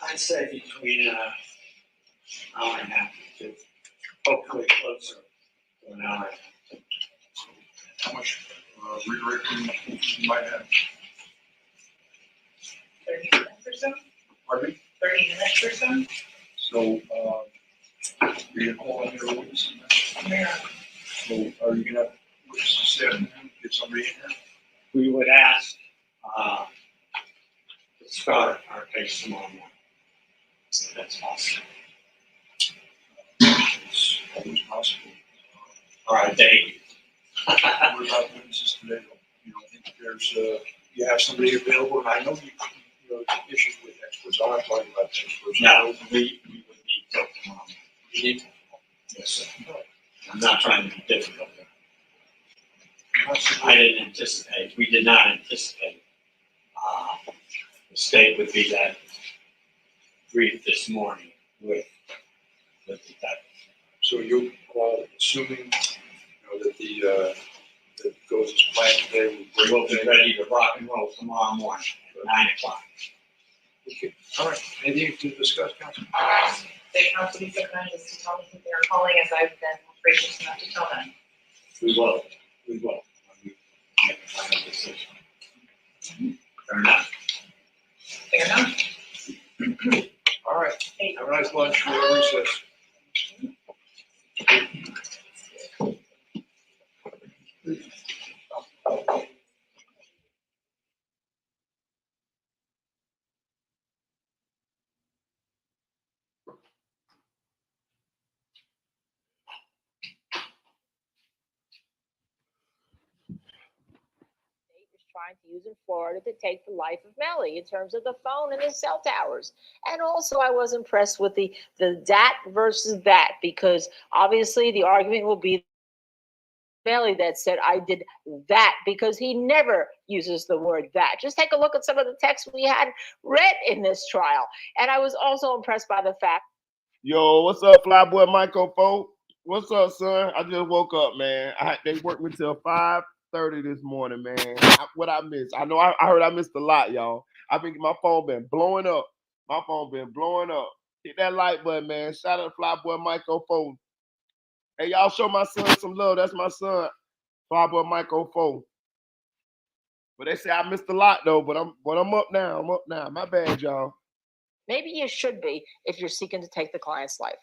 I'd say between an hour and a half to hopefully closer to an hour. How much rewritten you might have? 30 minutes or so? Pardon me? 30 minutes or so? So, you can call in your witnesses. Yeah. So, are you gonna witnesses this afternoon, get somebody in here? We would ask to start our case tomorrow morning. So that's possible. It's always possible. All right, Dave. What about witnesses today? You don't think there's, you have somebody available, and I know you know, issues with experts, I'm not talking about experts. No, we would need till tomorrow. We need, yes, sir. I'm not trying to be difficult. I didn't anticipate, we did not anticipate the state would be that brief this morning with the detective. So you assuming, you know, that that goes as planned today, We'll be ready to rock and roll tomorrow morning at 9 o'clock. Okay, all right. Anything to discuss, Council? They have to be so kind as to tell me who they're calling, as I've been gracious enough to tell them. We will. When we make a final decision. Fair enough. Fair enough. All right. Have a nice lunch. We'll recess. Trying to use in Florida to take the life of Melly in terms of the phone and the cell towers. And also I was impressed with the that versus that, because obviously the argument will be Melly that said I did that, because he never uses the word that. Just take a look at some of the texts we had read in this trial. And I was also impressed by the fact. Yo, what's up, Flyboy Michael Folk? What's up, son? I just woke up, man. They worked me till 5:30 this morning, man. What I missed? I know I heard I missed a lot, y'all. My phone been blowing up. My phone been blowing up. Hit that like button, man. Shout out to Flyboy Michael Folk. Hey, y'all show my son some love. That's my son, Flyboy Michael Folk. But they say I missed a lot though. But I'm up now. I'm up now. My bad, y'all. Maybe you should be if you're seeking to take the client's life.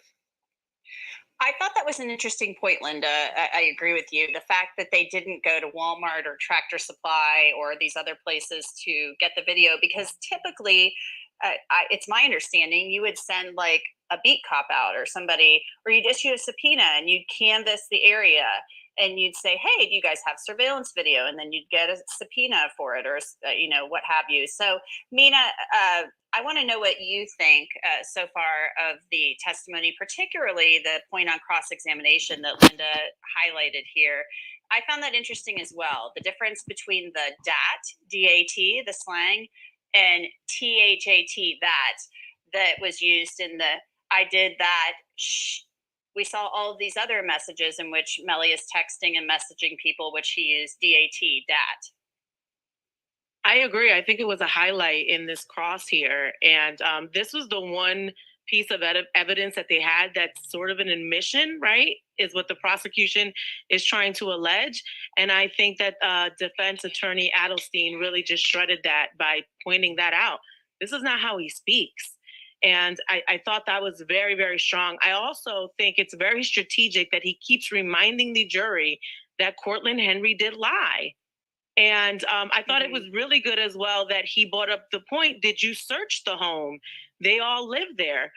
I thought that was an interesting point, Linda. I agree with you. The fact that they didn't go to Walmart or Tractor Supply or these other places to get the video, because typically, it's my understanding, you would send like a beat cop out or somebody, or you'd issue a subpoena and you'd canvass the area and you'd say, hey, do you guys have surveillance video? And then you'd get a subpoena for it, or, what have you. So, Mina, I want to know what you think so far of the testimony, particularly the point on cross-examination that Linda highlighted here. I found that interesting as well. The difference between the DAT, D-A-T, the slang, and T-H-A-T, that was used in the I did that, shh. We saw all of these other messages in which Melly is texting and messaging people, which he used D-A-T, DAT. I agree. I think it was a highlight in this cross here. And this was the one piece of evidence that they had that's sort of an admission, right, is what the prosecution is trying to allege. And I think that defense attorney Adelstein really just shredded that by pointing that out. This is not how he speaks. And I thought that was very, very strong. I also think it's very strategic that he keeps reminding the jury that Cortland Henry did lie. And I thought it was really good as well that he brought up the point, did you search the home? They all live there.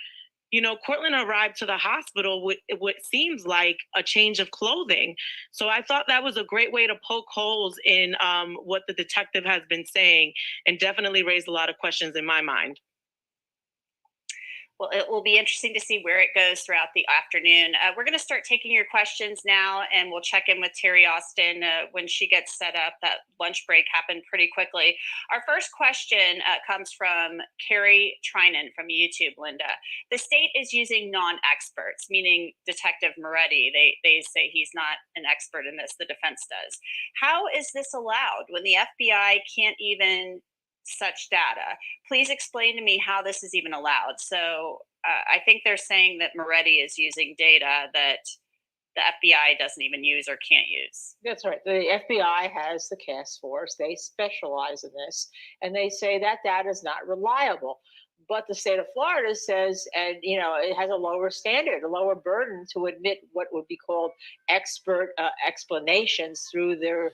You know, Cortland arrived to the hospital with what seems like a change of clothing. So I thought that was a great way to poke holes in what the detective has been saying, and definitely raised a lot of questions in my mind. Well, it will be interesting to see where it goes throughout the afternoon. We're going to start taking your questions now, and we'll check in with Terry Austin when she gets set up. That lunch break happened pretty quickly. Our first question comes from Carrie Trinan from YouTube, Linda. The state is using non-experts, meaning Detective Moretti. They say he's not an expert in this, the defense does. How is this allowed when the FBI can't even such data. Please explain to me how this is even allowed. So I think they're saying that Moretti is using data that the FBI doesn't even use or can't use. That's right. The FBI has the task force. They specialize in this, and they say that data is not reliable. But the state of Florida says, and it has a lower standard, a lower burden to admit what would be called expert explanations through their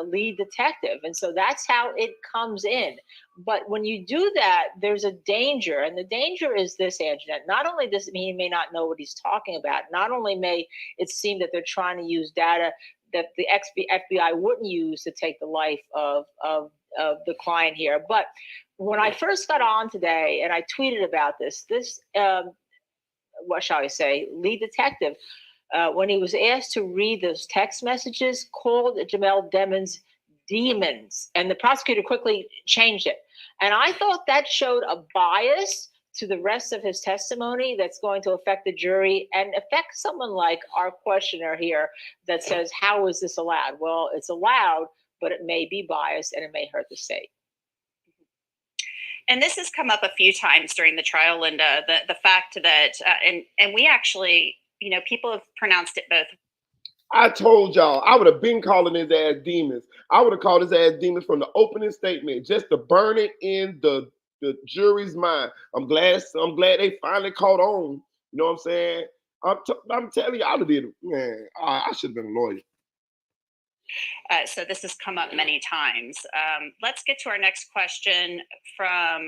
lead detective, and so that's how it comes in. But when you do that, there's a danger, and the danger is this, Anjanette. Not only does it mean he may not know what he's talking about, not only may it seem that they're trying to use data that the FBI wouldn't use to take the life of the client here, but when I first got on today and I tweeted about this, what shall I say, lead detective, when he was asked to read those text messages, called Jamel Demons demons, and the prosecutor quickly changed it. And I thought that showed a bias to the rest of his testimony that's going to affect the jury and affect someone like our questioner here that says, how is this allowed? Well, it's allowed, but it may be biased and it may hurt the state. And this has come up a few times during the trial, Linda, the fact that, and we actually, people have pronounced it both. I told y'all, I would have been calling his ass demons. I would have called his ass demons from the opening statement, just to burn it in the jury's mind. I'm glad they finally caught on. You know what I'm saying? I'm telling you, I would have did, man, I should have been a lawyer. So this has come up many times. Let's get to our next question from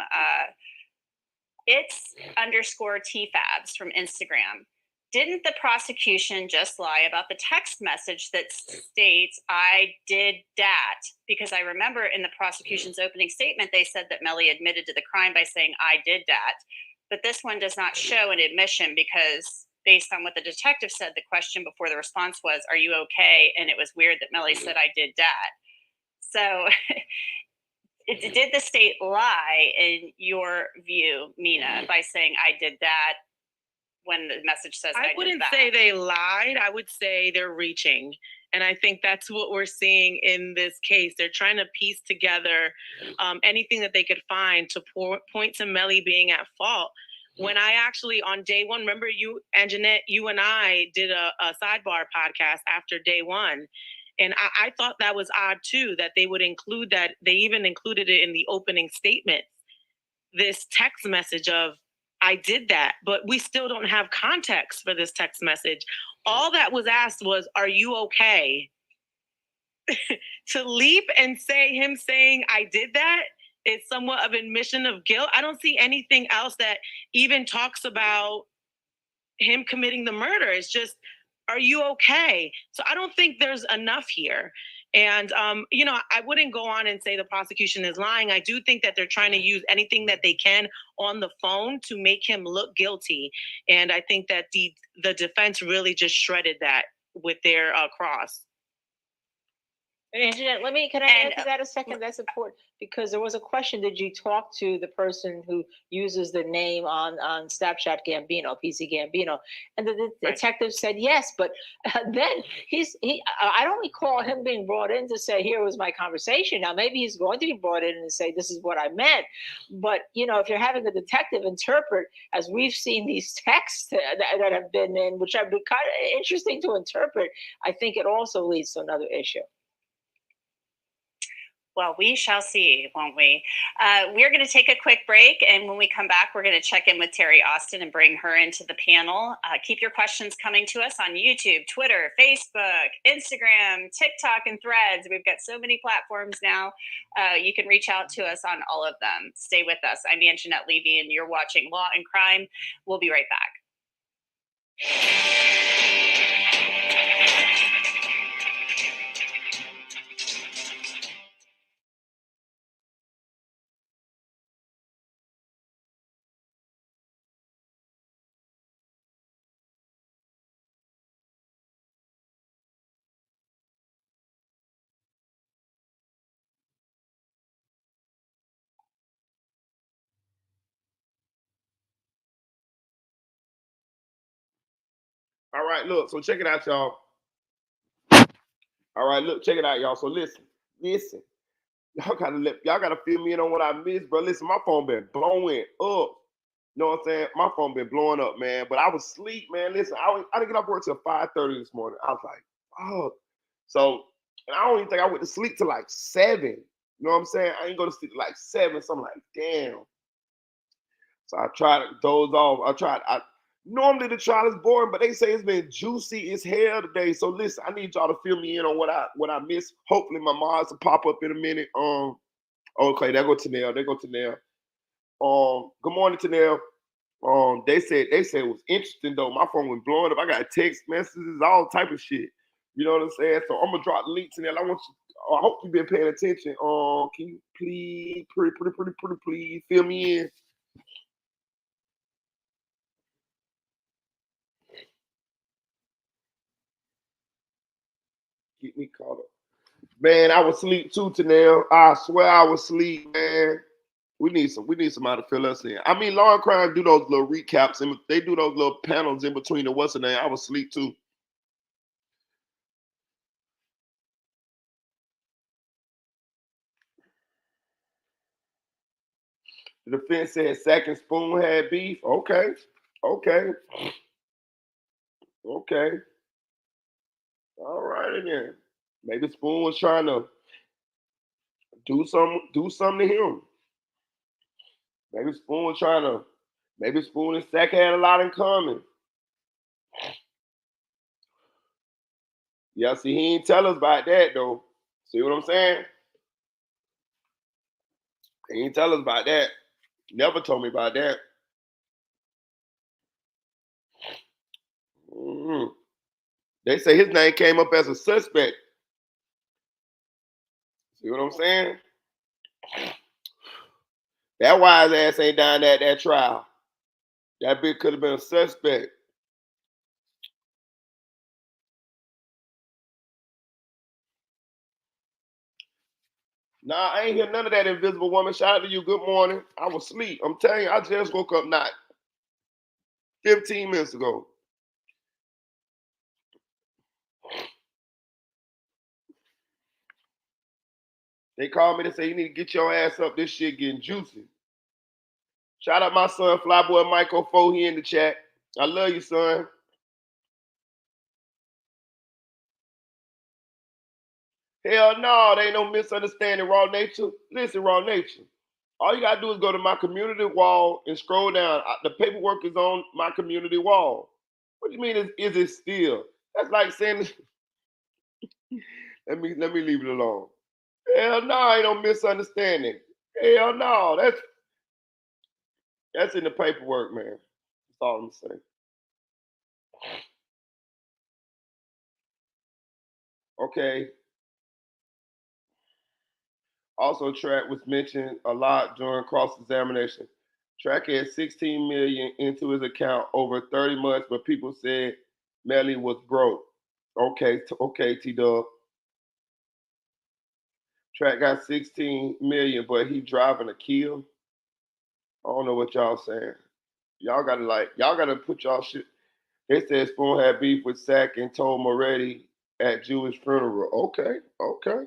it's_TFabs from Instagram. Didn't the prosecution just lie about the text message that states, I did that? Because I remember in the prosecution's opening statement, they said that Melly admitted to the crime by saying, I did that. But this one does not show an admission because based on what the detective said, the question before the response was, are you okay? And it was weird that Melly said, I did that. So did the state lie in your view, Mina, by saying I did that when the message says I wouldn't did that? say they lied. I would say they're reaching. And I think that's what we're seeing in this case. They're trying to piece together anything that they could find to point to Melly being at fault. When I actually, on day one, remember you, Anjanette, you and I did a sidebar podcast after day one. And I thought that was odd too, that they would include that. They even included it in the opening statement, this text message of, I did that, but we still don't have context for this text message. All that was asked was, are you okay? To leap and say him saying, I did that, is somewhat of admission of guilt. I don't see anything else that even talks about him committing the murder. It's just, are you okay? So I don't think there's enough here. And, I wouldn't go on and say the prosecution is lying. I do think that they're trying to use anything that they can on the phone to make him look guilty. And I think that the defense really just shredded that with their cross. Anjanette, can I add to that a second? That's important because there was a question. Did you talk to the person who uses the name on Snapchat Gambino, PC Gambino? And the detective said yes, but then I don't recall him being brought in to say, here was my conversation. Now, maybe he's going to be brought in and say, this is what I meant. But, if you're having a detective interpret, as we've seen these texts that have been in, which have been kind of interesting to interpret, I think it also leads to another issue. Well, we shall see, won't we? We're going to take a quick break, and when we come back, we're going to check in with Terry Austin and bring her into the panel. Keep your questions coming to us on YouTube, Twitter, Facebook, Instagram, TikTok, and Threads. We've got so many platforms now. You can reach out to us on all of them. Stay with us. I'm Anjanette Levy, and you're watching Law and Crime. We'll be right back. All right, look, so check it out, y'all. All right, look, check it out, y'all. So listen. y'all gotta fill me in on what I missed, bro. Listen, my phone been blowing up. You know what I'm saying? My phone been blowing up, man. But I was asleep, man. Listen, I didn't get off work till 5:30 this morning. I was like, oh. So, and I don't even think I went to sleep till like 7. You know what I'm saying? I ain't go to sleep till like 7. So I'm like, damn. So I tried to doze off. Normally the trial is boring, but they say it's been juicy as hell today. So listen, I need y'all to fill me in on what I missed. Hopefully my mods will pop up in a minute. Okay, there go Tanel. There go Tanel. Good morning, Tanel. They said it was interesting though. My phone was blowing up. I got text messages, all type of shit. You know what I'm saying? So I'm gonna drop the link to that. I hope you've been paying attention. Can you please, pretty, please fill me in? Get me caught up. Man, I was asleep too, Tanel. I swear I was asleep, man. We need somebody to fill us in. I mean, Law and Crime do those little recaps and they do those little panels in between the what's the name. I was asleep too. The defense said Sack and Spoon had beef. Okay. Okay. Okay. All right then. Maybe Spoon was trying to do something to him. Maybe Spoon and Sack had a lot in common. Yeah, see, he ain't tell us about that though. See what I'm saying? He ain't tell us about that. Never told me about that. Mm-hmm. They say his name came up as a suspect. See what I'm saying? That wise ass ain't down at that trial. That bitch could have been a suspect. Nah, I ain't hear none of that, Invisible Woman. Shout out to you. Good morning. I was asleep. I'm telling you, I just woke up not 15 minutes ago. They called me to say you need to get your ass up. This shit getting juicy. Shout out my son, Flyboy Michael 4. He in the chat. I love you, son. Hell no, there ain't no misunderstanding, Raw Nature. Listen, Raw Nature. All you gotta do is go to my community wall and scroll down. The paperwork is on my community wall. What do you mean is it still? That's like saying let me leave it alone. Hell no, ain't no misunderstanding. Hell no, that's in the paperwork, man. That's all I'm saying. Okay. Also, Track was mentioned a lot during cross-examination. Track had 16 million into his account over 30 months, but people said Melly was broke. Okay, T Dub. Track got 16 million, but he driving a kill. I don't know what y'all saying. Y'all gotta put y'all shit. They said Spoon had beef with Sack and told Moretti at Jewish funeral. Okay, okay.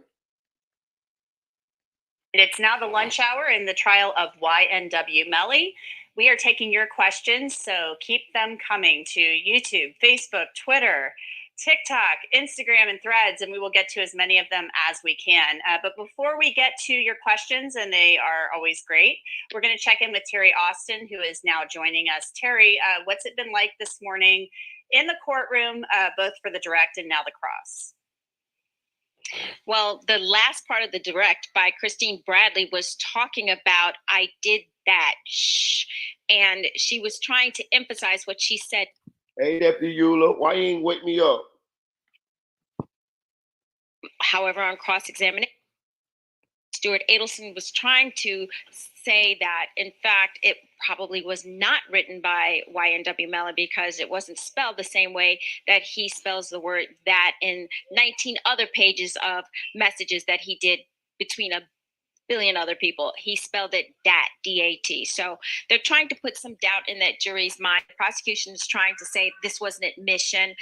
It's now the lunch hour in the trial of YNW Melly. We are taking your questions, so keep them coming to YouTube, Facebook, Twitter, TikTok, Instagram, and Threads, and we will get to as many of them as we can. But before we get to your questions, and they are always great, we're going to check in with Terry Austin, who is now joining us. Terry, what's it been like this morning in the courtroom, both for the direct and now the cross? Well, the last part of the direct by Christine Bradley was talking about, I did that, shh. And she was trying to emphasize what she said. Hey, Deputy Eula, why you ain't wake me up? However, on cross-examination, Stuart Adelson was trying to say that, in fact, it probably was not written by YNW Melly because it wasn't spelled the same way that he spells the word that in 19 other pages of messages that he did between a billion other people. He spelled it DAT, D-A-T. So they're trying to put some doubt in that jury's mind. The prosecution is trying to say this was an admission.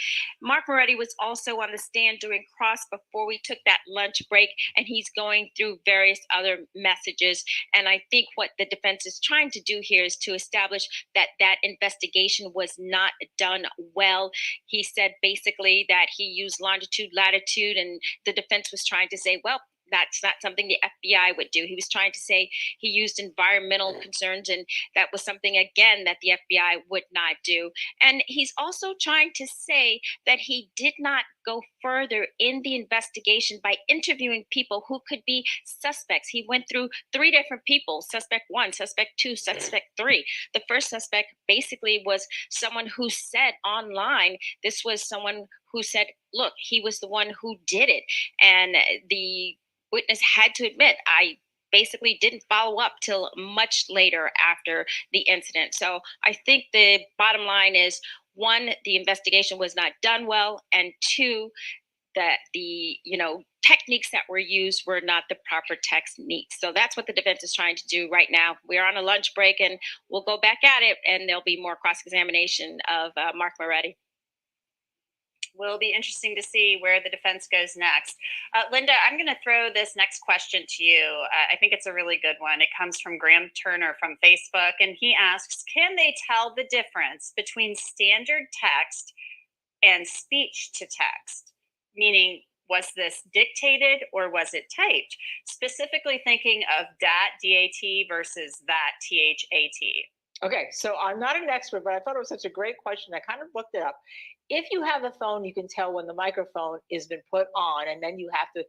Mark Moretti was also on the stand during cross before we took that lunch break, and he's going through various other messages. And I think what the defense is trying to do here is to establish that that investigation was not done well. He said basically that he used longitude, latitude, and the defense was trying to say, well, that's not something the FBI would do. He was trying to say he used environmental concerns, and that was something, again, that the FBI would not do. And he's also trying to say that he did not go further in the investigation by interviewing people who could be suspects. He went through 3 different people: suspect 1, suspect 2, suspect 3. The first suspect basically was someone who said online, this was someone who said, look, he was the one who did it. And the witness had to admit, I basically didn't follow up till much later after the incident. So I think the bottom line is, 1, the investigation was not done well, and 2, that the techniques that were used were not the proper techniques. So that's what the defense is trying to do right now. We're on a lunch break, and we'll go back at it, and there'll be more cross-examination of Mark Moretti. Will be interesting to see where the defense goes next. Linda, I'm going to throw this next question to you. I think it's a really good one. It comes from Graham Turner from Facebook, and he asks, can they tell the difference between standard text and speech to text? Meaning, was this dictated or was it typed? Specifically thinking of DAT, D-A-T versus that, T-H-A-T. Okay, so I'm not an expert, but I thought it was such a great question. I kind of looked it up. If you have a phone, you can tell when the microphone has been put on, and then you have to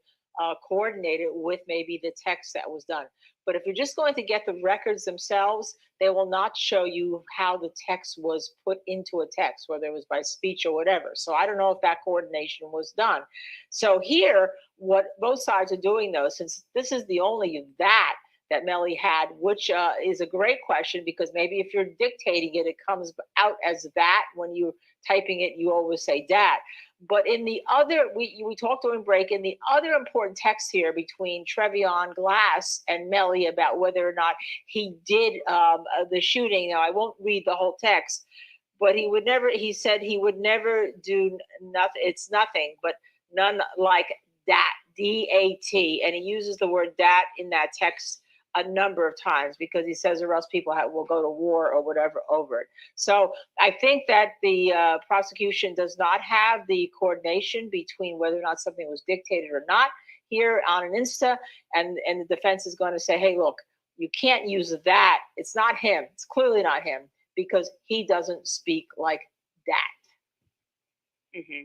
coordinate it with maybe the text that was done. But if you're just going to get the records themselves, they will not show you how the text was put into a text, whether it was by speech or whatever. So I don't know if that coordination was done. So here, what both sides are doing, though, since this is the only that Melly had, which is a great question, because maybe if you're dictating it, it comes out as that. When you're typing it, you always say that. But in the other, we talked during break, in the other important text here between Trevion Glass and Melly about whether or not he did the shooting. Now, I won't read the whole text, but he said he would never do nothing. It's nothing, but none like that, D-A-T. And he uses the word that in that text a number of times, because he says, or else people will go to war or whatever over it. So I think that the prosecution does not have the coordination between whether or not something was dictated or not here on an Insta, and the defense is going to say, hey, look, you can't use that. It's not him. It's clearly not him, because he doesn't speak like that. Mm-hmm.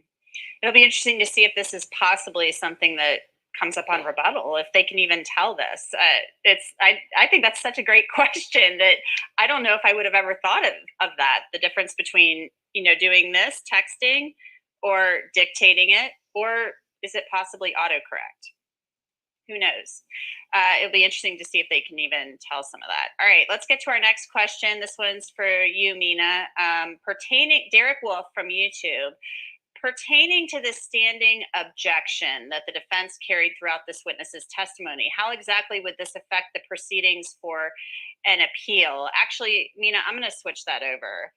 It'll be interesting to see if this is possibly something that comes up on rebuttal, if they can even tell this. I think that's such a great question that I don't know if I would have ever thought of that, the difference between doing this, texting, or dictating it, or is it possibly autocorrect? Who knows? It'll be interesting to see if they can even tell some of that. All right, let's get to our next question. This one's for you, Mina. Derek Wolf from YouTube. Pertaining to the standing objection that the defense carried throughout this witness's testimony, how exactly would this affect the proceedings for an appeal? Actually, Mina, I'm going to switch that over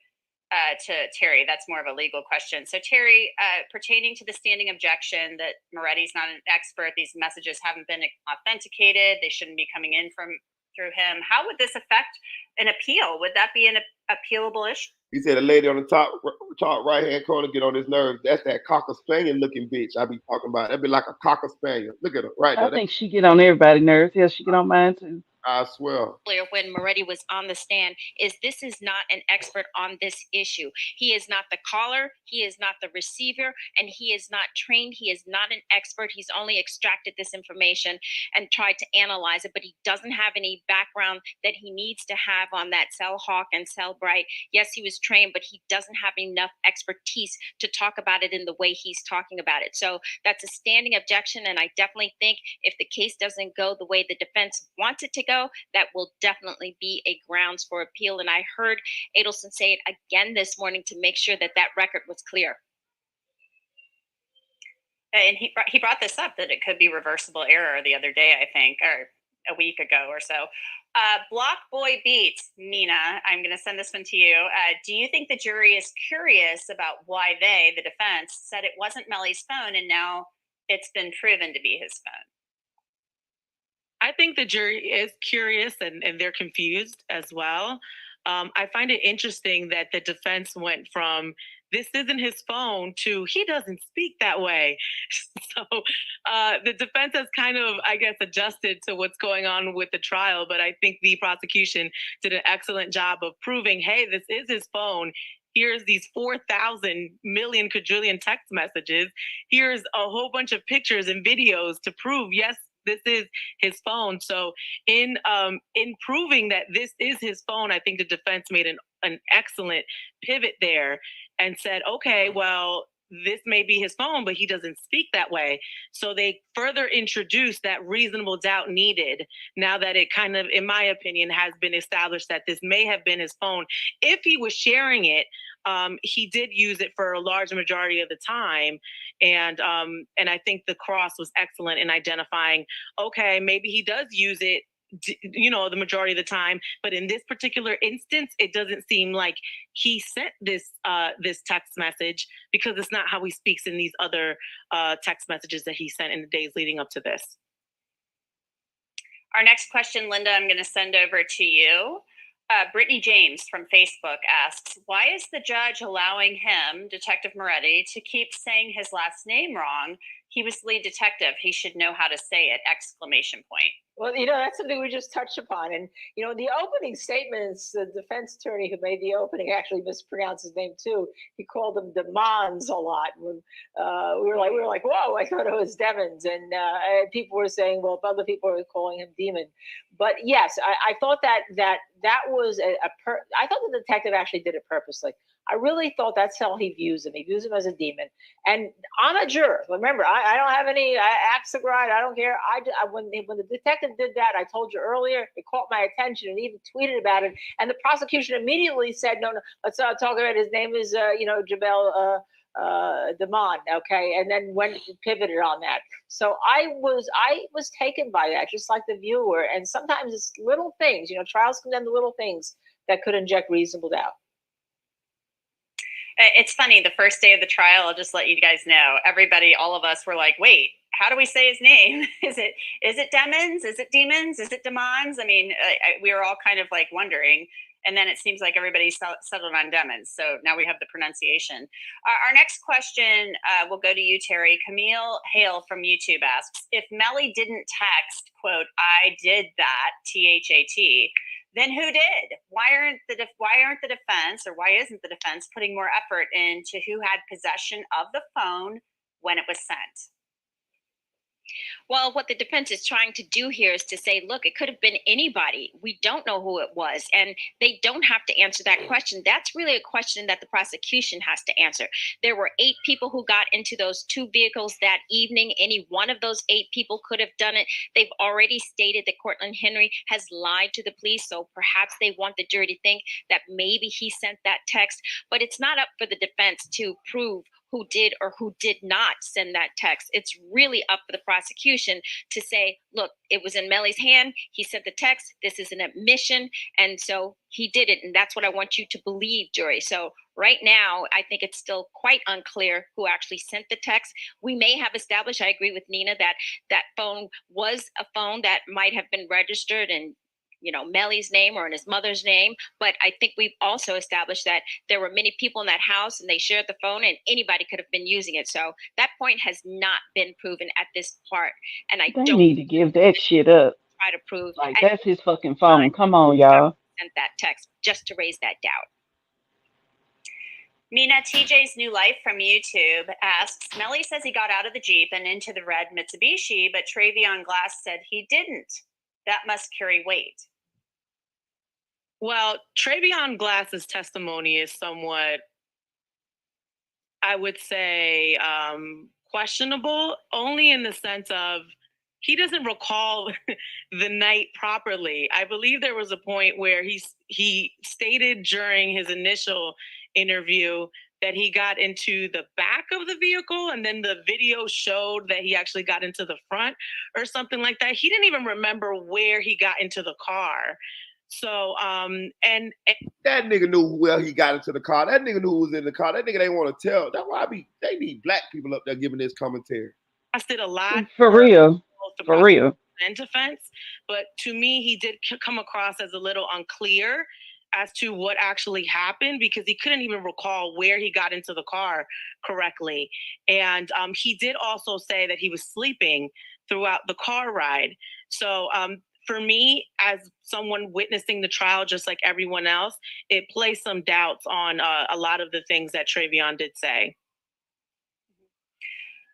to Terry. That's more of a legal question. So Terry, pertaining to the standing objection that Moretti's not an expert, these messages haven't been authenticated, they shouldn't be coming in through him. How would this affect an appeal? Would that be an appealable issue? He said a lady on the top right hand corner get on his nerves. That's that Cocker Spaniel looking bitch I be talking about. That'd be like a Cocker Spaniel. Look at her right there. I think she get on everybody's nerves. Yeah, she get on mine too. I swear. When Moretti was on the stand, is this is not an expert on this issue. He is not the caller, he is not the receiver, and he is not trained. He is not an expert. He's only extracted this information and tried to analyze it, but he doesn't have any background that he needs to have on that Cell Hawk and Cell Bright. Yes, he was trained, but he doesn't have enough expertise to talk about it in the way he's talking about it. So that's a standing objection, and I definitely think if the case doesn't go the way the defense wants it to go, that will definitely be a grounds for appeal. And I heard Adelson say it again this morning to make sure that that record was clear. And he brought this up, that it could be reversible error the other day, I think, or a week ago or so. Block Boy Beats, Nina, I'm going to send this one to you. Do you think the jury is curious about why they, the defense, said it wasn't Melly's phone and now it's been proven to be his phone? I think the jury is curious and they're confused as well. I find it interesting that the defense went from this isn't his phone to he doesn't speak that way. So the defense has kind of, I guess, adjusted to what's going on with the trial. But I think the prosecution did an excellent job of proving, hey, this is his phone. Here's these 4,000 million quadrillion text messages. Here's a whole bunch of pictures and videos to prove, yes, this is his phone. So in proving that this is his phone, I think the defense made an excellent pivot there and said, okay, well, this may be his phone, but he doesn't speak that way. So they further introduced that reasonable doubt needed now that it kind of, in my opinion, has been established that this may have been his phone. If he was sharing it, he did use it for a large majority of the time. And I think the cross was excellent in identifying, okay, maybe he does use it, the majority of the time, but in this particular instance, it doesn't seem like he sent this text message because it's not how he speaks in these other text messages that he sent in the days leading up to this. Our next question, Linda, I'm going to send over to you. Brittany James from Facebook asks, why is the judge allowing him, Detective Moretti, to keep saying his last name wrong? He was the lead detective. He should know how to say it, ! Well, that's something we just touched upon. And, the opening statements, the defense attorney who made the opening actually mispronounced his name too. He called them Demons a lot. When, we were like, whoa, I thought it was Devons. And people were saying, well, other people were calling him Demon. But yes, I thought that was I thought the detective actually did it purposely. I really thought that's how he views him. He views him as a demon. And I'm a juror. Remember, I don't have any axe to grind. I don't care. When the detective did that, I told you earlier, it caught my attention and even tweeted about it. And the prosecution immediately said, no, let's talk about his name is, Jabel Damon. Okay. And then pivoted on that. So I was taken by that, just like the viewer. And sometimes it's little things, trials come down to little things that could inject reasonable doubt. It's funny, the first day of the trial, I'll just let you guys know, everybody, all of us were like, wait, how do we say his name? Is it Demons? Is it Demons? Is it Demons? I mean, we were all kind of like wondering. And then it seems like everybody settled on Demons. So now we have the pronunciation. Our next question will go to you, Terry. Camille Hale from YouTube asks, if Melly didn't text, quote, I did that, THAT, then who did? Why aren't the defense, or why isn't the defense putting more effort into who had possession of the phone when it was sent? Well, what the defense is trying to do here is to say, look, it could have been anybody. We don't know who it was. And they don't have to answer that question. That's really a question that the prosecution has to answer. There were 8 people who got into those 2 vehicles that evening. Any one of those 8 people could have done it. They've already stated that Cortland Henry has lied to the police. So perhaps they want the jury to think that maybe he sent that text. But it's not up for the defense to prove who did or who did not send that text. It's really up for the prosecution to say, look, it was in Melly's hand. He sent the text. This is an admission. And so he did it. And that's what I want you to believe, jury. So right now, I think it's still quite unclear who actually sent the text. We may have established, I agree with Nina, that that phone was a phone that might have been registered in Melly's name or in his mother's name. But I think we've also established that there were many people in that house and they shared the phone and anybody could have been using it. So that point has not been proven at this part. And I They don't need to give that shit up. try to prove Like, that's his fucking phone. Come on, y'all. sent that text just to raise that doubt. Mina TJ's New Life from YouTube asks, Melly says he got out of the Jeep and into the red Mitsubishi, but Travion Glass said he didn't. That must carry weight. Well, Travion Glass's testimony is somewhat, I would say, questionable, only in the sense of he doesn't recall the night properly. I believe there was a point where he stated during his initial interview that he got into the back of the vehicle, and then the video showed that he actually got into the front or something like that. He didn't even remember where he got into the car. So, and that nigga knew where he got into the car. That nigga knew who was in the car. That nigga didn't want to tell. That's why they need black people up there giving this commentary. I did a lot For real. For real. and defense, but to me, he did come across as a little unclear as to what actually happened, because he couldn't even recall where he got into the car correctly. And he did also say that he was sleeping throughout the car ride. So for me, as someone witnessing the trial, just like everyone else, it placed some doubts on a lot of the things that Travion did say.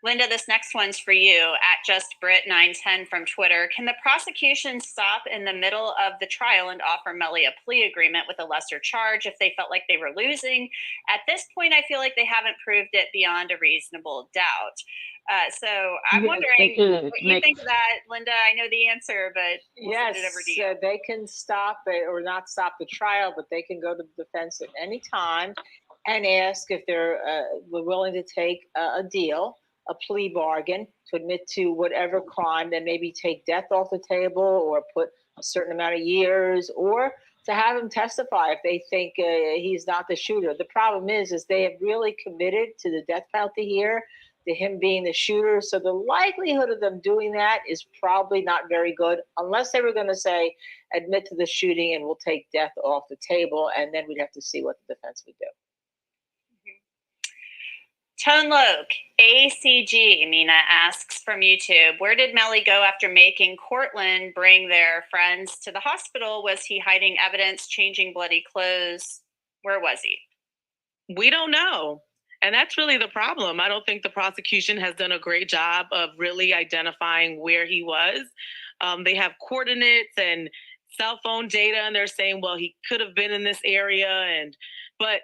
Linda, this next one's for you at JustBrit910 from Twitter. Can the prosecution stop in the middle of the trial and offer Melly a plea agreement with a lesser charge if they felt like they were losing? At this point, I feel like they haven't proved it beyond a reasonable doubt. So I'm wondering what you think of that, Linda. I know the answer, but we'll send it over to you. They can stop it or not stop the trial, but they can go to the defense at any time and ask if they're willing to take a deal, a plea bargain, to admit to whatever crime, then maybe take death off the table or put a certain amount of years, or to have him testify if they think he's not the shooter. The problem is they have really committed to the death penalty here, to him being the shooter. So the likelihood of them doing that is probably not very good, unless they were going to say, admit to the shooting and we'll take death off the table. And then we'd have to see what the defense would do. Tone Loke, ACG, Mina asks from YouTube, where did Melly go after making Cortland bring their friends to the hospital? Was he hiding evidence, changing bloody clothes? Where was he? We don't know. And that's really the problem. I don't think the prosecution has done a great job of really identifying where he was. They have coordinates and cell phone data, and they're saying, well, he could have been in this area. But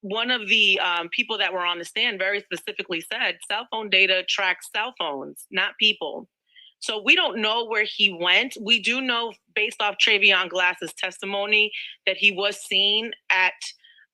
one of the people that were on the stand very specifically said cell phone data tracks cell phones, not people. So we don't know where he went. We do know, based off Travion Glass's testimony, that he was seen at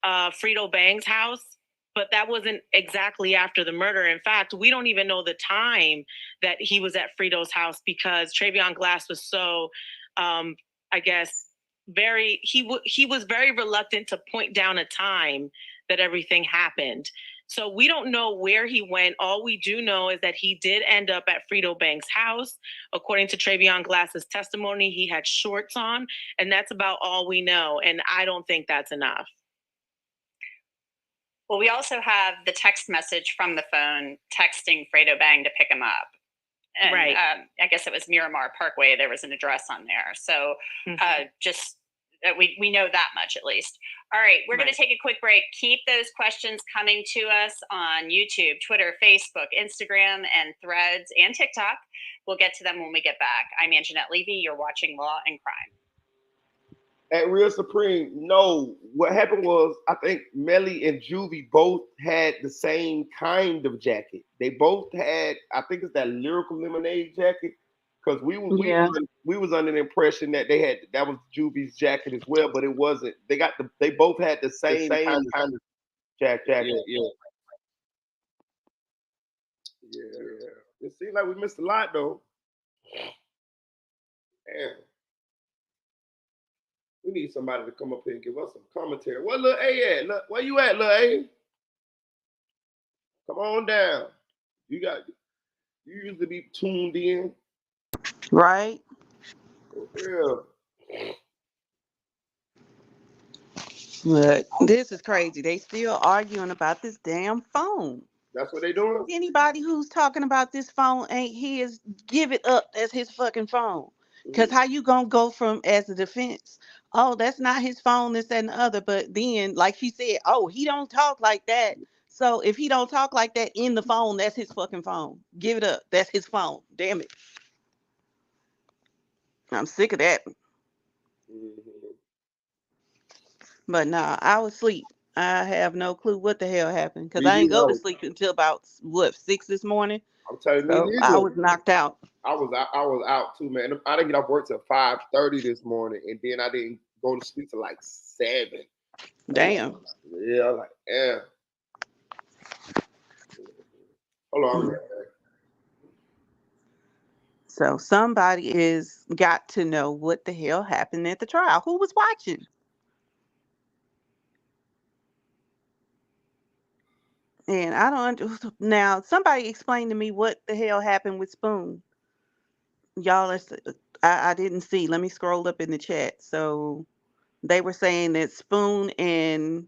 Frito Bang's house, but that wasn't exactly after the murder. In fact, we don't even know the time that he was at Frito's house, because Travion Glass was so, I guess, he was very reluctant to point down a time that everything happened. So we don't know where he went. All we do know is that he did end up at Frito Bang's house. According to Travion Glass's testimony, he had shorts on, and that's about all we know. And I don't think that's enough. Well, we also have the text message from the phone texting Frito Bang to pick him up. And, right. I guess it was Miramar Parkway. There was an address on there. So we know that much at least. All right, we're going to take a quick break. Keep those questions coming to us on YouTube, Twitter, Facebook, Instagram, and Threads, and TikTok. We'll get to them when we get back. I'm Anjanette Levy. You're watching Law and Crime. At Real Supreme, no. What happened was, I think Melly and Juvie both had the same kind of jacket. They both had, I think it's that Lyrical Lemonade jacket. Because we was under the impression that that was Juvie's jacket as well, but it wasn't. They both had the same kind of jacket. Yeah. It seems like we missed a lot though. Damn. We need somebody to come up here and give us some commentary. Where Lil A at? Look, where you at, Lil A? Come on down. You usually be tuned in. Right. Yeah. But this is crazy. They still arguing about this damn phone. That's what they doing? Anybody who's talking about this phone ain't his, give it up as his fucking phone. Because how you gonna go from, as a defense, oh, that's not his phone, this, that, and the other. But then, like she said, oh, he don't talk like that. So if he don't talk like that in the phone, that's his fucking phone. Give it up. That's his phone. Damn it. I'm sick of that. But nah, I was asleep. I have no clue what the hell happened, because I ain't go to sleep until about 6 this morning. I'm telling you, I was knocked out. I was out too, man. I didn't get off work till 5:30 this morning, and then I didn't go to sleep till like 7. Damn. Yeah, I was like, yeah. Hold on. Mm. So somebody is got to know what the hell happened at the trial. Who was watching? And I don't now. Somebody explain to me what the hell happened with Spoon. Y'all, I didn't see. Let me scroll up in the chat. So they were saying that Spoon and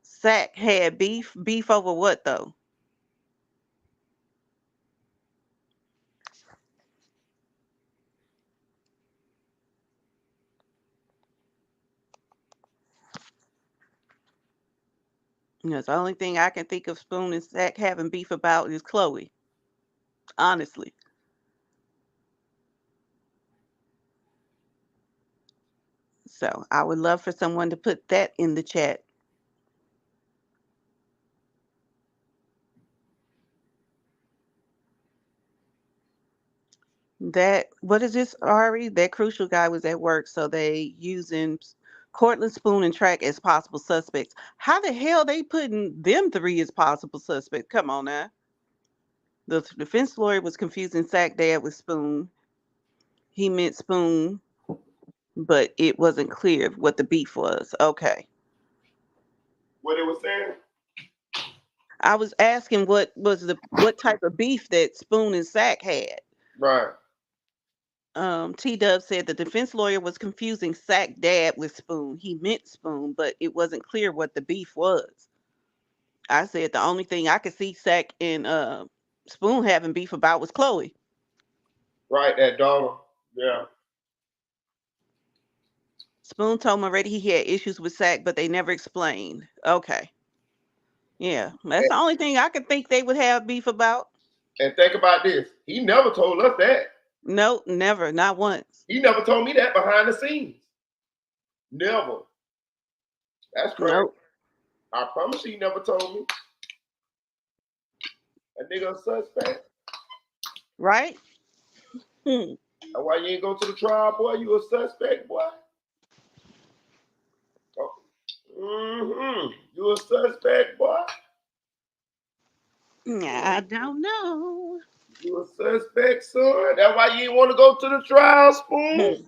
Sack had beef. Beef over what though? That's the only thing I can think of Spoon and Sack having beef about is Chloe. Honestly. So I would love for someone to put that in the chat. That what is this, Ari? That crucial guy was at work, so they using Cortland, Spoon, and Track as possible suspects. How the hell they putting them three as possible suspects? Come on now. The defense lawyer was confusing Sack Dad with Spoon. He meant Spoon, but it wasn't clear what the beef was. Okay. What it was saying? I was asking what type of beef that Spoon and Sack had. Right. T Dub said the defense lawyer was confusing Sack Dad with Spoon. He meant Spoon, but it wasn't clear what the beef was. I said the only thing I could see Sack and Spoon having beef about was Chloe. Right, that daughter. Yeah. Spoon told him already he had issues with Sack, but they never explained. Okay. Yeah, that's the only thing I could think they would have beef about. And think about this. He never told us that. Nope, never, not once. He never told me that behind the scenes. Never. That's crazy. Nope. I promise you, he never told me. That nigga a suspect. Right? That's why you ain't go to the trial, boy. You a suspect, boy. Oh. You a suspect, boy. I don't know. You a suspect, son. That's why you ain't want to go to the trial, Spoon.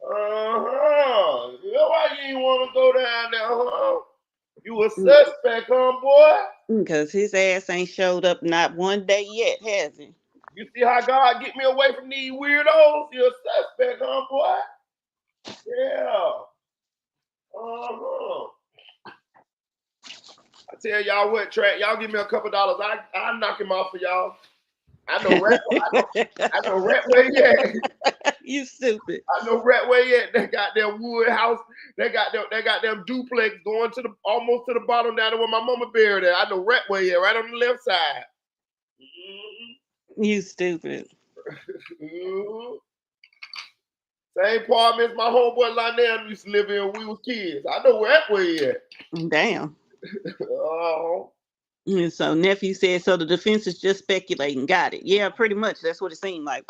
Uh-huh. That's why you ain't want to go down there, huh? You a suspect, huh, boy? Because his ass ain't showed up not one day yet, has he? You see how God get me away from these weirdos? You a suspect, huh, boy? Yeah. Uh-huh. I tell y'all what, Track, y'all give me a couple dollars. I knock him off for y'all. I know Rat where he at. You stupid. I know Rat where he at. They got their wood house. They got them duplex going to the almost to the bottom down there where my mama buried at. I know Rat where he at, right on the left side. You stupid. Same apartments my homeboy Lionel used to live in when we was kids. I know Rat where he at. Damn. Oh. And so nephew said, so the defense is just speculating. Got it. Yeah, pretty much. That's what it seemed like.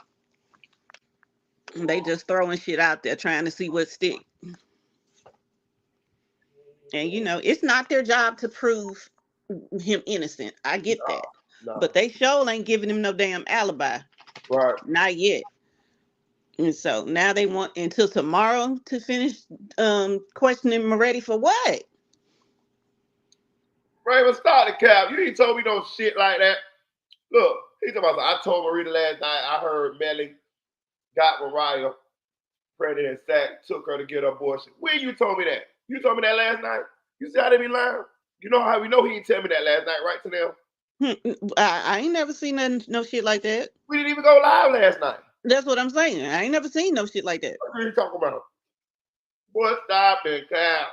They just throwing shit out there trying to see what stick. And you know, it's not their job to prove him innocent. I get that. No. But they sure ain't giving him no damn alibi. Right. Not yet. And so now they want until tomorrow to finish questioning Moretti for what? Raymond, start the cap. You ain't told me no shit like that. Look, he's talking about, I told Marita last night, I heard Melly got Mariah pregnant and Sack took her to get her abortion. When you told me that? You told me that last night? You see how they be lying? You know how we know he didn't tell me that last night, right, Tanel? I ain't never seen no shit like that. We didn't even go live last night. That's what I'm saying. I ain't never seen no shit like that. What are you talking about? Boy, stop it, cap.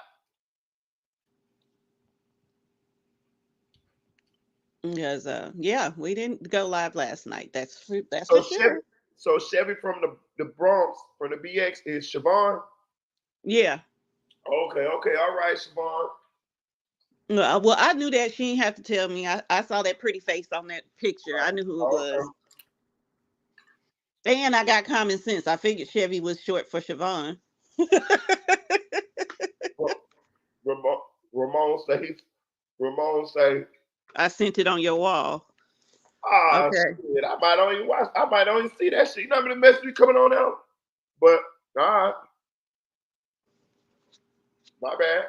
Because yeah, we didn't go live last night. That's for So sure. Chevy from the Bronx, from the BX is Siobhan? Yeah. Okay, all right, Siobhan. Well, I knew that. She didn't have to tell me. I saw that pretty face on that picture. I knew who it was. And I got common sense. I figured Chevy was short for Siobhan. Ramon say I sent it on your wall. Ah, Okay. shit. I might not even watch. I might not even see that shit. You know how many messages coming on now? But all right, my bad.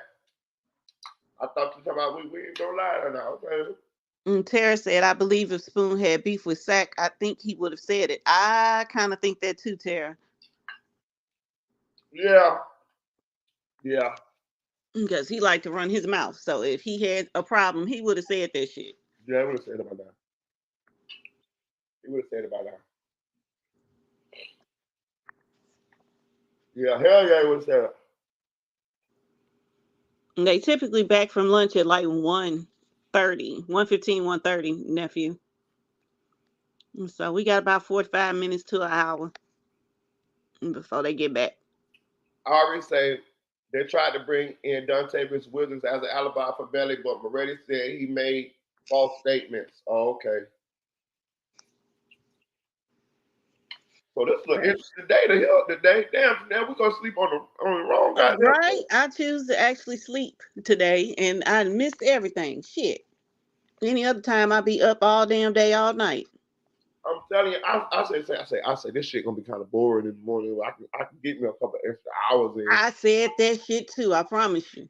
I thought you talking about we ain't gonna lie or not. Okay. Tara said, I believe if Spoon had beef with Sack, I think he would have said it. I kind of think that too, Tara. Yeah. Yeah. Because he liked to run his mouth. So if he had a problem, he would have said that shit. Yeah, I would have said about that. He would have said about that. Yeah, hell yeah, he would have said it. And they typically back from lunch at like 1:30, 1:15, 1:30, nephew. And so we got about 45 minutes to an hour before they get back. I already say they tried to bring in Dontavius Withers as an alibi for Melly, but Moretti said he made false statements. Oh, okay. So this is an interesting day to hear today. Damn, now we're gonna sleep on the wrong goddamn Right? I choose to actually sleep today and I missed everything. Shit. Any other time I'd be up all damn day, all night. I'm telling you, I say this shit gonna be kind of boring in the morning. I can get me a couple extra hours in. I said that shit too, I promise you.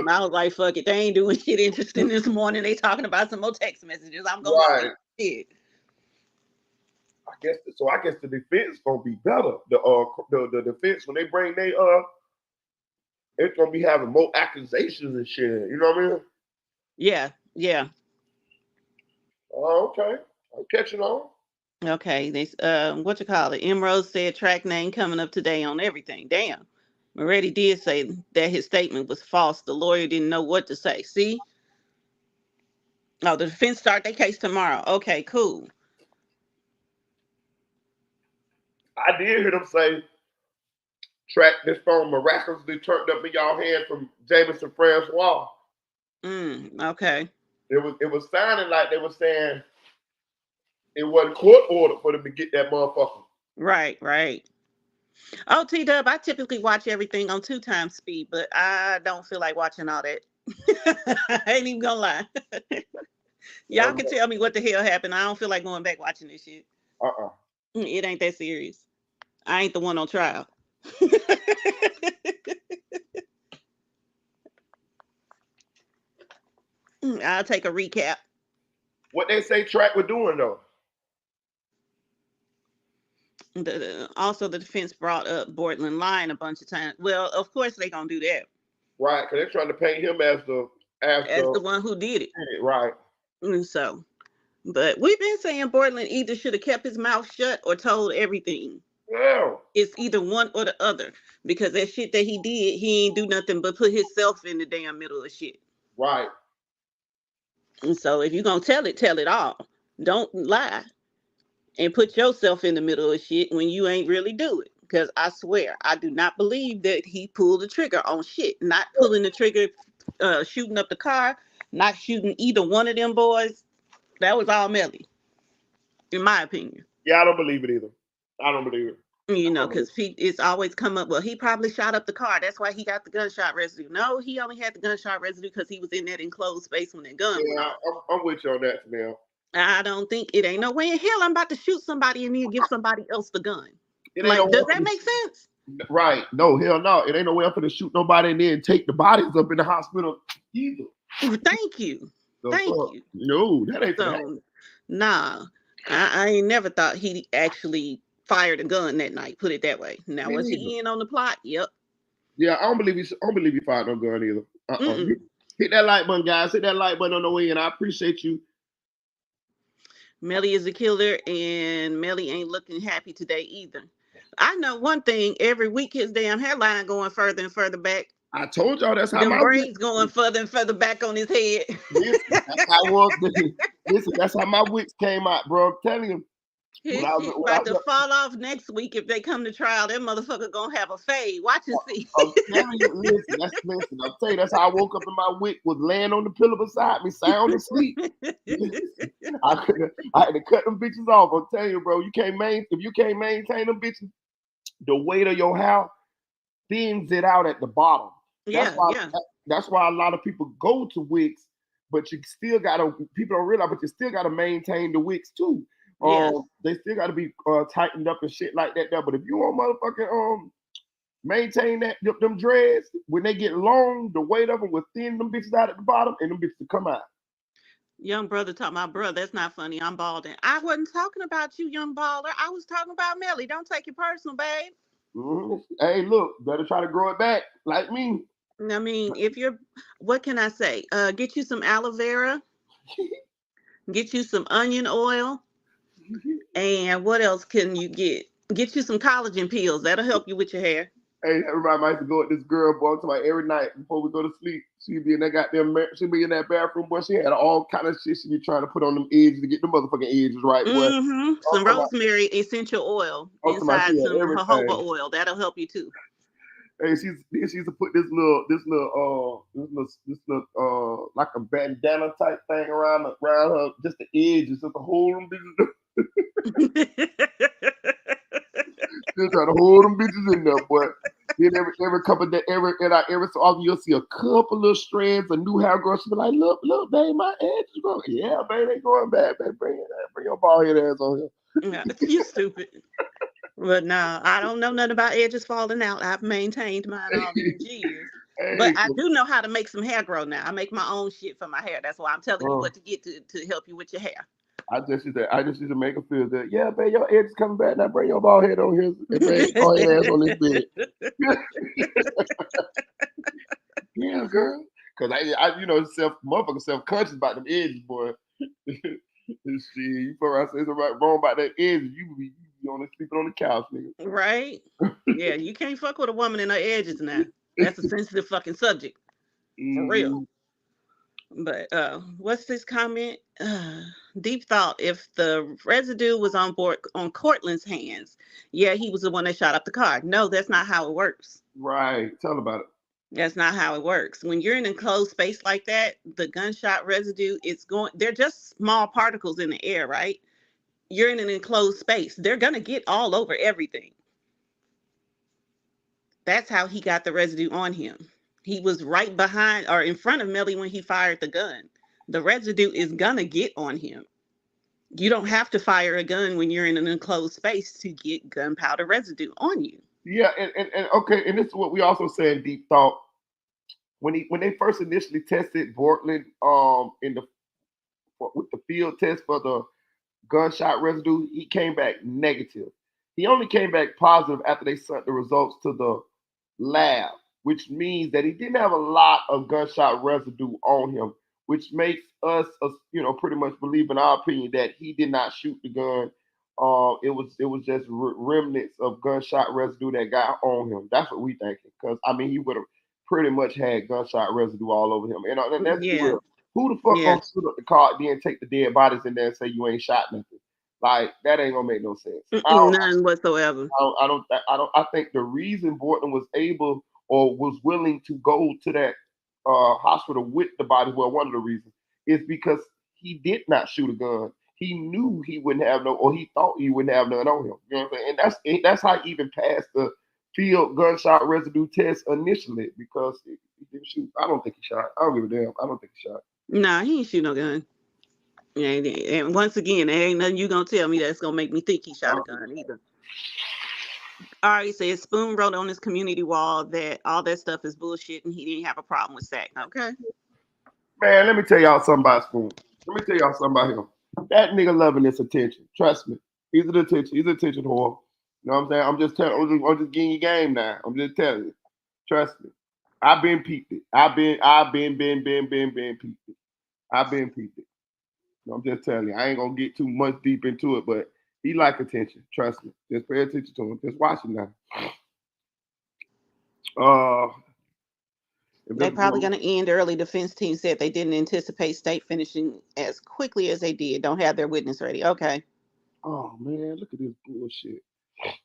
I was like, fuck it, they ain't doing shit interesting this morning. They talking about some more text messages. I'm going to sleep. Shit. I guess the defense gonna be better. The defense when they bring it's gonna be having more accusations and shit. You know what I mean? Yeah, yeah. Oh, okay. I'm catching on. Okay, they what you call it? Emerald said track name coming up today on everything. Damn. Moretti did say that his statement was false. The lawyer didn't know what to say. See? Oh, the defense start their case tomorrow. Okay, cool. I did hear them say track this phone miraculously turned up in y'all hand from Jameson Francois. Okay. It was sounding like they were saying it wasn't court ordered for them to get that motherfucker. Right, right. Oh, T-Dub, I typically watch everything on 2x speed, but I don't feel like watching all that. I ain't even gonna lie. Y'all can tell me what the hell happened. I don't feel like going back watching this shit. It ain't that serious. I ain't the one on trial. I'll take a recap. What they say track was doing though? Also, the defense brought up Bortland lying a bunch of times. Well, of course they gonna do that. Right, because they're trying to paint him as the one who did it. Right. So, but we've been saying Bortland either should have kept his mouth shut or told everything. Yeah. It's either one or the other. Because that shit that he did, he ain't do nothing but put himself in the damn middle of shit. Right. And so if you're gonna tell it all. Don't lie. And put yourself in the middle of shit when you ain't really do it. Because I swear, I do not believe that he pulled the trigger on shit. Not pulling the trigger, shooting up the car, not shooting either one of them boys. That was all Melly, in my opinion. Yeah, I don't believe it either. I don't believe it. You know, because it's always come up, well, he probably shot up the car. That's why he got the gunshot residue. No, he only had the gunshot residue because he was in that enclosed space when that gun went off. I'm with you on that, now. I don't think it ain't no way in hell I'm about to shoot somebody and then give somebody else the gun. Like, does that make sense? Right. No, hell no. It ain't no way I'm gonna shoot nobody and then take the bodies up in the hospital either. Thank you. Thank you. No, that ain't so, nah. I ain't never thought he actually fired a gun that night. Put it that way. Now, was he in on the plot? Yep. Yeah, I don't believe he fired no gun either. Hit that like button, guys. Hit that like button on the way, and I appreciate you. Melly is a killer, and Melly ain't looking happy today either. I know one thing. Every week, his damn hairline going further and further back. I told y'all that's how my braids going further and further back on his head. Listen, that's how my wigs came out, bro. I'm telling you. His shit about to fall off next week if they come to trial. That motherfucker gonna have a fade. Watch and see. I'm telling you, listen. I'll tell you, that's how I woke up and my wig was laying on the pillow beside me, sound asleep. I had to cut them bitches off. I'm telling you, bro. If you can't maintain them bitches, the weight of your hair thins it out at the bottom. That's why a lot of people go to wigs but you still gotta. People don't realize, but you still gotta maintain the wicks too. Yes. They still gotta be tightened up and shit like that. But if you want motherfucking maintain them dreads when they get long, the weight of them will thin them bitches out at the bottom, and them bitches will come out. Young brother talking about, bro, that's not funny. I'm balding. I wasn't talking about you, young baller. I was talking about Melly. Don't take it personal, babe. Mm-hmm. Hey, look, better try to grow it back like me. I mean, if you're, what can I say? Get you some aloe vera, get you some onion oil, and what else can you get? Get you some collagen pills. That'll help you with your hair. Hey, everybody might have to go with this girl, boy, to like every night before we go to sleep. She'd be in that goddamn, she'd be in that bathroom, boy. She had all kind of shit she be trying to put on them edges to get the motherfucking edges right, boy. Mm-hmm. Some rosemary essential oil inside She had some jojoba everything. oil. That'll help you too. Hey, she used to put this little like a bandana type thing around her, just the edges, just to hold them bitches. Still trying to hold them bitches in there, boy. Then every couple of days, every so often you'll see a couple of strands of new hair growth. She'll be like, look, babe, my edges growing. Yeah, babe, they going bad, babe. Bring your bald head ass on here. You stupid. But no, I don't know nothing about edges falling out. I've maintained mine all these years. But I do know how to make some hair grow now. I make my own shit for my hair. That's why I'm telling you what to get to help you with your hair. I just used to make her feel that, yeah, babe, your edges coming back. Now bring your bald head on here and bring your bald head ass on this bed. Yeah, girl. Because I motherfucker self-conscious about them edges, boy. Shit, you put around saying something wrong about that edges, you be on sleeping on the couch, nigga. Right? Yeah, you can't fuck with a woman in her edges now. That's a sensitive fucking subject. For real. But what's this comment? Deep thought. If the residue was on Cortland's hands, yeah, he was the one that shot up the car. No, that's not how it works. Right. Tell about it. That's not how it works. When you're in an enclosed space like that, the gunshot residue, they're just small particles in the air, right? You're in an enclosed space. They're going to get all over everything. That's how he got the residue on him. He was right behind or in front of Melly when he fired the gun. The residue is going to get on him. You don't have to fire a gun when you're in an enclosed space to get gunpowder residue on you. Yeah, and okay, and this is what we also say in Deep Thought. When they first initially tested Portland with the field test for the gunshot residue, he came back negative. He only came back positive after they sent the results to the lab, which means that he didn't have a lot of gunshot residue on him, which makes us, pretty much believe in our opinion that he did not shoot the gun. It was just remnants of gunshot residue that got on him. That's what we thinking, because I mean he would have pretty much had gunshot residue all over him. And that's real. Who the fuck gonna shoot up the car, then take the dead bodies in there and say you ain't shot nothing? Like that ain't gonna make no sense. None whatsoever. I think the reason Bortman was able or was willing to go to that hospital with the body, well, one of the reasons is because he did not shoot a gun. He knew he wouldn't have no, or he thought he wouldn't have none on him. You know what I'm saying? And that's how he even passed the field gunshot residue test initially, because he didn't shoot. I don't think he shot. I don't give a damn. I don't think he shot. Nah, he ain't shoot no gun. And once again, there ain't nothing you gonna tell me that's gonna make me think he shot a gun either. All right, says Spoon wrote on his community wall that all that stuff is bullshit and he didn't have a problem with Sack. Okay. Man, let me tell y'all something about Spoon. Let me tell y'all something about him. That nigga loving this attention. Trust me. He's an attention whore. You know what I'm saying? I'm just giving you game now. I'm just telling you. Trust me. I've been peeped it. I've been peeped it. I've been peeped it. I'm just telling you. I ain't gonna get too much deep into it, but he like attention. Trust me. Just pay attention to him. Just watch him now. They're probably going to end early. Defense team said they didn't anticipate state finishing as quickly as they did. Don't have their witness ready. Okay. Oh, man, look at this bullshit.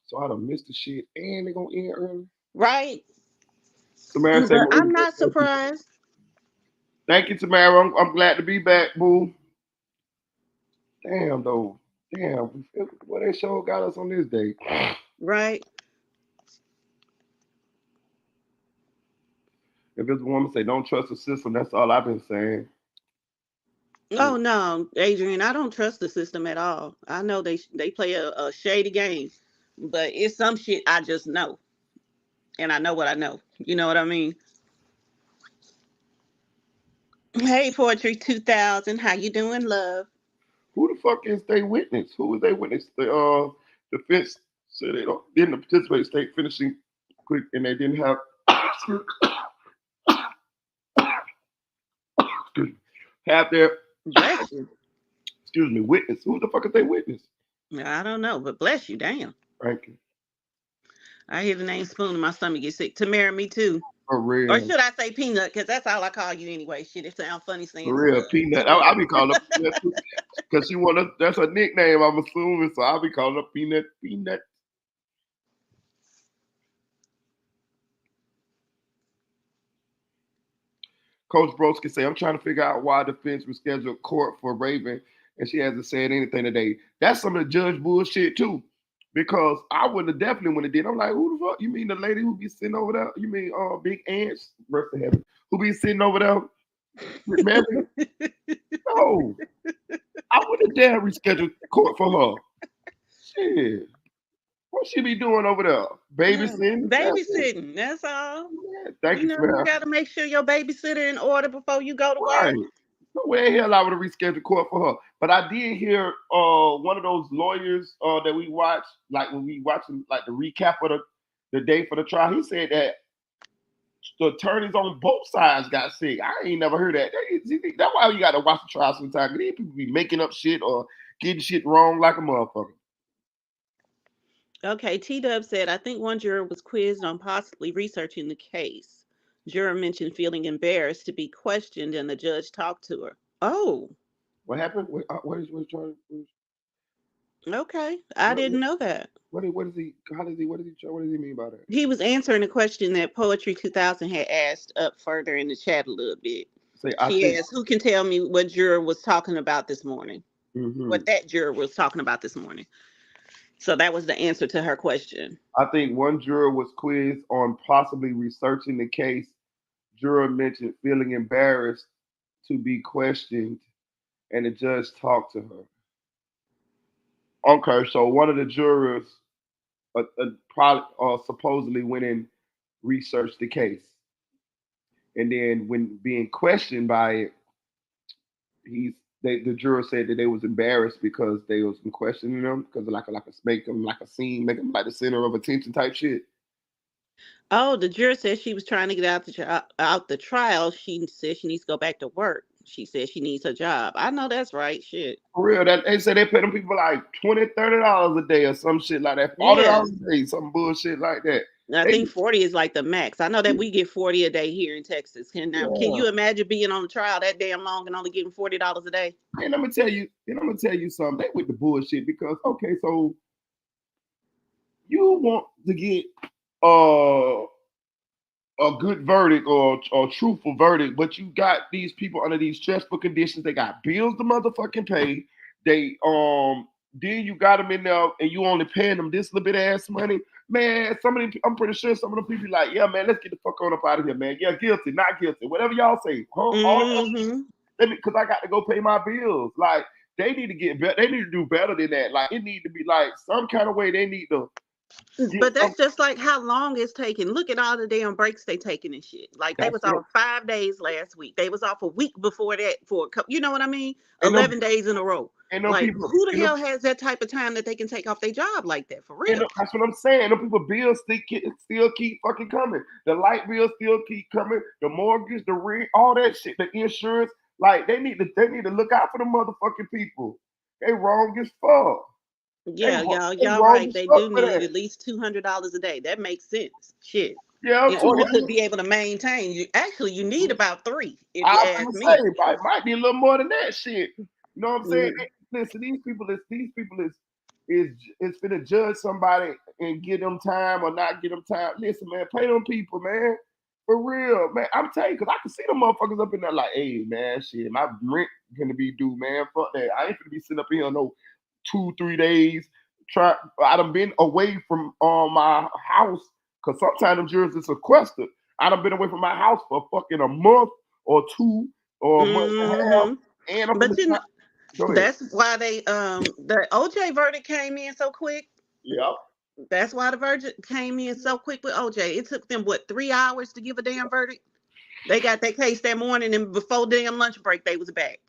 So I done missed the shit, and they're going to end early? Right. Tamara said, I'm not surprised. Thank you, Tamara. I'm glad to be back, boo. Damn, though. Damn. What that show got us on this day? Right. If it's a woman say, don't trust the system, that's all I've been saying. Oh no, Adrian, I don't trust the system at all. I know they play a shady game, but it's some shit I just know, and I know what I know. You know what I mean? Hey, Poetry 2000, how you doing, love? Who the fuck is they witness? Who is they witness? The defense said they didn't participate state finishing quick and they didn't have excuse me, have their Bless you. witness. Who the fuck is they witness? I don't know, but bless you, damn. Thank you. I hear the name Spoon and my stomach get sick. Tamara, me too. For Or real. should I say Peanut? Because that's all I call you anyway. Shit, it sounds funny saying For real. Peanut. I Tamara. be calling her Peanut too. Because that's her nickname, I'm assuming. So I'll be calling her Peanut. Peanut. Coach Broski say, I'm trying to figure out why defense rescheduled court for Raven and she hasn't said anything today. That's some of the judge bullshit too. Because I would have definitely when it did. I'm like, who the fuck? You mean the lady who be sitting over there? You mean Big Ants? Rest of heaven. Who be sitting over there with Melly? No. I would have dared reschedule court for her. Shit. What she be doing over there? Babysitting? Babysitting, that's all. Yeah, thank you, You got to make sure your babysitter in order before you go to right. work. No way in hell I would have rescheduled court for her. But I did hear one of those lawyers that we watch, like when we watching like the recap of the day for the trial, he said that the attorneys on both sides got sick. I ain't never heard that. That's why you got to watch the trial sometimes. These people be making up shit or getting shit wrong like a motherfucker. Okay, T-Dub said, I think one juror was quizzed on possibly researching the case. Juror mentioned feeling embarrassed to be questioned and the judge talked to her. Oh. What happened? What is Charlie? Okay, I didn't know that. What does he mean by that? He was answering a question that Poetry 2000 had asked up further in the chat a little bit. She asked, who can tell me what juror was talking about this morning? Mm-hmm. What that juror was talking about this morning. So that was the answer to her question. I think one juror was quizzed on possibly researching the case. Juror mentioned feeling embarrassed to be questioned, and the judge talked to her. Okay, so one of the jurors supposedly went and researched the case, and then when being questioned by it, the juror said that they was embarrassed because they was questioning them because make them like a scene, make them like the center of attention type shit. Oh, the juror said she was trying to get out the trial. She said she needs to go back to work. She said she needs her job. I know that's right. Shit. For real, that they said they pay them people like $20, $30 a day or some shit like that. $40 a day, some bullshit like that. I think 40 is like the max. I know that we get 40 a day here in Texas. Can you imagine being on the trial that damn long and only getting $40 a day? And I'm gonna tell you something. They with the bullshit because okay, so you want to get a good verdict or truthful verdict, but you got these people under these stressful conditions. They got bills to motherfucking pay. They then you got them in there and you only paying them this little bit of ass money. Man, I'm pretty sure some of them people like, yeah, man, let's get the fuck on up out of here, man. Yeah, guilty, not guilty, whatever y'all say. Because I got to go pay my bills. Like they need to get better. They need to do better than that. Like it need to be like some kind of way they need to. But that's just like how long it's taking. Look at all the damn breaks they taking and shit. Like they was off 5 days last week. They was off a week before that for a couple. You know what I mean? 11 days in a row. Like who the hell has that type of time that they can take off their job like that? For real? That's what I'm saying. The people bills still keep fucking coming. The light bills still keep coming. The mortgage, the rent, all that shit, the insurance. Like they need to look out for the motherfucking people. They wrong as fuck. Yeah, y'all right. They do need at least $200 a day. That makes sense. Shit. Yeah, in order to be able to maintain, you need about 3. If you ask me, it might be a little more than that shit. You know what I'm saying? Listen, these people is finna judge somebody and give them time or not give them time. Listen, man, pay them people, man. For real, man. I'm telling you, because I can see them motherfuckers up in there like, hey, man, shit, my rent gonna be due, man. Fuck that. I ain't finna be sitting up here no 2-3 days. I done been away from my house because sometimes them jurors is sequestered. I done been away from my house for fucking a month or 2 or a month and a half. And I'm But gonna you know, go ahead. that's why the OJ verdict came in so quick. Yep. That's why the verdict came in so quick with OJ. It took them what 3 hours to give a damn verdict. They got their case that morning, and before damn lunch break, they was back.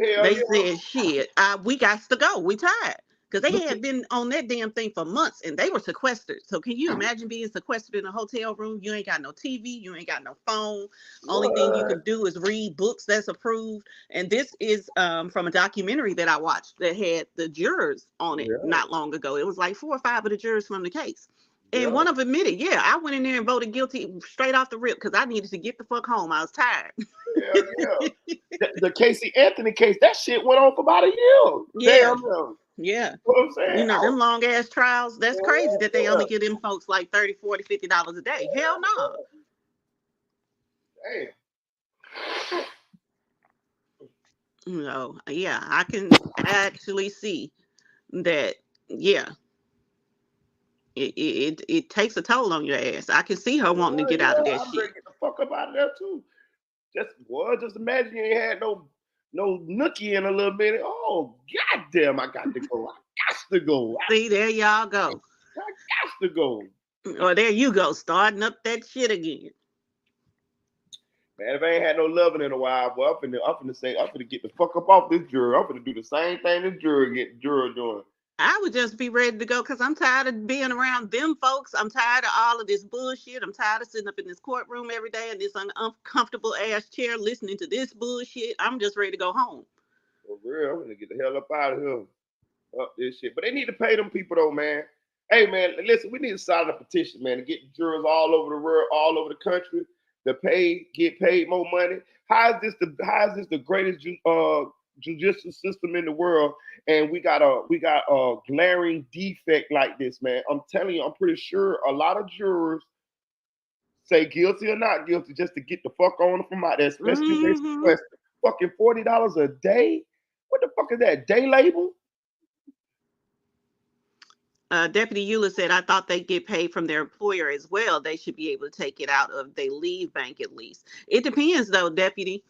Hell They yeah. said, "Shit, we got to go. We tired." Because they Look at, had been on that damn thing for months, and they were sequestered. So can you imagine being sequestered in a hotel room? You ain't got no TV, you ain't got no phone. Only thing you what? can do is read books that's approved. And this is from a documentary that I watched that had the jurors on it Yeah. not long ago. It was like 4 or 5 of the jurors from the case. And Yeah. one of them admitted, yeah, I went in there and voted guilty straight off the rip because I needed to get the fuck home. I was tired. Hell yeah. The Casey Anthony case, that shit went on for about a year. Yeah, Damn. You yeah. know what I'm saying? You know, them long ass trials, that's crazy that they Yeah. only give them folks like 30, 40, $50 a day. Hell no. Damn. You know, yeah, I can actually see that, yeah, it takes a toll on your ass. I can see her wanting to get out of that I'm ready shit. to get the fuck up out of there too. Just imagine you ain't had no nookie in a little minute. Oh goddamn, I got to go. I got to go. See, there y'all go. I got to go. Or there you go, starting up that shit again. Man, if I ain't had no loving in a while, boy, I'm finna get the fuck up off this juror. I'm finna do the same thing this juror doing. I would just be ready to go because I'm tired of being around them folks. I'm tired of all of this bullshit. I'm tired of sitting up in this courtroom every day in this uncomfortable ass chair listening to this bullshit. I'm just ready to go home. For real, I'm gonna get the hell up out of here. Up this shit. But they need to pay them people though, man. Hey man, listen, we need to sign a petition, man, to get jurors all over the world, all over the country to get paid more money. How is this the greatest judicial system in the world? And we got a glaring defect like this, man. I'm telling you, I'm pretty sure a lot of jurors say guilty or not guilty just to get the fuck on from out there, especially if they sequester. Fucking $40 a day? What the fuck is that? Day label? Deputy Eula said, I thought they get paid from their employer as well. They should be able to take it out of their leave bank at least. It depends, though, Deputy.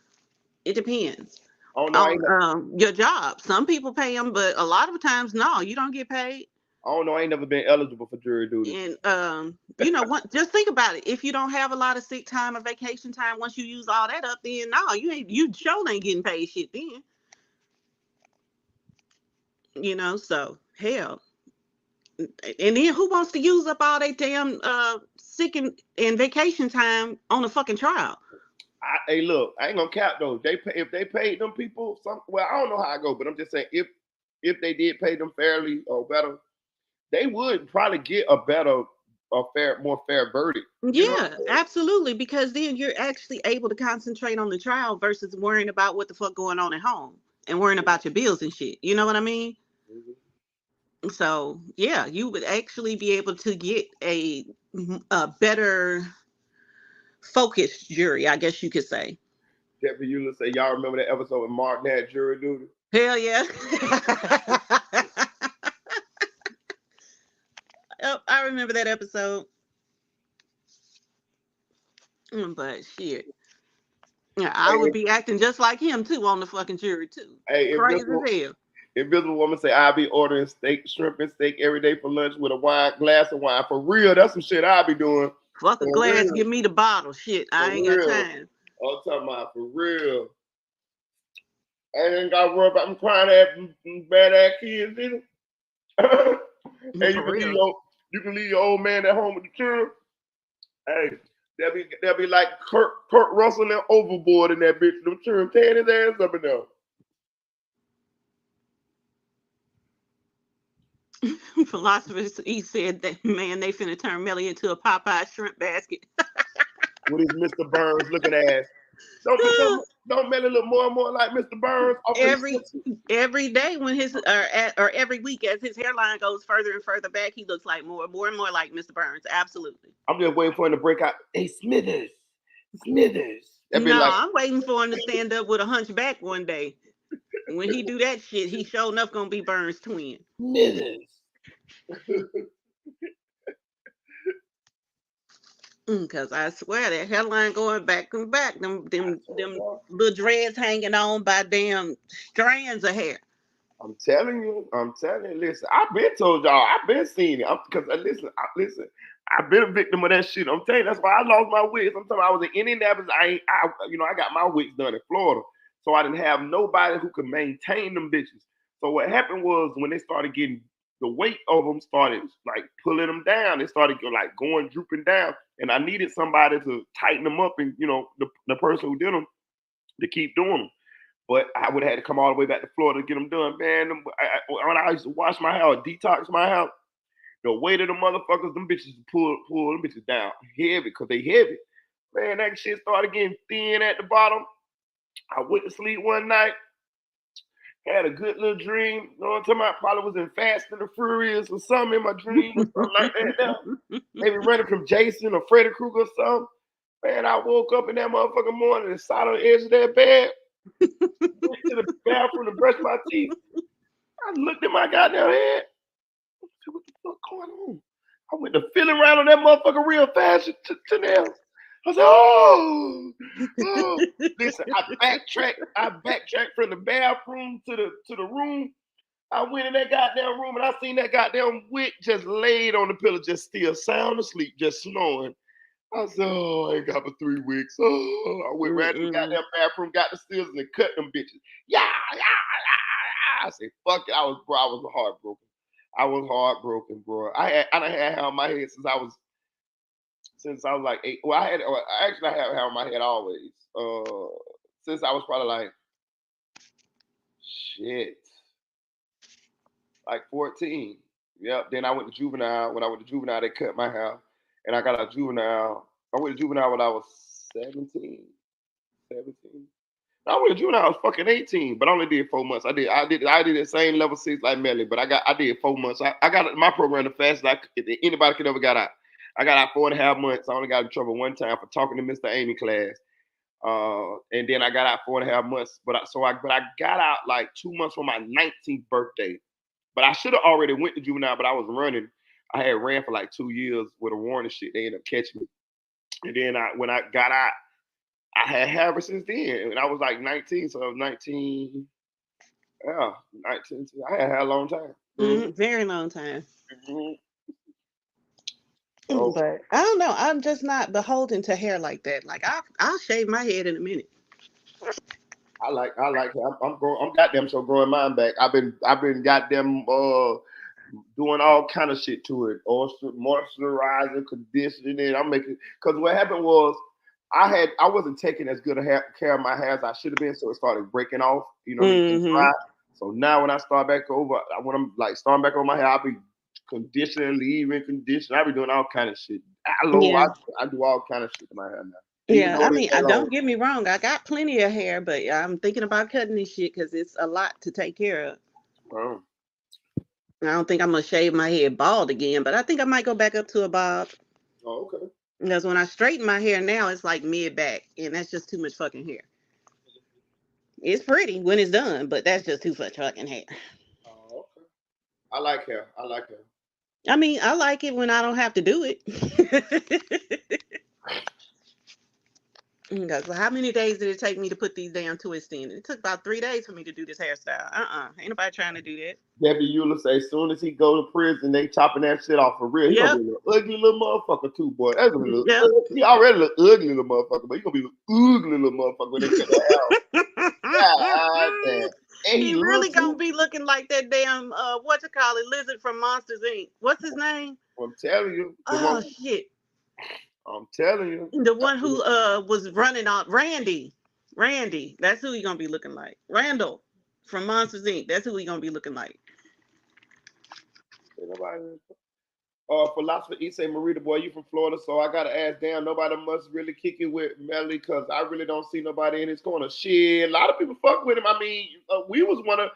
It depends on your job. Some people pay them, but a lot of times, no, you don't get paid. I don't know. I ain't never been eligible for jury duty. And you know what? Just think about it. If you don't have a lot of sick time or vacation time, once you use all that up, then no, you sure ain't getting paid shit then. You know, so hell. And then who wants to use up all their damn sick and vacation time on a fucking trial? Hey, look, I ain't gonna cap though. If they paid them people well, I don't know how I go, but I'm just saying if they did pay them fairly or better, they would probably get more fair verdict. Yeah, absolutely. Because then you're actually able to concentrate on the trial versus worrying about what the fuck going on at home and worrying about your bills and shit. You know what I mean? Mm-hmm. So yeah, you would actually be able to get a better focused jury, I guess you could say. Deputy Eula say, y'all remember that episode with Martin had jury duty? Hell yeah. Yep, I remember that episode. But shit. Yeah, I would be acting just like him too on the fucking jury too. Hey, Crazy as hell. Invisible Woman say, I'll be ordering shrimp and steak every day for lunch with a glass of wine. For real, that's some shit I'll be doing. Fuck a glass, give me the bottle. Shit, I ain't got time. I'm talking about for real. I ain't got to worry about them crying at bad ass kids either. And you can leave your old man at home with the children. Hey, they'll be like Kurt Russell and Overboard in that bitch. Them children tearing his ass up in there. Philosopher, he said that, man, they finna turn Melly into a Popeye shrimp basket. With his Mr. Burns looking ass. Don't Melly look more and more like Mr. Burns? Every day when or every week as his hairline goes further and further back, he looks like more and more like Mr. Burns. Absolutely. I'm just waiting for him to break out. Hey, Smithers. I'm waiting for him to stand up with a hunchback one day. When he do that shit, he sure enough gonna be Burns' twin. Smithers. Cause I swear that hairline going back and back, them little dreads hanging on by damn strands of hair. I'm telling you. Listen, I've been told y'all. I've been seeing it. Because listen. I've been a victim of that shit. I'm telling you, that's why I lost my wigs. I'm telling you, I was in Indianapolis. I got my wigs done in Florida, so I didn't have nobody who could maintain them bitches. So what happened was when they started getting the weight of them started like pulling them down. They started like going drooping down, and I needed somebody to tighten them up, and the person who did them to keep doing them. But I would have had to come all the way back to Florida to get them done. Man, when I used to wash my hair, or detox my hair, the weight of the motherfuckers, them bitches pull them bitches down heavy because they heavy. Man, that shit started getting thin at the bottom. I went to sleep one night, had a good little dream. You know what I'm talking about? Probably was in Fast and the Furious or something in my dream or something like that. Now. Maybe running from Jason or Freddy Krueger or something. Man, I woke up in that motherfucking morning and sat on the edge of that bed. Went to the bathroom to brush my teeth. I looked at my goddamn head. What the fuck going on? I went to feeling around on that motherfucker real fast to now. I said, oh. Listen, I backtracked from the bathroom to the room. I went in that goddamn room and I seen that goddamn witch just laid on the pillow, just still sound asleep, just snoring. I said, oh, I ain't got but 3 weeks. Oh, I went right to the goddamn bathroom, got the scissors and cut them bitches. Yeah. I said, fuck it. I was heartbroken. I was heartbroken, bro. I done had hair on my head since I was like 8. Well, I have hair on my head always. Since I was probably like 14. Yep. Then I went to juvenile. When I went to juvenile, they cut my hair, and I got out of juvenile. I went to juvenile when I was 17. I went to juvenile. I was fucking 18, but I only did 4 months. I did the same level 6 like Melly, but I did 4 months. I got my program the fastest anybody could ever got out. I got out 4.5 months. I only got in trouble one time for talking to Mr. Amy class. And then I got out 4.5 months. But I got out like 2 months for my 19th birthday. But I should have already went to juvenile, but I was running. I had ran for like 2 years with a warrant and shit. They ended up catching me. And then when I got out, I had hair ever since then. And I was like 19, so I was 19. Yeah, 19. I had hair a long time. Very long time. Mm-hmm. But I don't know. I'm just not beholden to hair like that. Like I'll shave my head in a minute. I like hair. I'm goddamn so growing mine back. I've been goddamn doing all kind of shit to it. Also moisturizing, conditioning it. I'm making because what happened was I wasn't taking as good care of my hair as I should have been, so it started breaking off. You know, and dry. So now when I start back over, when I'm like starting back over my hair, I'll be conditioning, leaving condition. I be doing all kind of shit. I do all kind of shit to my hair now. Yeah, I mean, don't get me wrong. I got plenty of hair, but I'm thinking about cutting this shit because it's a lot to take care of. Oh. I don't think I'm gonna shave my head bald again, but I think I might go back up to a bob. Oh, okay. Because when I straighten my hair now, it's like mid back, and that's just too much fucking hair. It's pretty when it's done, but that's just too much fucking hair. Oh, okay. I like hair. I mean, I like it when I don't have to do it. Because how many days did it take me to put these damn twists in? It took about 3 days for me to do this hairstyle. Ain't nobody trying to do that. Debbie Euler say as soon as he go to prison, they chopping that shit off for real. He gonna be an ugly little motherfucker too, boy. That's he already look ugly little motherfucker, but he gonna be an ugly little motherfucker when they cut that out. God damn. And he really gonna be looking like that damn lizard from Monsters Inc. What's his name? I'm telling you. Shit. I'm telling you. The one who was running out, Randy. That's who he gonna be looking like. Randall from Monsters Inc. That's who he gonna be looking like. Philosopher E say, Marita, boy, you from Florida, so I gotta ask, damn, nobody must really kick it with Melly, cause I really don't see nobody in his corner. Shit, a lot of people fuck with him. I mean, we was one of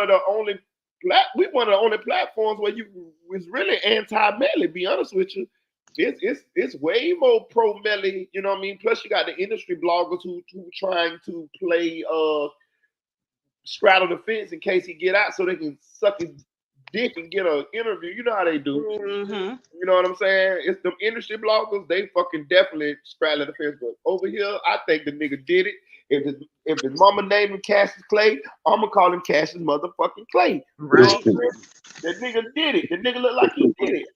the only platforms where you was really anti-Melly. Be honest with you, it's way more pro Melly. You know what I mean? Plus, you got the industry bloggers who trying to play straddle the fence in case he get out, so they can suck his dick and get an interview. You know how they do. Mm-hmm. You know what I'm saying? It's them industry bloggers. They fucking definitely straddle the fence. But over here, I think the nigga did it. If his mama named him Cassius Clay, I'm gonna call him Cassius motherfucking Clay. Right. That nigga did it. The nigga looked like he did it.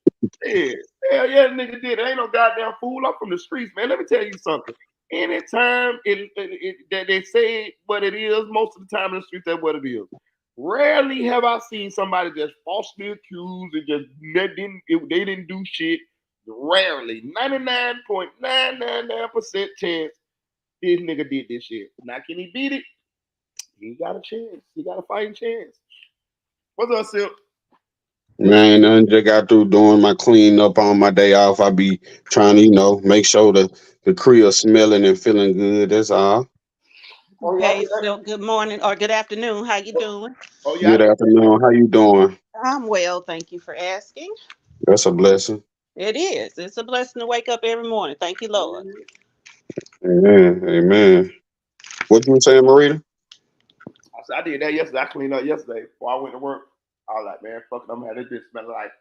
Yeah. Hell yeah, the nigga did it. Ain't no goddamn fool. I'm from the streets, man. Let me tell you something. Anytime that they say what it is, most of the time in the streets, that's what it is. Rarely have I seen somebody just falsely accused and just they didn't do shit. Rarely, 99.999% chance this nigga did this shit. Now can he beat it? He got a chance. He got a fighting chance. What's up, Silk? Man, I just got through doing my clean up on my day off. I be trying to, make sure the crib smelling and feeling good. That's all. Okay, so good morning or good afternoon. How you doing? Oh yeah. Good afternoon. How you doing? I'm well, thank you for asking. That's a blessing. It is. It's a blessing to wake up every morning. Thank you, Lord. Amen. Amen. What you were saying, Marita? I did that yesterday. I cleaned up yesterday before I went to work. I was like, man, fuck it, I'm gonna have this bitch smell like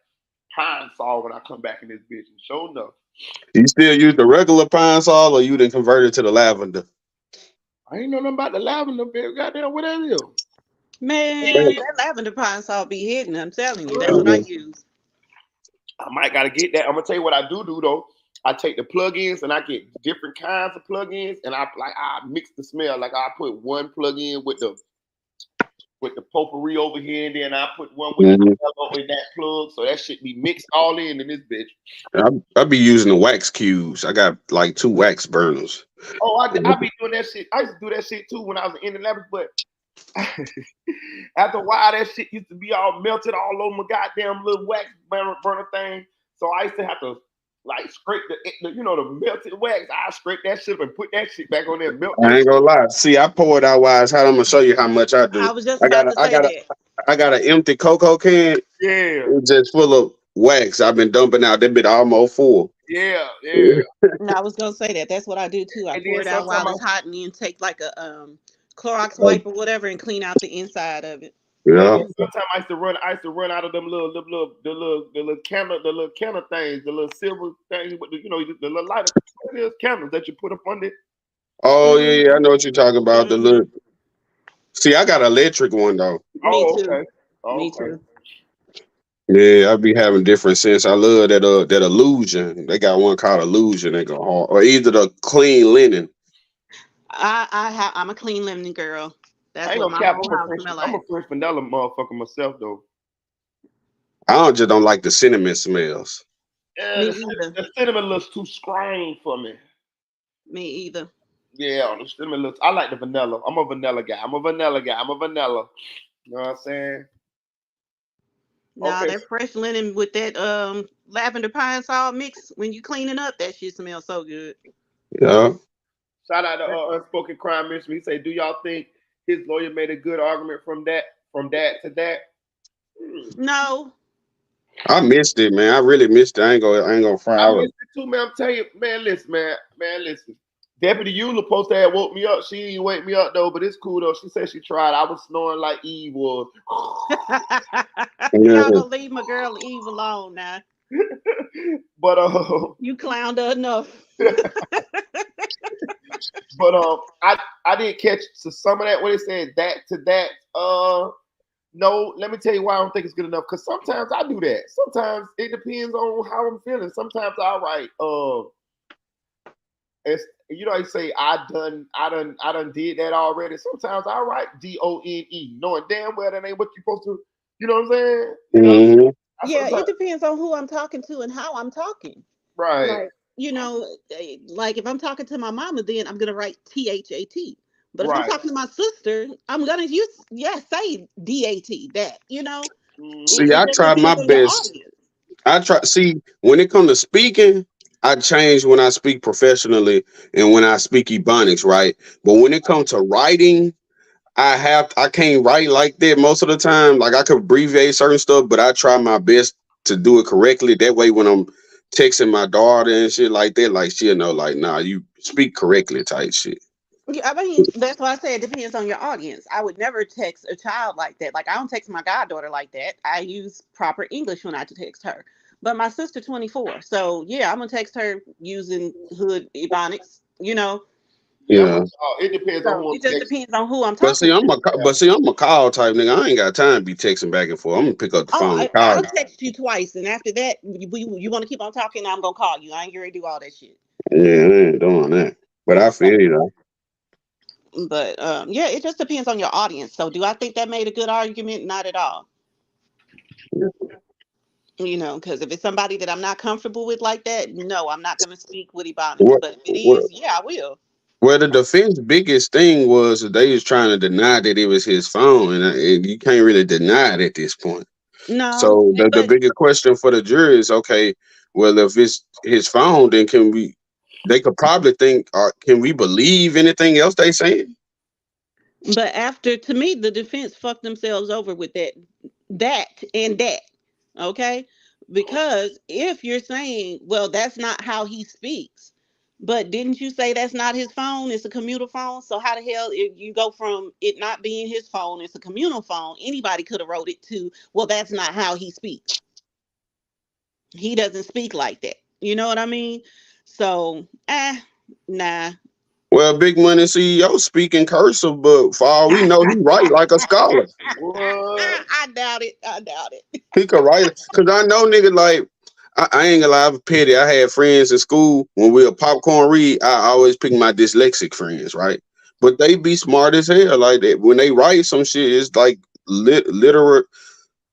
pine sol when I come back in this bitch. And sure enough. You still use the regular pine sol, or you done converted to the lavender? I ain't know nothing about the lavender, bitch. Goddamn, what that is? Man, that lavender pine salt be hidden. I'm telling you, that's what I use. I might gotta get that. I'm gonna tell you what I do though. I take the plugins and I get different kinds of plugins, and I mix the smell. Like I put one plug-in with the potpourri over here, and then I put one with with that plug, so that shit be mixed all in this bitch. I be using the wax cubes. I got like 2 wax burners. Oh, I be doing that shit. I used to do that shit too when I was in Indianapolis, but after a while, that shit used to be all melted all over my goddamn little wax burner thing. So I used to have to scrape the melted wax. I scrape that shit and put that shit back on there. I ain't gonna lie. See, I pour it out wise. How I'm gonna show you how much I do. I was just about to say that. I got an empty cocoa can. Yeah. It's just full of wax. I've been dumping out. That bit almost full. Yeah. No, I was gonna say that. That's what I do too. I pour it out while it's hot, and then take like a Clorox wipe or whatever and clean out the inside of it. Yeah. Sometimes I used to run out of them little candle, the little candle things, the little silver things with the little lighter. It is candles that you put up on it. Oh yeah, I know what you're talking about. The little. See, I got an electric one though. Me too. Okay. Me too. Yeah, I be having different scents. I love that illusion. They got one called illusion. They go hard, or either the clean linen. I'm a clean linen girl. That's what my whole house smell like. I'm a French vanilla motherfucker myself though. I don't like the cinnamon smells. Me either. The cinnamon looks too strong for me. Me either. Yeah, the cinnamon looks. I like the vanilla. I'm a vanilla guy. I'm a vanilla. You know what I'm saying? Nah, that fresh linen with that lavender pine salt mix, when you cleaning up, that shit smells so good. Yeah. Shout out to Unspoken Crime Mystery. He say, do y'all think his lawyer made a good argument from that to that? No. I missed it, man. I really missed it. I ain't gonna fry out. I missed it too, man. I'm telling you, man, listen. Deputy Eula supposed to have woke me up. She didn't wake me up though, but it's cool though. She said she tried. I was snoring like Eve was. Y'all gonna leave my girl Eve alone now. But you clowned her enough. But I didn't catch some of that. What it said that to that. No, let me tell you why I don't think it's good enough. Because sometimes I do that. Sometimes it depends on how I'm feeling. Sometimes I write it's I say I done did that already. Sometimes I write DONE, knowing damn well that ain't what you're supposed to. You know what I'm saying? Yeah, it depends on who I'm talking to and how I'm talking. Right. Like if I'm talking to my mama, then I'm gonna write THAT. But if I'm talking to my sister, I'm gonna say DAT. That See, I try my best. See, when it comes to speaking, I change when I speak professionally and when I speak Ebonics, right? But when it comes to writing, I can't write like that most of the time. Like I could abbreviate certain stuff, but I try my best to do it correctly. That way, when I'm texting my daughter and shit like that, like she'll know, like, nah, you speak correctly type shit. Yeah, I mean, that's why I say it depends on your audience. I would never text a child like that. Like, I don't text my goddaughter like that. I use proper English when I text her. But my sister, 24. So, yeah, I'm going to text her using hood ebonics, you know? Yeah, Yeah. it depends on So who I'm it just texting. depends on who I'm But talking to. I'm a call type nigga. I ain't got time to be texting back and forth. I'm gonna pick up the Oh, phone and call I'll you. text you twice. And after that, you want to keep on talking, I'm going to call you. I ain't going to do all that shit. Yeah, I ain't doing that. But I feel you though. But yeah, it just depends on your audience. So do I think that made a good argument? Not at all. You know, because if it's somebody that I'm not comfortable with like that, no, I'm not going to speak with Ebonics. What But if it what is, yeah, I will. well, the defense biggest thing was that they was trying to deny that it was his phone, and you can't really deny it at this point. No, So the but bigger question for the jury is, okay, well, if it's his phone, then can we? They could probably think, can we believe anything else they saying? after, to me, the defense fucked themselves over with that. Okay, because if you're saying, well, that's not how he speaks, but didn't you say that's not his phone? It's a communal phone. So how the hell if you go from it not being his phone, it's a communal phone? Anybody could have wrote it to, well, that's not how he speaks. He doesn't speak like that. You know what I mean? So, nah. Well, Big Money CEO speaking cursive, but for all we know, he write like a scholar. What? I doubt it. I doubt it. He could write it. Cause I know nigga like I ain't gonna lie, I was petty. I had friends in school when we were popcorn read, I always pick my dyslexic friends, right? But they be smart as hell. Like that when they write some shit, it's like literate,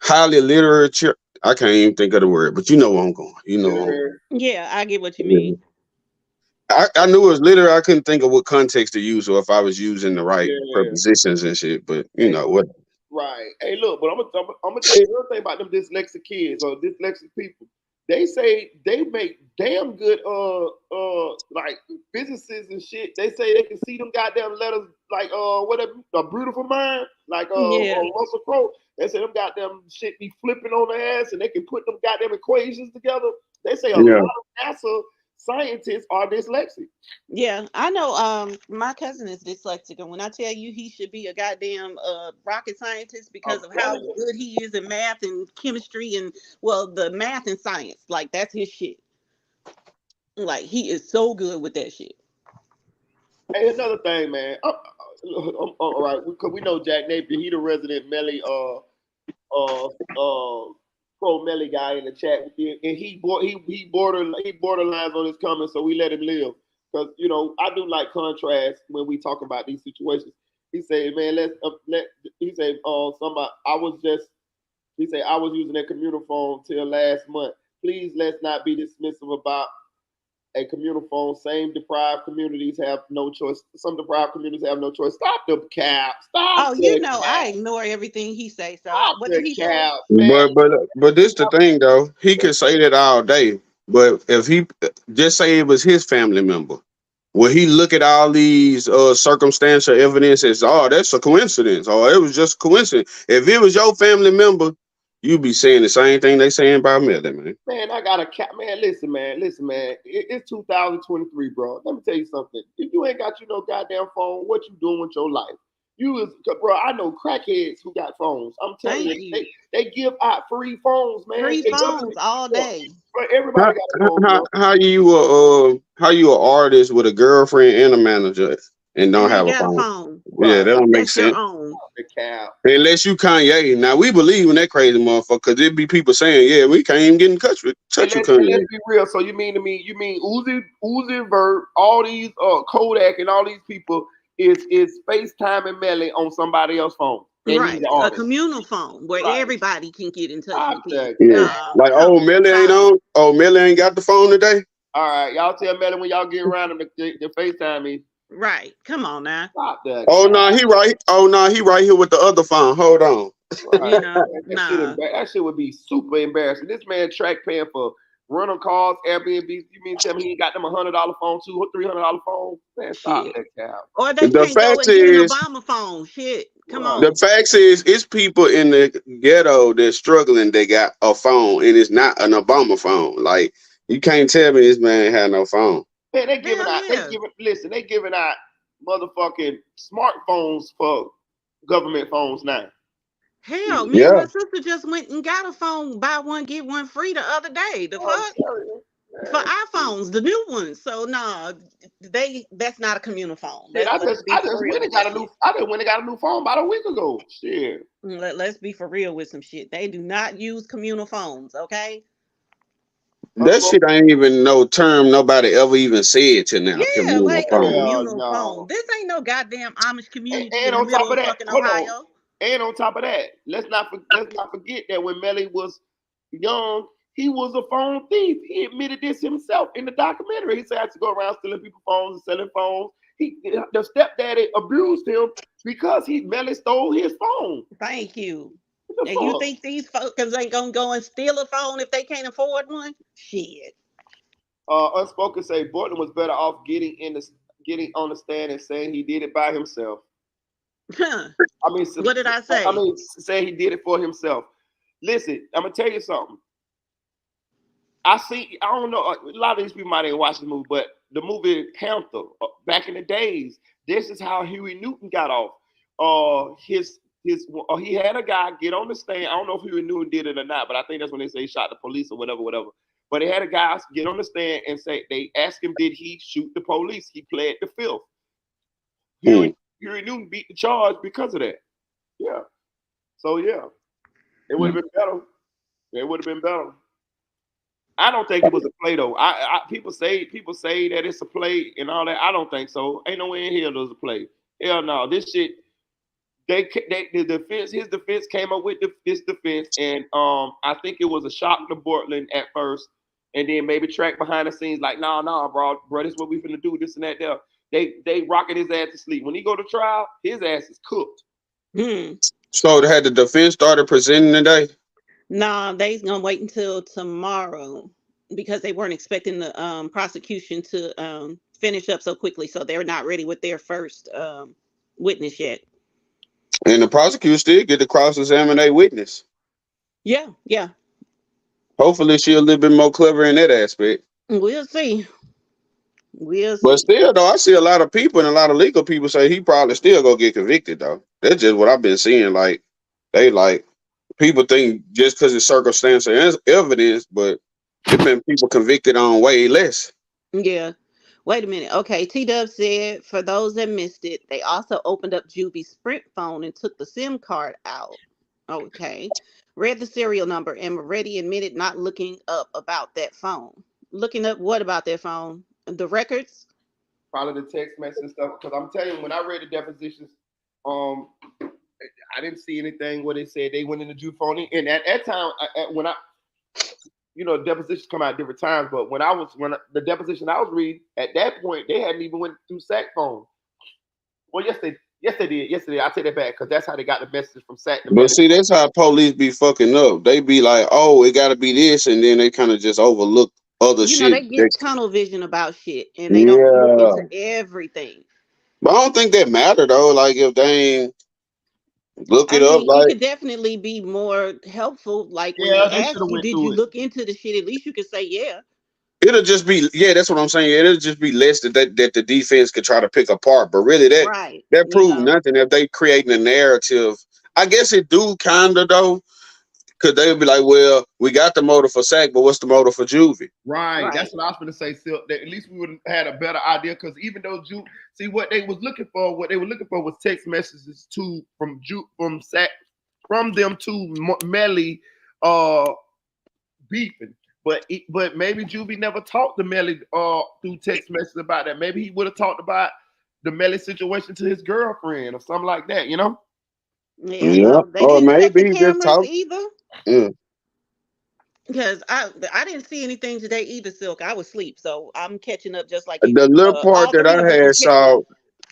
highly literature. I can't even think of the word, but you know where I'm going. You know where I'm Yeah, Yeah, I get what you going. mean. I knew it was literary. I couldn't think of what context to use or if I was using the right yeah. prepositions and shit. But you Hey, know what? right. Hey, look, but I'm gonna tell you another thing about them dyslexic kids or dyslexic people. They say they make damn good like businesses and shit. They say they can see them goddamn letters like whatever a beautiful mind like Yeah. Russell Crowe. They say them goddamn shit be flipping on their ass and they can put them goddamn equations together. They say a lot Yeah. of NASA scientists are dyslexic. Yeah, I know my cousin is dyslexic, and when I tell you he should be a goddamn rocket scientist I'm because of how telling you. good he is in math and chemistry and, well, the math and science, like that's his shit. Like he is so good with that shit. Hey, another thing, man. All right, because we know Jack Napier. He the resident Melly, pro Melly guy in the chat with you, and he borderlines on his comments, so we let him live. Because I do like contrast when we talk about these situations. He said, "Man, He said, somebody. He said I was using that communal phone till last month. Please let's not be dismissive about a communal phone. Same deprived communities have no choice. Some deprived communities have no choice. Stop the cap. Stop Oh, you the know cap. I ignore everything he say. So Stop what did the he say? cap, man. But this the thing though. He could say that all day. But if he just say it was his family member, will he look at all these circumstantial evidence as, oh, that's a coincidence, or it was just coincidence? If it was your family member, you'd be saying the same thing they saying about Melly, man. Man, I got a cap. Man, listen, man. It's 2023, bro. Let me tell you something. If you ain't got no goddamn phone, what you doing with your life? Bro. I know crackheads who got phones. I'm telling Thank you, you. they give out free phones, man. Free phones all day. But everybody got a phone, bro. How you an artist with a girlfriend and a manager and don't And have ain't a got a phone? phone. Yeah, that Right. don't make That's your sense. own. The cap. Unless you Kanye. Now we believe in that crazy motherfucker because there be people saying, yeah, we can't even get in touch with And let's Kanye. be real. So you mean Uzi Vert, all these Kodak and all these people is FaceTime and Melly on somebody else's phone. And he's Right. an A artist. communal phone where Right. everybody can get in touch Stop with him. that Yeah. cap. No, Like, come oh, on, Melly ain't stop it. on. Oh, Melly ain't got the phone today. All right. Y'all tell Melly when y'all get around him to FaceTime me. Right. Come on now. Stop that Oh cap. no, he right. Oh no, he right here with the other phone. Hold on. Right. You know, That nah. that shit would be super embarrassing. This man track paying for rental cars, Airbnb. You mean tell me he ain't got them $100 phone, $300 phone? Man, stop Shit. that cap. Or they The can't go fact and get an is, Obama phone. Shit. Come Right. the on. facts is, it's people in the ghetto that's struggling. They got a phone, and it's not an Obama phone. Like you can't tell me this man had no phone. Man, Hell yeah. listen, they giving out motherfucking smartphones for government phones now. Hell, me and Yeah. my sister just went and got a phone, buy one get one free the other day. The fuck for iPhones, the new ones. So nah, that's not a communal phone. Shit, Let's be I for just real went with and got that a new shit. I just went and got a new phone about a week ago. Shit. Let's be for real with some shit. They do not use communal phones, okay? That shit ain't even no term nobody ever even said to now. Yeah, Communal like a phone. Hell communal phone. no. This ain't no goddamn Amish community And in the on top middle of of that, fucking hold on. Ohio. And on top of that, let's not forget that when Melly was young, he was a phone thief. He admitted this himself in the documentary. He said I had to go around stealing people's phones and selling phones. The stepdaddy abused him because Melly stole his phone. Thank you. What the And you fuck? think these fuckers ain't gonna go and steal a phone if they can't afford one? Shit. Unspoken say Borton was better off getting on the stand and saying he did it by himself. Huh. I mean, What did I say? saying he did it for himself. Listen, I'm gonna tell you something. I don't know. A lot of these people might ain't watched the movie, but the movie Panther, back in the days, this is how Huey Newton got off. He had a guy get on the stand. I don't know if Huey Newton did it or not, but I think that's when they say he shot the police or whatever. But they had a guy get on the stand and say they asked him, did he shoot the police? He pled the fifth. Huey Newton beat the charge because of that. Yeah. So yeah, it would have been better. It would have been better. I don't think it was a play though. People say that it's a play and all that. I don't think so. Ain't no way in hell there's a play. Hell no. This shit. The defense. His defense came up with this defense, and I think it was a shock to Portland at first, and then maybe track behind the scenes like, nah, bro, this is what we finna do, this and that. There, they rocking his ass to sleep. When he go to trial, his ass is cooked. So they had the defense started presenting today? Nah, they's gonna wait until tomorrow because they weren't expecting the prosecution to finish up so quickly, so they're not ready with their first witness yet. And the prosecutor still get to cross-examine a witness. Yeah. Hopefully she'll a little bit more clever in that aspect. We'll see. But still, though, I see a lot of people and a lot of legal people say he probably still gonna get convicted, though. That's just what I've been seeing. Like, people think just because it's circumstantial evidence, but there's been people convicted on way less. Yeah. Wait a minute. Okay, T-Dub said, for those that missed it, they also opened up Juby's Sprint phone and took the SIM card out. Okay. Read the serial number and Moretti admitted not looking up about that phone. Looking up what about that phone? The records? Probably the text message and stuff. Because I'm telling you, when I read the depositions, I didn't see anything where they said they went into Jude phone. And at that time, depositions come out different times, but when the deposition I was reading, at that point, they hadn't even went through SAC phone. Well, yes, they did. I take that back because that's how they got the message from SAC to But Melly. see, that's how police be fucking up. They be like, oh, it got to be this, and then they kind of just overlook other shit. They get tunnel vision about shit, and they don't look into everything. But I don't think that matter, though. Like, if they ain't look it up, it like, could definitely be more helpful. Like when Yeah, they they ask shoulda you, went did through you it. look into the shit? At least you could say, yeah. it'll just be, yeah, that's what I'm saying. It'll just be less that the defense could try to pick apart. But really, Right. that proves nothing. If they creating a narrative, I guess it do kind of, though. Because they would be like, well, we got the motive for SAC, but what's the motive for juvie? Right. That's what I was going to say, Silk. That at least we would have had a better idea. Because even though what they were looking for was text messages from them to Melly beefing. But maybe Juvie never talked to Melly through text messages about that. Maybe he would have talked about the Melly situation to his girlfriend or something like that, Yeah. They Or didn't check maybe the he just cameras talk. either. Yeah. Because I didn't see anything today either, Silk. I was asleep, so I'm catching up just like you. The little part All that three of I us had was catching saw, up.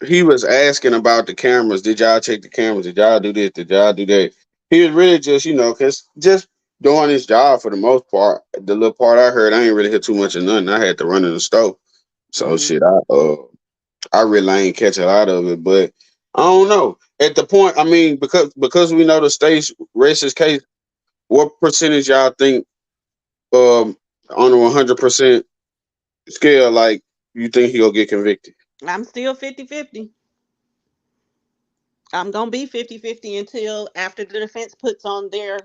he was asking about the cameras. Did y'all check the cameras? Did y'all do this? Did y'all do that? He was really just, because just doing his job for the most part. The little part I heard, I ain't really hear too much of nothing. I had to run in the store. So shit, I really ain't catch a lot of it. But I don't know. At the point, I mean, because we know the state's racist case, what percentage y'all think on a 100% scale, like, you think he'll get convicted? I'm still 50-50. I'm gonna be 50-50 until after the defense puts on their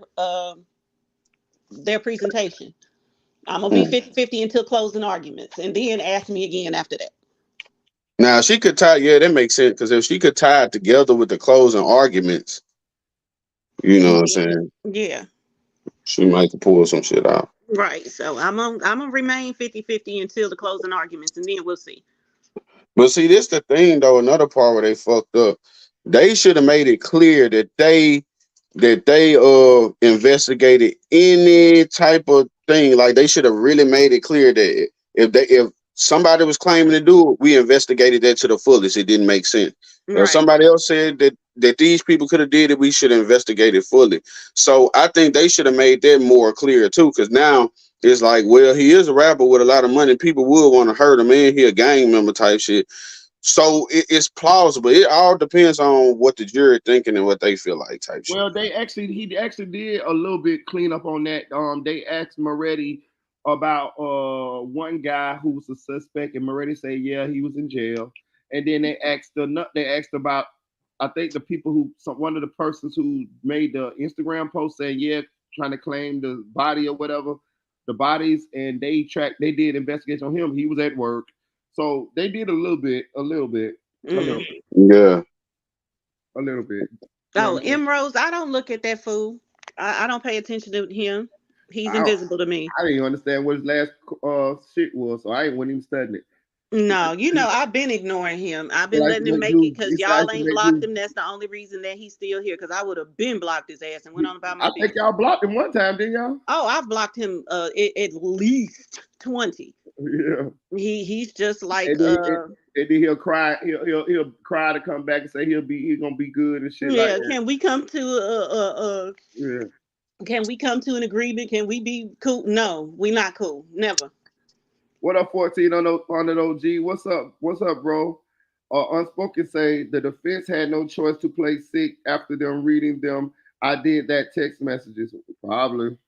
presentation. I'm gonna be Mm. 50-50 until closing arguments, and then ask me again after that. Now she could tie. Yeah, that makes sense because if she could tie it together with the closing arguments, you know what I'm saying, Yeah, she might could pull some shit out. right. So I'm gonna remain 50-50 until the closing arguments, and then we'll see. But see, this the thing though. Another part where they fucked up. They should have made it clear that they investigated any type of thing. Like they should have really made it clear that if somebody was claiming to do it, we investigated that to the fullest. It didn't make sense. Or Right. somebody else said that these people could have did it, we should investigate it fully. So I think they should have made that more clear too, because now it's like, well, he is a rapper with a lot of money. People would want to hurt him, and he a gang member type shit. So it's plausible. It all depends on what the jury thinking and what they feel like type shit. Well, he actually did a little bit clean up on that. They asked Moretti about one guy who was a suspect, and Moretti said, yeah, he was in jail. And then they asked about, I think the people one of the persons who made the Instagram post saying, yeah, trying to claim the body or whatever, the bodies, and they did investigation on him. He was at work. So they did a little bit. Yeah. A little bit. Oh, M. Rose, I don't look at that fool. I don't pay attention to him. He's invisible to me. I didn't even understand what his last shit was, so I wasn't even studying it. No, I've been ignoring him. I've been letting him make it because y'all ain't blocked him. That's the only reason that he's still here. Because I would have been blocked his ass and went on about my business. I think y'all blocked him one time, didn't y'all? Oh, I've blocked him at least 20. Yeah. He's just like and then he'll cry. He'll cry to come back and say he's gonna be good and shit. Yeah, like that. can we come to yeah. Can we come to an agreement? Can we be cool? No, we not cool. Never. What up, 14 on the OG? What's up? What's up, bro? Unspoken say the defense had no choice to play sick after them reading them. I did that text messages. Probably.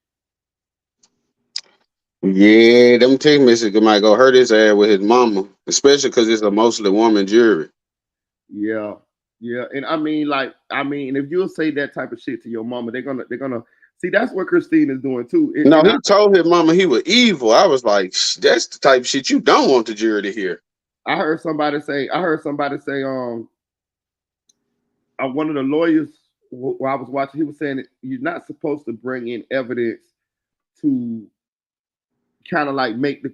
Yeah, them text messages might go hurt his ass with his mama, especially because it's a mostly woman jury. Yeah, and I mean, if you'll say that type of shit to your mama, they're gonna see. That's what Christine is doing too. He told his mama he was evil. I was like, that's the type of shit you don't want the jury to hear. I heard somebody say, one of the lawyers while I was watching, he was saying that you're not supposed to bring in evidence to kind of like make the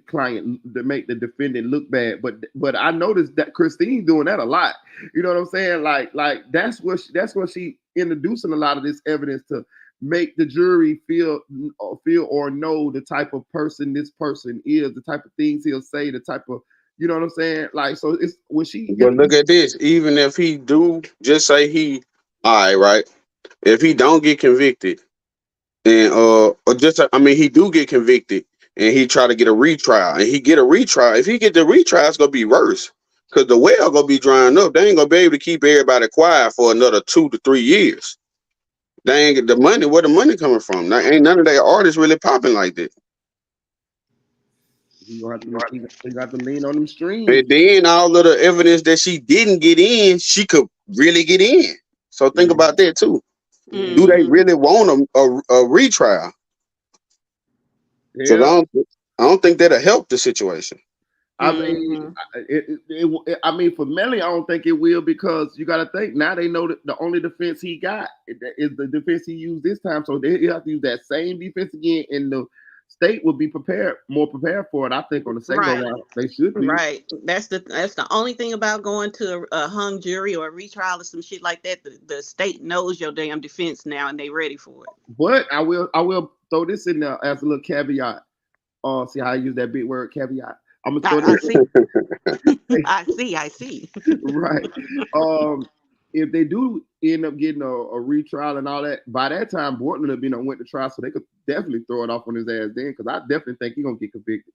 defendant look bad, but I noticed that Christine doing that a lot. You know what I'm saying? Like that's what she introducing a lot of this evidence to make the jury feel or know the type of person this person is, the type of things he'll say, the type of, you know what I'm saying? Like, so it's when she. But look at this. Even if he do just say he, all right, if he don't get convicted, and he do get convicted, and he try to get a retrial, and he get a retrial. If he get the retrial, it's gonna be worse, because the well gonna be drying up. They ain't gonna be able to keep everybody quiet for another 2 to 3 years. They ain't get the money. Where the money coming from? Now, ain't none of their artists really popping like that. You got to lean on them streams. And then all of the evidence that she didn't get in, she could really get in. So think about that too. Mm-hmm. Do they really want a retrial? Yeah. So I don't think that'll help the situation. I mean, I mean, for Melly, I don't think it will, because you got to think now they know that the only defense he got is the defense he used this time, so they have to use that same defense again, and the state will be more prepared for it. I think on the second round they should be. Right. That's the only thing about going to a hung jury or a retrial or some shit like that. The state knows your damn defense now, and they ready for it. But I will throw this in there as a little caveat. See how I use that big word, caveat. I'm gonna throw this. I see. Right. If they do end up getting a retrial and all that, by that time Bortman will be went to trial, so they could definitely throw it off on his ass then, because I definitely think he's gonna get convicted.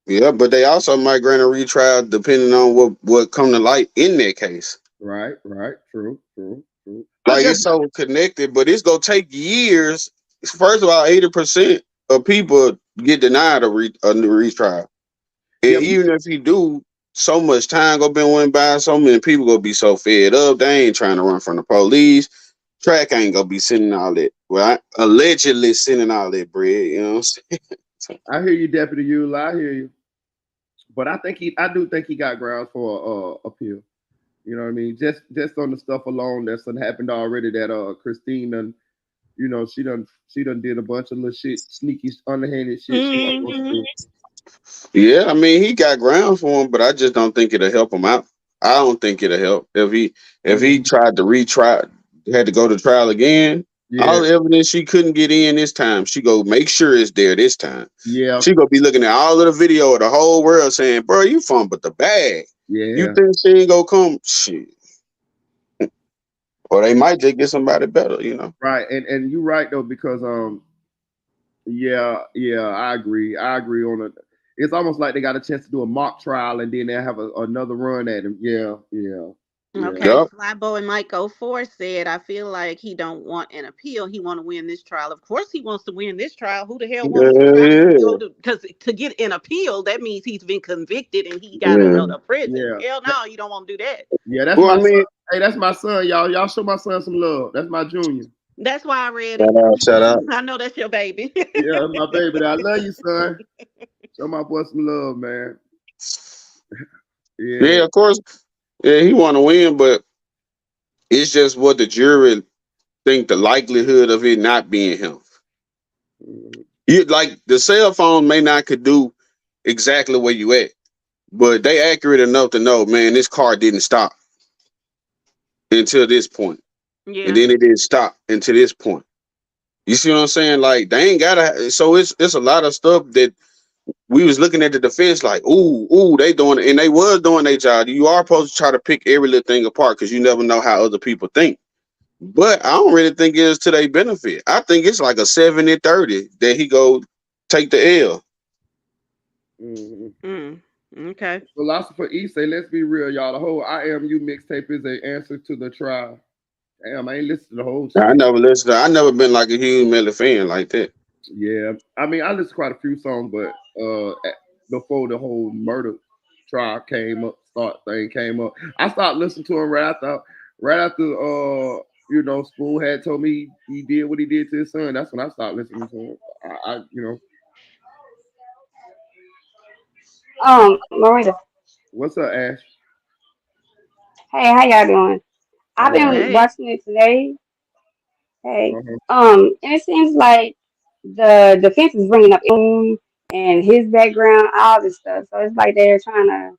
Yeah, but they also might grant a retrial depending on what come to light in that case. Right. True. Like, it's so connected, but it's gonna take years. First of all, 80% of people get denied a retrial. And even if he do, so much time gonna be went by, so many people gonna be so fed up, they ain't trying to run from the police. Track ain't gonna be sending all that. Well, allegedly sending all that bread, you know what I'm saying? I hear you, Deputy Eula. I hear you. But I do think he got grounds for appeal. You know what I mean? Just on the stuff alone that's done happened already. That Christine done, she done did a bunch of little shit, sneaky, underhanded shit. She wasn't supposed to do. Yeah, I mean he got grounds for him, but I just don't think it'll help him out. I don't think it'll help if he tried to retry, had to go to trial again. Yeah, All the evidence she couldn't get in this time, she go make sure it's there this time. yeah, She gonna be looking at all of the video of the whole world saying, "Bro, you fumbled the bag. You yeah. think she ain't gonna come? Shit." Or they might just get somebody better, you know. Right, and you're right though because yeah, I agree. I agree on it. It's almost like they got a chance to do a mock trial and then they have another run at him. Yeah, yeah. Okay, Yep. Flyboy and Mike 04 said, I feel like he don't want an appeal. He want to win this trial. Of course he wants to win this trial. Who the hell wants to try to appeal? Because to get an appeal, that means he's been convicted and he got to go to prison. Yeah. Hell no, you don't want to do that. Yeah, that's Well, my I mean, son. Hey, that's my son, y'all. Y'all show my son some love. That's my junior. That's why I read it. shout out. I know that's your baby. Yeah, that's my baby. I love you, son. Show my boy some love, man. Yeah, of course. Yeah, he want to win, but it's just what the jury think the likelihood of it not being him. You like the cell phone may not could do exactly where you at, but they accurate enough to know, man, this car didn't stop until this point. Yeah. And then it didn't stop until this point. You see what I'm saying? Like they ain't gotta. So it's a lot of stuff that we was looking at the defense like, ooh, they doing it, and they was doing their job. You are supposed to try to pick every little thing apart because you never know how other people think. But I don't really think it's to their benefit. I think it's like a 70-30 that he go take the L. Okay. Philosopher E say, let's be real, y'all. The whole I Am You mixtape is an answer to the trial. Damn, I ain't listened to the whole shit. I never listened. I never been like a huge Melly fan like that. Yeah, I mean, I listened to quite a few songs, but before the whole murder trial came up, I started listening to him right after Spoon had told me he did what he did to his son. That's when I started listening to him. Marita. What's up, Ash? Hey, how y'all doing? I've been watching it today. Hey, and it seems like the defense is bringing up him and his background, all this stuff. So it's like they're trying to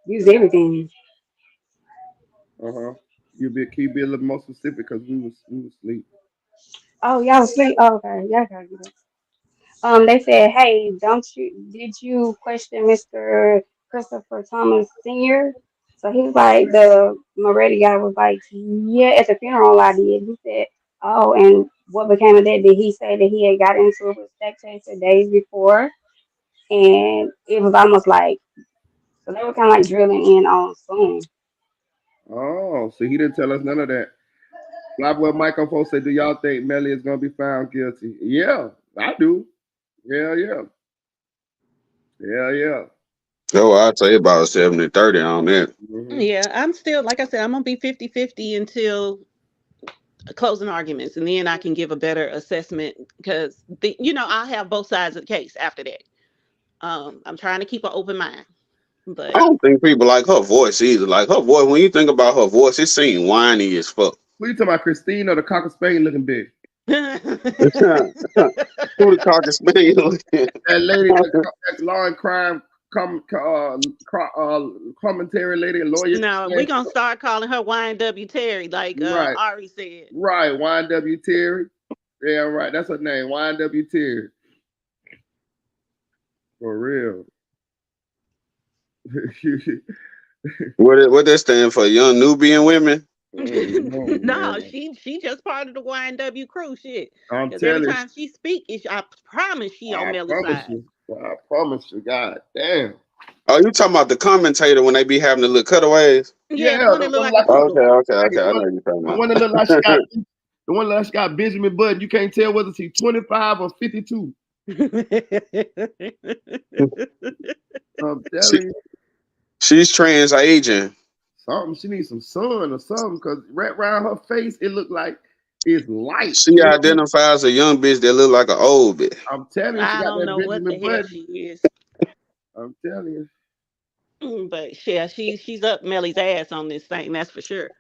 use everything. Can you be a little more specific because we was asleep. Oh, y'all was asleep. Oh, okay, y'all gotta do that. They said, "Hey, did you question Mr. Christopher Thomas Sr.?" So he was like, the Moretti guy was like, "Yeah, at the funeral I did." He said, "Oh, and what became of that?" Did he say that he had got into it with Stack Chaser days before? And it was almost like, so they were kind of like drilling in on Spoon. Oh, so he didn't tell us none of that. Flyboy Michael folks say, do y'all think Melly is gonna be found guilty? Yeah, I do. Yeah. So I'd say about 70-30 on that. Yeah, I'm still, like I said, I'm gonna be 50-50 until closing arguments, and then I can give a better assessment because I'll have both sides of the case after that. I'm trying to keep an open mind. But I don't think people like her voice either. Like her voice, when you think about her voice, it seems whiny as fuck. Who you talking about, Christine or the Cocker Spaniel looking bitch? Who the Cocker Spaniel? That lady, that law and crime commentary lady, lawyer. No, we're gonna start calling her YNW Terry, like right. Ari said. Right, YNW Terry. Yeah, right. That's her name, YNW Terry. For real. What that stand for? Young Nubian women? No, she just part of the YNW crew. Shit. Because every time she speak, I promise she on Melly's side. I promise you, God damn. Oh, you talking about the commentator when they be having the little cutaways? Yeah, the one that look like okay. I know you're talking about. The one that look like she got, the one that got Benjamin Button. You can't tell whether she's 25 or 52. I'm telling you. She's trans aging. Something. She needs some sun or something, cause right around her face, it look like it's light. She You know, identifies a young bitch that look like an old bitch. I'm telling you, she I got don't that know what the Benjamin hell Button. she is. I'm telling you. But yeah, she's up Melly's ass on this thing, that's for sure.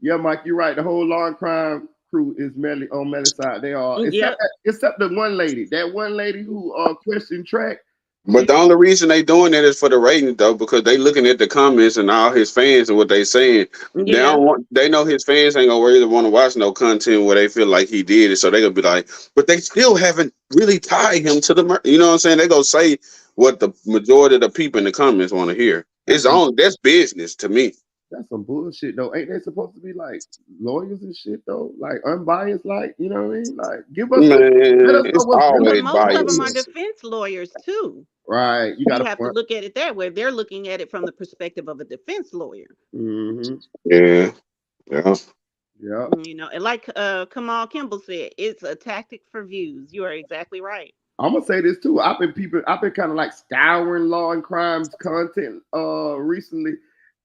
Yeah, Mike, you're right. The whole law and crime crew is Melly on Melly's side. They are, Yep. except the one lady. That one lady who questioned track. But the only reason they doing that is for the ratings, though, because they looking at the comments and all his fans and what they saying. They Yeah. don't want. They know his fans ain't gonna really want to watch no content where they feel like he did it, so they gonna be like, but they still haven't really tied him to the murder. You know what I'm saying? They gonna say what the majority of the people in the comments want to hear. It's on. That's business to me. That's some bullshit though. Ain't they supposed to be like lawyers and shit though? Like unbiased, like you know what I mean? Like give us let Man, us know it's what's But always most of them are biases. defense lawyers too. right. You got You a have to point. look at it that way. They're looking at it from the perspective of a defense lawyer. Mm-hmm. Yeah, yeah. Yeah. You know, and like Kamal Kimball said, it's a tactic for views. You are exactly right. I'm gonna say this too. I've been kind of like scouring law and crimes content recently.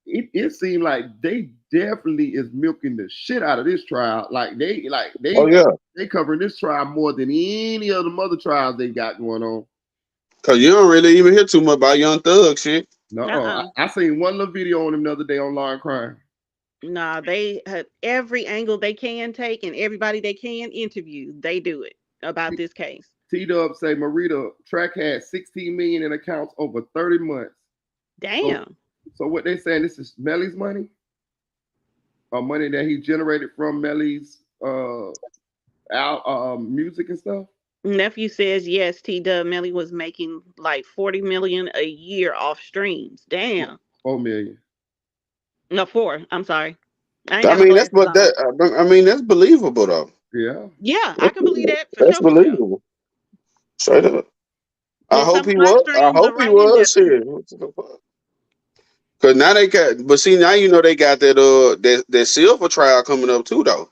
It seemed like they definitely is milking the shit out of this trial. Oh yeah. They covering this trial more than any of the other trials they got going on. Cause you don't really even hear too much about Young Thug shit. No, Uh-uh. I seen one little video on him the other day on law and crime. Nah, they have every angle they can take and everybody they can interview. They do it about this case. T-Dub say Marita Track had 16 million in accounts over 30 months. Damn. So what they saying, this is Melly's money? Or money that he generated from Melly's music and stuff? Nephew says yes, T Dub Melly was making like 40 million a year off streams. Damn. 4 million. No, 4. I'm sorry. I ain't I got my mean, that's glasses what on. that. I mean, that's believable though. Yeah. Yeah, I can believe that for That's sure, for sure. believable. Straight up. I And hope some he of my was. I streams hope are he right in there was too. here. Cause now they got, but see now you know they got that silver trial coming up too though.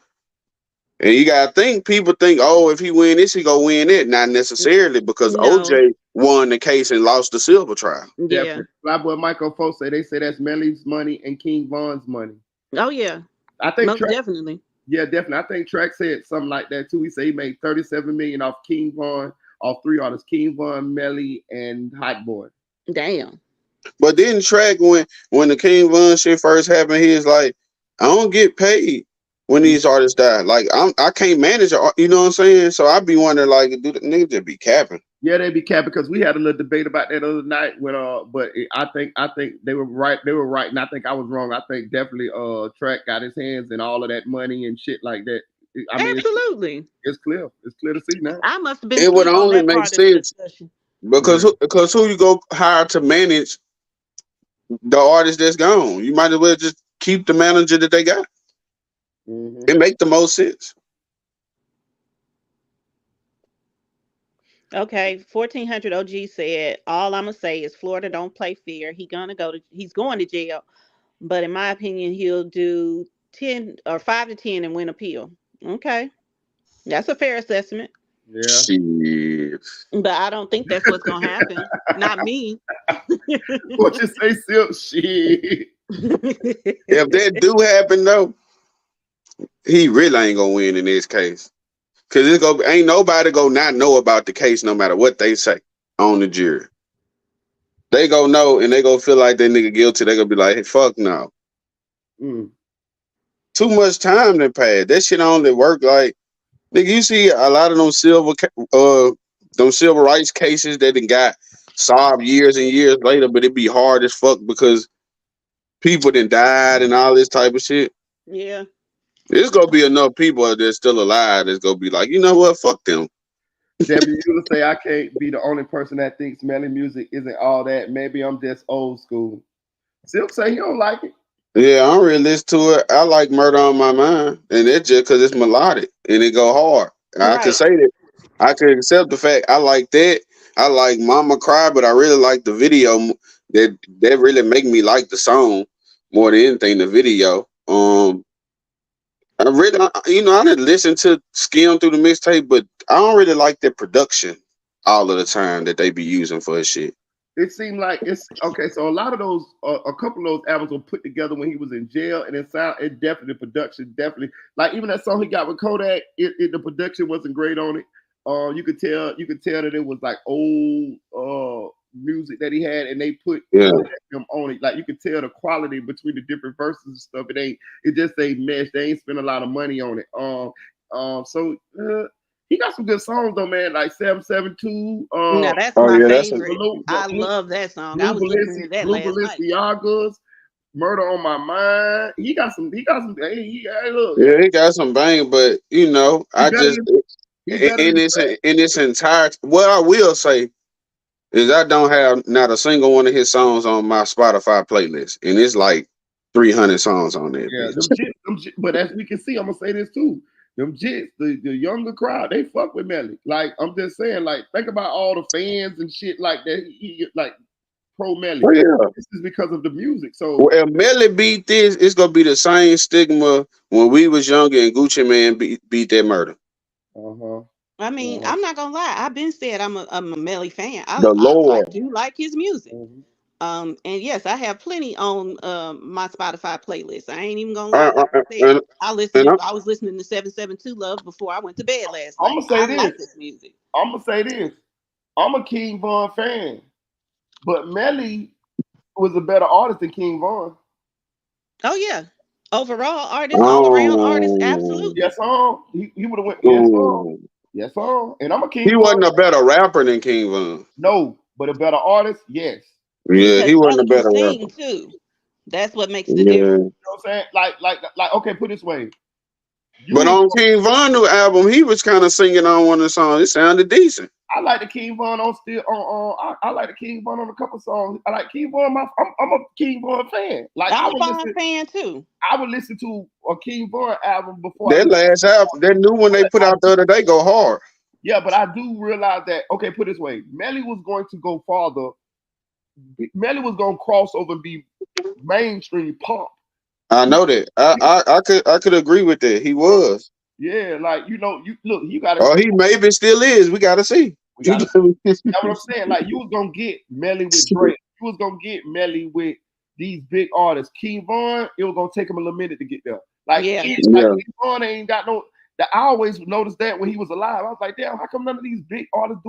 And you gotta think people think, oh, if he win this, he go win it. Not necessarily because No. OJ won the case and lost the silver trial. Yeah. Definitely. Flyboy Michael Folks they say that's Melly's money and King Von's money. Oh yeah. I think Most definitely. Yeah, definitely. I think Track said something like that too. He said he made 37 million off King Von, off 3 artists, King Von, Melly, and Hot Boy. Damn. But then Track when the King Von shit first happened, he was like, I don't get paid when these artists die. Like I can't manage it, you know what I'm saying? So I be wondering like, do the niggas just be capping? Yeah, they be capping because we had a little debate about that other night when I think they were right. They were right, and I think I was wrong. I think definitely Track got his hands in all of that money and shit like that. I mean, absolutely. It's clear. It's clear to see now. I must have been It would asleep on only that make part of the sense discussion. because who you go hire to manage the artist that's gone? You might as well just keep the manager that they got. Mm-hmm. It make the most sense. Okay, 1400 OG said, all I'm gonna say is Florida don't play fair. He's going to jail, but in my opinion, he'll do 10 or 5 to 10 and win appeal. Okay, that's a fair assessment. Yeah. Shit. But I don't think that's what's gonna happen. Not me. What you say, Silk? Shit. If that do happen though, he really ain't gonna win in this case. Cause ain't nobody go not know about the case no matter what they say on the jury. They go know and they go feel like that nigga guilty. They gonna be like, hey, fuck no. Too much time that passed. That shit only work like nigga. You see a lot of them civil rights cases that done got solved years and years later, but it be hard as fuck because people done died and all this type of shit. Yeah. There's gonna be enough people that's still alive that's gonna be like, you know what, fuck them. Debbie, you would say I can't be the only person that thinks Melly music isn't all that. Maybe I'm just old school. Silk say he don't like it. Yeah, I don't really listen to it. I like Murder on My Mind, and it's just because it's melodic and it go hard. I can say that. I can accept the fact I like that. I like Mama Cry, but I really like the video. That really make me like the song more than anything. The video. I really, I didn't listen to skim through the mixtape, but I don't really like their production all of the time that they be using for his shit. it seemed like it's okay. So a lot of those, a couple of those albums were put together when he was in jail, and it definitely production definitely like even that song he got with Kodak. The production wasn't great on it. You could tell that it was like old music that he had, and they put him on it. Like you could tell the quality between the different verses and stuff. It just ain't mesh. They ain't spent a lot of money on it. So he got some good songs though, man. Like 772. Now that's my favorite. I love that song. I was listening to that last night. Balenciagas, Murder on My Mind. He got some. Hey, look. Yeah, he got some bang, but you know, in this entire. What I will say is I don't have not a single one of his songs on my Spotify playlist, and it's like 300 songs on there. Yeah, but as we can see, I'm gonna say this too. Them jits, the younger crowd, they fuck with Melly. Like I'm just saying, like think about all the fans and shit like that. He like pro Melly. Oh, yeah. This is because of the music. So if Melly beat this, it's gonna be the same stigma when we was younger and Gucci Man beat that Murder. I mean, I'm not gonna lie. I've been said I'm a Melly fan. I do like his music. And yes, I have plenty on my Spotify playlist. I ain't even gonna lie. I was listening to 772 Love before I went to bed last night. I'm gonna say like this music. I'm gonna say this. I'm a King Von fan, but Melly was a better artist than King Von. Oh yeah. Overall artist, all around artist, absolutely. Yes, he would have went. Yes, and I'm a King. He wasn't a better rapper than King Von. No, but a better artist, yes. Yeah, he wasn't a better rapper too. That's what makes the difference. You know what I'm saying? Like. Okay, put it this way. But on King Von new album, he was kind of singing on one of the songs. It sounded decent. I like the King Von on I like the King Von on a couple songs. I like King Von. I'm a King Von fan. Like I'm a Von fan too. I would listen to a King Von album before that last album. That new one they put out the other day go hard. Yeah, but I do realize that. Okay, put it this way. Melly was going to go farther. Melly was gonna cross over and be mainstream pop. I know that. I could agree with that. He was. Yeah, like you look, you gotta. Oh, he maybe still is. We gotta see. That's what I'm saying. Like you was gonna get Melly with Drake. You was gonna get Melly with these big artists. King Von, it was gonna take him a little minute to get there. Like King Von ain't got no. I always noticed that when he was alive. I was like, damn, how come none of these big artists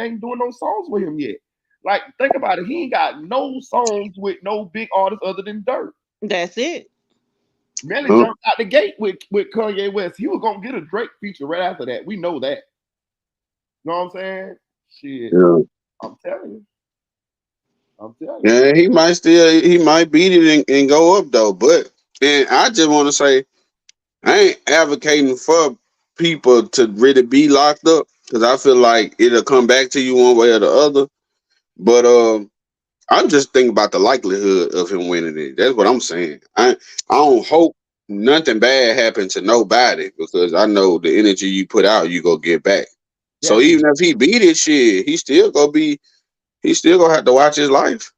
ain't doing no songs with him yet? Like, think about it. He ain't got no songs with no big artists other than Dirt. That's it. Melly jumped out the gate with Kanye West. He was gonna get a Drake feature right after that. We know that. You know what I'm saying? Shit. Yeah. I'm telling you. Yeah, he might beat it and go up though. But and I just want to say, I ain't advocating for people to really be locked up because I feel like it'll come back to you one way or the other. But I'm just thinking about the likelihood of him winning it. That's what I'm saying. I don't hope nothing bad happens to nobody because I know the energy you put out, you go get back. Yeah. So even if he beat it, shit, he still gonna have to watch his life.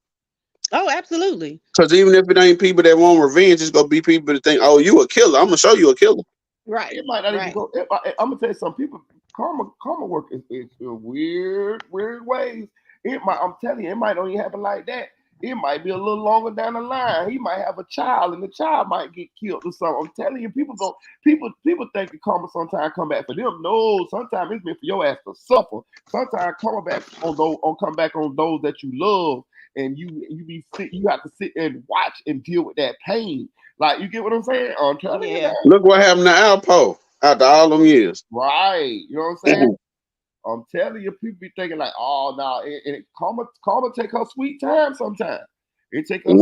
Oh, absolutely. Because even if it ain't people that want revenge, it's gonna be people that think, "Oh, you a killer. I'm gonna show you a killer." Right. It might not even go. I'm gonna tell you some people. Karma work is in weird ways. I'm telling you, it might not even happen like that. It might be a little longer down the line. He might have a child, and the child might get killed or something. I'm telling you, people think the karma sometimes come back for them. No, sometimes it's meant for your ass to suffer. Sometimes come back on those that you love, and you have to sit and watch and deal with that pain. Like, you get what I'm saying? I'm telling you. Look what happened to Alpo after all them years. Right. You know what I'm saying? I'm telling you, people be thinking like, oh, no, and karma take her sweet time sometimes. It take her,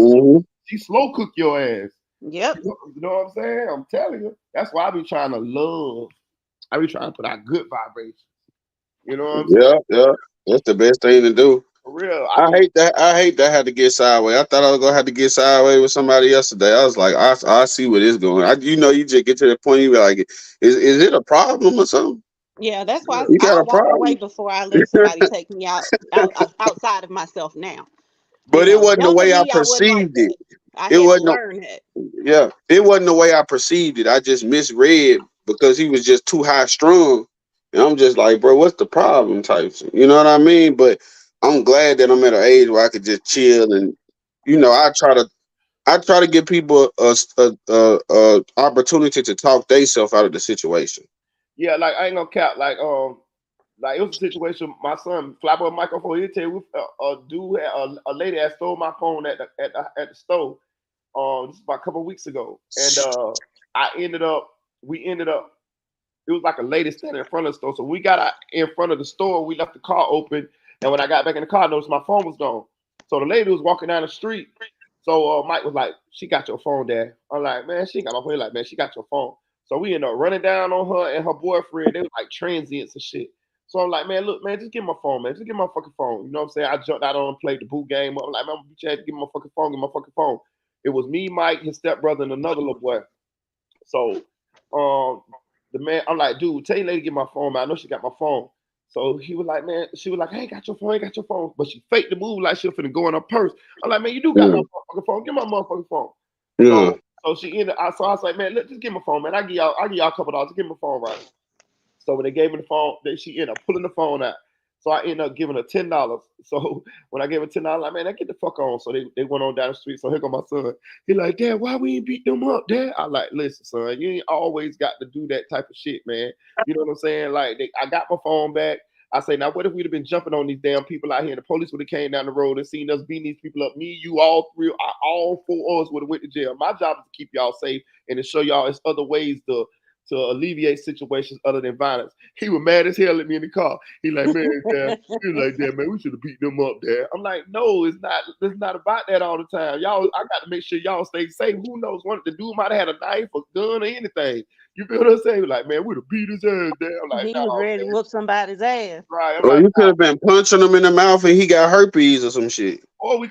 she slow cook your ass. Yep. You know what I'm saying? I'm telling you. That's why I be trying to love. I be trying to put out good vibrations. You know what I'm saying? Yeah. That's the best thing to do. For real. I hate that I had to get sideways. I thought I was gonna have to get sideways with somebody yesterday. I was like, I see where this going. You just get to the point you be like, is it a problem or something? Yeah, that's why I walk away before I let somebody take me outside of myself now. But it wasn't the way I perceived it. It wasn't. Yeah, it wasn't the way I perceived it. I just misread because he was just too high strung, and I'm just like, bro, what's the problem? Types, you know what I mean? But I'm glad that I'm at an age where I could just chill and, I try to give people a opportunity to talk themselves out of the situation. Yeah, like I ain't gonna cap. Like it was a situation. My son, Flyboy microphone. He'll tell you, a dude, a lady had stole my phone at the store. This is about a couple of weeks ago, and we ended up. It was like a lady standing in front of the store. So we got out in front of the store. We left the car open, and when I got back in the car, I noticed my phone was gone. So the lady was walking down the street. So Mike was like, "She got your phone, Dad." I'm like, "Man, she ain't got my phone." He's like, "Man, she got your phone." So we ended up running down on her and her boyfriend. They were like transients and shit. So I'm like, "Man, look, man, just give me my phone, man. Just give me my fucking phone." You know what I'm saying? I jumped out on and played the boot game. I'm like, "Man, you had to give me my fucking phone. Give me my fucking phone." It was me, Mike, his stepbrother, and another little boy. So the man, I'm like, "Dude, tell your lady to get my phone, man. I know she got my phone." So he was like, "Man," she was like, "Hey, got your phone, ain't got your phone." But she faked the move like she was finna go in her purse. I'm like, "Man, you do got my Yeah, motherfucking phone. Give my motherfucking phone." yeah, So she ended. So I was like, "Man, look, just give me my phone, man. I give y'all a couple dollars. Give me my phone, right?" So when they gave me the phone, then she ended up pulling the phone out. So I ended up giving her $10. So when I gave her $10, like, man, I get the fuck on. So they went on down the street. So here go my son. He like, "Dad, why we ain't beat them up, Dad?" I like, "Listen, son, you ain't always got to do that type of shit, man. You know what I'm saying? Like, I got my phone back. I say, now what if we'd have been jumping on these damn people out here and the police would have came down the road and seen us beating these people up? Me, you, all four of us would have went to jail. My job is to keep y'all safe and to show y'all there's other ways to alleviate situations other than violence." He was mad as hell at me in the car. He like, "Man, Dad," he was like, "Dad, man, we should have beat them up, Dad." I'm like, "No, it's not. It's not about that all the time. Y'all, I got to make sure y'all stay safe. Who knows? The dude might have had a knife or gun or anything. You feel what I'm saying?" He was like, "Man, we'd have beat his ass, Dad." I'm like, He was "No, ready to man." whoop somebody's ass. Right. I'm or like, you could have been punching him in the mouth and he got herpes or some shit.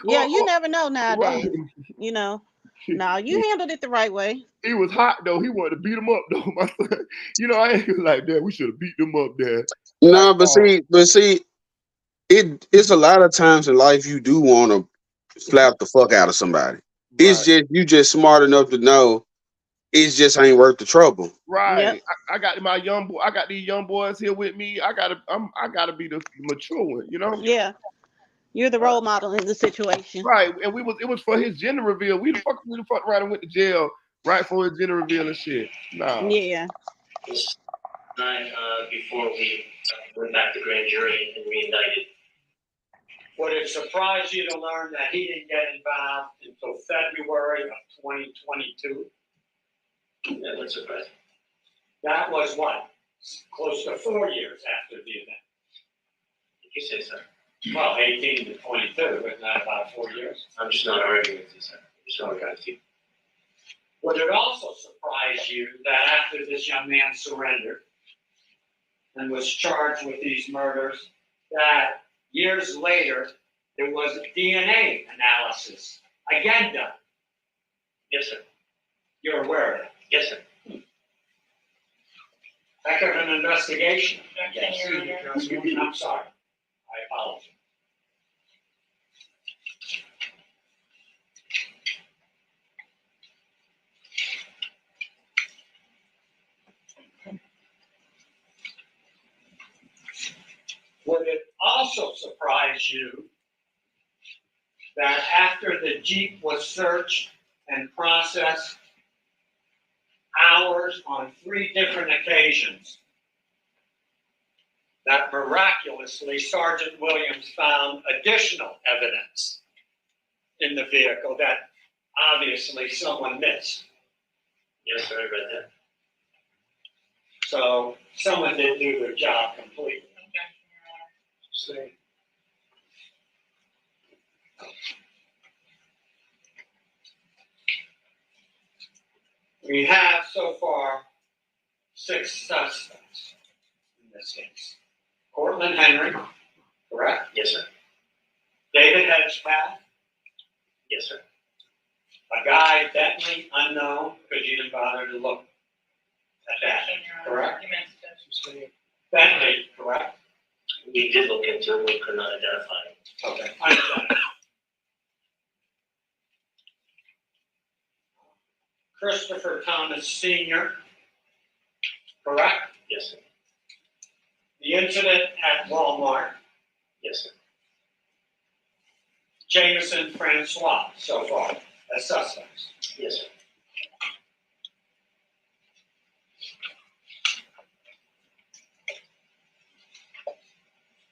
Yeah, you never know right. nowadays. You know. No, you handled it the right way. He was hot though. He wanted to beat him up though. My son, I ain't like, "Dad, we should have beat them up, Dad." Like, No, but see, it's a lot of times in life you do want to slap the fuck out of somebody. It's right. just you just smart enough to know it just ain't worth the trouble. Yep. Right. I got my young boy. I got these young boys here with me. I gotta be the mature one, you know? Yeah. You're the role model in the situation. Right. And it was for his gender reveal. We the fuck around and went to jail right for his gender reveal and shit. Nah. Yeah. Night before we went back to grand jury and reindicted. Would it surprise you to learn that he didn't get involved until February of 2022? That would surprise me. That was what? Close to 4 years after the event. Did you say so? Well, 18 to 22, isn't that about 4 years? I'm just not arguing with you, sir. I'm just not arguing with you. Would it also surprise you that after this young man surrendered and was charged with these murders, that years later there was a DNA analysis again done? Yes, sir. You're aware of that? Yes, sir. Heck of an investigation. Yes. I'm sorry. I apologize. Would it also surprise you that after the Jeep was searched and processed hours on 3 different occasions, that miraculously Sergeant Williams found additional evidence in the vehicle that obviously someone missed? Yes, sir, I read that. So someone didn't do their job completely. See? We have so far 6 suspects in this case. Cortland Henry, correct? Yes, sir. David Hedgepath? Yes, sir. A guy Bentley, unknown, because you didn't bother to look at that, correct? Bentley, correct? We did look into it, we could not identify it. Okay, unidentified. Christopher Thomas Sr., correct? Yes, sir. The incident at Walmart? Yes, sir. Jameson, Francois so far as suspects. Yes, sir.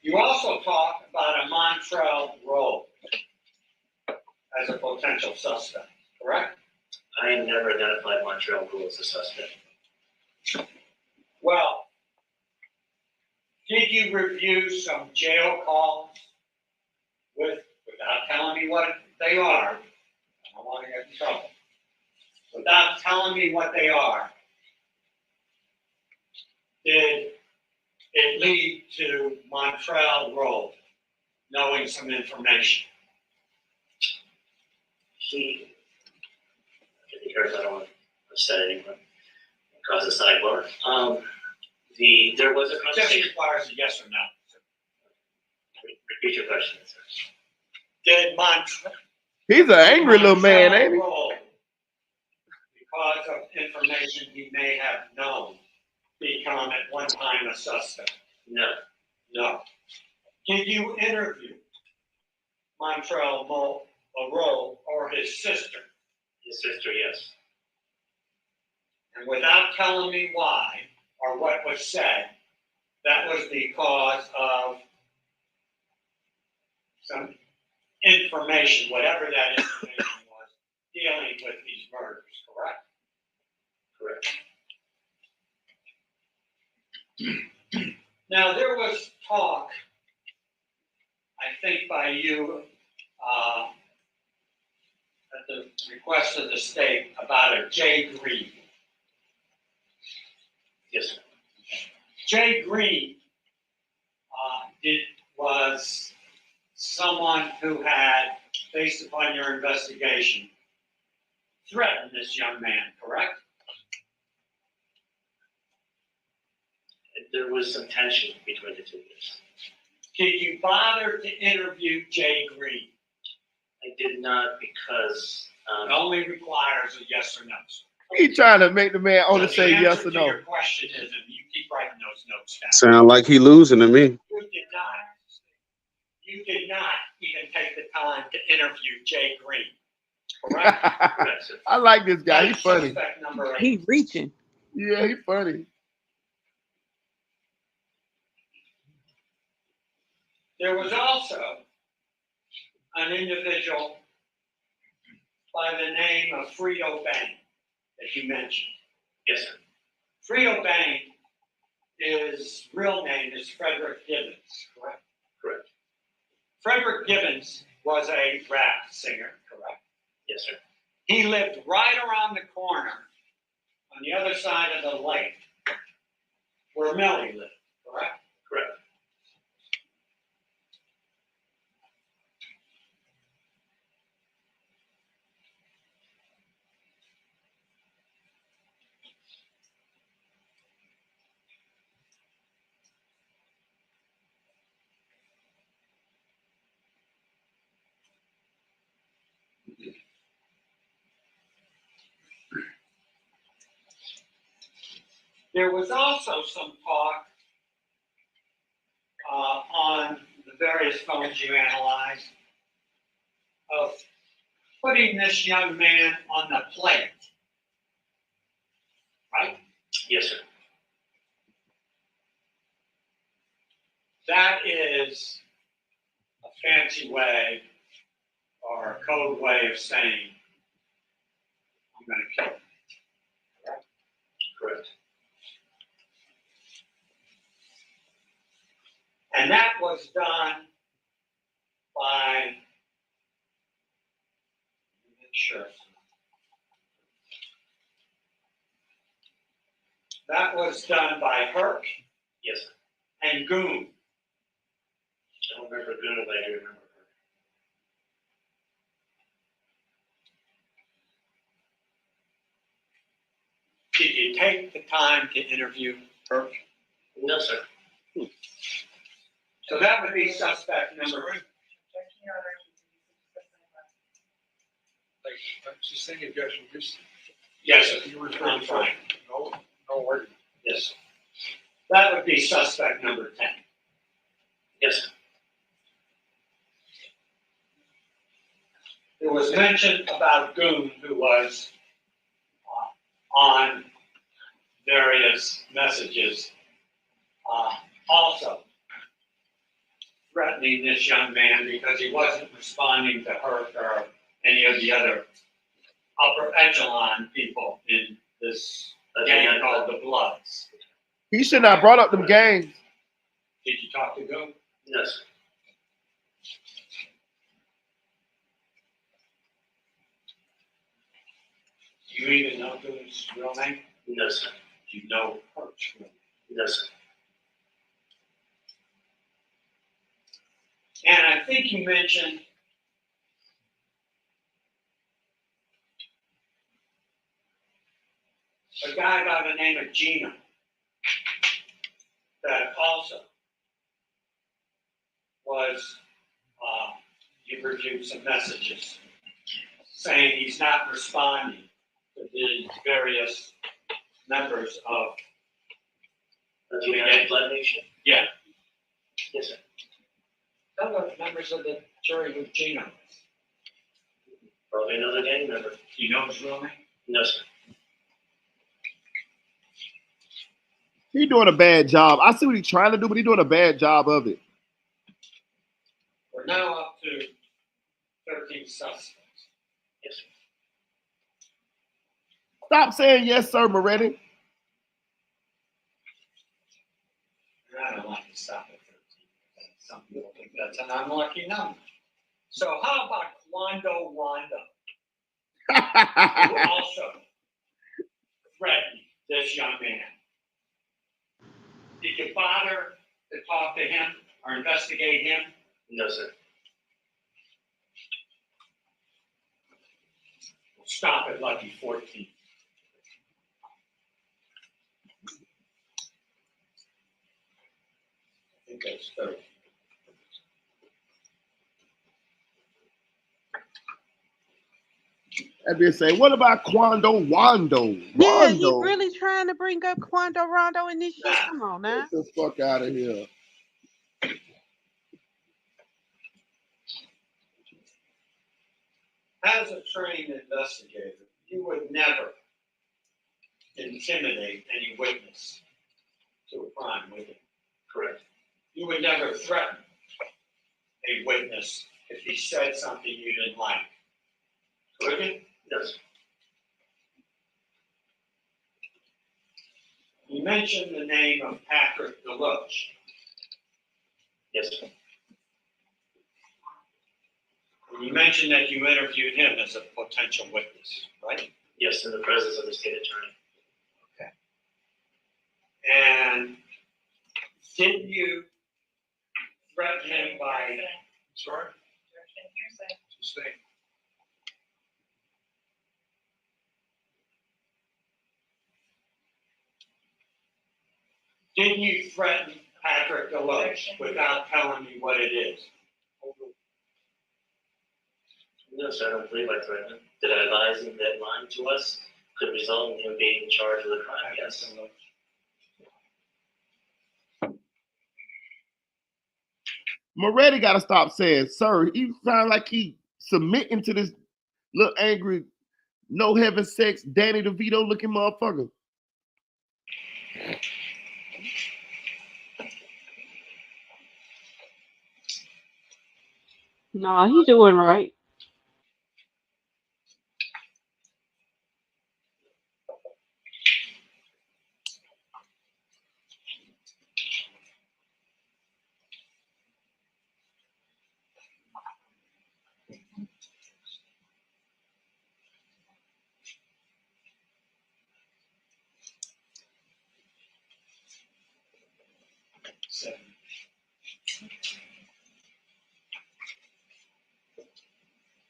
You also talk about a Montrell Rowe as a potential suspect, correct? I never identified Montreal Pool as a suspect. Well, did you review some jail calls without telling me what they are? I don't want to get in trouble. Without telling me what they are, did it lead to Montrell Rowe knowing some information? He, if he cares, I don't want to upset anyone, cause a sidebar. There was a It just conversation. requires a yes or no. Repeat your question, sir. Did Montrell He's an angry little man, ain't he? Rowe, because of information he may have known, become at one time a suspect? No. No. Did you interview Montrell Rowe or his sister? His sister, yes. And without telling me why or what was said, that was because of some information, whatever that information was, dealing with these murders, correct? Correct. Now, there was talk, I think by you, at the request of the state, about a Jay Green. Yes, sir. Jay Green was someone who had, based upon your investigation, threatened this young man, correct? There was some tension between the two of us. Did you bother to interview Jay Green? I did not because It only requires a yes or no. He trying to make the man only say The yes answer or to no. your question is, and you keep writing those notes down. Sound like he losing to me. You did not even take the time to interview Jay Green, correct? correct, sir. I like this guy. He's That's funny. suspect number 8. He reaching. Yeah, he's funny. There was also an individual by the name of Frito Bang that you mentioned. Yes, sir. Frito Bang, his real name is Frederick Gibbons, correct? Correct. Frederick Gibbons was a rap singer, correct? Yes, sir. He lived right around the corner on the other side of the lake where Melly lived, correct? Correct. There was also some talk on the various phones you analyzed of putting this young man on the plate, right? Yes, sir. That is a fancy way or a code way of saying, I'm going to kill him. Correct. And that was done by, let me make sure. That was done by Herc Yes, sir. and Goon. I don't remember Goon, but I do remember her. Did you take the time to interview Herc? No, sir. So that would be suspect number 2. Just think objection, just, Yes, sir. you refer I'm to fine. no word. Yes. That would be suspect number 10. Yes, sir. There was mention about Goon, who was on various messages, also threatening this young man because he wasn't responding to her or any of the other upper echelon people in this gang called the Bloods. He should not brought up them gangs. Did you talk to Goon? Yes. Do you even know Goon's real name? No, sir. Do you know her real name? No, sir. And I think you mentioned a guy by the name of Gino that also was, you reviewed some messages saying he's not responding to the various members of The United Blood Nation? Yeah. Yes, sir. Other members of the jury with Gino. Probably another gang member. Do you know his real name? No, sir. He doing a bad job. I see what he's trying to do, but he's doing a bad job of it. We're now up to 13 suspects. Yes, sir. Stop saying yes, sir, Moretti. I don't like to stop at 13. Some people think that's an unlucky number. So how about Quando Wando, who also threatened this young man? Did you bother to talk to him or investigate him? No, sir. We'll stop at lucky 14. I think that's 30. That bitch say, what about Quando Wando? Yeah, you Wando. really trying to bring up Quando Rondo in this shit? Come on now. Get the fuck out of here. As a trained investigator, you would never intimidate any witness to a crime, would you? Correct. You would never threaten a witness if he said something you didn't like, would you? Yes. You mentioned the name of Patrick Deloach. Yes, sir. And you mentioned that you interviewed him as a potential witness, right? Yes, in the presence of the state attorney. And didn't you threaten him by, Sorry? Sustain. didn't you threaten Patrick Deloach without telling me what it is? No, sir, I don't believe I threatened him. Did I advise him that lying to us could result in him being charged with a crime? Yes. Moretti got to stop saying, sir. He sound like he submitting to this little angry, no heaven sex, Danny DeVito looking motherfucker. No, he doing right.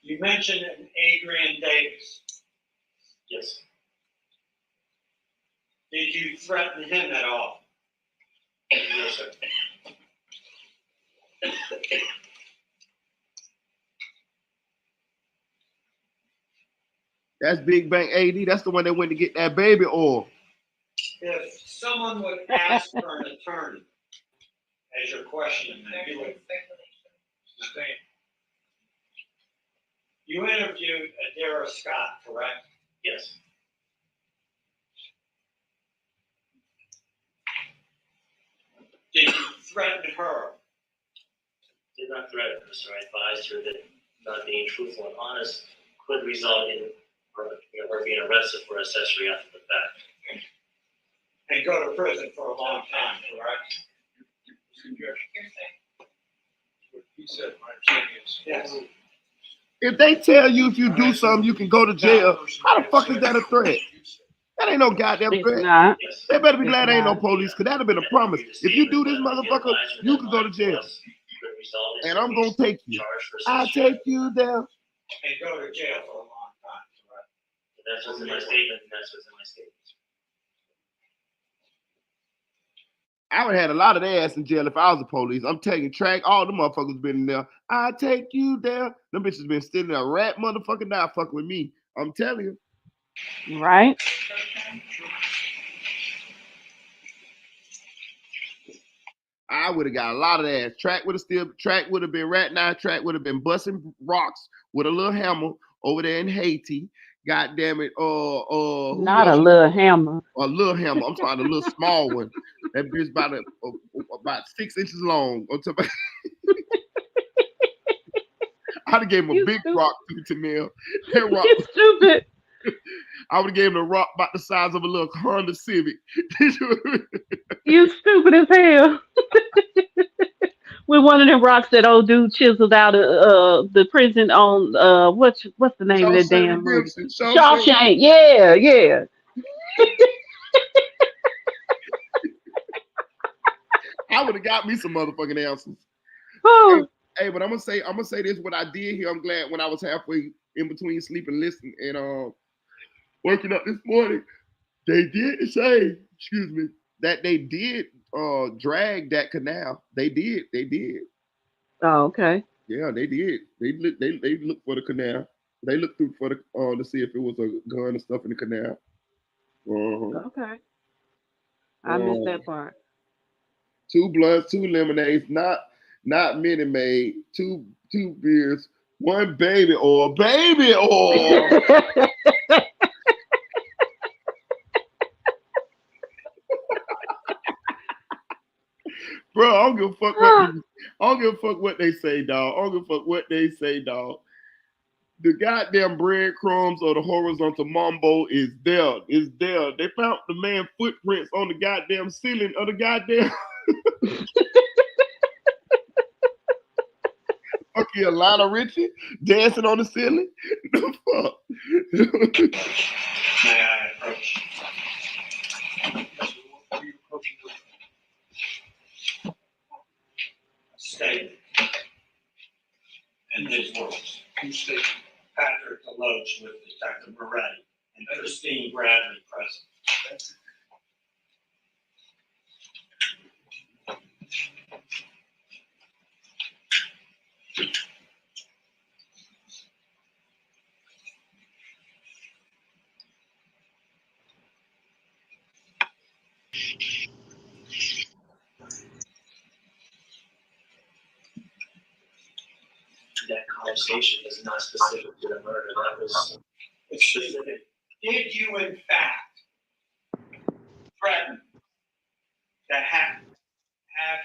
You mentioned Adrian Davis. Yes. Did you threaten him at all? No, sir. That's Big Bang AD. That's the one that went to get that baby oil. If someone would ask for an attorney as you're questioning them, you would sustain. You interviewed Adara Scott, correct? Yes. Did you threaten her? Did not threaten her, sir. I advised her that not being truthful and honest could result in her being arrested for accessory after the fact. And go to prison for a long time, correct? He said, my understanding is. Yes. If they tell you if you do something, you can go to jail, how the fuck is that a threat? That ain't no goddamn It's threat. not. Yes. They better be It's glad there ain't no not. police, because that'd have been a promise. If you do this, motherfucker, you can go to jail. And I'm gonna take you. I'll take you there. And go to jail for a long time, correct? That's what's in my statement, and that's what's in my statement. I would have had a lot of their ass in jail if I was the police. I'm taking track. All the motherfuckers been in there. I take you there. Them bitches been sitting there. Rat motherfucker now fucking with me. I'm telling you. Right? I would have got a lot of ass. Track would have been rat now. Track would have been busting rocks with a little hammer over there in Haiti. God damn it. Not a little hammer. A little hammer. I'm talking a little small one. That bitch about 6 inches long. I'd have gave him a big rock to Tamil. That rock. You stupid. I would have gave him a rock about the size of a little Honda Civic. You stupid as hell. With one of them rocks that old dude chiseled out of the prison on what's the name of that damn movie? Shawshank. Yeah. I would have got me some motherfucking answers. Hey, but I'm gonna say this. What I did here, I'm glad when I was halfway in between sleep and listening and waking up this morning, they did say, excuse me, that they did drag that canal. They did. Oh, okay. Yeah, they did. They looked for the canal. They looked through for the to see if it was a gun and stuff in the canal. Okay. I missed that part. 2 blunts, 2 lemonades, not Minute Maid, 2 beers, 1 baby oil. Bro, I don't give a fuck what they say, dog. I don't give a fuck what they say, dog. The goddamn breadcrumbs or the horizontal mambo is there. It's there. They found the man footprints on the goddamn ceiling of the goddamn. Fucking Lionel Richie dancing on the ceiling. The fuck. May I approach? Statement. In his words. Who stated? Patrick Deloach with Detective Moretti and Christine Bradley present. That conversation is not specific to the murder. That was specific. Did you in fact threaten to have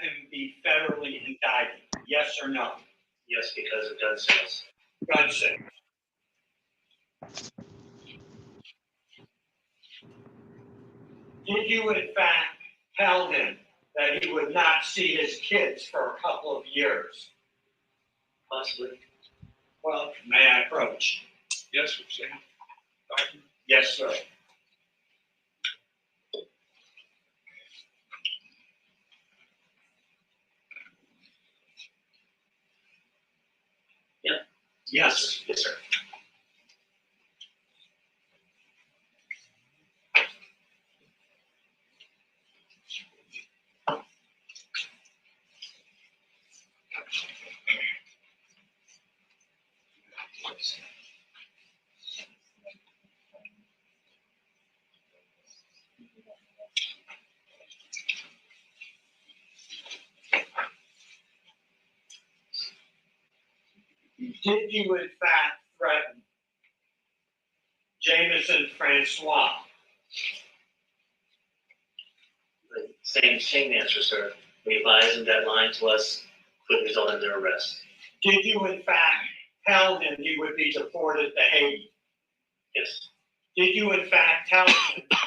him be federally indicted? Yes or no? Yes, because of gun sales. Gun sales. Did you in fact tell him that he would not see his kids for a couple of years? Possibly. Well, may I approach? Yes, sir. Sam. Document. Yes, sir. Yeah. Yes. Yes, sir. Did you in fact threaten Jameson Francois. Same answer, sir. We advise them that lying to us could result in their arrest. Did you in fact tell him he would be deported to Haiti? Yes. Did you in fact tell him that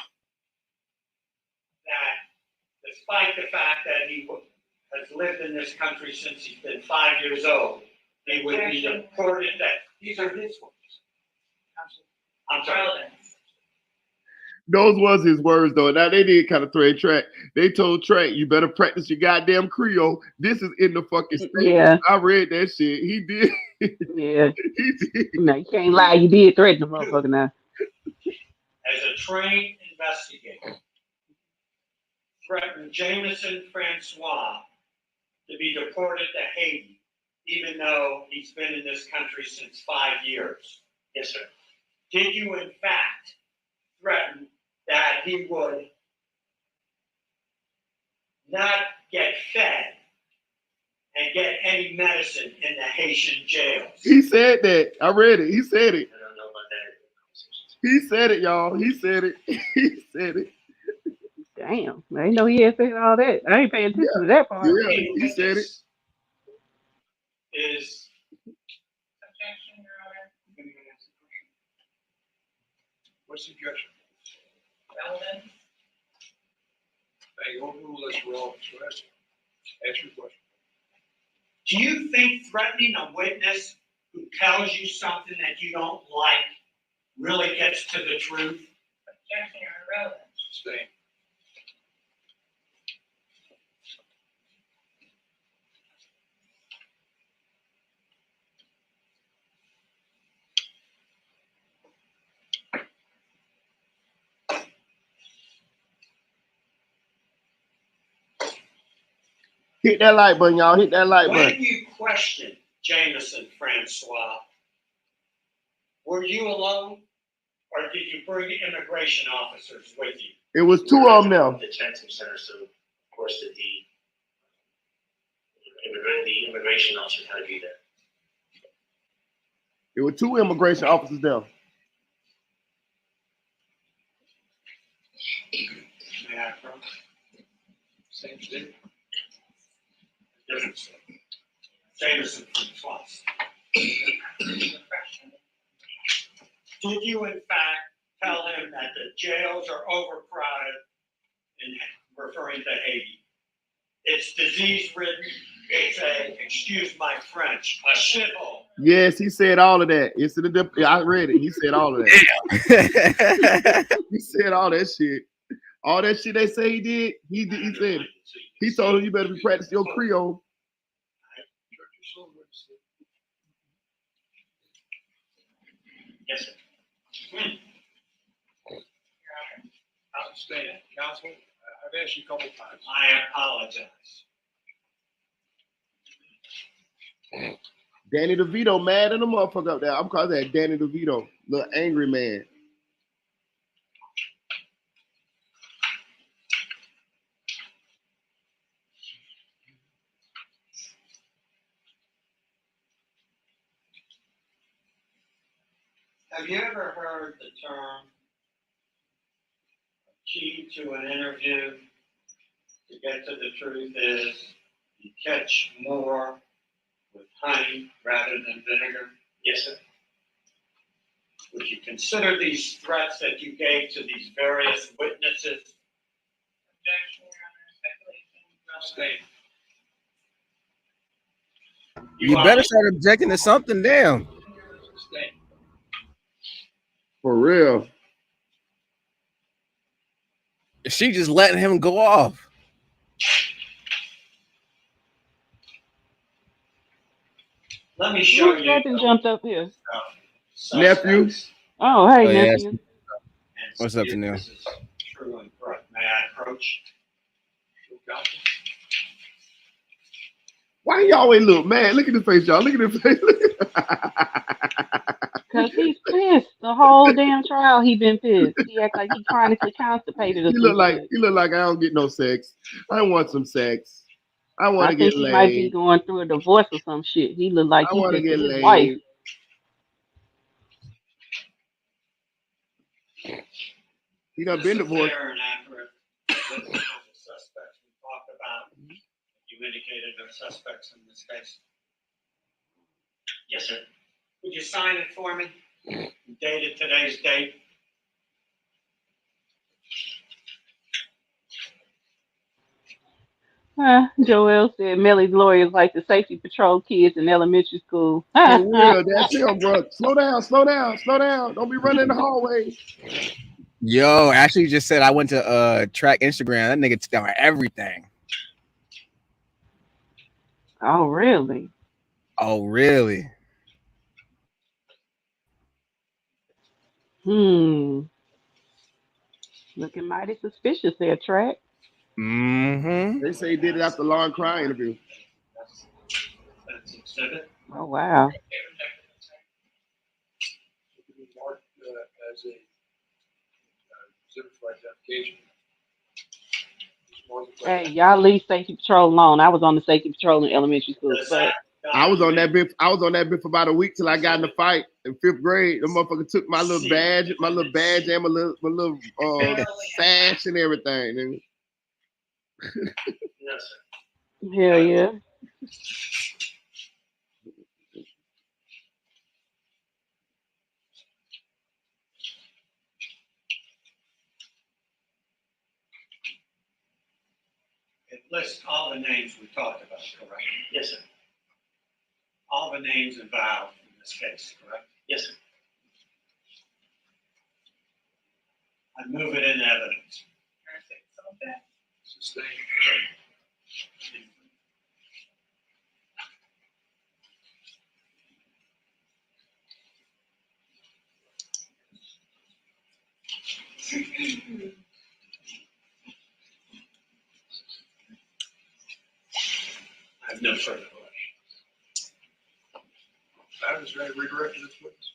despite the fact that he has lived in this country since he's been 5 years old, he would be deported that, these are his words. I'm sorry. Those was his words though. Now they did kind of thread Track. They told Track, you better practice your goddamn Creole. This is in the fucking statement. Yeah. I read that shit. He did. Yeah. He did. No, you can't lie. You did threaten the motherfucker now. As a trained investigator, threatened Jameson Francois to be deported to Haiti, even though he's been in this country since 5 years. Yes, sir. Did you in fact threaten that he would not get fed and get any medicine in the Haitian jails? He said that. I read it. He said it. I don't know about that. He said it, y'all. He said it. He said it. Damn. I didn't know he had said all that. I ain't paying attention to that part. Yeah, he said it. Is What's the objection? Relevant. Hey, don't rule us wrong, so ask your question. do you think threatening a witness who tells you something that you don't like really gets to the truth? Objection or irrelevant. Sustain. Hit that like button, y'all. Hit that like button. When you questioned Jameson Francois, were you alone, or did you bring immigration officers with you? It was two of them now. The detention center, so of course the immigration officer had to be there. There were two immigration officers there. May I approach? Same statement. Different statement. Jameson Francois. Did you in fact tell him that the jails are overcrowded, in referring to Haiti? It's disease-ridden. It's a, excuse my French, a shithole. Yes, he said all of that. It's in the I read it. He said all of that. He said all that shit. All that shit they say he did, he said it. He told him you better be practicing your Creole. Yes, sir. I sustain. Counsel, I've asked you a couple times. I apologize. Danny DeVito mad in the motherfucker up there. I'm calling that Danny DeVito, little angry man. Have you ever heard the term key to an interview to get to the truth is you catch more with honey rather than vinegar? Yes, sir. Would you consider these threats that you gave to these various witnesses? Objection, Your Honor. Sustain. Speculation. You better start objecting to something, damn. Sustain. For real. She just letting him go off. Let me show Who's you. that jumped up here? Nephew. Oh, hey, Oh, yeah. nephew. What's up, Janelle? This is true and correct. May I approach? Counsel. Why you always look mad? Look at his face, y'all. Look at his face. Cause he's pissed. The whole damn trial, he been pissed. He act like he chronically constipated or He look like something. I don't get no sex. I want some sex. I want I to get think he might be laid. going through a divorce or some shit. He look like I he want to pissed get at his wife. laid. He done been divorced. Fair and accurate list of the suspects we talked about. You indicated there are suspects in this case. Yes, sir. Would you sign it for me? Dated today's date. Joel said Melly's lawyer is like the safety patrol kids in elementary school. For real, that's him, bro. Slow down, slow down, slow down. Don't be running in the hallway. Yo, Ashley just said I went to track Instagram. That nigga took down everything. Oh, really? Oh, really? Looking mighty suspicious there, Track. Mm-hmm. They say he did it after Lauren Cry interview. That's exhibit. Oh, wow. It can be marked as a exhibit for identification. Hey, y'all leave safety patrol alone. I was on the safety patrol in elementary school, but I was on that bit. I was on that bit for about a week till I got in the fight in 5th grade. The motherfucker took my little badge, and my little sash and everything. And Yes, sir. hell yeah. It lists all the names we talked about, correct? Yes, sir. All the names involved in this case, correct? Yes, sir. I move it in evidence. Sustained. I have no further questions. Madam, is there any redirect to this witness?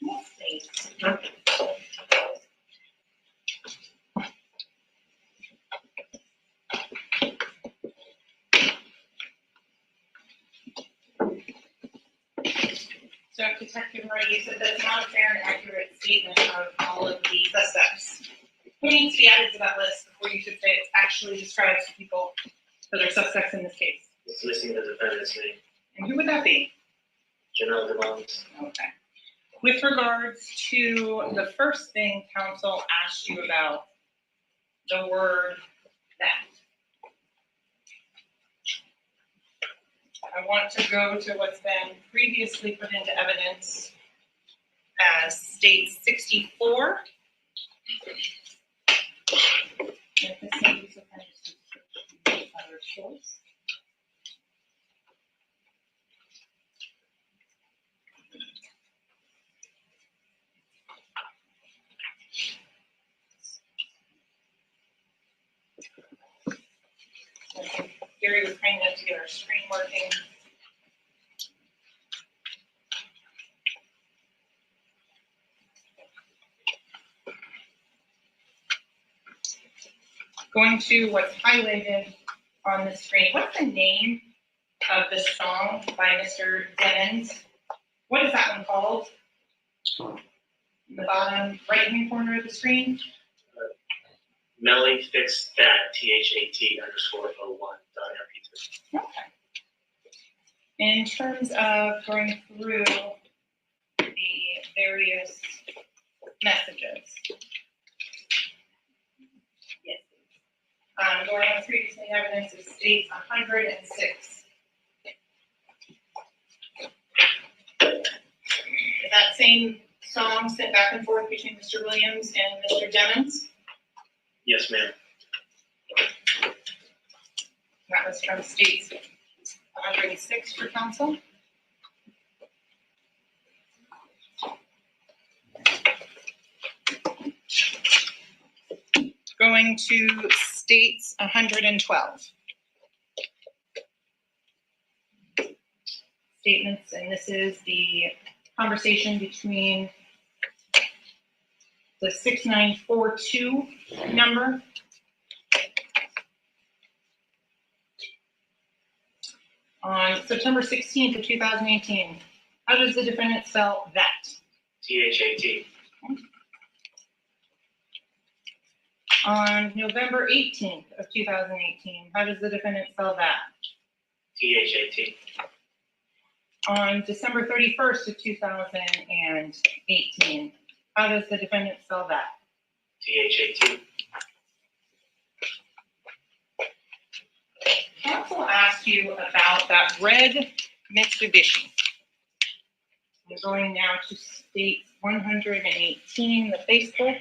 So Detective Murray, you said that's not a fair and accurate statement of all of the suspects. Who needs to be added to that list before you should say it actually describes people that are suspects in this case? It's listing the defendant's name. And who would that be? Janelle DeMons. Okay. With regards to the first thing counsel asked you about, the word that. I want to go to what's been previously put into evidence as state 64. If this may be some kind of other choice. Gary was kind enough to get our screen working. Going to what's highlighted on the screen. What's the name of the song by Mr. Demmons? What is that one called? In the bottom right-hand corner of the screen. Melly fixed that THAT_01.mp3. Okay. In terms of going through the various messages. Yes. Going on previously evidence of states 106. That same song sent back and forth between Mr. Williams and Mr. Demmons. Yes, ma'am. That was from states 106 for council. Going to states 112. Statements, and this is the conversation between the 6942 number. On September 16th of 2018, how does the defendant spell that? THAT. On November 18th of 2018, how does the defendant spell that? THAT. On December 31st of 2018, how does the defendant spell that? THAT. Counsel asked you about that red Mitsubishi. I'm going now to state 118, the Facebook.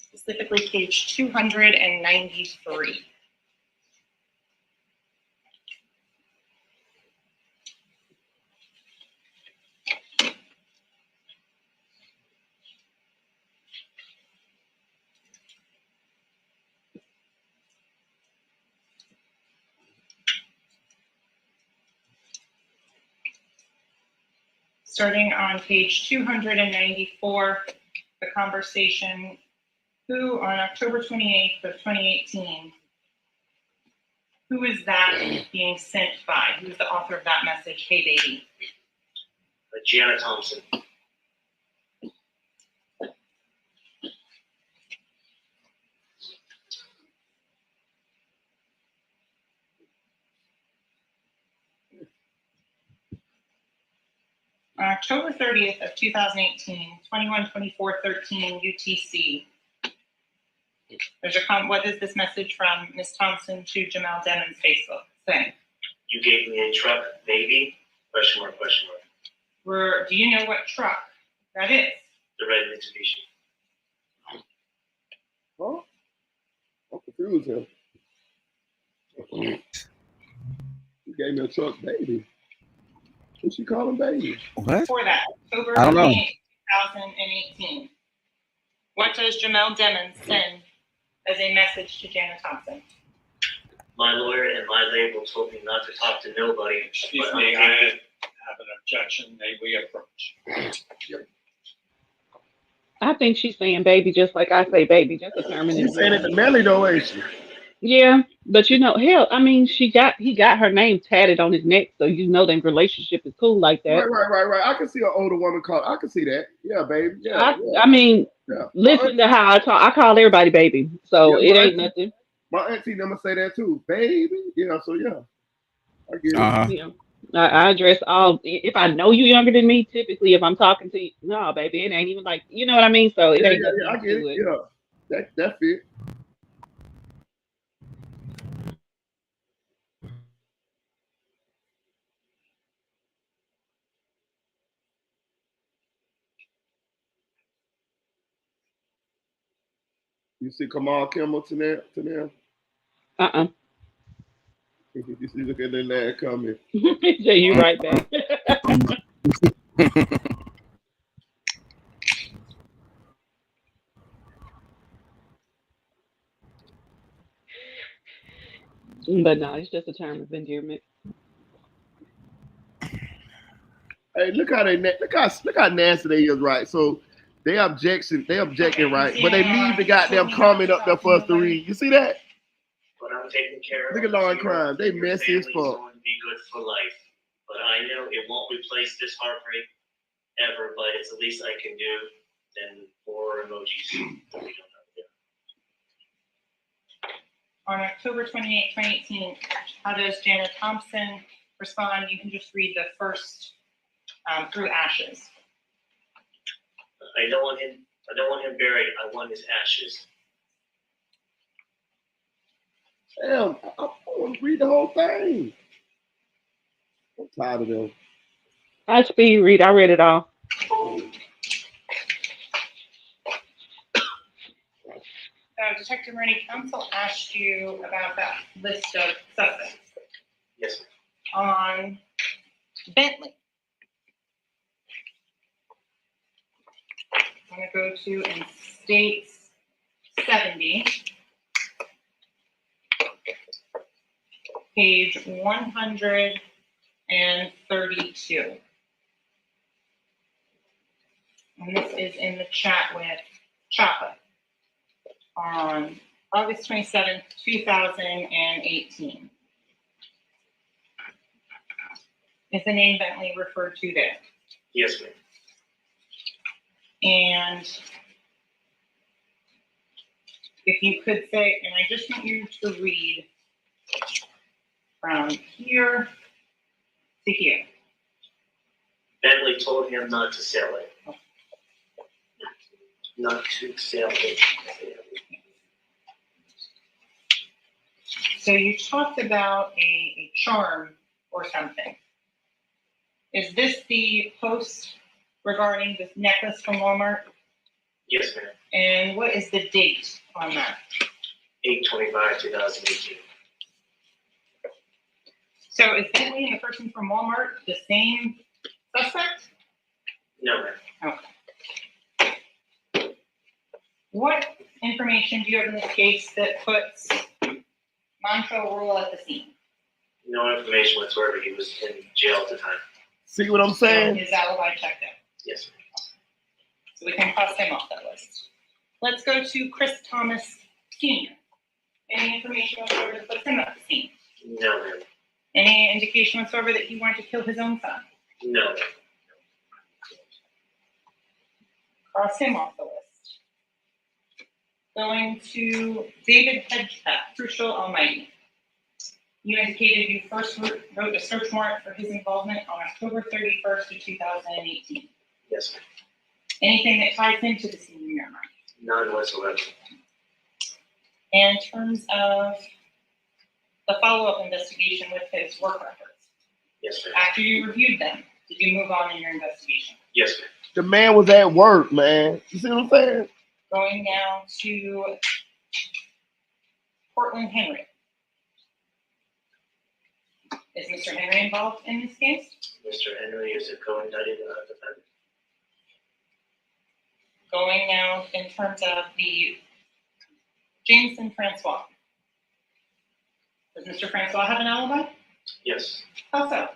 Specifically page 293. Starting on page 294, the conversation, who on October 28th of 2018, who is that being sent by? Who's the author of that message? Hey, baby. Gianna Thompson. On October 30th of 2018, 212413 UTC. There's what is this message from Ms. Thompson to Jamel Demon's Facebook saying? You gave me a truck, baby? Question mark, question mark. Do you know what truck that is? The red Mitsubishi. Huh? I'm confused here. You gave me a truck, baby. What she call him, baby? What? For that, October I don't know. 2018. What does Jamel Demon send as a message to Janet Thompson? My lawyer and my label told me not to talk to nobody. Excuse but me, I'm I taking- have an objection, may we approach? I think she's saying baby just like I say baby, just a term in She's saying it to Melly though, ain't she? Yeah, but hell, I mean, he got her name tatted on his neck, so their relationship is cool like that. Right. I can see an older woman call. I can see that. Yeah, baby. Yeah. I mean, Yeah. listen to how I talk. I call everybody baby, so it ain't nothing. My auntie never say that too, baby. Yeah, so yeah, I get it. Uh-huh. Yeah, I address all. If I know you younger than me, typically, if I'm talking to you, no, baby, it ain't even like you know what I mean. So it ain't nothing I get to it. it. Yeah, that fit. You see Kamal Kimmel to them? You see, look at that lad coming. So you right back. But no, it's just a term of endearment. Hey, look how nasty they is, right? So they objecting, right? But they leave the goddamn comment up there for us to read. You see that? But I'm taking care of Look at law and crime. They Your messy as family's fuck. going to be good for life. But I know it won't replace this heartbreak ever, but it's the least I can do. Then 4 emojis. On October 28, 2018, how does Janet Thompson respond? You can just read the first through ashes. I don't want him buried. I want his ashes. Damn, I want to read the whole thing. I'm tired of them. I speed read. I read it all. Detective Rennie, counsel asked you about that list of suspects. Yes, ma'am. On Bentley. I'm going to go to in states 70, page 132. And this is in the chat with Chapa on August 27th, 2018. Is the name Bentley referred to there? Yes, ma'am. And if you could say, and I just want you to read from here to here. Bentley told him not to sell it. Not to sell it. So you talked about a charm or something. Is this the post regarding this necklace from Walmart? Yes, ma'am. And what is the date on that? 8/25/2018. So is Bentley and the person from Walmart the same suspect? No, ma'am. Okay. What information do you have in this case that puts Montrell Rural at the scene? No information whatsoever. He was in jail at the time. See what I'm saying? So his alibi checked out. Yes, ma'am. So we can cross him off that list. Let's go to Chris Thomas Sr. Any information whatsoever that puts him at the scene? No, ma'am. Any indication whatsoever that he wanted to kill his own son? No, ma'am. Cross him off the list. Going to David Hedgepath, Crucial Almighty. You indicated you first wrote a search warrant for his involvement on October 31st of 2018. Yes, ma'am. Anything that ties him to the scene in your mind? None whatsoever. In terms of the follow-up investigation with his work records, Yes, ma'am. after you reviewed them, did you move on in your investigation? Yes, ma'am. The man was at work, man. You see what I'm saying? Going now to Portland Henry. Is Mr. Henry involved in this case? Mr. Henry is a co-indicted defendant. Going now in terms of the Jameson Francois. Does Mr. Francois have an alibi? Yes. How so?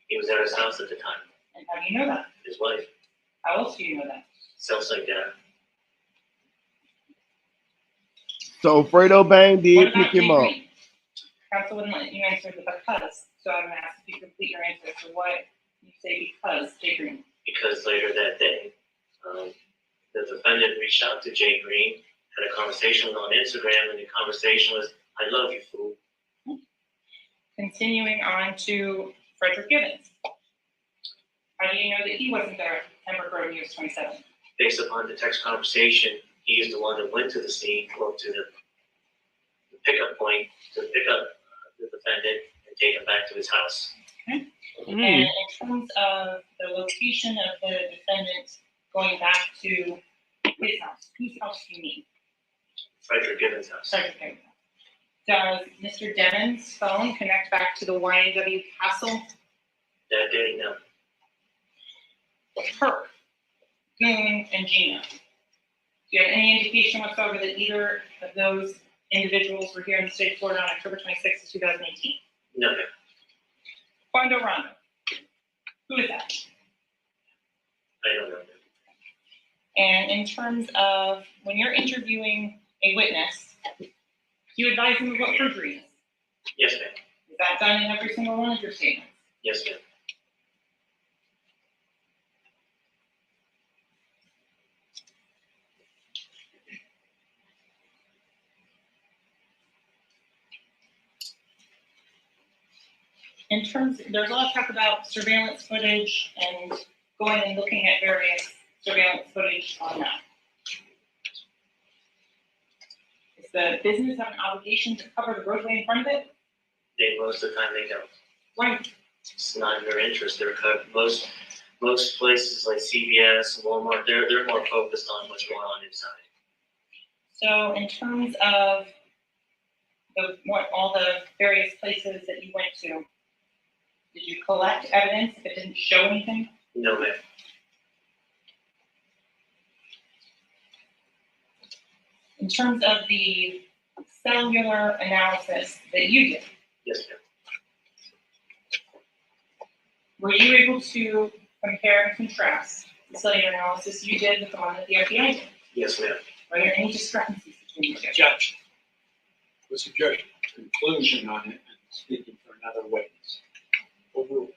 He was at his house at the time. And how do you know that? His wife. How else do you know that? Self-like data. So Fredo Bang What did about pick him Jay up. Green? Counsel wouldn't let you answer the because, so I'm gonna ask if you complete your answer. So why you say because Jay Green? Because later that day, the defendant reached out to Jay Green, had a conversation on Instagram, and the conversation was, "I love you, fool." Continuing on to Frederick Gibbons. How do you know that he wasn't there at Pembroke Road US 27? Based upon the text conversation, he is the one that went to the scene, or to the pickup point, to pick up the defendant and take him back to his house. Okay. And in terms of the location of the defendant going back to his house, whose house do you mean? Frederick Gibbons' house. Frederick Gibbons. Does Mr. Devon's phone connect back to the YNW Castle? That day, no. Her, Goon, and Gina. Do you have any indication whatsoever that either of those individuals were here in the state of Florida on October 26th of 2018? No, ma'am. Quando Rondo. Who is that? I don't know. And in terms of when you're interviewing a witness, you advise them of what perjury is. Yes, ma'am. Is that done in every single one of your statements? Yes, ma'am. In terms, there's a lot of talk about surveillance footage and going and looking at various surveillance footage on that. Is the business have an obligation to cover the roadway in front of it? Most of the time they don't. Why? It's not in their interest. They're most places like CVS, Walmart, they're more focused on what's going on inside. So in terms of all the various places that you went to, did you collect evidence if it didn't show anything? No, ma'am. In terms of the cellular analysis that you did, Yes, ma'am. were you able to compare and contrast the cellular analysis you did with the one that the FBI did? Yes, ma'am. Were there any discrepancies between the two? Judge, The suggestion. conclusion on it and speaking for another witness. Overruled.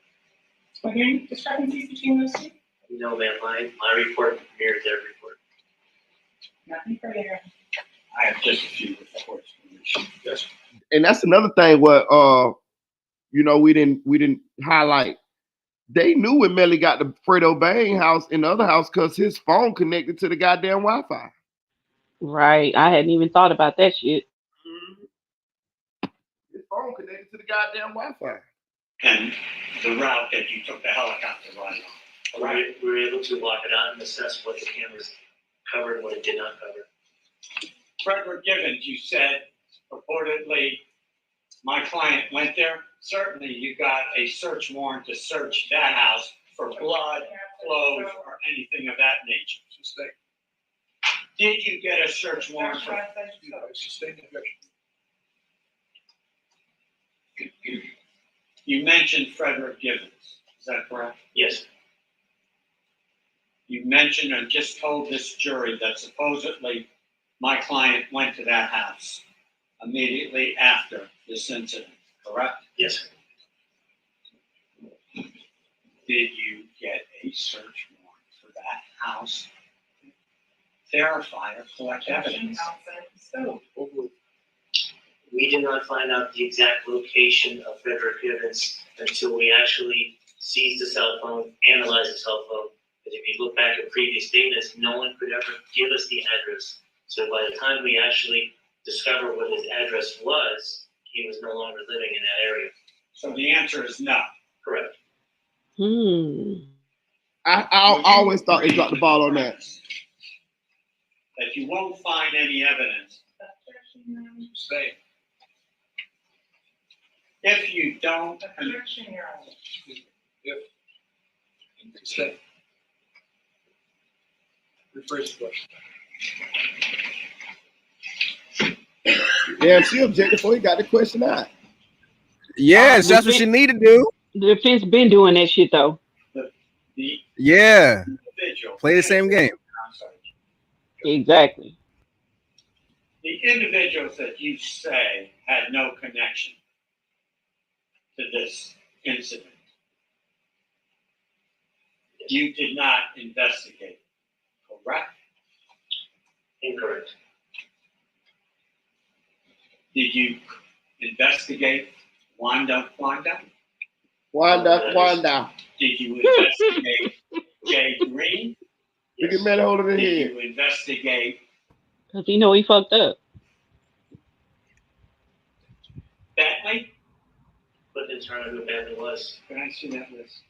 Are there any discrepancies between those two? No, ma'am, my report mirrors their report. Nothing further. I have just a few reports. Yes. And that's another thing. What you know, we didn't highlight. They knew when Melly got the Fredo Bang house in the other house because his phone connected to the goddamn Wi-Fi. Right. I hadn't even thought about that shit. His phone connected to the goddamn Wi-Fi. And the route that you took the helicopter ride on. Right. We were able to block it out and assess what the cameras covered and what it did not cover. Frederick Givens, you said purportedly my client went there. Certainly you got a search warrant to search that house for blood, clothes, or anything of that nature. Sustain. Did you get a search warrant for? Sustain the objection. You mentioned Frederick Givens, is that correct? Yes, You mentioned and just told this jury that supposedly my client went to that house immediately after this incident, correct? yes, Did you get a search warrant for that house? Verify or collect evidence? Overruled. we did not find out the exact location of Frederick Givens until we actually seized the cell phone, analyzed the cell phone. Because if you look back at previous statements, no one could ever give us the address. So by the time we actually discovered what his address was, he was no longer living in that area. So the answer is no. Correct. I always thought they dropped the ball on that. That you won't find any evidence. Sustain. If you don't, Sustain. Rephrase the question. Damn, she objected before he got the question out. Yes, that's what you need to do. The defense been doing that shit though. the Yeah. individual. Play the same game. I'm sorry. Exactly. The individuals that you say had no connection to this incident, you did not investigate, correct? Incorrect. Did you investigate Wanda? Wanda. Did you investigate Jay Green? Look at Melly holding his Did head. you investigate Cause he know he fucked up. Bentley? But in terms of who Bentley was, Can I see that list?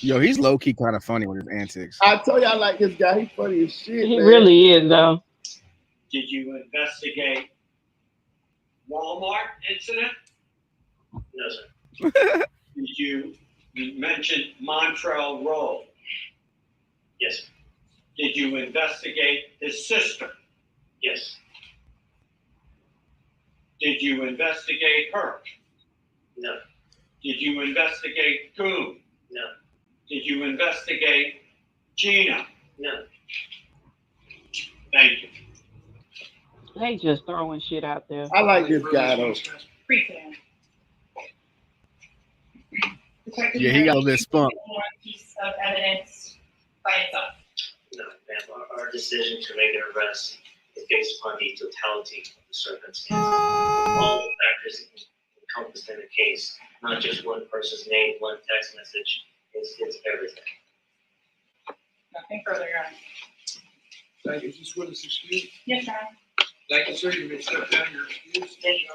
Yo, he's low key kind of funny with his antics. I told you I like this guy. He's funny as shit. He man. really is though. Did you investigate Walmart incident? no, sir. You mentioned Montrell Road. Yes, Did you investigate his sister? yes, Did you investigate her? no, Did you investigate Goon? no, Did you investigate Gina? no. Thank you. They just throwing shit out there. I like this guy though. Pre-plan. Yeah, he got a little spunk. One piece of evidence by itself. No, ma'am, our decision to make an arrest is based upon the totality of the circumstances. All the factors encompassed in the case, not just one person's name, one text message, it's everything. Nothing further, Your Honor. Thank you. Is this witness excused? Yes, Your Honor. Thank you, sir. You may step down. You're excused. Thank you.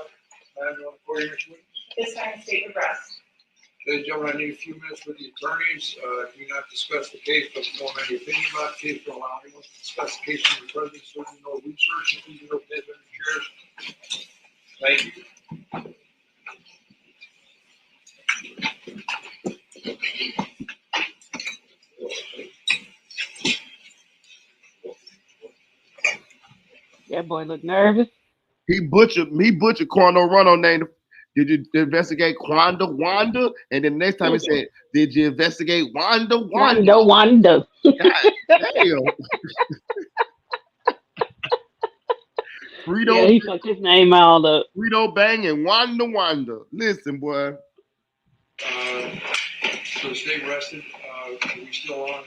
I'm going to call your next witness. This time, state of rest. Ladies and gentlemen, I need a few minutes with the attorneys. Do not discuss the case, but form any opinion about the case. Don't allow anyone to discuss the case in your presence. So you know research and please don't take any chairs. Thank you. That boy look nervous. He butchered Quando Rono name. Did you investigate Wanda? And then next time he said, did you investigate Wanda? Wanda. God damn. Frito, he fucked his name all up. Frito Bang and Wanda Wanda. Listen, boy. So stay rested. Are we still on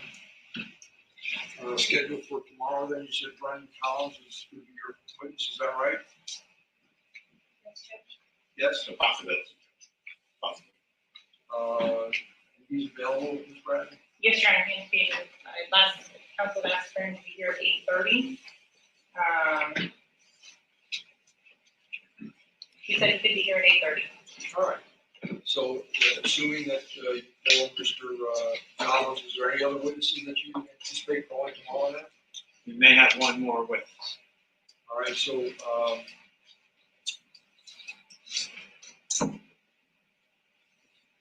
schedule for tomorrow? Then you said Brian Collins is going to be your witness. Is that right? Yes. A possibility. He's available, Ms. Bradley? Yes, Your Honor, he indicated, last council asked for him to be here at 8:30. He said he could be here at 8:30. All right. So assuming that you know Mr. Collins, is there any other witnesses that you anticipate calling tomorrow then? We may have one more witness. All right, so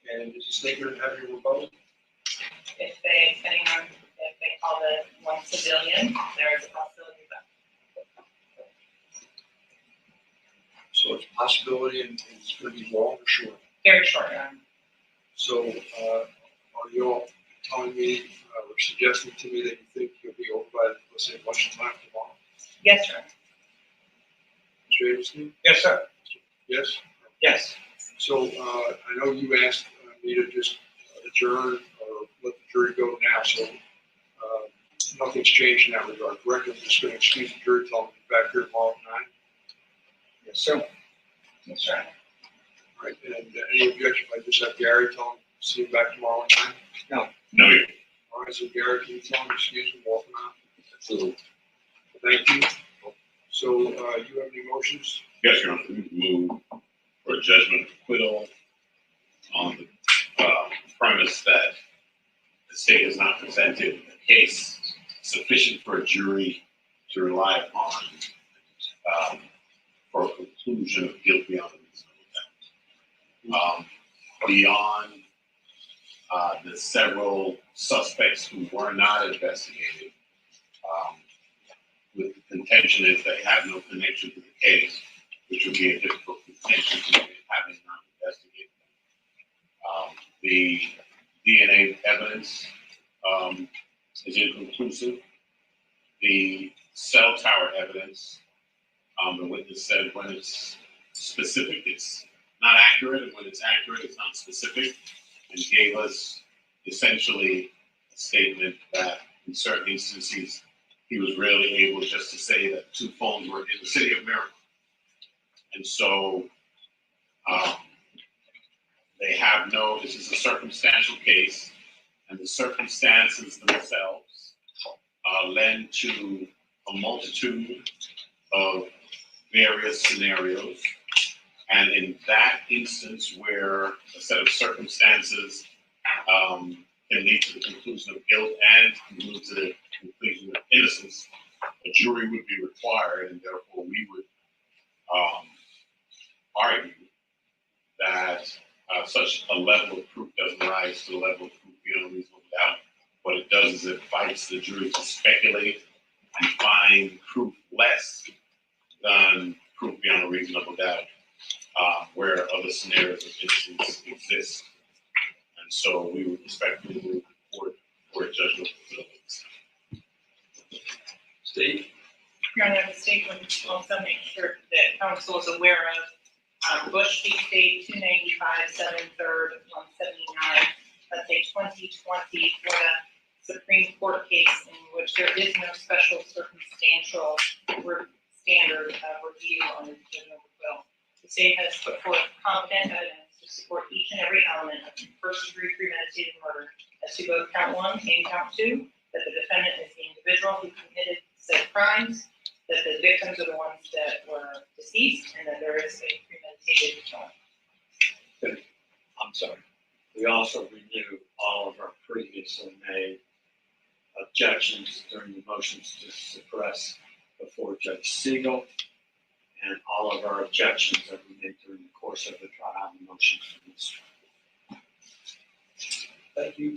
and is the state going to have your rebuttal? If they, depending on if they call the one civilian, there is a possibility of that. So it's a possibility, and it's going to be long or short. Very short, Your Honor. So are you all telling me or suggesting to me that you think you'll be over by, let's say, lunchtime tomorrow? Yes, Your Honor. Mr. Adelstein? Yes, sir. Yes? Yes. So I know you asked me to just adjourn or let the jury go now, so nothing's changed in that regard, correct? I'm just going to excuse the jury, tell them to be back here tomorrow at 9. Yes, sir. Yes, Your Honor. All right, and any objection, I just have Gary tell him, see him back tomorrow at 9? No. All right, so Gary, can you tell him, excuse me, walking out? Absolutely. Thank you. So you have any motions? Yes, Your Honor. We move for a judgment of acquittal on the premise that the state has not presented a case sufficient for a jury to rely upon for a conclusion of guilt beyond a reasonable doubt. Beyond the several suspects who were not investigated, with the contention is they have no connection to the case, which would be a difficult contention to having not investigated them. The DNA evidence is inconclusive. The cell tower evidence, the witness said when it's specific, it's not accurate, and when it's accurate, it's not specific, and gave us essentially a statement that in certain instances, he was really able just to say that 2 phones were in the city of Maryland. And so they have this is a circumstantial case, and the circumstances themselves lend to a multitude of various scenarios. And in that instance where a set of circumstances can lead to the conclusion of guilt and lead to the conclusion of innocence, a jury would be required, and therefore we would argue that such a level of proof doesn't rise to the level of proof beyond a reasonable doubt. What it does is it invites the jury to speculate and find proof less than proof beyond a reasonable doubt, where other scenarios of innocence exist. And so we would respectfully move for a judgment of guilt. State? Your Honor, the state would also make sure that council is aware of Bush v. State 295, 7th, 3rd, 179. That's a 2020 Florida Supreme Court case in which there is no special circumstantial standard of review on the judgment of will. The state has put forth competent evidence to support each and every element of first-degree premeditated murder as to both count 1 and count 2, that the defendant is the individual who committed said crimes, that the victims are the ones that were deceased, and that there is a premeditated killing. I'm sorry. We also renew all of our previously made objections during the motions to suppress before Judge Siegel, and all of our objections that we made during the course of the trial and motions to this. Thank you.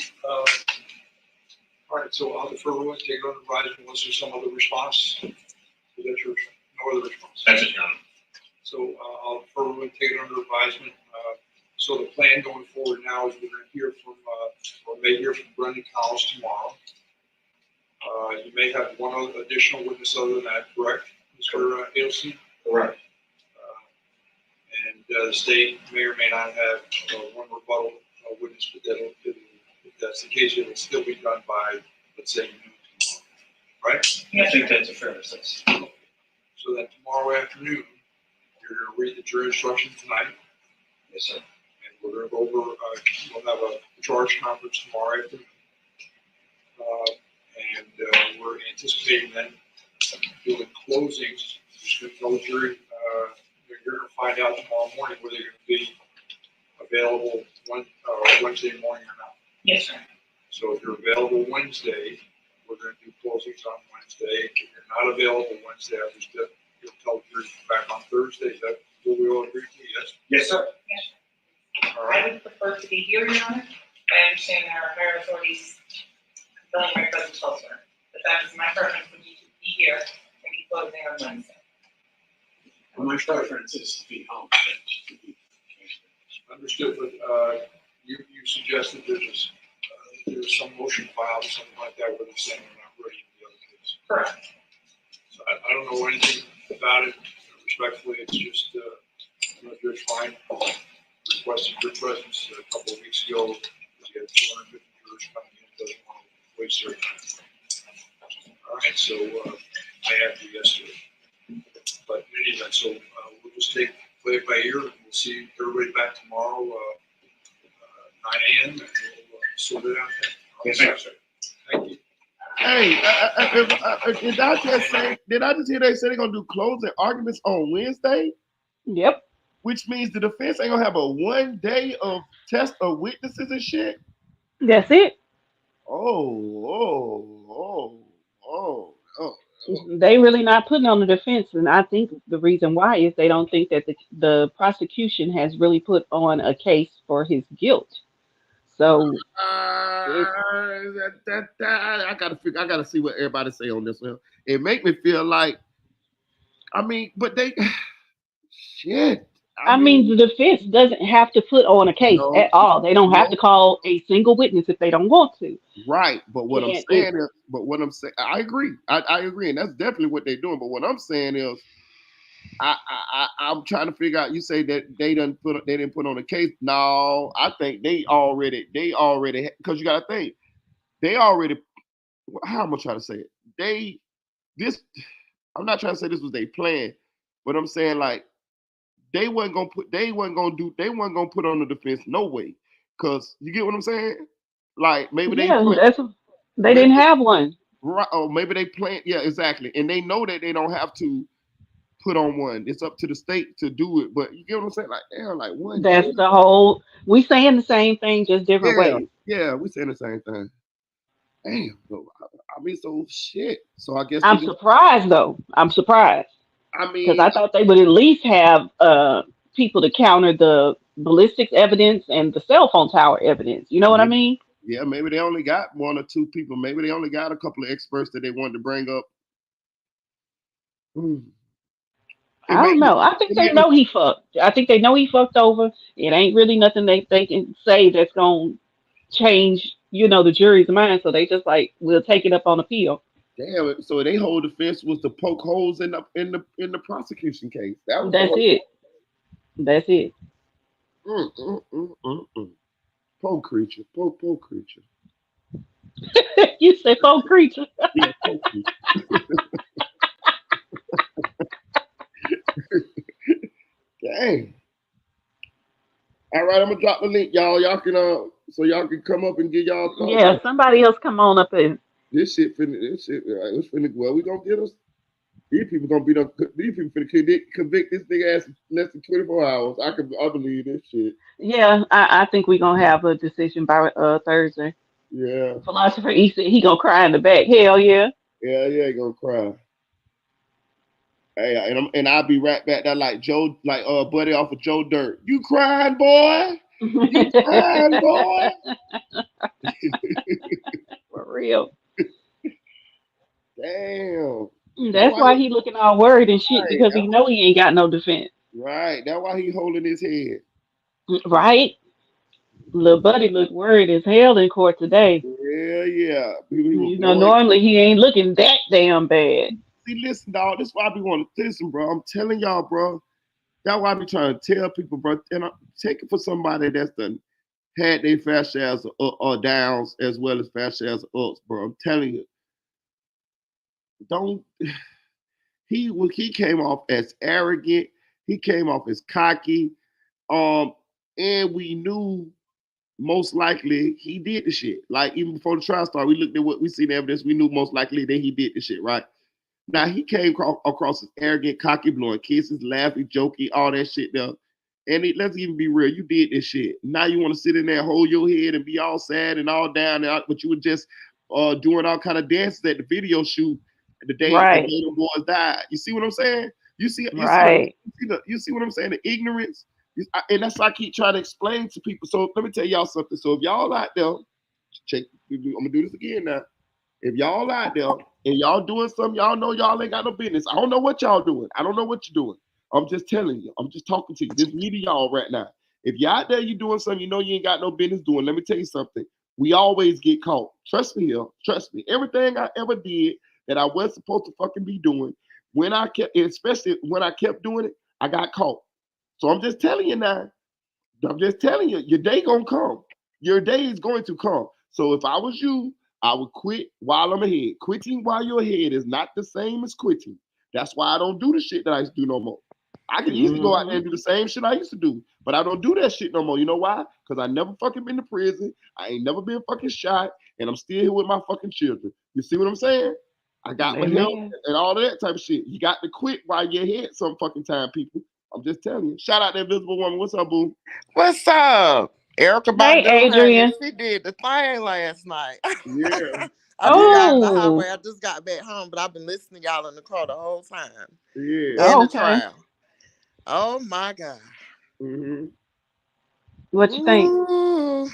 All right, so I'll defer to take it on advisement unless there's some other response. Is that your, no other response? That's it, Your Honor. So I'll defer to take it under advisement. So the plan going forward now is we're going to hear from, or may hear from Brendan Collins tomorrow. You may have one other additional witness other than that, correct, Mr. Adelstein? Correct. And the state may or may not have one rebuttal witness, but if that's the case, it'll still be done by, let's say, noon tomorrow, right? I think that's a fair assessment. So that tomorrow afternoon, you're going to read the jury instruction tonight. Yes, sir. And we're going to go over, we'll have a charge conference tomorrow afternoon. And we're anticipating then doing closings. Just going to tell the jury, you're going to find out tomorrow morning whether they're going to be available Wednesday morning or not. Yes, sir. So if you're available Wednesday, we're going to do closings on Wednesday. If you're not available Wednesday, I'll just you'll tell the jury to come back on Thursday. Is that what we all agree to? Yes? Yes, sir. Yes. All I right. would prefer to be here, Your Honor. I understand our higher authorities filling my presence elsewhere, but that is my preference would be to be here and be closing on Wednesday. Well, my preference is to be home. Understood, but you suggested there's some motion filed or something like that where they're saying they're not ready in the other case. Correct. So I don't know anything about it. Respectfully, it's just, Judge Fine requested your presence a couple of weeks ago. You had 250 jurors coming in, doesn't want to waste their time. All right, so I have you yesterday. But in any event, so we'll just play it by ear, and we'll see everybody back tomorrow, 9 a.m., and we'll sort it out then. Yes, sir. Thank you. Hey, did I just hear they say they're gonna do closing arguments on Wednesday? Yep. Which means the defense ain't gonna have a 1 day of test of witnesses and shit. That's it. Oh. They really not putting on the defense, and I think the reason why is they don't think that the prosecution has really put on a case for his guilt. So I gotta see what everybody say on this one. It make me feel like, but they shit. I mean, the defense doesn't have to put on a case at all. They don't have to call a single witness if they don't want to. Right, but what I'm saying, I agree. I agree, and that's definitely what they're doing. But what I'm saying is, I'm trying to figure out. You say that they didn't put on a case. No, I think they already because you got to think they already. How am I trying to say it? I'm not trying to say this was their plan, but I'm saying like they wasn't gonna put on the defense no way, because you get what I'm saying. Like maybe they didn't have one. Right? Or maybe they plan. Yeah, exactly. And they know that they don't have to put on one. It's up to the state to do it. But you get what I'm saying? Like, damn, like one. That's the whole. We saying the same thing, just different ways. Yeah, we saying the same thing. Damn. So shit. So I guess I'm surprised though. I'm surprised. Because I thought they would at least have people to counter the ballistics evidence and the cell phone tower evidence. You know what I mean? Yeah, maybe they only got one or two people. Maybe they only got a couple of experts that they wanted to bring up. I don't know. I think they know he fucked. I think they know he fucked over. It ain't really nothing they can say that's gonna change, the jury's mind. So they just like, we'll take it up on appeal. Damn. So their whole defense was to poke holes in the prosecution case. That's it. That's it. Poor creature. Poor creature. You said poor creature. Yeah, poor creature. Dang. All right, I'm gonna drop the link, y'all. Y'all can so y'all can come up and get y'all thoughts. Yeah, somebody else come on up and this shit finna. Well, we gonna get us. These people gonna be done. These people finna convict this nigga ass in less than 24 hours. I believe this shit. Yeah, I think we're gonna have a decision by Thursday. Yeah. Philosopher E said he gonna cry in the back. Hell yeah. Yeah, he gonna cry. Hey, and I'll be right back there like Buddy off of Joe Dirt. You crying, boy? You crying, boy? For real. Damn. That's why he looking all worried and shit, because he know he ain't got no defense. Right. That's why he holding his head. Right. Little Buddy looked worried as hell in court today. Yeah. Normally he ain't looking that damn bad. See, listen, dog. This is why I be wanting to listen, bro. I'm telling y'all, bro. That's why I be trying to tell people, bro. And I'm taking for somebody that's done had their fair shares of downs as well as fair shares of ups, bro. I'm telling you, don't. He came off as arrogant. He came off as cocky. And we knew most likely he did the shit. Like even before the trial started, we looked at what we seen evidence. We knew most likely that he did the shit, right? Now he came across as arrogant, cocky, blowing kisses, laughing, jokey, all that shit there. And let's even be real, you did this shit. Now you want to sit in there, hold your head, and be all sad and all down, but you were just doing all kind of dances at the video shoot the day the boys died. You see what I'm saying? You see what I'm saying? The ignorance, and that's why I keep trying to explain to people. So let me tell y'all something. So if y'all out there, check. I'm gonna do this again now. If y'all out there and y'all doing something y'all know y'all ain't got no business, I don't know what y'all doing. I don't know what you're doing. I'm just telling you. I'm just talking to you. This me to y'all right now. If you out there, you doing something you know you ain't got no business doing, let me tell you something. We always get caught. Trust me here. Trust me. Everything I ever did that I wasn't supposed to fucking be doing, especially when I kept doing it, I got caught. So I'm just telling you now. I'm just telling you, your day gonna come. Your day is going to come. So if I was you, I would quit while I'm ahead. Quitting while you're ahead is not the same as quitting. That's why I don't do the shit that I used to do no more. I can easily go out there and do the same shit I used to do, but I don't do that shit no more. You know why? Because I never fucking been to prison. I ain't never been fucking shot, and I'm still here with my fucking children. You see what I'm saying? I got my help and all of that type of shit. You got to quit while you're ahead some fucking time, people. I'm just telling you. Shout out to Invisible Woman. What's up, boo? What's up? Erica Hey, Badu, Adrian. honey, she did the thing last night. Yeah. I just got on the highway. I just got back home, but I've been listening to y'all in the car the whole time. Yeah. And the trial. Oh my God. Mm-hmm. What you think?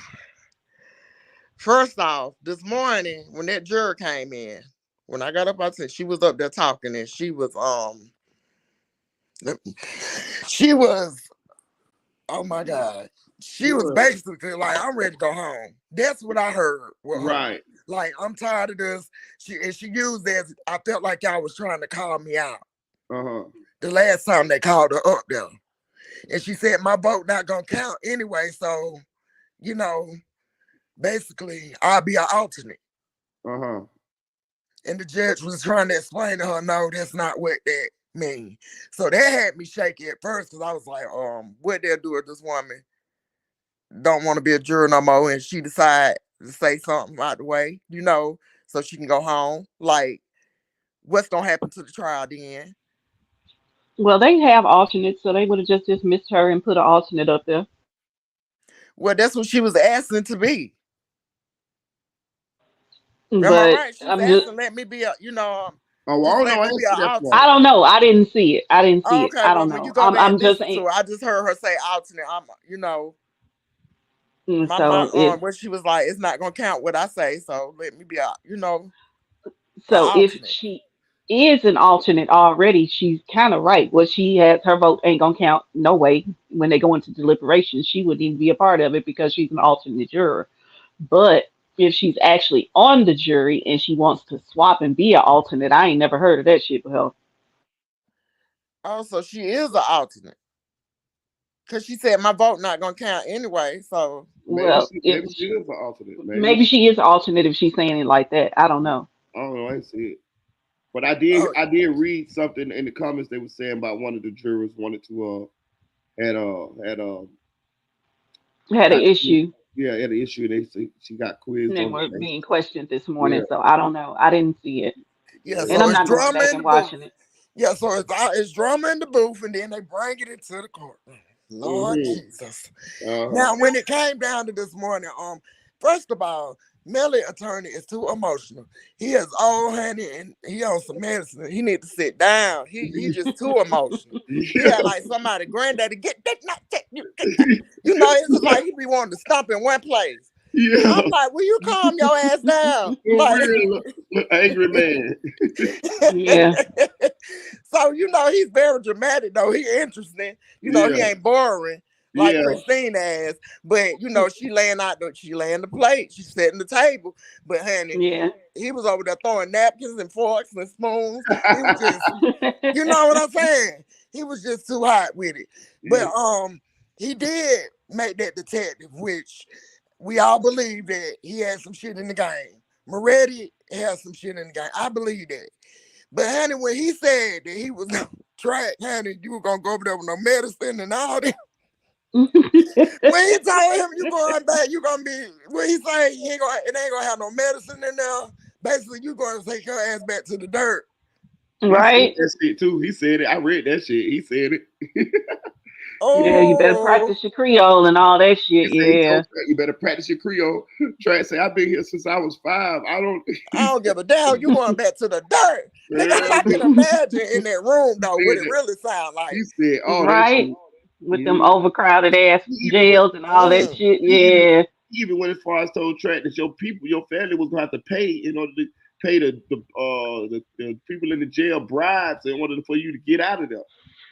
First off, this morning when that juror came in, when I got up, I said she was up there talking, and she was oh my God. She was basically like, I'm ready to go home. That's what I heard with her. Like, I'm tired of this. She used that. I felt like y'all was trying to call me out. The last time they called her up there. And she said, my vote not going to count anyway. So, you know, basically, I'll be an alternate. And the judge was trying to explain to her, no, that's not what that means. So that had me shaky at first because I was like, what they'll do with this woman don't want to be a juror no more, and she decide to say something out the way, you know, so she can go home. Like, what's gonna happen to the trial then? Well, they have alternates, so they would have just dismissed her and put an alternate up there. Well, that's what she was asking to be. But am I right? She was asking, let me be a, you know, just let me be an alternate. I don't know. I didn't see it. I didn't see it. Okay, I well, don't when know. you go back and just listen to it, I just heard her say alternate. I'm, you know, so where she was like, it's not gonna count what I say, so let me be a, you know. So if she is an alternate already, she's kind of right. What she has, her vote ain't gonna count. No way. When they go into deliberations, she wouldn't even be a part of it because she's an alternate juror. But if she's actually on the jury and she wants to swap and be an alternate, I ain't never heard of that shit before. Oh, so she is an alternate. Because she said my vote not gonna count anyway, so Well, maybe she is an alternate. Maybe she is alternate if she's saying it like that. I don't know. I don't know. I didn't see it, but I did read something in the comments they were saying about one of the jurors wanted to had an issue. Yeah, had an issue. She got quizzed They on were the being questioned this morning, so I don't know. I didn't see it. Yeah, And so I'm it's not going drama back in and the booth. watching it. Yeah, so it's drama in the booth, and then they bring it into the courtroom. Lord Jesus. Now, when it came down to this morning, first of all, Melly attorney is too emotional. He is old, honey, and he on some medicine. He need to sit down. He just too emotional. He had like somebody, granddaddy, get that, not that, you know, it's just like he be wanting to stomp in one place. Yeah. I'm like, will you calm your ass down? For real, angry man. Yeah. So, you know, he's very dramatic, though. He interesting. You know, he ain't boring. like Yeah. Christine ass. But you know, she laying the plate, she's setting the table. But honey, Yeah. he was over there throwing napkins and forks and spoons. He was just, you know what I'm saying? He was just too hot with it. But he did make that detective, which we all believe that he had some shit in the game. Moretti has some shit in the game. I believe that. But honey, when he said that he was gonna track, honey, you were gonna go over there with no medicine and all that. When he told him you going back, you gonna be, when he say it ain't gonna have no medicine in there, basically you gonna take your ass back to the dirt. Right. He said that shit too. He said it. I read that shit. He said it. Yeah, you better practice your Creole and all that shit. He Yeah. told Track, you better practice your Creole. Track say, I've been here since I was 5. I don't give a damn. You going back to the dirt. Nigga, I can imagine in that room though what it really sound like. He said, oh, Right. With them overcrowded ass jails and all that shit. Yeah. He even went as far as told Track that your people, your family was gonna have to pay in order to pay the people in the jail bribes in order for you to get out of there.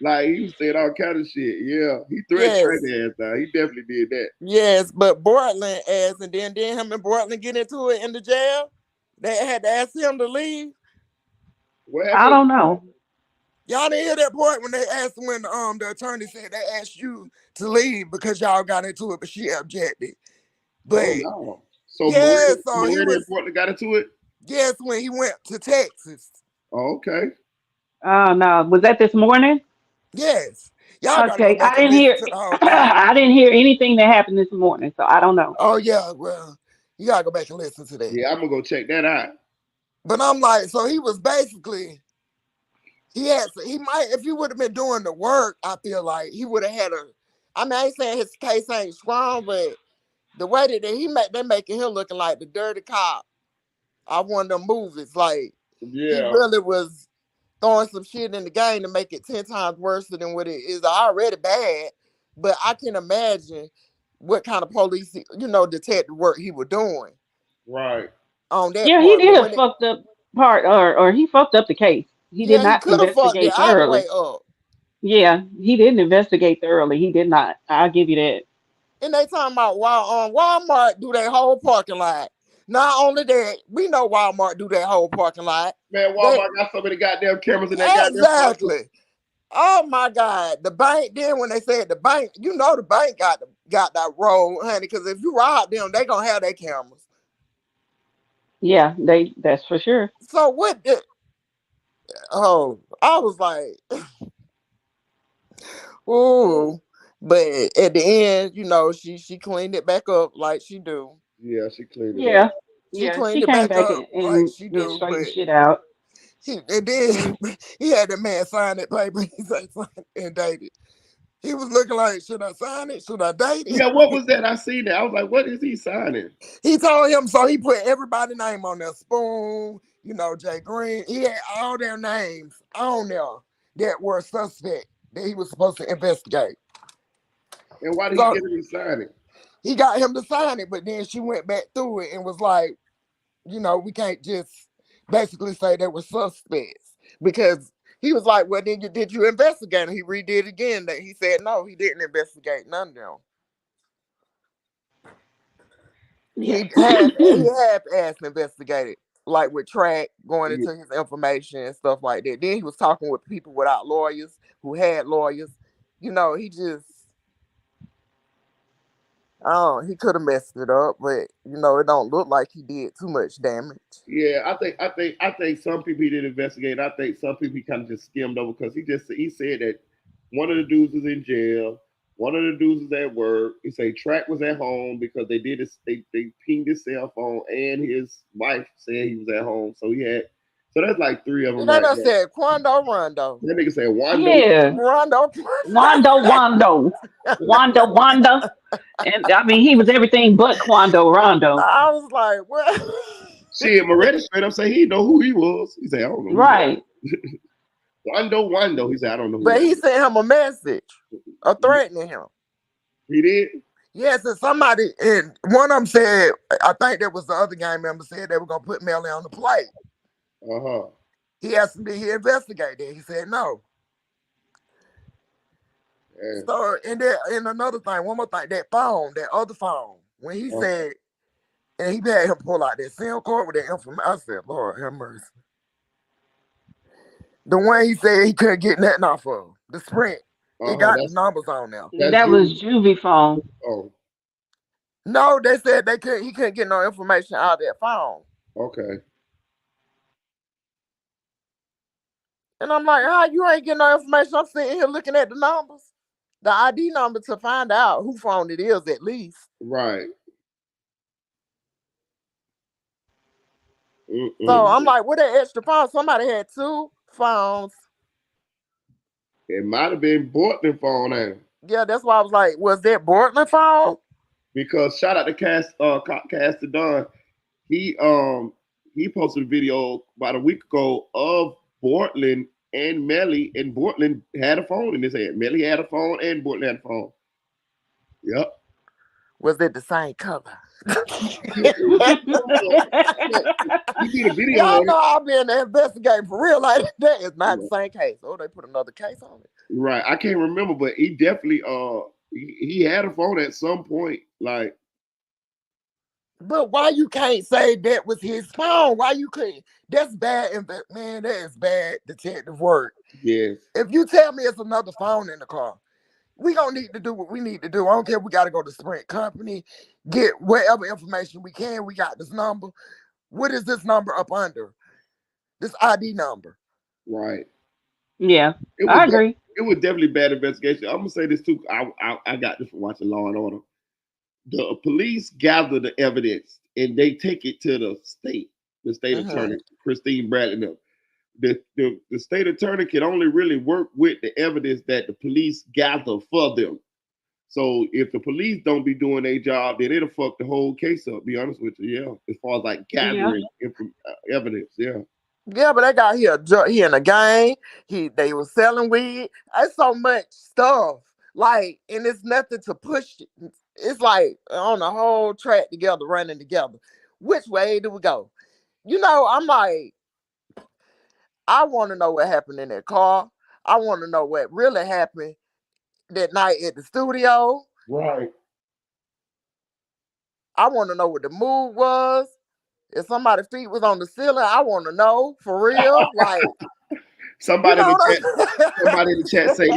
Like he was saying all kind of shit. Yeah, he threatened Track ass down. He definitely did that. Yes, but Portland ass, and then him and Portland get into it in the jail. They had to ask him to leave. I don't know. Y'all didn't hear that part when they asked when the attorney said they asked you to leave because y'all got into it, but she objected. But no. So yeah, Moretti and Portland got into it? Yes, when he went to Texas. Oh, okay. Oh no. Was that this morning? Yes. Y'all gotta go Okay. back I and didn't hear listen to the whole thing. I didn't hear anything that happened this morning, so I don't know. Oh yeah, well, you gotta go back and listen to that. Yeah, I'm gonna go check that out. But I'm like, so he was basically, he might, if he would have been doing the work, I feel like he would have had I mean, I ain't saying his case ain't strong, but the way that they're making him looking like the dirty cop. I one of them movies, like he really was throwing some shit in the game to make it 10 times worse than what it is already bad. But I can imagine what kind of police, detective work he was doing. Right. On that Yeah, part. he did a fucked up part, or he fucked up the case. He did Yeah, he not could have fucked it investigate all the way thoroughly. up. Yeah, he didn't investigate thoroughly. He did not. I'll give you that. And they talking about Walmart do their whole parking lot. Not only that, we know Walmart do their whole parking lot. Man, Walmart got so many goddamn cameras in that goddamn Exactly. Oh my God. The bank, then when they said the bank, the bank got that roll, honey, because if you rob them, they gonna have their cameras. Yeah, that's for sure. So what I was like, ooh. But at the end, she cleaned it back up like she do. Yeah, she cleaned it up. Yeah. She Yeah, cleaned she it came back back up like she and do, straightened but shit out. he had the man sign that paper. He said sign and date it. He was looking like, should I sign it? Should I date it? Yeah, what was that? I seen that. I was like, what is he signing? He told him, so he put everybody's name on there. Spoon, Jay Green. He had all their names on there that were suspect that he was supposed to investigate. And why did he get him to sign it? He got him to sign it, but then she went back through it and was like, we can't just basically say they were suspects, because he was like, well, then did you investigate? And he redid it again. That he said no, he didn't investigate none of them. Yeah. He half-assed investigated, like with Track going into his information and stuff like that. Then he was talking with people without lawyers who had lawyers. He just, he could have messed it up, but it don't look like he did too much damage. Yeah, I think some people he did investigate. I think some people he kind of just skimmed over because he said that one of the dudes was in jail, one of the dudes was at work. He said Track was at home because they pinged his cell phone, and his wife said he was at home. So that's like 3 of them. They done said Quando Rondo. That nigga said Wando. Yeah. Wanda. And I mean, he was everything but Quando Rondo. I was like, what? Shit, Moretti straight up say he know who he was. He said, I don't know. Right. Wando. He said, I don't know who But he sent him a message, threatening him. He did? Yes, and somebody, and one of them said, I think that was the other gang member, said they were going to put Melly on the plate. He asked him, did he investigate it? He said no. Yeah. So, and another thing, one more thing, that other phone, when he said, and he had him pull out that SIM card with that information, I said, Lord have mercy. The one he said he couldn't get nothing off of, the Sprint, it got the numbers on there. That was Juvie phone. Oh. No, they said he couldn't get no information out of that phone. Okay. And I'm like, how you ain't getting no information? I'm sitting here looking at the numbers, the ID number to find out who phone it is at least. Right. So I'm like, what that extra phone? Somebody had 2 phones. It might have been Bortman phone now. Yeah, that's why I was like, was that Bortman phone? Because shout out to Castadon. He posted a video about a week ago of Bortland and Melly, and Bortland had a phone in his hand. Melly had a phone and Bortland had a phone. Yep. Was it the same color? He did a video. Y'all know I'll be in the investigating for real. Like that is not the same case. Oh, they put another case on it. Right. I can't remember, but he definitely he had a phone at some point. Like, but why you can't say that was his phone? Why you couldn't? That's bad, man. That is bad detective work. Yes. If you tell me it's another phone in the car, we gonna need to do what we need to do. I don't care. We got to go to Sprint Company, get whatever information we can. We got this number. What is this number up under? This ID number. Right. Yeah, I agree. It was definitely bad investigation. I'm gonna say this too. I got this from watching Law and Order. The police gather the evidence and they take it to the state attorney, Christine Bradley. The state attorney can only really work with the evidence that the police gather for them. So if the police don't be doing their job, then it'll fuck the whole case up. Be honest with you, yeah. As far as like gathering evidence, yeah. Yeah, but they got he in a gang. They was selling weed. That's so much stuff. Like, and it's nothing to push it. It's like on the whole track together, running together. Which way do we go? You know, I'm like, I want to know what happened in that car. I want to know what really happened that night at the studio. Right. I want to know what the mood was. If somebody's feet was on the ceiling, I want to know for real. Like somebody in the chat say,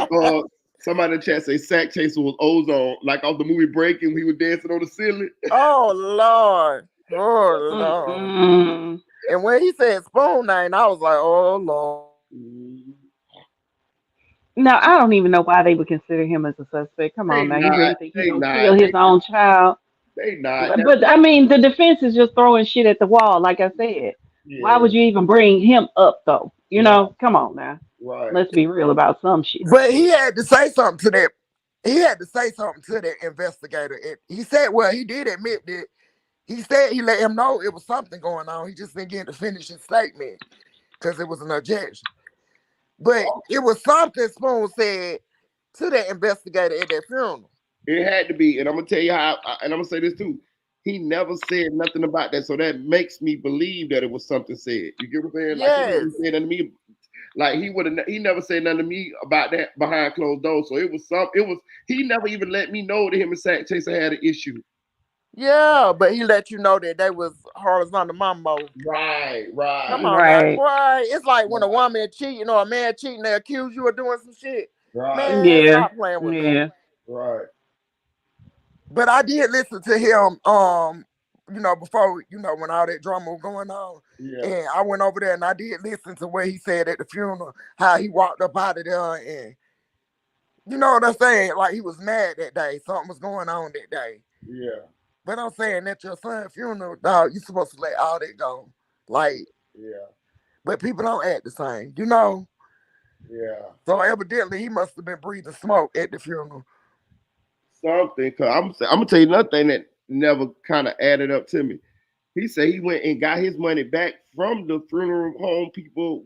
somebody in the chat say Sack Chaser was Ozone, like off the movie Breaking, he was dancing on the ceiling. Oh Lord. Oh Lord. And when he said spoon name, I was like, oh Lord. Now I don't even know why they would consider him as a suspect. Come on, now you really think he's gonna kill his own child? They not. But I mean, the defense is just throwing shit at the wall. Like I said, why would you even bring him up though? You know, come on now. Right. Let's be real about some shit. But he had to say something to that. He had to say something to that investigator. He said, well, he did admit that. He said he let him know it was something going on. He just didn't get to finish his statement because it was an objection. But it was something Spoon said to that investigator at that funeral. It had to be, and I'm gonna tell you how. And I'm gonna say this too. He never said nothing about that, so that makes me believe that it was something said. You get what I'm saying? Yes. Like he never said nothing to me. Like he never said nothing to me about that behind closed doors. So it was he never even let me know that him and Sack Chaser had an issue. Yeah, but he let you know that they was horizontal mambo. Right. Come on, right. Right. It's like when a woman cheating or a man cheating, they accuse you of doing some shit. Right. Man, stop playing with them. Right. But I did listen to him, before, when all that drama was going on. Yeah. And I went over there and I did listen to what he said at the funeral, how he walked up out of there and, you know what I'm saying? Like he was mad that day. Something was going on that day. Yeah. But I'm saying at your son's funeral, dog, you're supposed to let all that go. Like, yeah. But people don't act the same, you know? Yeah. So evidently he must have been breathing smoke at the funeral. Something, cause I'm gonna tell you another thing that never kind of added up to me. He said he went and got his money back from the funeral home people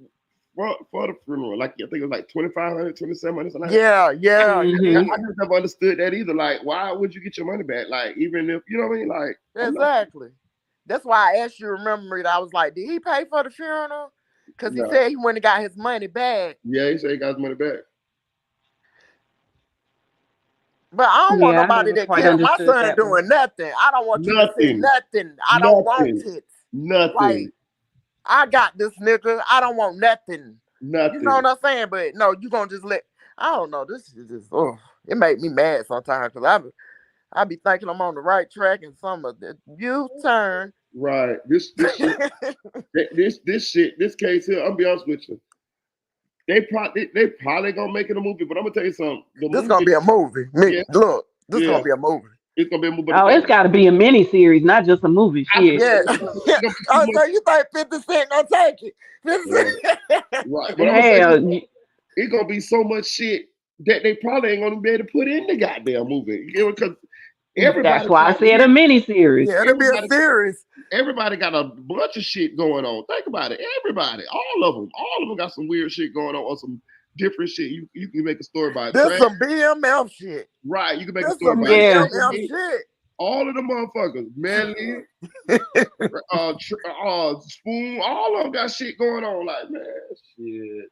for the funeral. Like I think it was like $2,500, $2,700, something. Yeah. I just never understood that either. Like, why would you get your money back? Like, even if you know what I mean? Like, exactly. That's why I asked you to remember it. I was like, did he pay for the funeral? Because he said he went and got his money back. Yeah, he said he got his money back. But I don't want Yeah, I nobody never that quite killed my understood son that one. doing nothing. I don't want you to see Nothing. nothing. I don't want Nothing. it. Nothing. Like, I got this nigga. I don't want nothing. Nothing. You know what I'm saying? But no, you gonna just let. I don't know. This is just. Oh, it make me mad sometimes because I be thinking I'm on the right track and some of the U-turn. Right. This shit. This case here. I'll be honest with you. They probably gonna make it a movie, but I'm gonna tell you something. This gonna be a movie. Yeah. Look, this Yeah. gonna be a movie. It's gonna be a movie. Oh, it's got to be a mini series, not just a movie. Shit. Yeah. Oh, so you think 50 Cent gonna take it? 50 Cent. Right. But I'm gonna say Hell, it's gonna be so much shit that they probably ain't gonna be able to put in the goddamn movie. Because everybody. That's why I said a mini series. Yeah, it'll be a series. Everybody got a bunch of shit going on. Think about it. Everybody, all of them got some weird shit going on or some different shit. You can make a story about it. There's some BMF shit. Right. You can make There's a story some about BMF it. shit. All of the motherfuckers, Melly, Spoon, all of them got shit going on. Like, man, shit.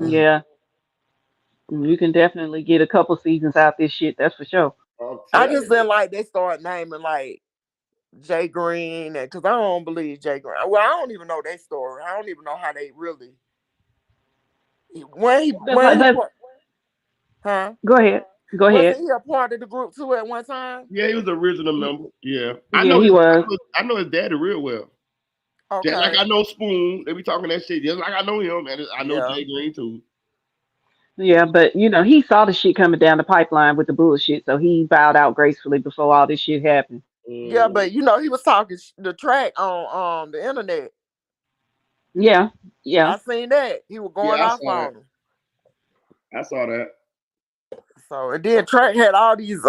Yeah. You can definitely get a couple seasons out this shit. That's for sure. I just didn't like they start naming like Jay Green and because I don't believe Jay Green. Well, I don't even know their story. I don't even know how they really. Huh? Go ahead. Go ahead. Wasn't he a part of the group too at one time? Yeah, he was the original member. Yeah, he was. I know his daddy real well. Okay. Just like I know Spoon, they be talking that shit. Just like I know him, and I know Jay Green too. Yeah, but he saw the shit coming down the pipeline with the bullshit, so he bowed out gracefully before all this shit happened. Yeah, but he was talking the track on the internet. Yeah. I seen that. He was going off on him. I saw that. So and then Track had all these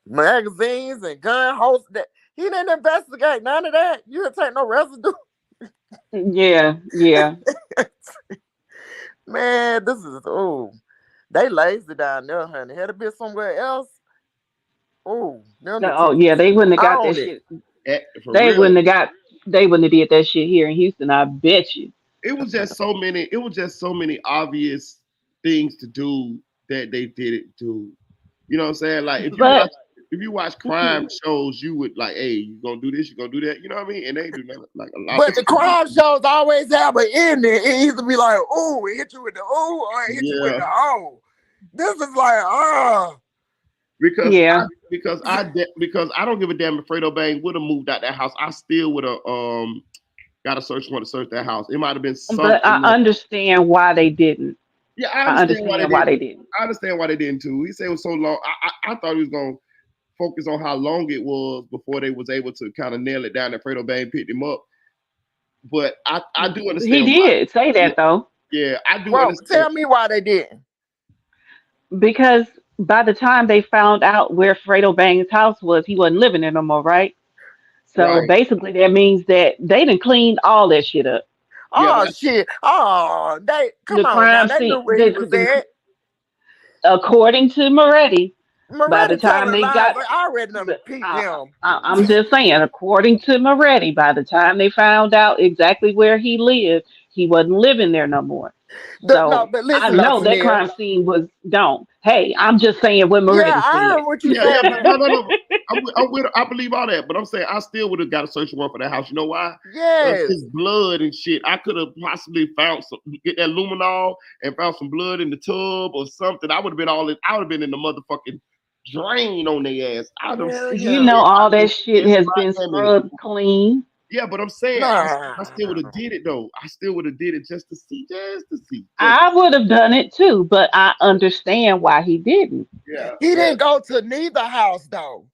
magazines and gun hosts that he didn't investigate none of that. You didn't take no residue. Yeah. Man, this is they lazy down there, honey. Had to be somewhere else. Yeah, they wouldn't have got that shit. They wouldn't have did that shit here in Houston, I bet you. It was just so many obvious things to do that they didn't do. You know what I'm saying? Like if you watch crime shows, you would like, hey, you gonna do this, you gonna do that. You know what I mean? And they do nothing like a lot. But the crime shows always have an ending. It either be like, ooh, it hit you with the ooh, or it hit you with the oh. This is like, Because I don't give a damn if Fredo Bang would have moved out that house. I still would have got a search warrant to search that house. It might have been something. But I understand why they didn't. Yeah, I understand why they didn't. I understand why they didn't too. He said it was so long. I thought he was gonna focus on how long it was before they was able to kind of nail it down that Fredo Bang picked him up. But I do understand. He did say that though. Yeah, I do understand. Tell me why they didn't. Because by the time they found out where Fredo Bang's house was, he wasn't living there no more, right? So basically that means that they done cleaned all that shit up. Oh shit! Oh, they come on now. They knew where he was at. According to Moretti, by the time they got, I already peeped him. I'm just saying, according to Moretti, by the time they found out exactly where he lived, he wasn't living there no more. So but listen, I know that crime scene was gone. Hey, I'm just saying what Moretti said. I heard what you said. No. I'm with. I believe all that, but I'm saying I still would have got a search warrant for that house. You know why? Yes. His blood and shit. I could have possibly get that luminol and found some blood in the tub or something. I would have been I would have been in the motherfucking drain on their ass. All that shit has been scrubbed clean. Yeah, but I'm saying I still would have did it though. I still would have did it just to see. I would have done it too, but I understand why he didn't. Yeah, he didn't go to neither house though.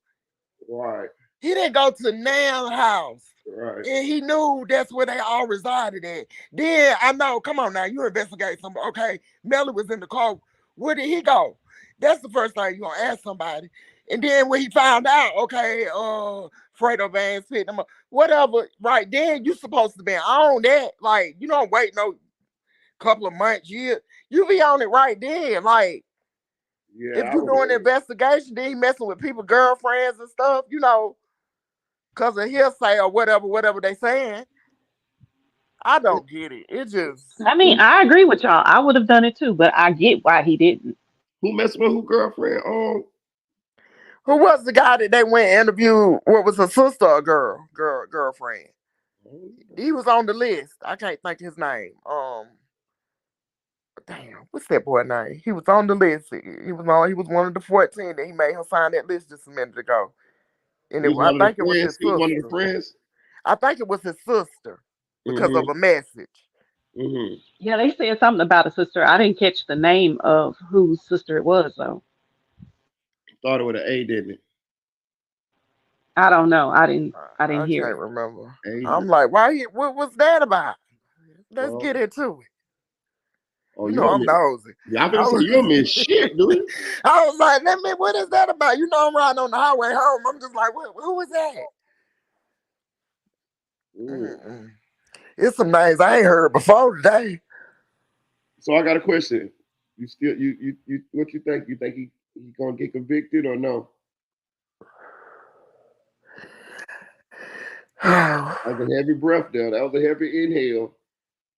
Right. He didn't go to Nam's house. Right. And he knew that's where they all resided at. Then I know, come on now, you investigate somebody. Okay, Melly was in the car. Where did he go? That's the first thing you're gonna ask somebody. And then when he found out, okay, Fredo Bang's picked him up, whatever, right then you supposed to be on that. Like, you don't wait no couple of months, years. You be on it right then. Like, if you're doing an investigation, then he messing with people's girlfriends and stuff, because of hearsay or whatever they saying. I don't get it. It just. I mean, I agree with y'all. I would have done it too, but I get why he didn't. Who messing with who girlfriend? Who was the guy that they went and interviewed? What was her sister or girlfriend? He was on the list. I can't think his name. Damn, what's that boy name? He was on the list. He was one of the 14 that he made her sign that list just a minute ago. And I think it was his sister. He was one of the friends. I think it was his sister because of a message. Yeah, they said something about a sister. I didn't catch the name of whose sister it was though. Started with an A, didn't it? I don't know. I didn't hear can't it. remember. I'm like, what was that about? Let's get into it. Oh, you know I'm nosy. Yeah, I'm gonna say you don't miss shit, dude. I was like, what is that about? You know I'm riding on the highway home. I'm just like, who was that? It's some names I ain't heard before today. So I got a question. You still you what you think? You think he gonna get convicted or no? That was a heavy breath there. That was a heavy inhale.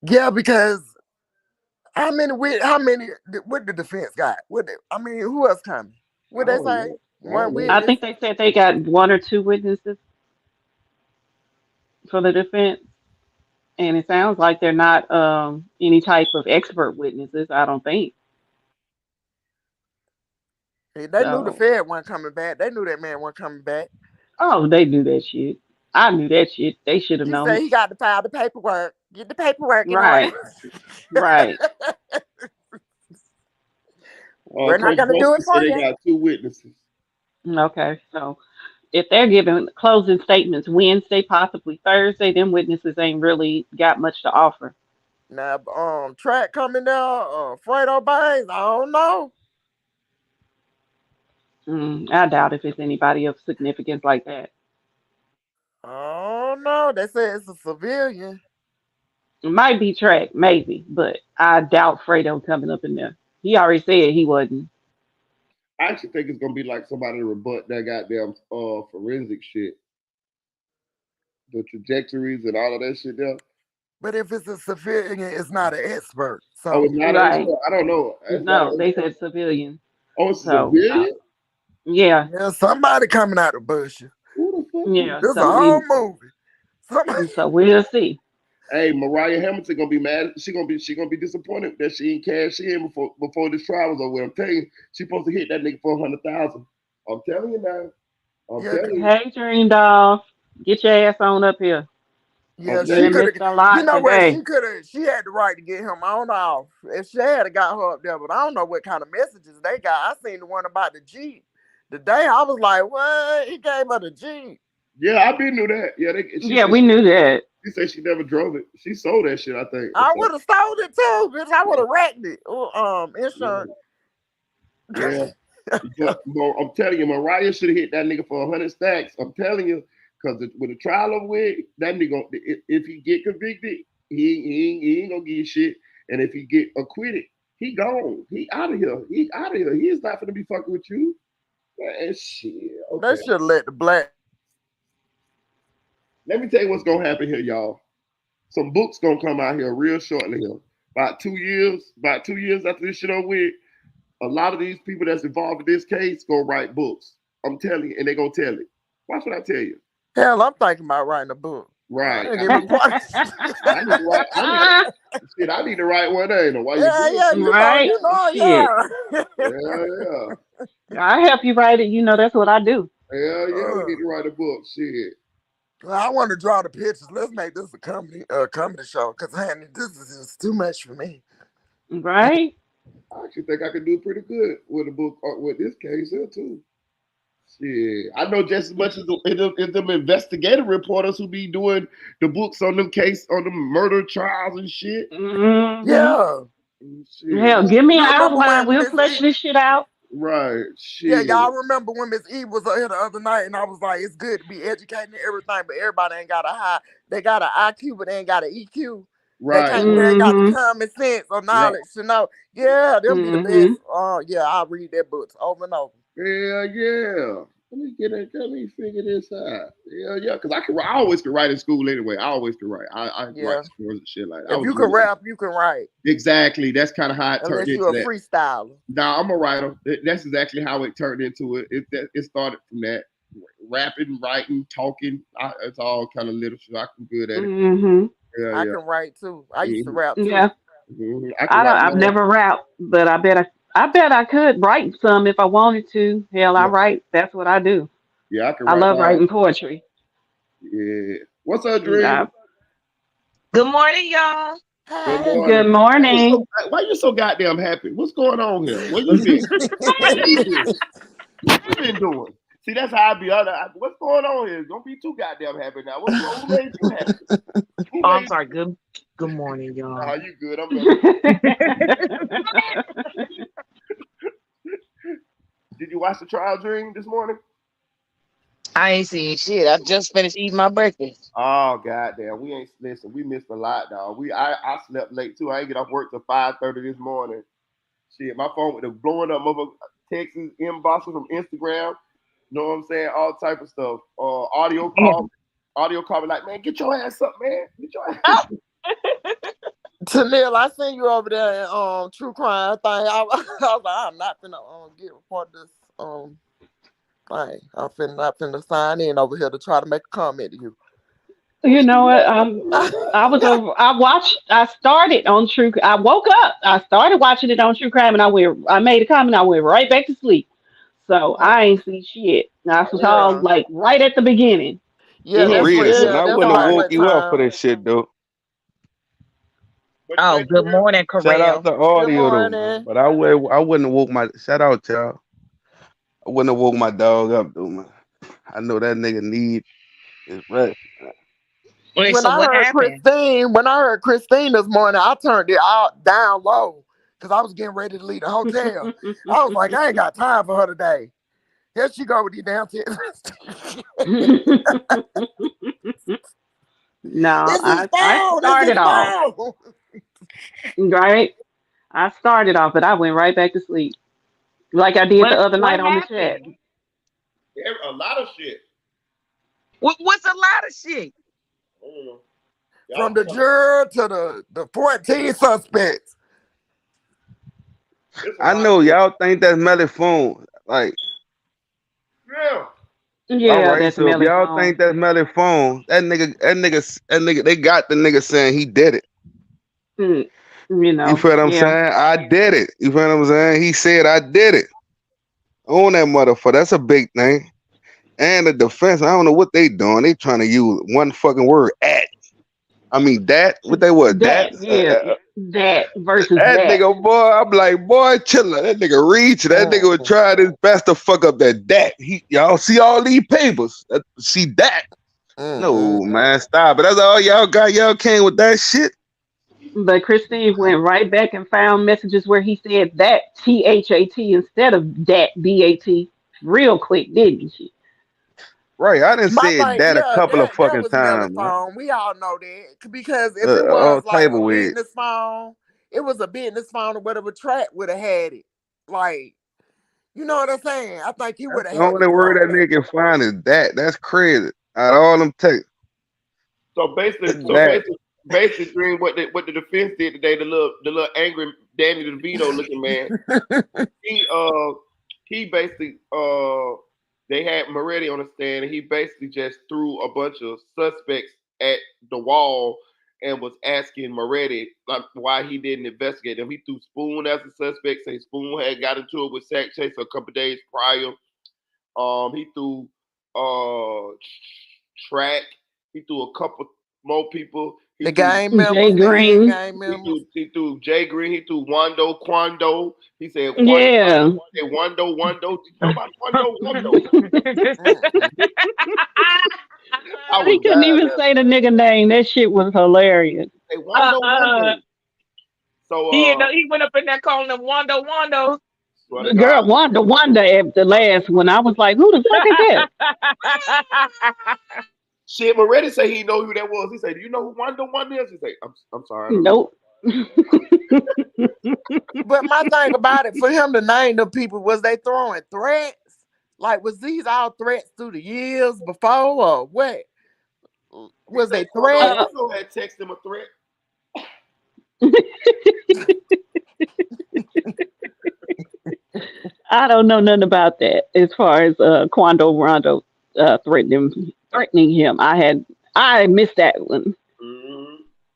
Yeah, because how many what the defense got? Who else coming? What they say? One witness. I think they said they got 1 or 2 witnesses for the defense. And it sounds like they're not any type of expert witnesses, I don't think. They knew the Fed wasn't coming back. They knew that man wasn't coming back. Oh, they knew that shit. I knew that shit. They should have known. He said he got to file the paperwork. Get the paperwork in right. order. Right. We're not going to do it for they you. Got 2 witnesses. Okay, so if they're giving closing statements Wednesday, possibly Thursday, them witnesses ain't really got much to offer. Now, Track coming down, Fredo Banks, I don't know. I doubt if it's anybody of significance like that. Oh no, they say it's a civilian. It might be Track, maybe, but I doubt Fredo coming up in there. He already said he wasn't. I actually think it's gonna be like somebody to rebut that goddamn forensic shit, the trajectories and all of that shit there. But if it's a civilian, it's not an expert. So it's not an expert. I don't know. No, they said civilian. Oh, it's civilian. Yeah. Yeah, somebody coming out of the bush. Who the fuck? Yeah, this is a whole movie. So we'll see. Hey, Mariah Hamilton gonna be mad. She gonna be disappointed that she ain't cash in before this trial was over. I'm telling you, she supposed to hit that nigga for 100,000. I'm telling you now. Telling you. Hey, Dream Doll, get your ass on up here. Yeah, she missed a lot you know today. what? She had the right to get him on off. If she had got her up there, but I don't know what kind of messages they got. I seen the one about the Jeep. The day I was like, what? He gave her the Jeep. Yeah, I been knew that. Yeah, we knew that. She said she never drove it. She sold that shit, I think. I would have sold it too, bitch. I would have wrecked it. Insurance. Yeah. I'm telling you, Mariah should have hit that nigga for 100 stacks. I'm telling you, because with the trial over with, that nigga, if he get convicted, he ain't gonna give shit. And if he get acquitted, he gone. He out of here. He out of here. He's not gonna be fucking with you. Man, shit. Okay. They should let the black. Let me tell you what's gonna happen here, y'all. Some books gonna come out here real shortly here. About 2 years after this shit over with, a lot of these people that's involved in this case gonna write books. I'm telling you, and they gonna tell it. Watch what I tell you. Hell, I'm thinking about writing a book. Right. I need to write one. Ain't know why you right? Yeah. I help you write it. You know that's what I do. Hell yeah, we need to write a book. Shit. Well, I want to draw the pictures. Let's make this a comedy show. Cause this is just too much for me. Right. I actually think I could do pretty good with a book with this case here too. Shit, I know just as much as them investigative reporters who be doing the books on them on them murder trials and shit. Mm-hmm. Yeah. Shit. Hell, give me an outline. We'll flesh this shit out. Right. Shit. Yeah, y'all remember when Miss Eve was here the other night, and I was like, it's good to be educated and everything, but everybody ain't got a high. They got an IQ, but they ain't got an EQ. Right. They ain't got the common sense or knowledge to know. Yeah, they'll be the best. Oh, yeah, I'll read their books over and over. Yeah. Let me figure this out. Yeah, because I always could write in school anyway. I always could write. I write scores and shit like that. If you can rap, you can write. Exactly. That's kind of how it turned Unless into you're a that. freestyler. Nah, I'm a writer. That's exactly how it turned into it. It started from that. Rapping, writing, talking. It's all kind of literature. I'm good at it. Mm-hmm. Yeah, I can write too. I used to rap too. Yeah. Mm-hmm. I've never rapped, but I bet I could write some if I wanted to. Hell, I write. That's what I do. Yeah, I can I write. love writing poetry. Yeah. What's up, Dream? Good morning, y'all. Good morning. Good morning. Why you so goddamn happy? What's going on here? Where you been? What you been doing? See, that's how I be. What's going on here? Don't be too goddamn happy now. What's wrong? Who made you happy? Oh, I'm sorry. Good morning, y'all. Nah, you good. I'm Did you watch the trial, Dream, this morning? I ain't seen shit. I just finished eating my breakfast. Oh goddamn, we ain't listen. We missed a lot, dog. I slept late too. I ain't get off work till 5:30 this morning. Shit, my phone was blowing up. Mother texts, inboxes from Instagram. You know what I'm saying? All type of stuff. Audio call, like, man, get your ass up, man. Get your ass up. Tanil, I seen you over there in true crime thing. I was like, I'm not finna get report this thing. I'm not finna sign in over here to try to make a comment to you. You know what? I started on True. I woke up. I started watching it on True Crime, and I made a comment. I went right back to sleep. So I ain't see shit. I saw like right at the beginning. Yeah, Reason. I that's wouldn't have right. woke you up for this shit, though. Oh, good morning, Corral. Shout out to audio though, but I wouldn't have woke my shout out y'all. I wouldn't have woke my dog up though, man. I know that nigga need his rest. Wait, When so I what heard happened? Christine this morning, I turned it out down low because I was getting ready to leave the hotel. I was like, I ain't got time for her today. Here she go with these damn tits. No, I started off. Right? I started off, but I went right back to sleep. Like I did the other night on the chat. A lot of shit. What's a lot of shit? From the juror to the 14 suspects. I know y'all think that's Melly phone. Like, Yeah, all right, that's so if Melly y'all phone. think that's Melly phone, that nigga, they got the nigga saying he did it. You know. You feel what I'm saying? I did it. You feel what I'm saying? He said I did it. On that motherfucker. That's a big thing. And the defense, I don't know what they doing. They trying to use one fucking word, at. I mean, that. What they were, that? Yeah. That versus that that. nigga, boy, I'm like, boy, chill out. That nigga reach. That nigga would try his best to fuck up that. Y'all see all these papers. See that. No, man, stop it. That's all y'all got. Y'all came with that shit. But Christine went right back and found messages where he said that THAT instead of that BAT real quick, didn't she? Right, I didn't say that a couple of that fucking was times. phone. We all know that because if it was like a business phone, it was a business phone or whatever. Track would have had it. Like, you know what I'm saying? I think he would have The had only it. word that nigga can find is that. That's crazy. Out of all them texts. So basically, Dream, what the defense did today, the little angry Danny DeVito looking man, he basically they had Moretti on the stand, and he basically just threw a bunch of suspects at the wall and was asking Moretti like why he didn't investigate them. He threw Spoon as a suspect, say Spoon had got into it with Sack Chase a couple days prior. He threw Track. He threw a couple more people. He the threw game members, Jay Green. He threw Jay Green. He threw Quando. He said Yeah. He said Wando. Nobody Wando. He couldn't even say the nigga name. That shit was hilarious. Hey, Wando. So he went up in there calling him Wando. Girl, Wanda at the last one. I was like, who the fuck is that? Shit, Moretti say he know who that was. He said, "Do you know who Wanda is?" He said, "I'm sorry." I don't Nope. But my thing about it, for him to name the people, was they throwing threats? Like, was these all threats through the years before, or what? Was they threats? Kondo had text him a threat. I don't know nothing about that as far as Quando Rondo threatening him. I missed that one.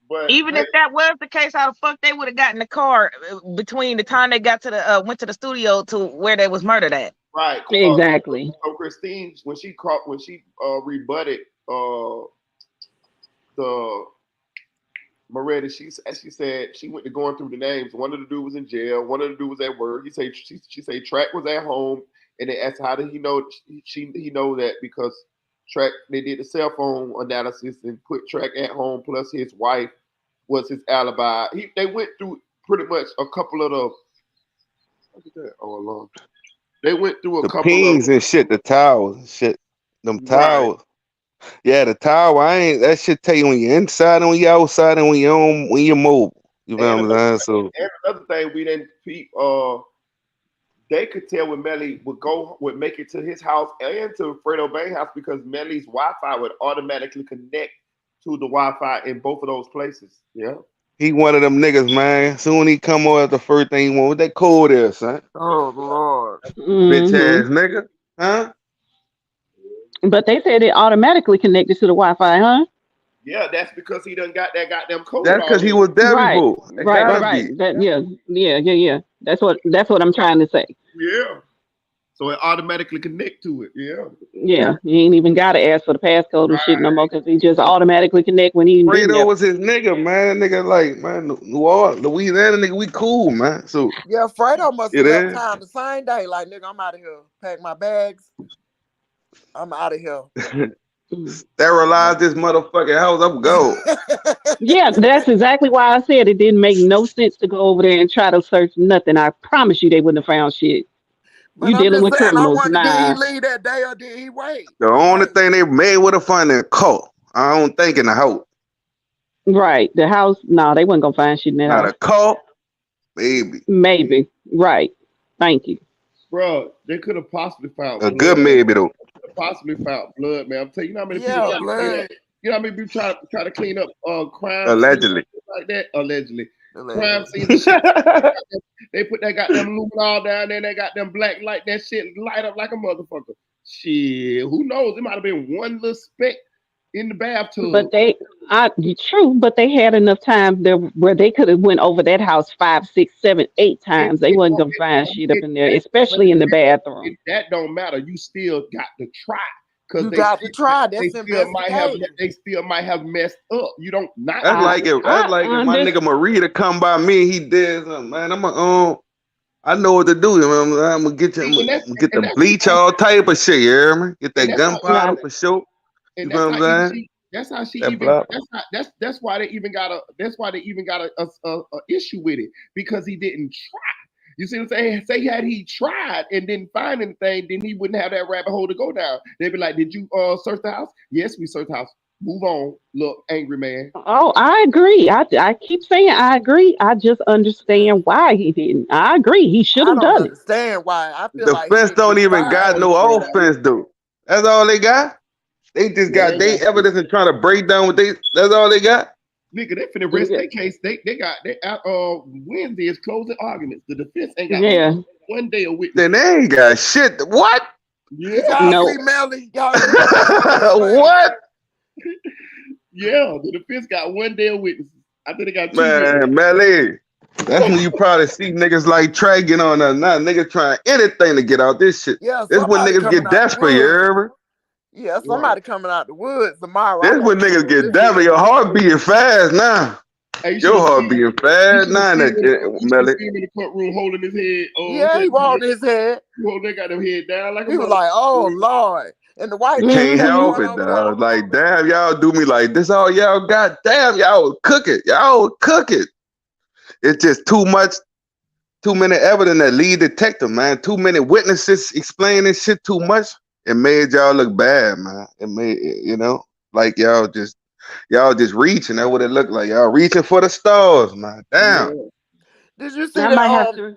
But even if that was the case, how the fuck they would have gotten the car between the time they got to the went to the studio to where they was murdered at? Right. Exactly. So Christine, when she rebutted the Moretti, she said she went to going through the names. One of the dudes was in jail. One of the dudes was at work. She said Track was at home, and they asked how did he know he know that because Track, they did the cell phone analysis and put Track at home plus his wife was his alibi. They went through pretty much a couple of the what is that? Oh Lord. They went through a couple pings of and shit, the towers and shit. Them Right. towers. Yeah, the tower. That shit tell you when you're inside and when you're outside and when you're mobile. You know what I'm saying? So and another thing we didn't they could tell when Melly would make it to his house and to Fredo Bang's house because Melly's Wi-Fi would automatically connect to the Wi-Fi in both of those places. Yeah. he one of them niggas, man. Soon he come over, the first thing he want, what that code is, son? Oh Lord. Bitch ass nigga. Huh? But they said it automatically connected to the Wi-Fi, huh? Yeah, that's because he done got that goddamn code. That's because he was there before. Right. Yeah. That's what I'm trying to say. Yeah. So it automatically connect to it. Yeah. Yeah, you ain't even got to ask for the passcode and shit no more because he just automatically connect when he been there. Fredo was his nigga, man. That nigga like, man, New Orleans, Louisiana nigga, we cool, man. So Yeah, Fredo must it have left is. town the same day. Like, nigga, I'm out of here. Pack my bags. I'm out of here. Sterilize this motherfucking house. I'm go. Yeah, that's exactly why I said it didn't make no sense to go over there and try to search nothing. I promise you they wouldn't have found shit. But You I'm dealing just with saying, I criminals, wonder, did he nah. leave that day or did he wait? The only thing they may would have found in the car. I don't think in the house. Right, the house, no, they wasn't gonna find shit in that Not house. a car, baby. Maybe, right. Thank you. Bro, they could have possibly found A blood. good maybe though. Possibly found blood, man. I'm telling you, know how many Yeah, people blood. you know how many people try to clean up crime Allegedly. scenes like that? Allegedly. Crime scenes and shit. They put that goddamn luminol down there, they got them black light, that shit light up like a motherfucker. Shit, who knows? It might have been one little speck in the bathtub. But true, but they had enough time there where they could have went over that house 5, 6, 7, 8 times. They wasn't gonna find shit up in there, especially in the bathroom. That don't matter. You still got to try. You got to try. That's They still might have messed up. You don't not. That's like if my nigga Marita come by me, he did something, man. I know what to do. You know, I'm gonna get the bleach, all type of shit. You hear me? Get that gunpowder for sure. You know what I'm saying? That's how she That even. block. That's why they even got a issue with it because he didn't try. You see what I'm saying? Say had he tried and didn't find anything, then he wouldn't have that rabbit hole to go down. They'd be like, "Did you search the house?" Yes, we searched the house. Move on, look, angry man. Oh, I agree. I keep saying I agree. I just understand why he didn't. I agree. He should have done it. Understand why? I feel The like fence don't even got no offense, dude. That's all they got. They just got their evidence and trying to break down what that's all they got. Nigga, they finna rest their case. They got Wednesday is closing arguments. The defense ain't got one day of witness. Then they ain't got shit. What? Yeah. Y'all see Melly? What? Yeah, the defense got one day of witnesses. I think they got 2 Man, Melly. That's when you probably see niggas like Trey get on there. Now niggas trying anything to get out this shit. Yeah, this when niggas get desperate, you hear me? Yeah, somebody coming out the woods tomorrow. This when niggas get desperate. Your heart beating fast now. Your heart beating fast now, Melly. See him in the courtroom holding his head. Yeah, he holding his head. They got him head down like he was like, "Oh Lord," and the white can't help it, dog. Like, damn, y'all do me like this. All y'all got. Damn, y'all cook it. Y'all cook it. It's just too much. Too many evidence that lead detective, man. Too many witnesses explaining shit too much. It made y'all look bad, man. It made like y'all just reaching. That's what it looked like. Y'all reaching for the stars, man. Damn. Did you see I that? might have to.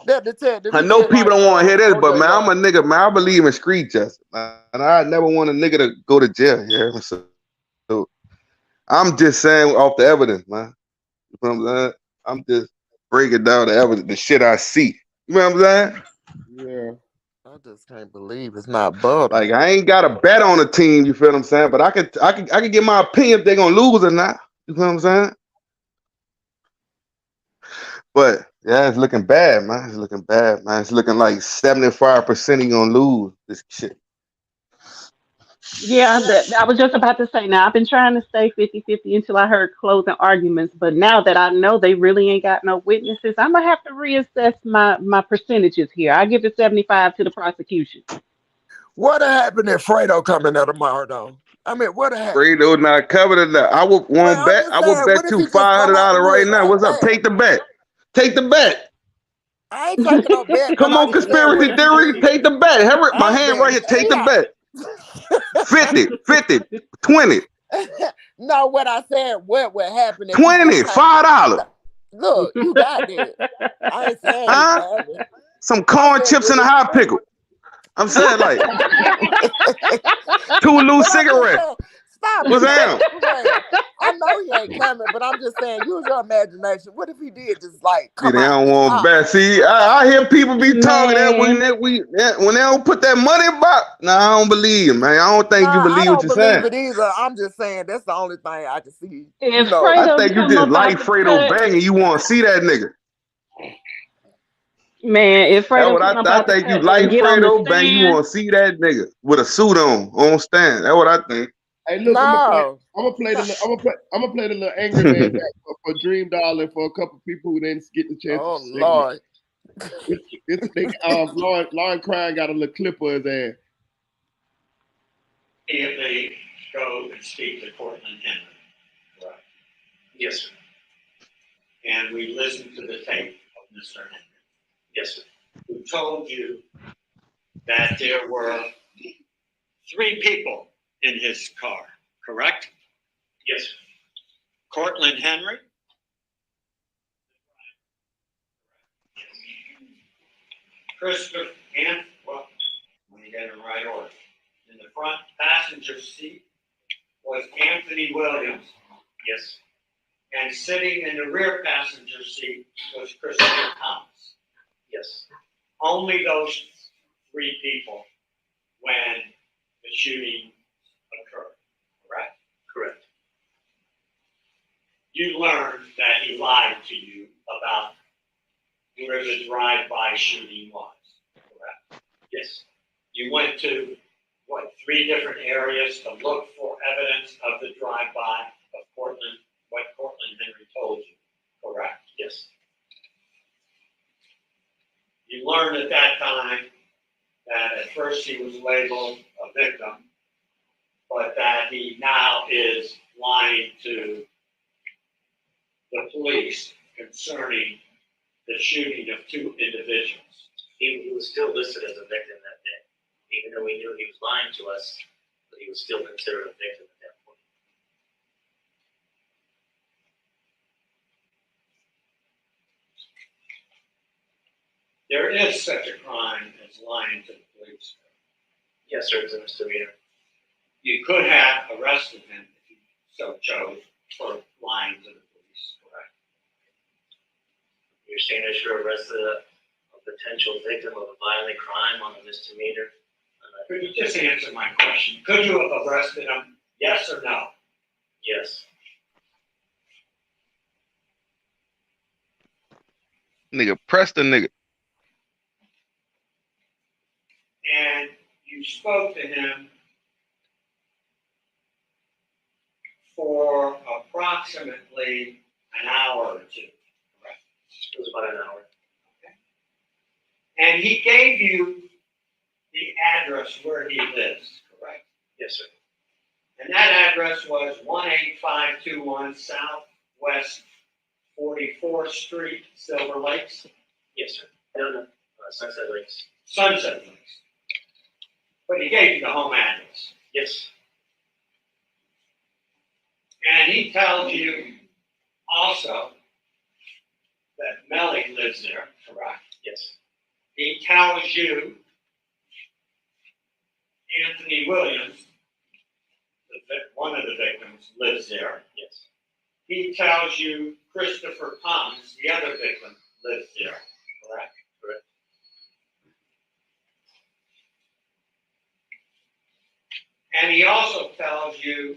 That detective, I he know did people like don't want to hear this, but OJ man, I'm a Yard. nigga, man. I believe in street justice, man. And I never want a nigga to go to jail. Yeah, so I'm just saying off the evidence, man. You know what I'm saying? I'm just breaking down the evidence, the shit I see. You know what I'm saying? Yeah. I just can't believe it's not butter. Like I ain't got a bet on a team. You feel what I'm saying? But I can get my opinion if they're gonna lose or not. You know what I'm saying? But yeah, it's looking bad, man. It's looking bad, man. It's looking like 75% he gonna lose this shit. Yeah, I was just about to say now, I've been trying to stay 50-50 until I heard closing arguments, but now that I know they really ain't got no witnesses, I'm gonna have to reassess my percentages here. I give it 75 to the prosecution. What happened if Fredo coming there tomorrow, though? I mean, what happened? Fredo not covered in that. I would Well, want I'm bet. just I would saying, what bet if you he just come out the $500 right woods now. like, What's up? bam? Take the bet. Take the bet. I ain't taking no bet, but Come I on, just said, what conspiracy if he theory. did? Take the bet. Hurry, my I ain't hand right betting here. Take the shit. bet. 50, 20, No, what I said, what would happen if he 20, just came? $5. Look, you got that. I ain't saying he Huh? have it. Some I corn said, chips what and a if? hot pickle. I'm saying like two But loose I'm just cigarettes. saying, stop What's it, that? Terrell. I know he ain't coming, but I'm just saying, use your imagination. What if he did just like See, come they out don't and want pop? bet. See, I hear people be talking that when Man, when they don't put that money back. Nah, I don't believe it, man. I don't think you Nah, I believe what don't you're believe saying. it either. I'm just saying that's the only thing I can see. if I Fredo think you come just up like out the Fredo cut, banging. You want to see that nigga. man, if That's Fredo what come up I out the think. You cut and like get on the Fredo bang. You stand, want to see that nigga with a suit on stand. That's what I think. Hey, look, No. I'm gonna play the little angry man back for Dream Doll and for a couple people who didn't get the chance to Oh say it. Lord. Lauren Crying got a little clip of his ass. If they go and speak to Cortland Henry. Right. Yes, sir. And we listened to the tape of Mr. Henry. Yes, sir. Who told you that there were 3 people in his car, correct? Yes, sir. Cortland Henry, Christopher, and, well, let me get in the right order. In the front passenger seat was Anthony Williams, Yes. and sitting in the rear passenger seat was Christopher Thomas. Yes. Only those 3 people when the shooting occurred, correct? Correct. You learned that he lied to you about where the drive-by shooting was, correct? Yes. You went to, 3 different areas to look for evidence of the drive-by of Cortland, what Cortland Henry told you, correct? Yes. You learned at that time that at first he was labeled a victim, but that he now is lying to the police concerning the shooting of 2 individuals. He was still listed as a victim that day, even though we knew he was lying to us, but he was still considered a victim at that point. There is such a crime as lying to the police. Yes, sir. It's a misdemeanor. You could have arrested him if you so chose for lying to the police, correct? You're saying I should arrest a potential victim of a violent crime on a misdemeanor? Could you just answer my question? Could you have arrested him? Yes or no? Yes. Nigga, press the nigga. And you spoke to him for approximately an hour or 2, correct? It was about an hour. Okay. And he gave you the address where he lives, correct? Yes, sir. And that address was 18521 Southwest 44th Street, Silver Lakes. Yes, sir. No. Sunset Lakes. Sunset Lakes. But he gave you the home address. Yes. And he tells you also that Melly lives there, correct? Yes. He tells you Anthony Williams, one of the victims, lives there. Yes. He tells you Christopher Thomas, the other victim, lives there. Correct? Correct. And he also tells you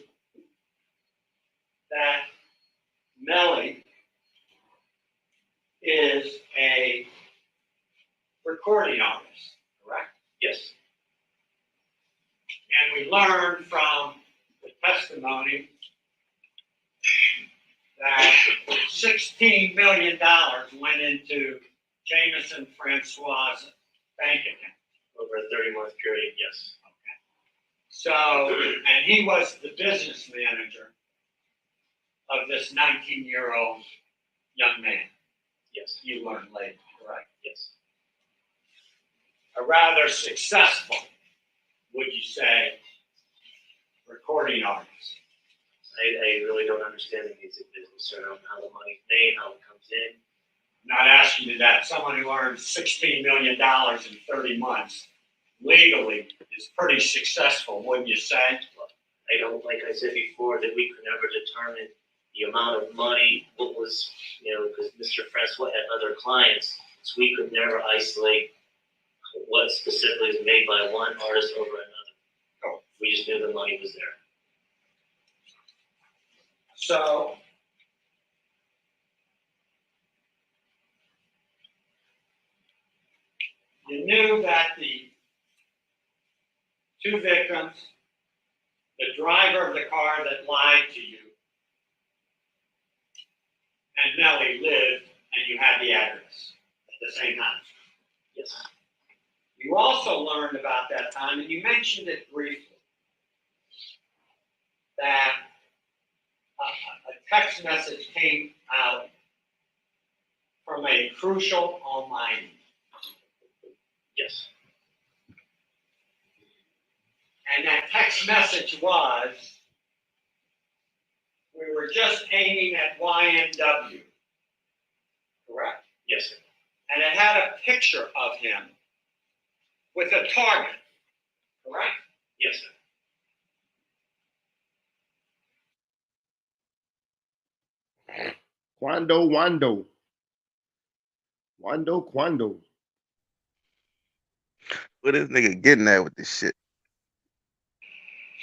that Melly is a recording artist. Correct? Yes. And we learned from the testimony that $16 million went into Jameson Francois' bank account. Over a 30-month period, yes. So, and he was the business manager of this 19-year-old young man. Yes. You learned later, correct? Yes. A rather successful, would you say, recording artist. I really don't understand the music business, or how the money's made, how it comes in. I'm not asking you that. Someone who earns $16 million in 30 months legally is pretty successful, wouldn't you say? I don't, like I said before, that we could never determine the amount of money, what was, because Mr. Francois had other clients, so we could never isolate what specifically is made by one artist over another. Oh. We just knew the money was there. So, you knew that the two victims, the driver of the car that lied to you, and Melly lived, and you had the address at the same house. Yes. You also learned about that time, and you mentioned it briefly, that a text message came out from a crucial almighty. Yes. And that text message was, we were just aiming at YNW. Correct? Yes, sir. And it had a picture of him with a target. Correct? Yes, sir. Quando. What this nigga getting at with this shit?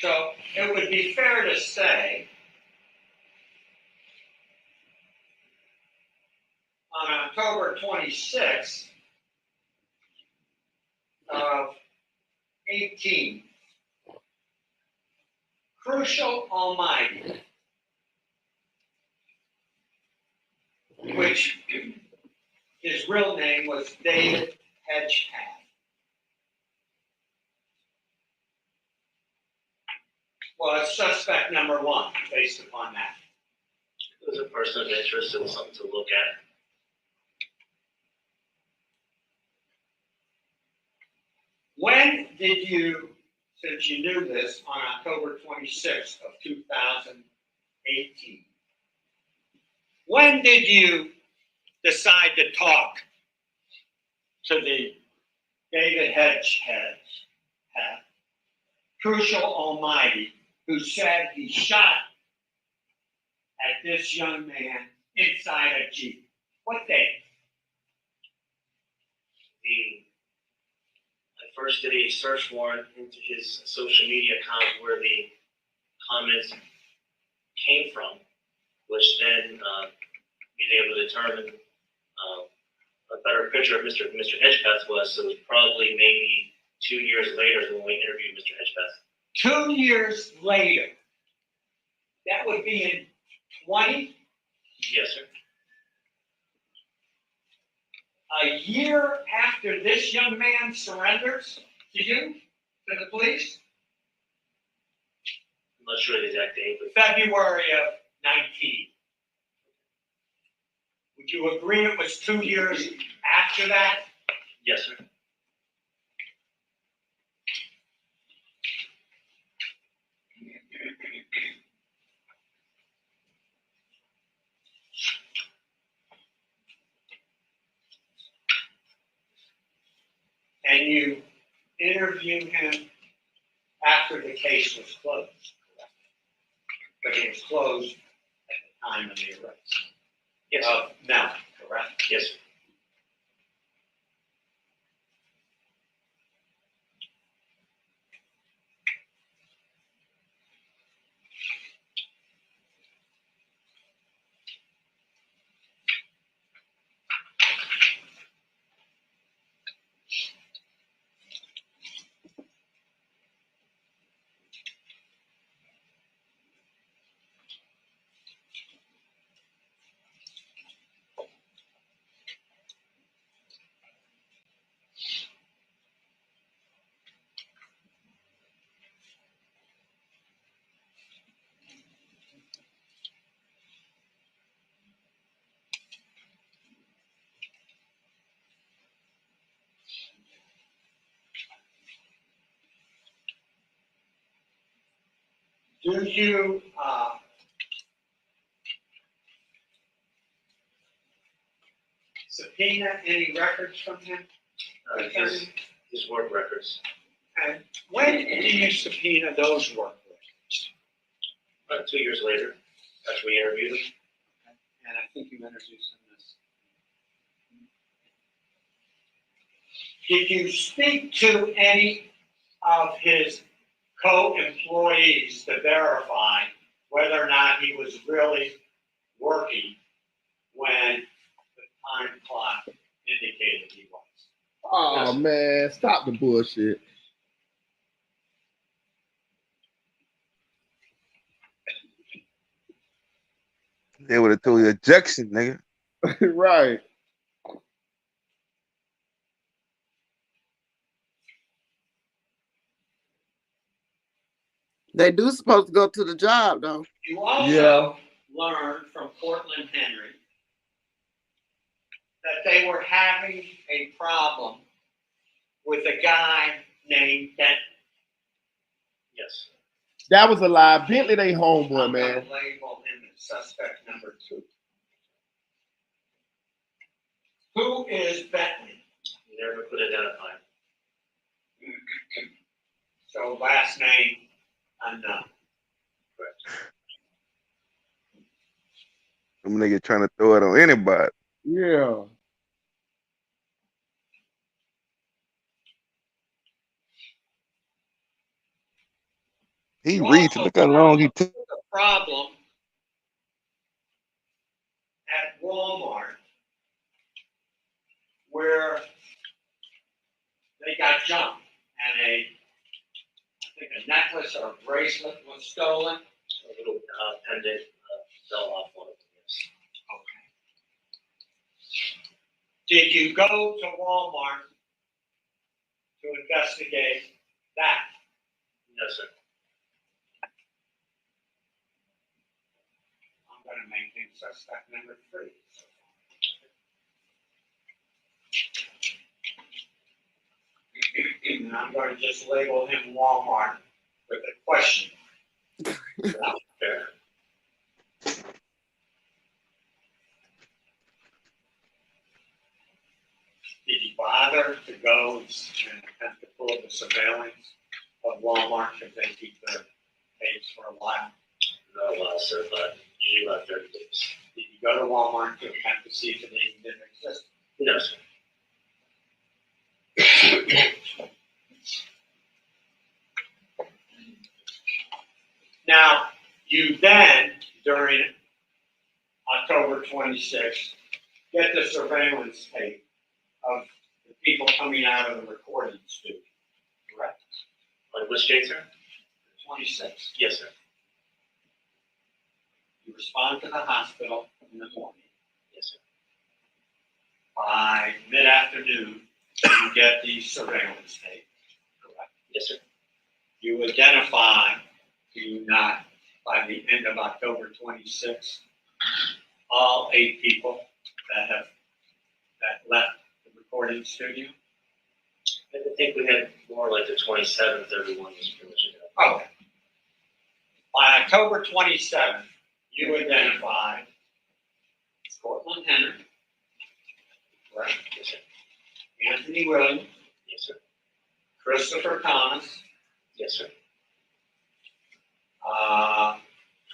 So it would be fair to say on October 26th of 18, Crucial Almighty, which his real name was David Hedgepath, was suspect number one based upon that. It was a person of interest. It was something to look at. When did you, since you knew this on October 26th of 2018, when did you decide to talk to the David Hedgehead, Crucial Almighty, who said he shot at this young man inside a Jeep? What day? I first did a search warrant into his social media account where the comments came from, which then we were able to determine a better picture of Mr. Hedgepath was. So it was probably maybe 2 years later when we interviewed Mr. Hedgepath. 2 years later. That would be in 20? Yes, sir. A year after this young man surrenders to you, to the police? I'm not sure the exact date, but February of 19. Would you agree it was 2 years after that? yes, sir. you interview him after the case was closed? But it was closed at the time of the arrest. Yes. Melly, correct? Yes, sir. Do you subpoena any records from him? His work records. And when do you subpoena those work records? About 2 years later, after we interviewed him. And I think you introduced him this. Did you speak to any of his co-employees to verify whether or not he was really working when the time clock indicated he was? Oh man, stop the bullshit. They would have told you ejection, nigga. Right. They do supposed to go to the job though. You also learned from Cortland Henry that they were having a problem with a guy named Benton. Yes. That was a lie. Bentley, they homeboy, I'm man. going to label him as suspect number 2. Who is Bentley? Never could identify him. So last name unknown. Correct. Them niggas trying to throw it on anybody. Yeah. He reads. Look how long he took. The problem at Walmart where they got jumped and I think a necklace or a bracelet was stolen. A little pendant fell off one of them. Yes. Okay. Did you go to Walmart to investigate that? No, sir. I'm going to make him suspect number 3. And I'm going to just label him Walmart with a question. Fair. Did you bother to go and attempt to pull the surveillance of Walmart because they keep their tapes for a while? Not a while, sir, but usually about 30 days. Did you go to Walmart to attempt to see if it even didn't exist? No, sir. Now, you then, during October 26th, get the surveillance tape of the people coming out of the recording studio, correct? On which date, sir? 26th. Yes, sir. You respond to the hospital in the morning. Yes, sir. By mid-afternoon, you get the surveillance tape, correct? Yes, sir. You identify, do you not, by the end of October 26th, all 8 people that left the recording studio? I think we had more like the 27th, everyone was pretty much ago. Okay. By October 27th, you identified Cortland Henry, correct? Yes, sir. Anthony Williams, Yes, sir. Christopher Thomas, Yes, sir.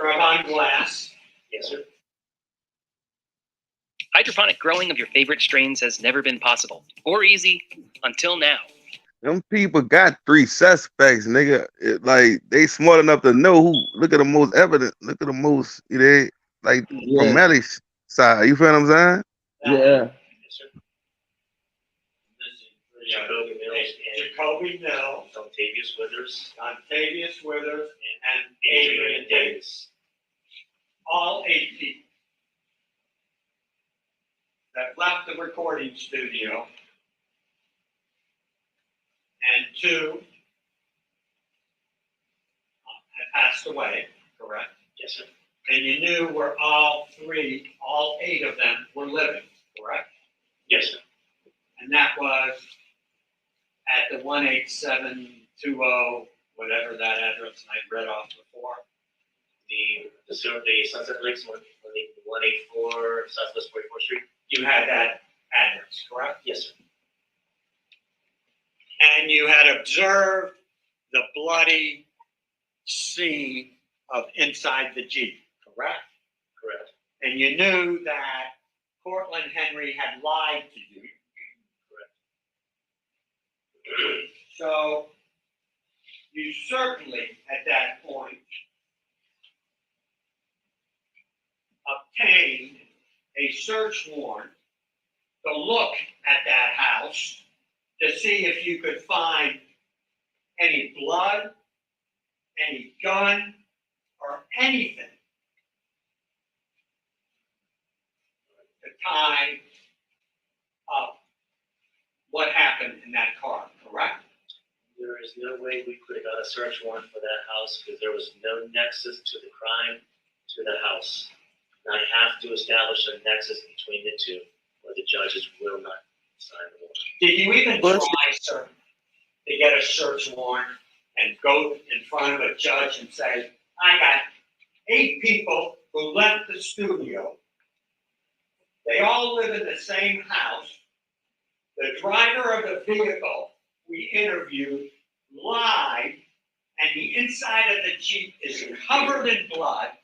Trevon Glass, Yes, sir. Hydroponic growing of your favorite strains has never been possible or easy until now. Them people got 3 suspects, nigga. Like they smart enough to know who. Look at the most evident. Look at the most. They like from Melly's side. You feel what I'm saying? Yeah. Yes, sir. Jacoby Mills and Jacoby Mills, Dontavius Withers Dontavius Withers, and Adrian Davis. all 8 people that left the recording studio, and 2 had passed away, correct? Yes, sir. And you knew where all 8 of them were living, correct? Yes, sir. And that was at the 18720, whatever that address I read off before. The Sunset Lakes 184 Southwest 44th Street. You had that address, correct? Yes, sir. And you had observed the bloody scene of inside the Jeep, correct? Correct. And you knew that Cortland Henry had lied to you. Correct. So you certainly, at that point, obtained a search warrant to look at that house to see if you could find any blood, any gun, or anything to tie up what happened in that car, correct? There is no way we could have got a search warrant for that house because there was no nexus to the crime to the house. And I have to establish a nexus between the two, or the judges will not sign the warrant. Did you even try, sir, to get a search warrant and go in front of a judge and say, I got 8 people who left the studio. They all live in the same house. The driver of the vehicle we interviewed lied, and the inside of the Jeep is covered in blood.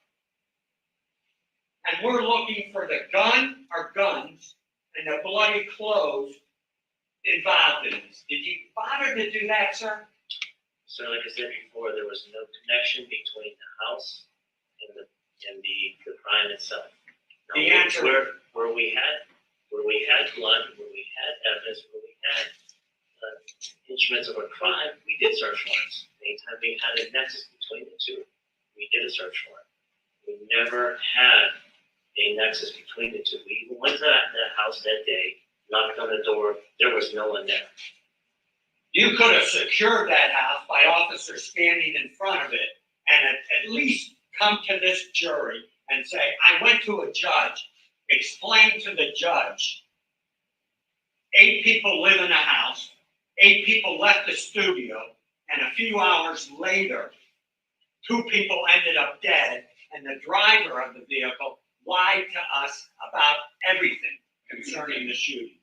And we're looking for the gun or guns and the bloody clothes involved in this. Did you bother to do that, sir? So like I said before, there was no connection between the house and the crime itself. Now, The answer where we had blood, where we had evidence, where we had instruments of a crime, we did search warrants. Anytime we had a nexus between the two, we did a search warrant. We never had a nexus between the two. We even went to that house that day, knocked on the door, there was no one there. You could have secured that house by officers standing in front of it and at least come to this jury and say, I went to a judge, explain to the judge, 8 people live in a house, 8 people left the studio, and a few hours later, 2 people ended up dead, and the driver of the vehicle lied to us about everything concerning the shooting.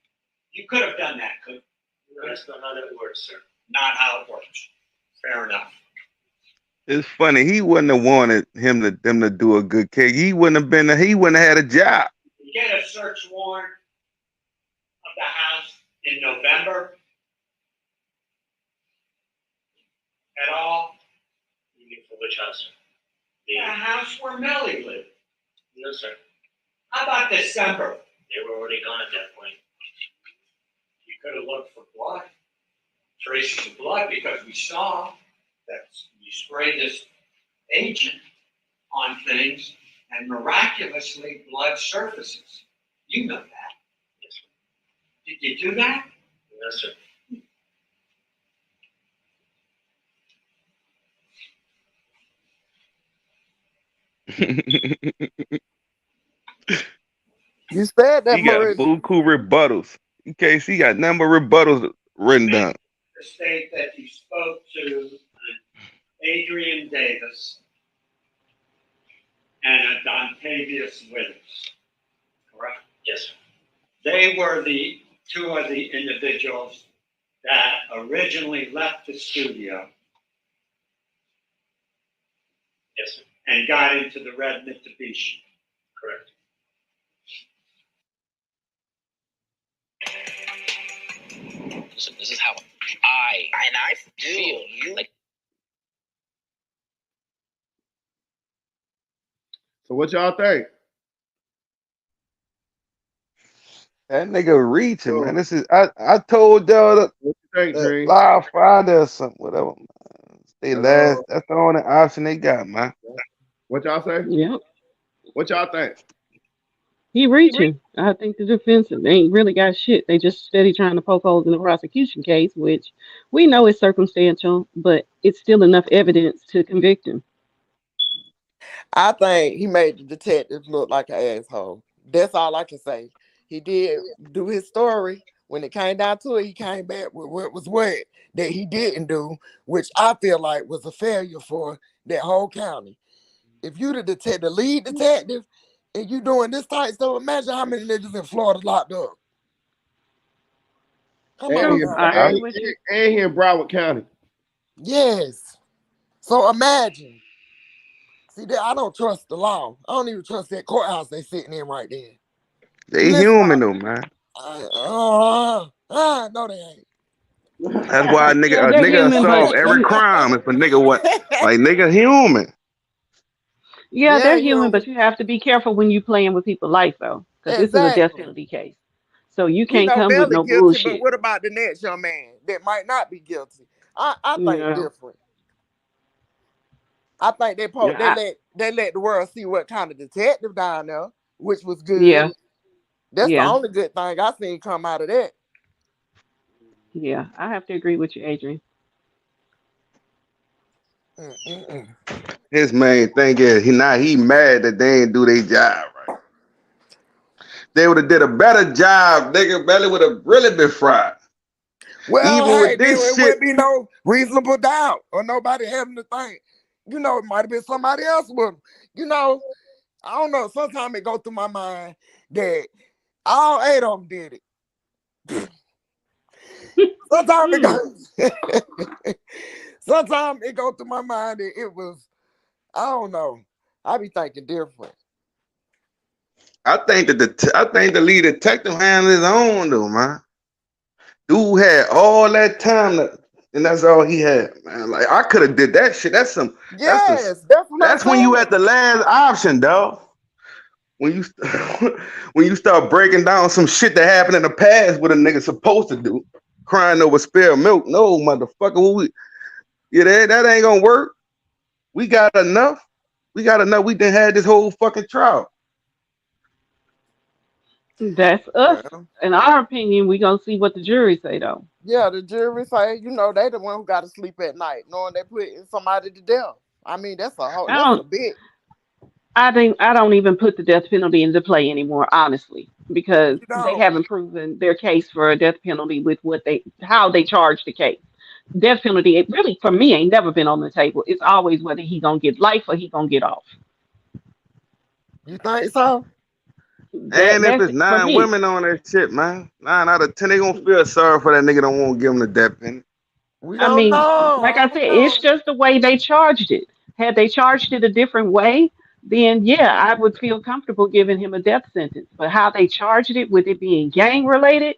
You could have done that, couldn't you? No, that's not how that works, sir. Not how it works. Fair enough. It's funny. He wouldn't have wanted them to do a good case. He wouldn't have had a job. You get a search warrant of the house in November at all? You mean for which house, sir? The house where Melly lived. No, sir. How about December? They were already gone at that point. You could have looked for blood, traces of blood, because we saw that you sprayed this agent on things and miraculously blood surfaces. You know that. Yes, sir. Did you do that? No, sir. You said that, He got Marie. buku rebuttals. Okay, he got number of rebuttals written down. The state that you spoke to Adrian Davis and Dontavius Withers, correct? Yes, sir. They were the 2 of the individuals that originally left the studio. Yes, sir. And got into the red Mitsubishi. Correct. Listen, this is how I feel. Like, So what y'all think? That nigga reaching, man. This is I told y'all What you think, that Dream? live Friday or something, whatever. Man. They Hello. last. That's the only option they got, man. What y'all say? Yep. What y'all think? He reaching. I think the defense they ain't really got shit. They just steady trying to poke holes in the prosecution case, which we know is circumstantial, but it's still enough evidence to convict him. I think he made the detective look like an asshole. That's all I can say. He did do his story. When it came down to it, he came back with what was what that he didn't do, which I feel like was a failure for that whole county. If you the lead detective, and you doing this type stuff, imagine how many niggas in Florida locked up. Come on True, now. I agree with you. And here in Broward County. Yes. So imagine. See that I don't trust the law. I don't even trust that courthouse they sitting in right there. They Listen, human though, man. no, they ain't. That's why a Yeah, nigga they're will human, solve but every crime if a nigga what like nigga human. yeah, Yeah, they're human, human. but you have to be careful when you playing with people's life, though, because this is a death Exactly. penalty case. So you We can't know come with Melly no guilty, but bullshit. what about the next young man that might not be guilty? I think Yeah, different. I think yeah, they let the world see what kind of detective down there, which was good. yeah, That's the yeah, only good thing I seen come out of that. yeah. I have to agree with you, Adrian. Mm-mm-mm. His main thing is he mad that they ain't do their job right. They would have did a better job, nigga. Belly would have really been fried. Well, Even hey, with then this it shit, wouldn't be no reasonable doubt or nobody having to think. It might have been somebody else with them. I don't know. Sometimes it go through my mind that all 8 of them did it. Sometimes it go. Sometimes it go through my mind that it was. I don't know. I be thinking different. I think the lead detective handled his own though, man. Dude had all that time and that's all he had, man. Like I could have did that shit. Yes, that's what I'm That's when you saying. at the last option, dog. When you when you start breaking down some shit that happened in the past, what a nigga supposed to do, crying over spilled milk. No, motherfucker, that ain't gonna work. We got enough. We done had this whole fucking trial. That's us. Well, In our opinion, we gonna see what the jury say, though. yeah, the jury say, they the one who got to sleep at night, knowing they put somebody to death. I mean, that's I a don't. bit. I don't even put the death penalty into play anymore, honestly, because You they know, haven't proven their case for a death penalty with how they charged the case. Death penalty, it really for me ain't never been on the table. It's always whether he gonna get life or he gonna get off. you think so? And if That's it's it for 9 me. women on that shit, man, 9 out of 10, they gonna feel sorry for that nigga. Don't want to give him the death penalty. We I don't mean, like know. I I don't said, it's know. just the way they charged it. Had they charged it a different way, then yeah, I would feel comfortable giving him a death sentence. But how they charged it with it being gang related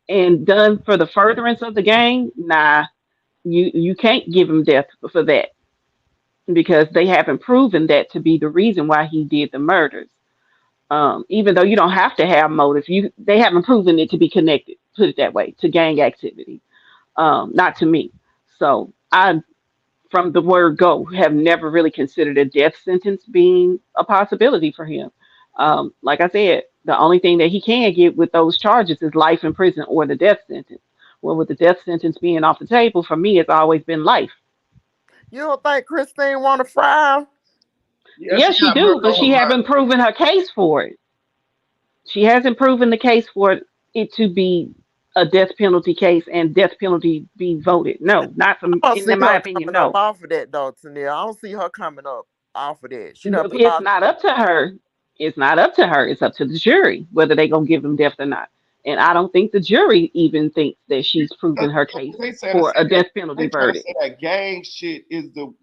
and done for the furtherance of the gang, nah, you can't give him death for that because they haven't proven that to be the reason why he did the murders. Even though you don't have to have motive, they haven't proven it to be connected. Put it that way to gang activity. Not to me. So I, from the word go, have never really considered a death sentence being a possibility for him. Like I said, the only thing that he can get with those charges is life in prison or the death sentence. Well, with the death sentence being off the table, for me, it's always been life. You don't think Christine want to fry him? Yes, Yes, she she got do, murder but on she her mind. haven't proven her case for it. She hasn't proven the case for it to be a death penalty case and death penalty be voted. No, not from, I don't in see my her opinion, coming up no. off of that though, Tanea. I don't see her coming up off of that. She done put It's all. not up to her. It's not up to her. It's up to the jury whether they gonna give him death or not. And I don't think the jury even thinks that she's proven her case They say for a death they penalty try to verdict. say that gang shit is the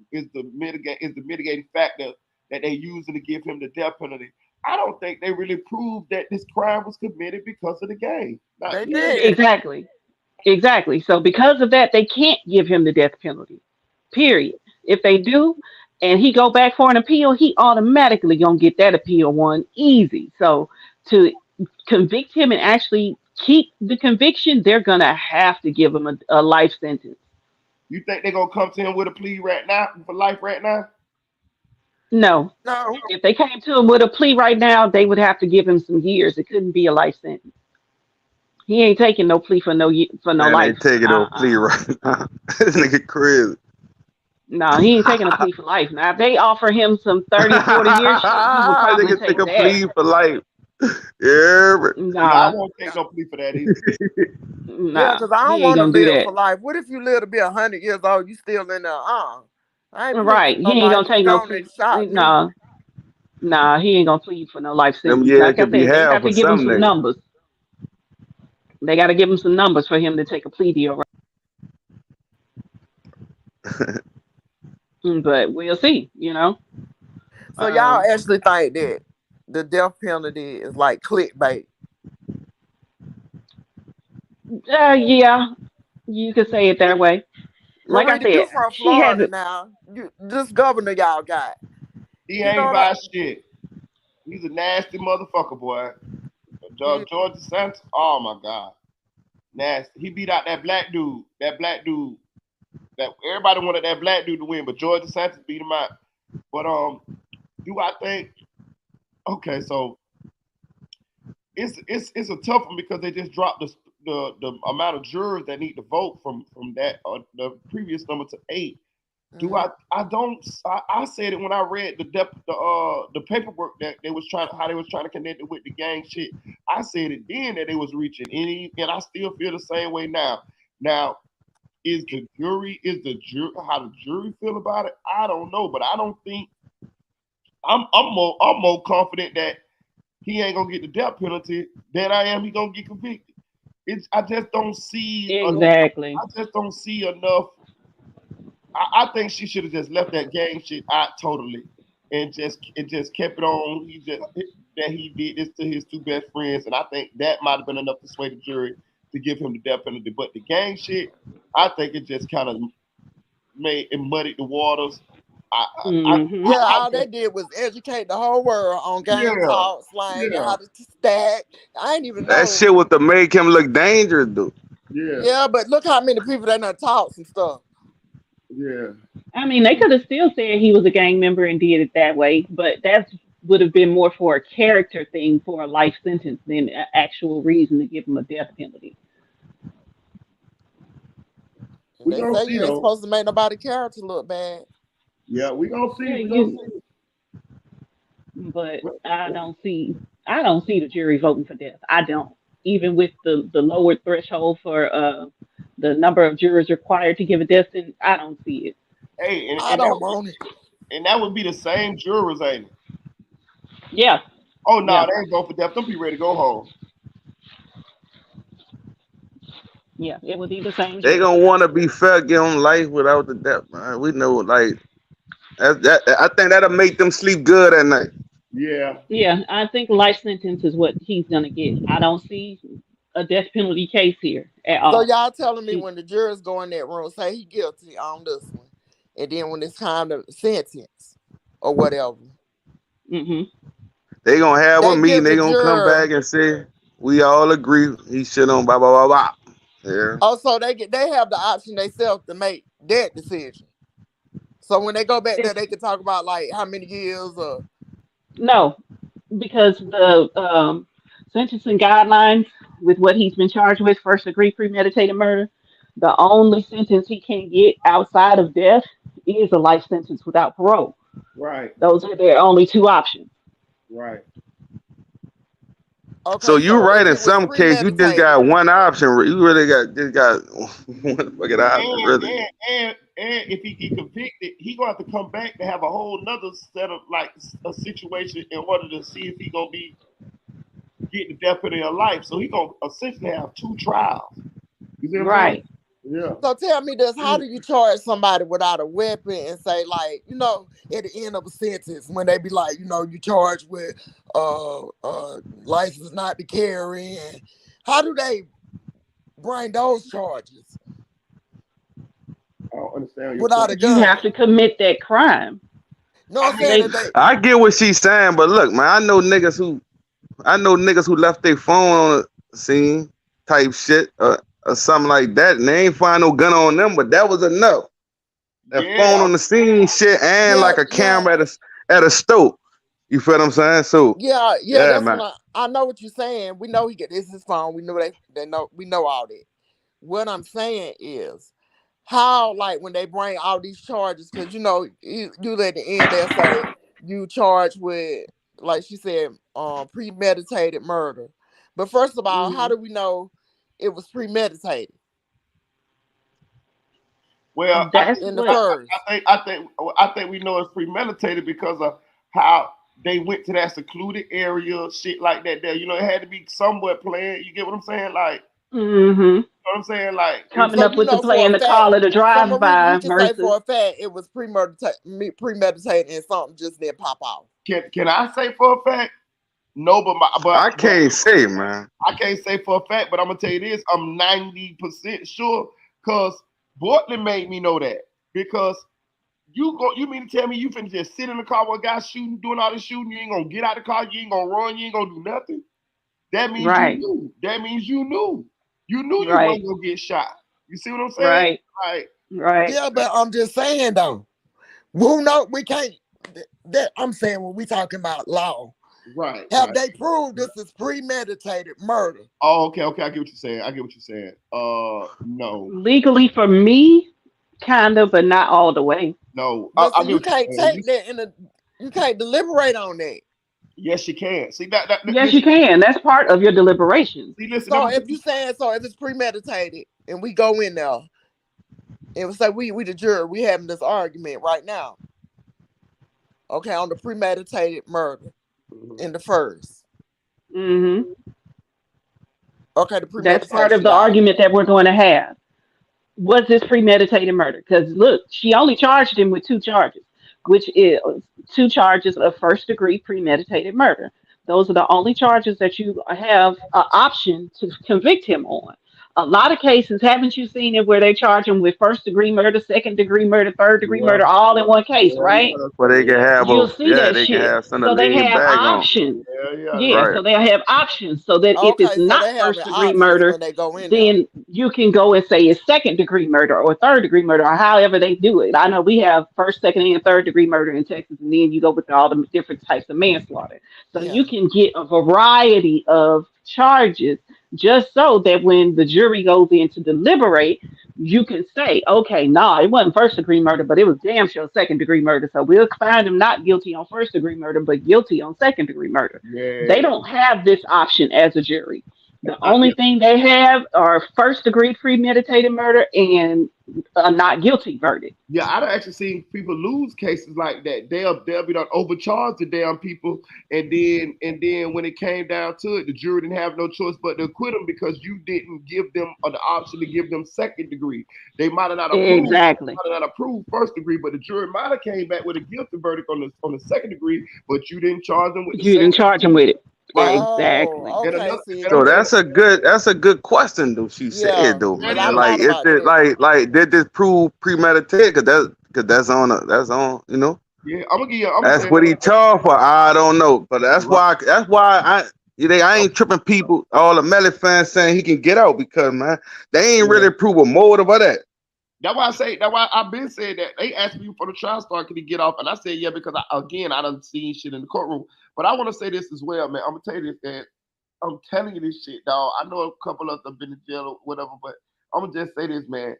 mitigating factor that they using to give him the death penalty. I don't think they really proved that this crime was committed because of the gang. They Yeah, did. exactly. Exactly. So because of that, they can't give him the death penalty. Period. If they do, and he go back for an appeal, he automatically gonna get that appeal one easy. So to convict him and actually keep the conviction, they're gonna have to give him a life sentence. You think they're gonna come to him with a plea right now for life right now? No. No. If they came to him with a plea right now, they would have to give him some years. It couldn't be a life sentence. He ain't taking no plea for for no Man, they life. taking no Uh-uh. plea right now. This nigga crazy. No, he ain't taking a plea for life. Now, if they offer him some 30, 40 year shit, he would probably Nigga take take a that. plea for life. Yeah, but Yeah, I Nah, won't take no plea for that either. Yeah, nah, because I don't he ain't want to gonna do live that. for life. What if you live to be 100 years old? You still in there? I ain't pleading Right. for no He ain't life. gonna You take no gone and plea. shot me. Nah, nah, he ain't gonna plead for no life them sentence. years Like I could be said, they hell have for to give him some some niggas. numbers. They got to give him some numbers for him to take a plea deal. But we'll see. So y'all Um, actually think that the death penalty is like clickbait? yeah, you could say it that way. Like I Marita, you said, from she Florida hasn't. now. This governor y'all got. He He ain't gonna by shit. He's a nasty motherfucker, boy. he, George DeSantis, oh my god, nasty. He beat out that black dude. That black dude. That everybody wanted that black dude to win, but George DeSantis beat him out. But do I think? Okay, so it's a tough one because they just dropped the amount of jurors that need to vote from that the previous number to 8. Do I don't I said it when I read the paperwork that they was trying to connect it with the gang shit. I said it then that they was reaching and I still feel the same way now. Now is the jury how the jury feel about it? I don't know, but I don't think I'm more confident that he ain't gonna get the death penalty than I am he gonna get convicted. I just don't see enough. Exactly. I just don't see enough. I think she should have just left that gang shit out totally, and just kept it on. That he did this to his two best friends, and I think that might have been enough to sway the jury to give him the death penalty. But the gang shit, I think it just kind of made it muddied the waters. Hmm. Yeah, all they did was educate the whole world on gang Yeah, talk, slang, and yeah, how to stack. I ain't even That know. shit was to make him look dangerous, dude. yeah, Yeah, but look how many people they done talks and stuff. yeah. I mean, they could have still said he was a gang member and did it that way, but that would have been more for a character thing for a life sentence than an actual reason to give him a death penalty. And We they gonna say see you ain't though. supposed to make nobody character look bad. Yeah, we gonna Yeah, see. We gonna you. see. But I don't see the jury voting for death. I don't. Even with the lower threshold for the number of jurors required to give a death sentence, I don't see it. Hey, I don't want it. and that would be the same jurors, ain't it? Yeah, Oh no, yeah, they ain't vote for death. Them people ready to go home. yeah. It would be the same They jury. gonna want to be fair, get on life without the death, man. We know, like I think that'll make them sleep good at night. Yeah. Yeah, I think life sentence is what he's gonna get. I don't see a death penalty case here at So all. y'all telling me when the jurors go in that room, say he guilty on this one, and then when it's time to sentence or whatever, Hmm. They gonna have a they meeting. give They the gonna come juror. back and say we all agree he should on blah blah blah blah. Yeah. Also, they have the option themselves to make that decision. So when they go back there, It's they can talk about like how many years or no, because the sentencing guidelines with what he's been charged with, first degree premeditated murder, the only sentence he can get outside of death is a life sentence without parole. Right. Those are their only two options. Right. So okay. you So right if in it was some case you just premeditated, got one option. You really got one fucking option, And really. and and and if he get convicted, he gonna have to come back to have a whole nother set of like a situation in order to see if he gonna be get the death penalty of life. So he gonna essentially have 2 trials. You see what I'm Right. saying? Yeah. So tell me this: how do you charge somebody without a weapon and say, like, you know, at the end of a sentence when they be like, you know, you charged with license not to carry, and how do they bring those charges I don't understand your without a question. You gun? have to commit that crime. No, I'm They, saying that I get what she's saying, but look, man, I know niggas who left their phone on the scene type shit or something like that, and they ain't find no gun on them, but that was enough. That phone on the scene shit and like a camera at a stove. You feel what I'm saying? So yeah, that's man. what I know what you're saying. We know this is his phone. We know they know we know all that. What I'm saying is how, like, when they bring all these charges, because you know, you at the end they'll say you charged with, like she said, premeditated murder. But first of all, how do we know it was premeditated? Well, that's in the what. first. I think we know it's premeditated because of how they went to that secluded area, shit like that. There, you know, it had to be somewhat planned. You get what I'm saying? Like, Mm-hmm. you know what I'm saying? Like, Coming up with the plan to call it a So we drive-by can say versus. for a fact it was premeditated and something just didn't pop off. Can I say for a fact? No, but I can't say, man. I can't say for a fact, but I'm gonna tell you this: I'm 90% sure, because Bortland made me know that. Because you mean to tell me you finna just sit in the car while a guy shooting, doing all this shooting, you ain't gonna get out of the car, you ain't gonna run, you ain't gonna do nothing? That means you knew. That means you knew. You knew you wasn't gonna get shot. You see what I'm saying? Right. Yeah, but I'm just saying though. Who know we can't that I'm saying when we talking about law. Right. Have they proved this is premeditated murder? Oh, okay. I get what you're saying. No. Legally for me, kind of, but not all the way. No. But see, you can't take that you can't deliberate on that. Yes, you can. See that Yes, you can. That's part of your deliberations. See, listen, so if it's premeditated and we go in there and say we the jury, we having this argument right now. Okay, on the premeditated murder in the first. Mm-hmm. Okay, the premeditation. That's part of the argument that we're going to have. Was this premeditated murder? Because look, she only charged him with 2 charges, which is 2 charges of first-degree premeditated murder. Those are the only charges that you have an option to convict him on. A lot of cases, haven't you seen it, where they charge him with first-degree murder, second-degree murder, third-degree murder, all in one case, right? Well, they can have You'll see that they shit. can have something So to they lay have bag on. options. Right. So they have options so that if Okay, it's so not they have first-degree options murder, when they go in then you can go and say it's second-degree murder or third-degree murder or however they do it. I know we have first, second, and third-degree murder in Texas, and then you go with all the different types of manslaughter. So you can get a variety of charges just so that when the jury goes in to deliberate, you can say, okay, no, it wasn't first degree murder, but it was damn sure second degree murder. So we'll find him not guilty on first degree murder, but guilty on second degree murder. They don't have this option as a jury. The only thing they have are first degree premeditated murder and a not guilty verdict. Yeah, I've actually seen people lose cases like that. They'll be done overcharged the damn people, and then when it came down to it, the jury didn't have no choice but to acquit them because you didn't give them the option to give them second degree. They might have not approved first degree, but the jury might have came back with a guilty verdict on the second degree, but you didn't charge them with the You didn't charge them with it. Exactly. So that's a good question, though. She said though, man. Like, is it like did this prove premeditated? Cause that's on you know. Yeah, I'm gonna give you. That's what he charged for. I don't know, but that's why I ain't tripping people. All the Melly fans saying he can get out because, man, they ain't really prove a motive of that. That's why I've been saying that. They asked me before the trial started, can he get off? And I said, yeah, because I done seen shit in the courtroom. But I want to say this as well, man. I'm going to tell you this, man. I'm telling you this shit, dog. I know a couple of them have been in jail or whatever, but I'm going to just say this, man.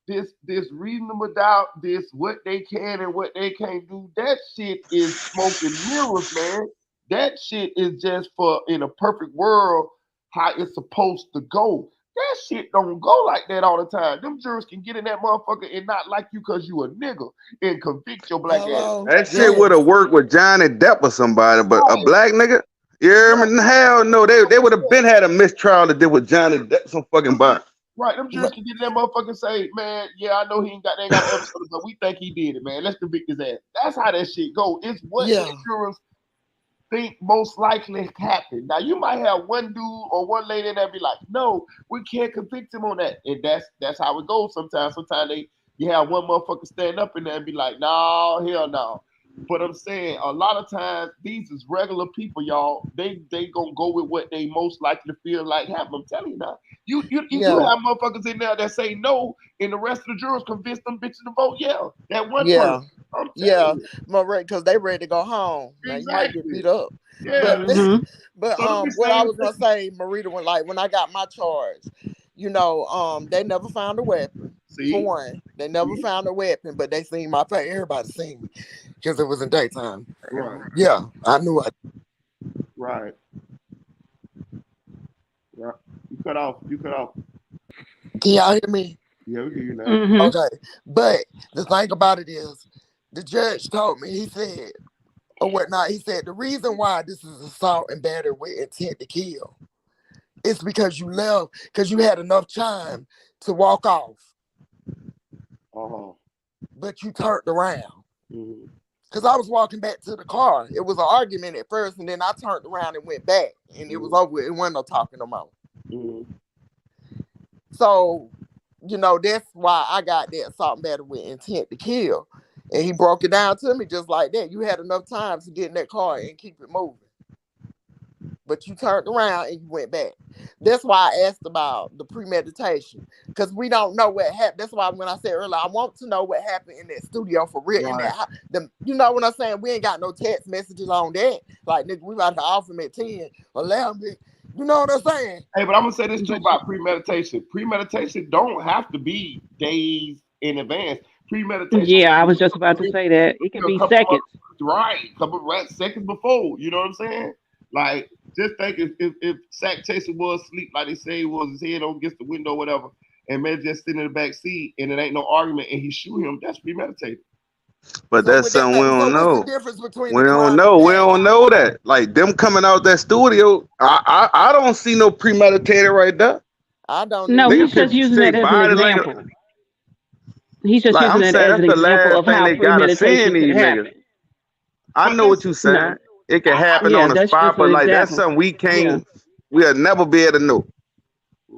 This reasonable doubt, this what they can and what they can't do, that shit is smoking mirrors, man. That shit is just for, in a perfect world, how it's supposed to go. That shit don't go like that all the time. Them jurors can get in that motherfucker and not like you because you a nigga and convict your black ass. That shit would have worked with Johnny Depp or somebody, but a black nigga, Yeah, I mean, hell no. They would have been had a mistrial to deal with Johnny Depp some fucking bond. Right, them jurors can get that motherfucker say, man, yeah, I know they ain't got evidence, but we think he did it, man. Let's convict his ass. That's how that shit go. It's what the jurors think most likely happened. Now you might have one dude or one lady that be like, no, we can't convict him on that. And that's how it goes sometimes. Sometimes you have one motherfucker stand up in there and be like, no, hell no. But I'm saying a lot of times these is regular people, y'all. They gonna go with what they most likely feel like happened. I'm telling you now. You have motherfuckers in there that say no, and the rest of the jurors convince them bitches to vote yeah. That one person. Because they ready to go home. Now you might get beat up. Yeah. But what I was gonna say, Marita, when I got my charge, they never found a weapon. For one, they never found a weapon, but they seen my face. Everybody seen me because it was in daytime. Right. Yeah, I knew it. Right. Yeah. You cut off. Can y'all hear me? Yeah, we hear you now. Okay. But the thing about it is, the judge told me, he said, or whatnot, he said, the reason why this is assault and battery with intent to kill is because you left, because you had enough time to walk off. But you turned around. Because I was walking back to the car. It was an argument at first, and then I turned around and went back, and it was over. It wasn't no talking no more. So, that's why I got that assault and battery with intent to kill. And he broke it down to me just like that. You had enough time to get in that car and keep it moving. But you turned around and you went back. That's why I asked about the premeditation. Because we don't know what happened. That's why when I said earlier, I want to know what happened in that studio for real. Right. You know what I'm saying? We ain't got no text messages on that. Like, nigga, we about to off him at 10, 11. You know what I'm saying? Hey, but I'm going to say this too about premeditation. Premeditation don't have to be days in advance. Premeditation. Yeah, I was just about to say that. It can be seconds. Couple seconds before. You know what I'm saying? Like, just think if Sack Chaser was asleep, like they say he was, his head against the window or whatever, and man just sitting in the back seat and it ain't no argument and he shoot him, that's premeditated. But that's something we don't know. We don't know. We don't know that. Like them coming out that studio, I don't see no premeditated right there. I don't. No, he's just using that as an example. He's just using that as an example of how premeditation could happen. I know what you're saying. No. It can happen on the spot, but like that's something we can't. We'll never be able to know.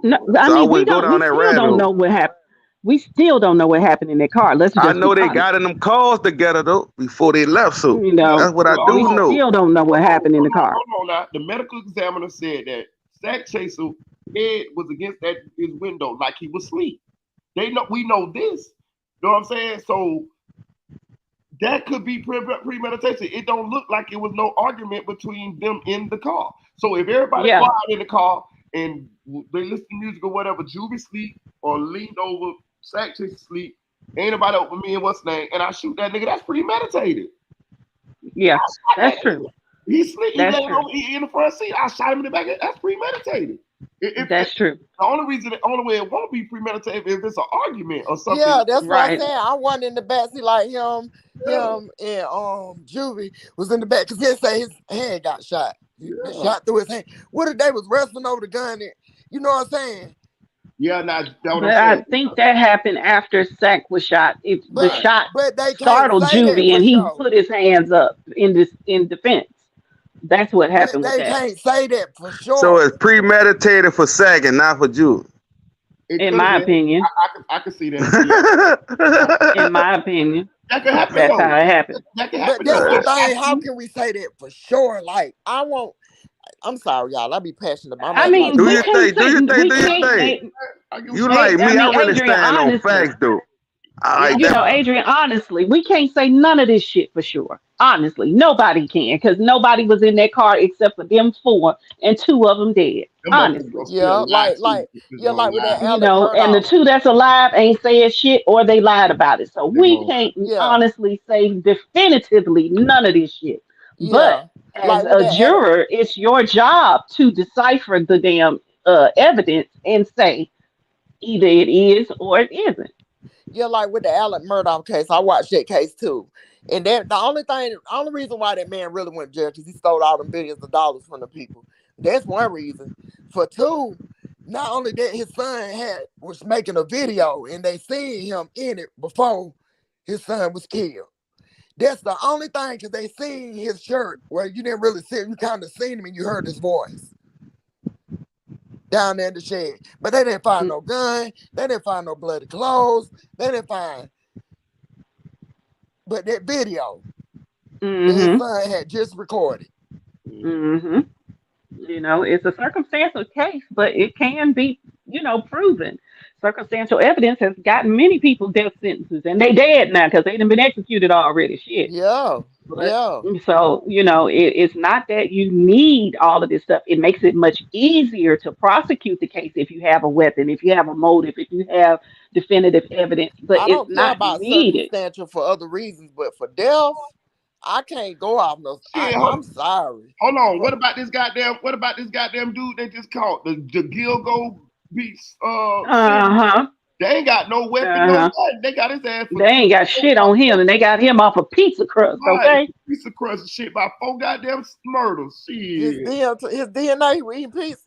No, I mean we still don't know what happened. We still don't know what happened in their car. I know they got in them calls together though before they left. So that's what I do know. We still don't know what happened in the car. Hold on now. The medical examiner said that Sack Chaser head was against his window like he was asleep. We know this. You know what I'm saying? So that could be premeditation. It don't look like it was no argument between them in the car. So if everybody quiet in the car and they listen to music or whatever, Juvie sleep or leaned over, Sack Chaser sleep, ain't nobody open me and what's name, and I shoot that nigga, that's premeditated. Yeah, that's true. He sleep, he in the front seat, I shot him in the back, that's premeditated. That's true. The only way it won't be premeditated if it's an argument or something. Yeah, that's what I'm saying. I wasn't in the back seat like him and Juvie was in the back because they say his hand got shot. Shot through his hand. What if they was wrestling over the gun? And, you know what I'm saying? Yeah, but I think that happened after Sack was shot. The shot startled Juvie and he put his hands up in defense. That's what happened with that. They can't say that for sure. So it's premeditated for Sack and not for Juvie. In my opinion. I can see that. In my opinion. That could happen. That's how it happened. That could happen. But that's the thing. How can we say that for sure? Like, I'm sorry, y'all. I be passionate about I mean, do your thing. You like me, I really stand on facts, though. Adrian, honestly, we can't say none of this shit for sure. Honestly, nobody can because nobody was in that car except for them four and two of them dead. Honestly. Like with that and the two that's alive ain't saying shit or they lied about it. So we can't honestly say definitively none of this shit. But as a juror, it's your job to decipher the damn evidence and say either it is or it isn't. Yeah, like with the Alec Murdoch case, I watched that case too. And that the only reason why that man really went to jail because he stole all them billions of dollars from the people. That's one reason. For two, not only that, his son was making a video and they seen him in it before his son was killed. That's the only thing because they seen his shirt where you didn't really see him. You kind of seen him and you heard his voice down there in the shed. But they didn't find no gun. They didn't find no bloody clothes. They didn't find. But that video that his son had just recorded. Mm-hmm. You know, it's a circumstantial case, but it can be, proven. Circumstantial evidence has gotten many people death sentences, and they dead now because they done been executed already. Shit. Yeah, But yeah. so it's not that you need all of this stuff. It makes it much easier to prosecute the case if you have a weapon, if you have a motive, if you have definitive evidence. But I it's don't care not about needed. circumstantial for other reasons, but for death, I can't go off no. I'm sorry. Hold on. What about this goddamn dude they just caught? The Gilgo Beats They ain't got no weapon, no nothing. They got his ass for They ain't got shit on him, and they got him off a pizza crust, okay? Pizza crust and shit by 4 goddamn murders. Shit. His DNA, we eat pizza.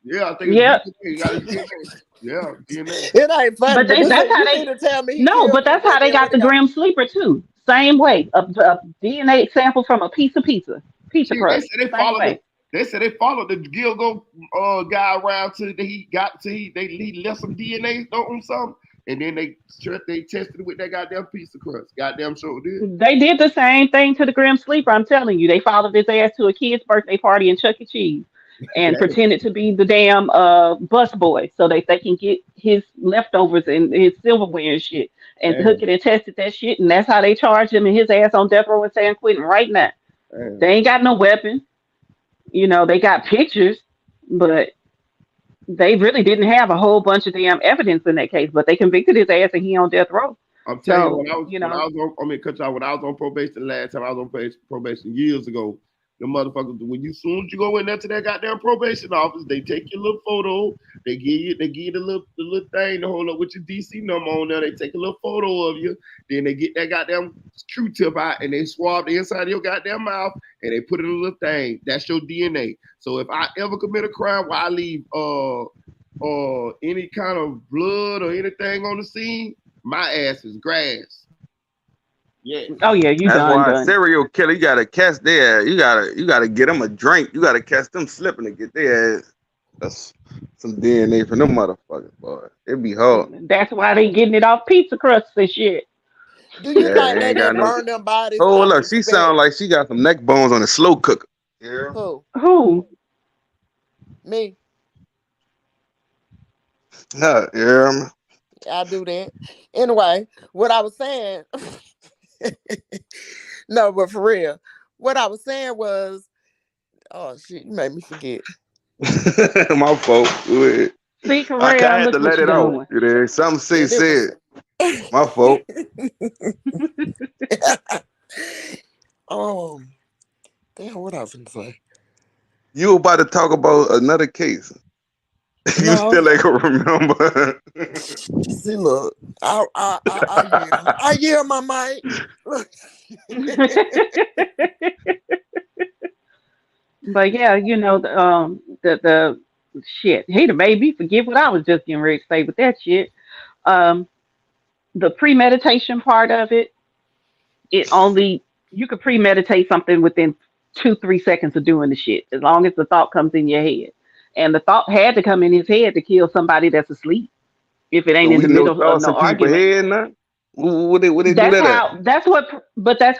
Yeah, I think it's DNA. Yeah, DNA. It ain't funny, But that's how they. to tell me But that's how they got the Grim Sleeper too. Same way, a DNA sample from a piece of pizza crust. They said they followed the Gilgo guy around till he left some DNA on something, and then they tested it with that goddamn piece of crust. Goddamn sure did. They did the same thing to the Grim Sleeper. I'm telling you, they followed his ass to a kid's birthday party in Chuck E. Cheese and pretended to be the damn bus boy so they can get his leftovers and his silverware and shit and hook it and tested that shit, and that's how they charged him and his ass on death row in San Quentin right now. They ain't got no weapon. They got pictures, but they really didn't have a whole bunch of damn evidence in that case. But they convicted his ass and he on death row. I'm telling you, when I was on probation last time, I was on probation years ago. The motherfuckers, soon as you go in there to that goddamn probation office, they take your little photo, they give you the little thing to hold up with your DC number on there. They take a little photo of you, then they get that goddamn Q-tip out and they swab the inside of your goddamn mouth and they put it in a little thing. That's your DNA. So if I ever commit a crime where I leave any kind of blood or anything on the scene, my ass is grass. Yeah. Oh yeah, you That's done. why a serial killer, you gotta catch their. You gotta get them a drink. You gotta catch them slipping to get their ass. That's some DNA from them motherfuckers, boy. It'd be hard. That's why they getting it off pizza crusts and shit. Do you think they burn them bodies? Oh look, she sound like she got some neck bones on a slow cooker. Yeah. Who? Me. Yeah. I do that. Anyway, what I was saying. No, but for real, what I was saying was, oh shit, you made me forget. My fault. See, for real, I had to look let what it you out. doing. Something said. My fault. Damn, what I was gonna say? You about to talk about another case. You still ain't gonna remember. See, look, I yield my mic. But yeah, the shit. He done made me forget what I was just getting ready to say with that shit. The premeditation part of it, you could premeditate something within 2-3 seconds of doing the shit, as long as the thought comes in your head. And the thought had to come in his head to kill somebody that's asleep. If it ain't in the middle of no argument. What they do that? That's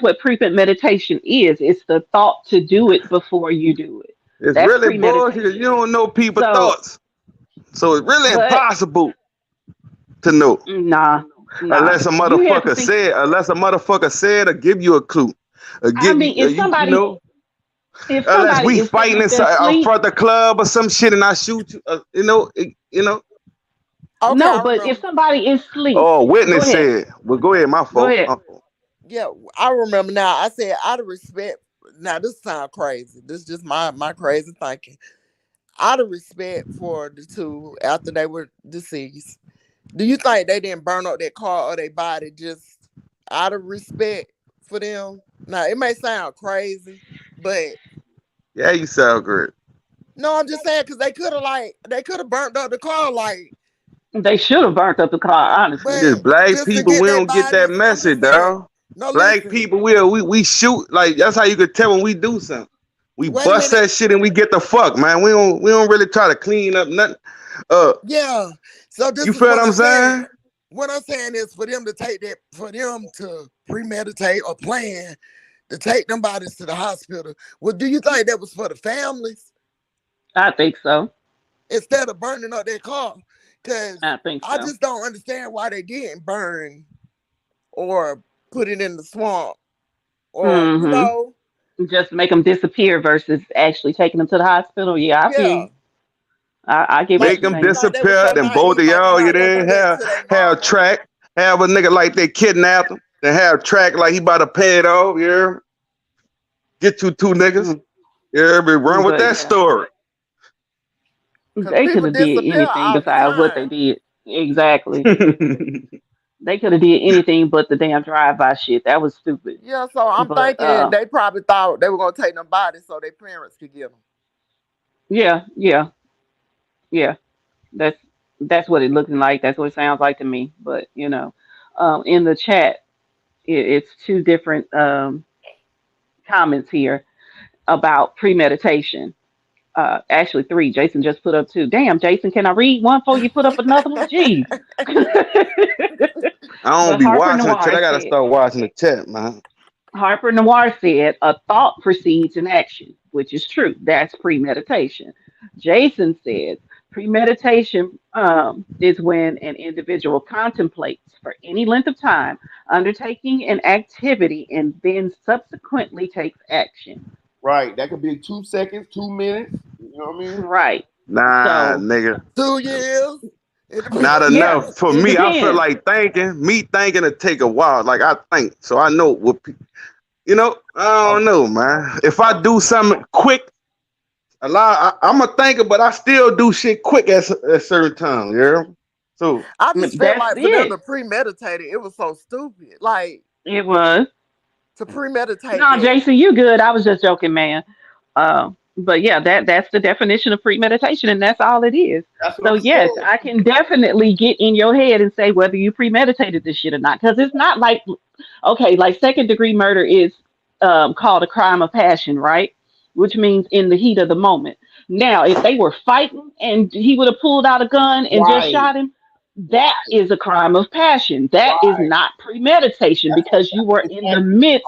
what premeditation is. It's the thought to do it before you do it. It's That's really bullshit. You don't know people's thoughts, so it's really impossible to know. Nah. Unless a motherfucker said or give you a clue. Unless we fighting inside in front of the club or some shit and I shoot you, Okay, no, but if somebody is asleep. Oh, witness said. Well, go ahead, my fault. Go ahead. Yeah, I remember now. I said out of respect. Now this sounds crazy. This is just my crazy thinking. Out of respect for the two after they were deceased, Do you think they didn't burn up their car or their body just out of respect for them? Now, it may sound crazy, but Yeah, you sound great. no, I'm just saying because they could have burnt up the car, like, They should have burnt up the car, honestly. but Just black just to people, get we their don't get that bodies. I'm message, just saying. dog. No, Black listen. people, we shoot like that's how you could tell when we do something. We Wait a bust minute. that shit and we get the fuck, man. We don't really try to clean up nothing. Yeah. So this You is feel what what I'm I'm saying. saying? What I'm saying is for them to take that, for them to premeditate or plan to take them bodies to the hospital. Well, do you think that was for the families I think so. instead of burning up their car? Because I think I so. just don't understand why they didn't burn or put it in the swamp or, you Mm-hmm. know. Just make them disappear versus actually taking them to the hospital. Yeah, I feel Yeah. you. I get what Like, Make you're do them you saying. think they were disappear, so then both naive of like I'm y'all, you not gonna do didn't that to their have mama? track, have a nigga like they kidnapped him, then have track like he about to pay it off, yeah. Get you two niggas. Yeah, but run with But that yeah, story. Because they could people have did disappear anything all the besides what they time. did. Exactly. They could have did anything but the damn drive-by shit. That was stupid. Yeah, so I'm But thinking they probably thought they were gonna take them bodies so their parents could get them. yeah, yeah, yeah. That's that's what it looking like. That's what it sounds like to me. But in the chat, it's two different comments here about premeditation. Actually, three. Jason just put up two. Damn, Jason, can I read one before you put up another one? Jeez. I don't But be watching the chat. I gotta Said, start watching the chat, man. Harper Noir said, a thought precedes an action, which is true. That's premeditation. Jason said, premeditation is when an individual contemplates for any length of time, undertaking an activity, and then subsequently takes action. Right. That could be 2 seconds, 2 minutes. You know what I mean? Right. Nah, So, nigga. 2 years. Not yeah, enough. For it me, I feel depends. like thinking to take a while. Like I think. So I know what I don't know, man. If I do something quick, I'm a thinker, but I still do shit quick at certain times, yeah. So I just feel That's like for them it. to premeditate it, it was so stupid. Like It was. to premeditate No, that. Jason, you good. I was just joking, man. But yeah, that's the definition of premeditation, and that's all it is. That's what So I'm yes, saying. I can definitely get in your head and say whether you premeditated this shit or not, because it's not like, okay, like second degree murder is called a crime of passion, right? Which means in the heat of the moment. Now, if they were fighting and he would have pulled out a gun and just Right. shot him, that is a crime of passion. That is Right. not premeditation because you were in the midst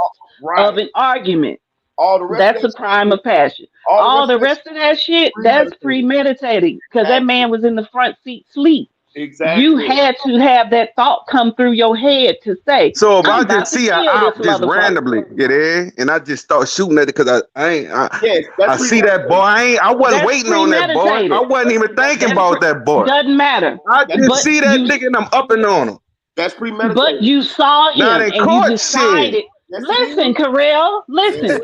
of Right. an argument. All the rest of That's a that crime of passion. all the All rest the of that rest of that shit, that's premeditated. premeditating because that man was in the front seat sleep. You Exactly. had to have that thought come through your head to say, So if I'm I just about to see an kill this op just motherfucker. randomly get in and I just start shooting at it because Yes, I that's see that boy. premeditated. I wasn't That's waiting on that boy. I premeditated. wasn't even thinking That's about that boy. doesn't matter. I That's just But see that you nigga and I'm up and on him. That's but premeditated. you saw Not him in and you court shit. decided. Yes, it Listen, is. Carell, listen.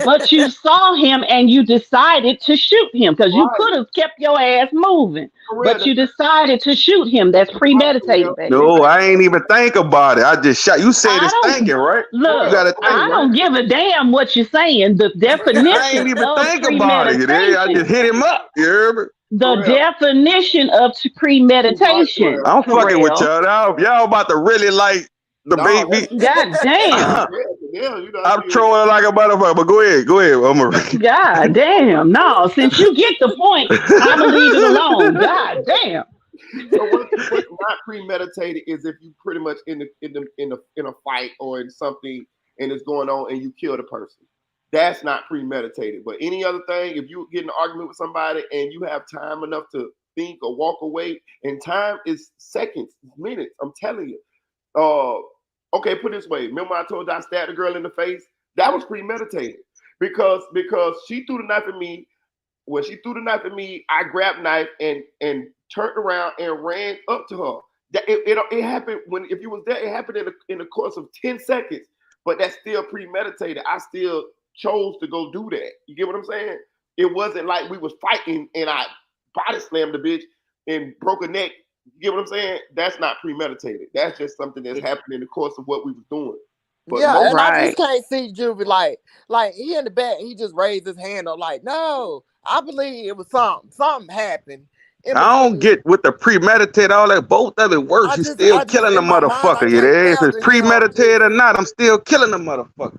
But you saw him and you decided to shoot him because you Right. could have kept your ass moving. For real. But you decided to shoot him. That's premeditated, baby. No, I ain't even think about it. I just shot. You said I it's don't thinking, right? You look. gotta think, I right? don't give a damn what you're saying. The I ain't definition even of think about it. You dig? I just premeditation. hit him up. You heard me? The For real. definition of premeditation, I'm fucking with Carell. y'all. Y'all about to really like debate No, me. God damn. you know, I'm trolling like a motherfucker, but go ahead. I'm God damn. No, since you get the point, I'ma leave it alone. God damn. So what's not premeditated is if you pretty much in a fight or in something and it's going on and you kill the person. That's not premeditated. But any other thing, if you get in an argument with somebody and you have time enough to think or walk away, and time is seconds, minutes. I'm telling you. Okay, put it this way. Remember I told you I stabbed a girl in the face? That was premeditated because she threw the knife at me. When she threw the knife at me, I grabbed knife and turned around and ran up to her. That it happened when if you was there, it happened in the course of 10 seconds. But that's still premeditated. I still chose to go do that. You get what I'm saying? It wasn't like we was fighting and I body slammed the bitch and broke her neck You get what I'm saying? That's not premeditated. That's just something that's happened in the course of what we was doing. But yeah, and I Right. just can't see Juvie like he in the back, he just raised his hand up like, no, I believe it was something happened in I don't between. get with the premeditated, all that. Both of it works. You still I just killing the in my mind, I motherfucker. You can't there? If it's fathom him premeditated or not, I'm still killing the motherfucker.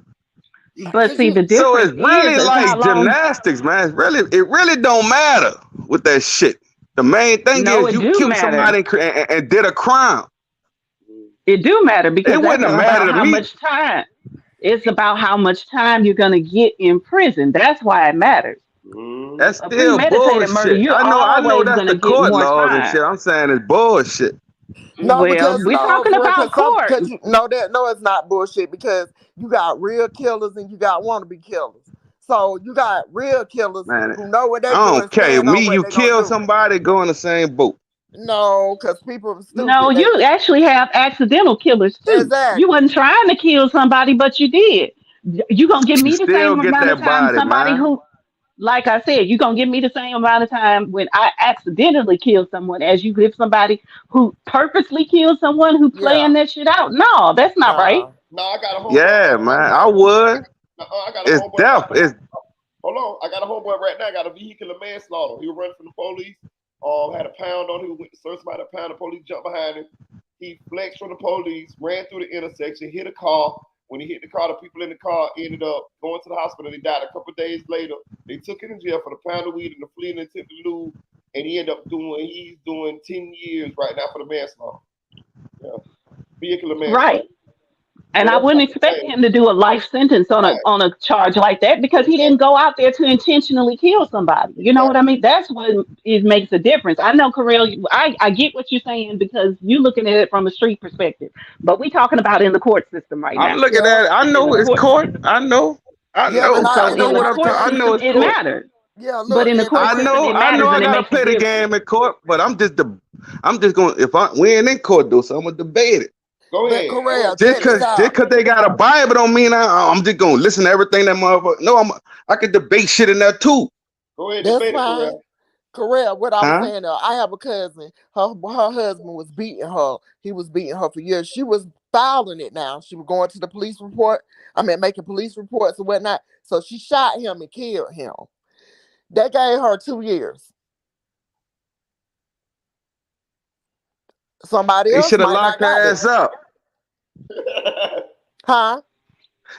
But cause see, you the So difference it's really is how like long. gymnastics, man. It really don't matter with that shit. The main thing No, is it you do killed matter. somebody and did a crime. It do matter because It that's wouldn't have about mattered to how me. much time. It's about how much time you're gonna get in prison. That's why it matters. That's A still premeditated murder, bullshit. you're I know always that's gonna the get court more laws and time. shit. I'm saying it's bullshit. no, Well, because we're no, talking for real, about court. because you know that no, it's not bullshit because you got real killers and you got wannabe killers. So you got real killers Man, who know what they're I doing, don't care. stand on Me, what you they're gonna kill do. somebody, go in the same boat. No, because people are No, stupid. They you actually have accidental killers too. You exactly. wasn't trying to kill somebody, but you did. You gonna give You me the still same get amount of that time body, somebody man. who, like I said, you gonna give me the same amount of time when I accidentally kill someone as you give somebody who purposely killed someone who playing Yeah. that shit out. No, that's not right. Nah. No, I got a homeboy Yeah, right now. man. I would. I got a It's homeboy death. right now. It's Hold on, I got a homeboy right now. Got a vehicular manslaughter. He was running from the police. Had a pound on him. Went to search somebody a pound. The police jumped behind him. He flexed from the police, ran through the intersection, hit a car. When he hit the car, the people in the car ended up going to the hospital. He died a couple of days later. They took him in jail for the pound of weed and the fleeing intent to lose. And he's doing 10 years right now for the manslaughter. Yeah. Vehicular manslaughter. Right. And So I that's wouldn't not the expect same. him to do a life sentence on Right. a charge like that because he didn't go out there to intentionally kill somebody. You know what I mean? That's what it makes a difference. I know, Karel, I get what you're saying because you're looking at it from a street perspective, but we're talking about in the court system right I'm now. looking Yeah. at it. I In the know it's court, court. I know. I Yeah, but know. I I so and I know in the what want I'm court talking. I know system, it's it court. matters. yeah, But look, in the and court I system, know. it I know. matters I and it gotta makes a play the difference. game in court, but I'm just going. We ain't in court though, so I'm gonna debate it. Go but ahead. Corral, Just check this cause out. they got a Bible don't mean I'm just gonna listen to everything that motherfucker. No, I could debate shit in there too. Go ahead, That's debate it, fine. Corral. Correct. What I was Huh? saying, I have a cousin. Her husband was beating her. He was beating her for years. She was filing it now. She was going to the police report. Making police reports and whatnot. So she shot him and killed him. They gave her 2 years. Somebody They else should have might not locked got her that. ass up. Huh?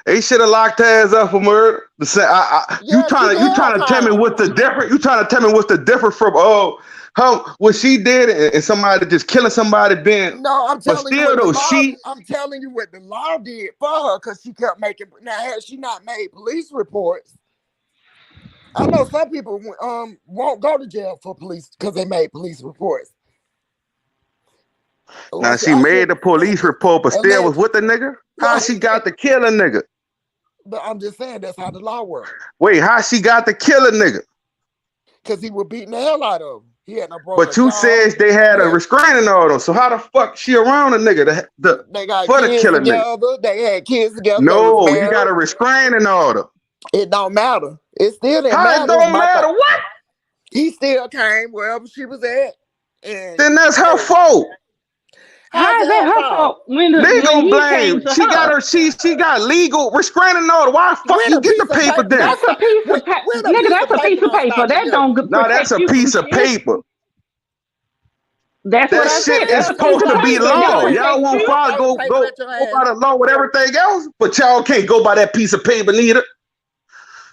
They should have locked her ass up for murder. You Yeah, she trying did her to tell me time. what's the difference? You trying to tell me what's the difference from what she did and somebody just killing somebody being? No, I'm But telling you still what the though, law. I'm telling you what the law did for her because she kept making. Now, had she not made police reports, I know some people won't go to jail for police because they made police reports. now she made the police report, but still was Alleged. with the nigga. How she got to kill a nigga? But I'm just saying that's how the law works. Wait, how she got to kill a nigga? Because he was beating the hell out of him. He had no broken But you jaw. said they had a restraining order. So how the fuck she around a nigga They got for the kids killing nigga? together. They had kids together. They was No, he married. got a restraining order. It don't matter. It still didn't How matter. it don't matter? What? He still came wherever she was at. And Then that's her fault. how's How is it that her her fault? fault when They when gonna he came blame. to She got her? she got legal restraining order. Why the fuck When you a get the piece of paper paper then? That's a piece of when a nigga. piece That's of a piece paper of don't paper. stop the That million. don't No, that's protect a you from piece of shit. paper. That's what That I shit said. is That's a piece supposed of to be paper. It don't law. Y'all protect won't you. follow Paper go at your by ass. the law with everything else, but y'all can't go by that piece of paper neither.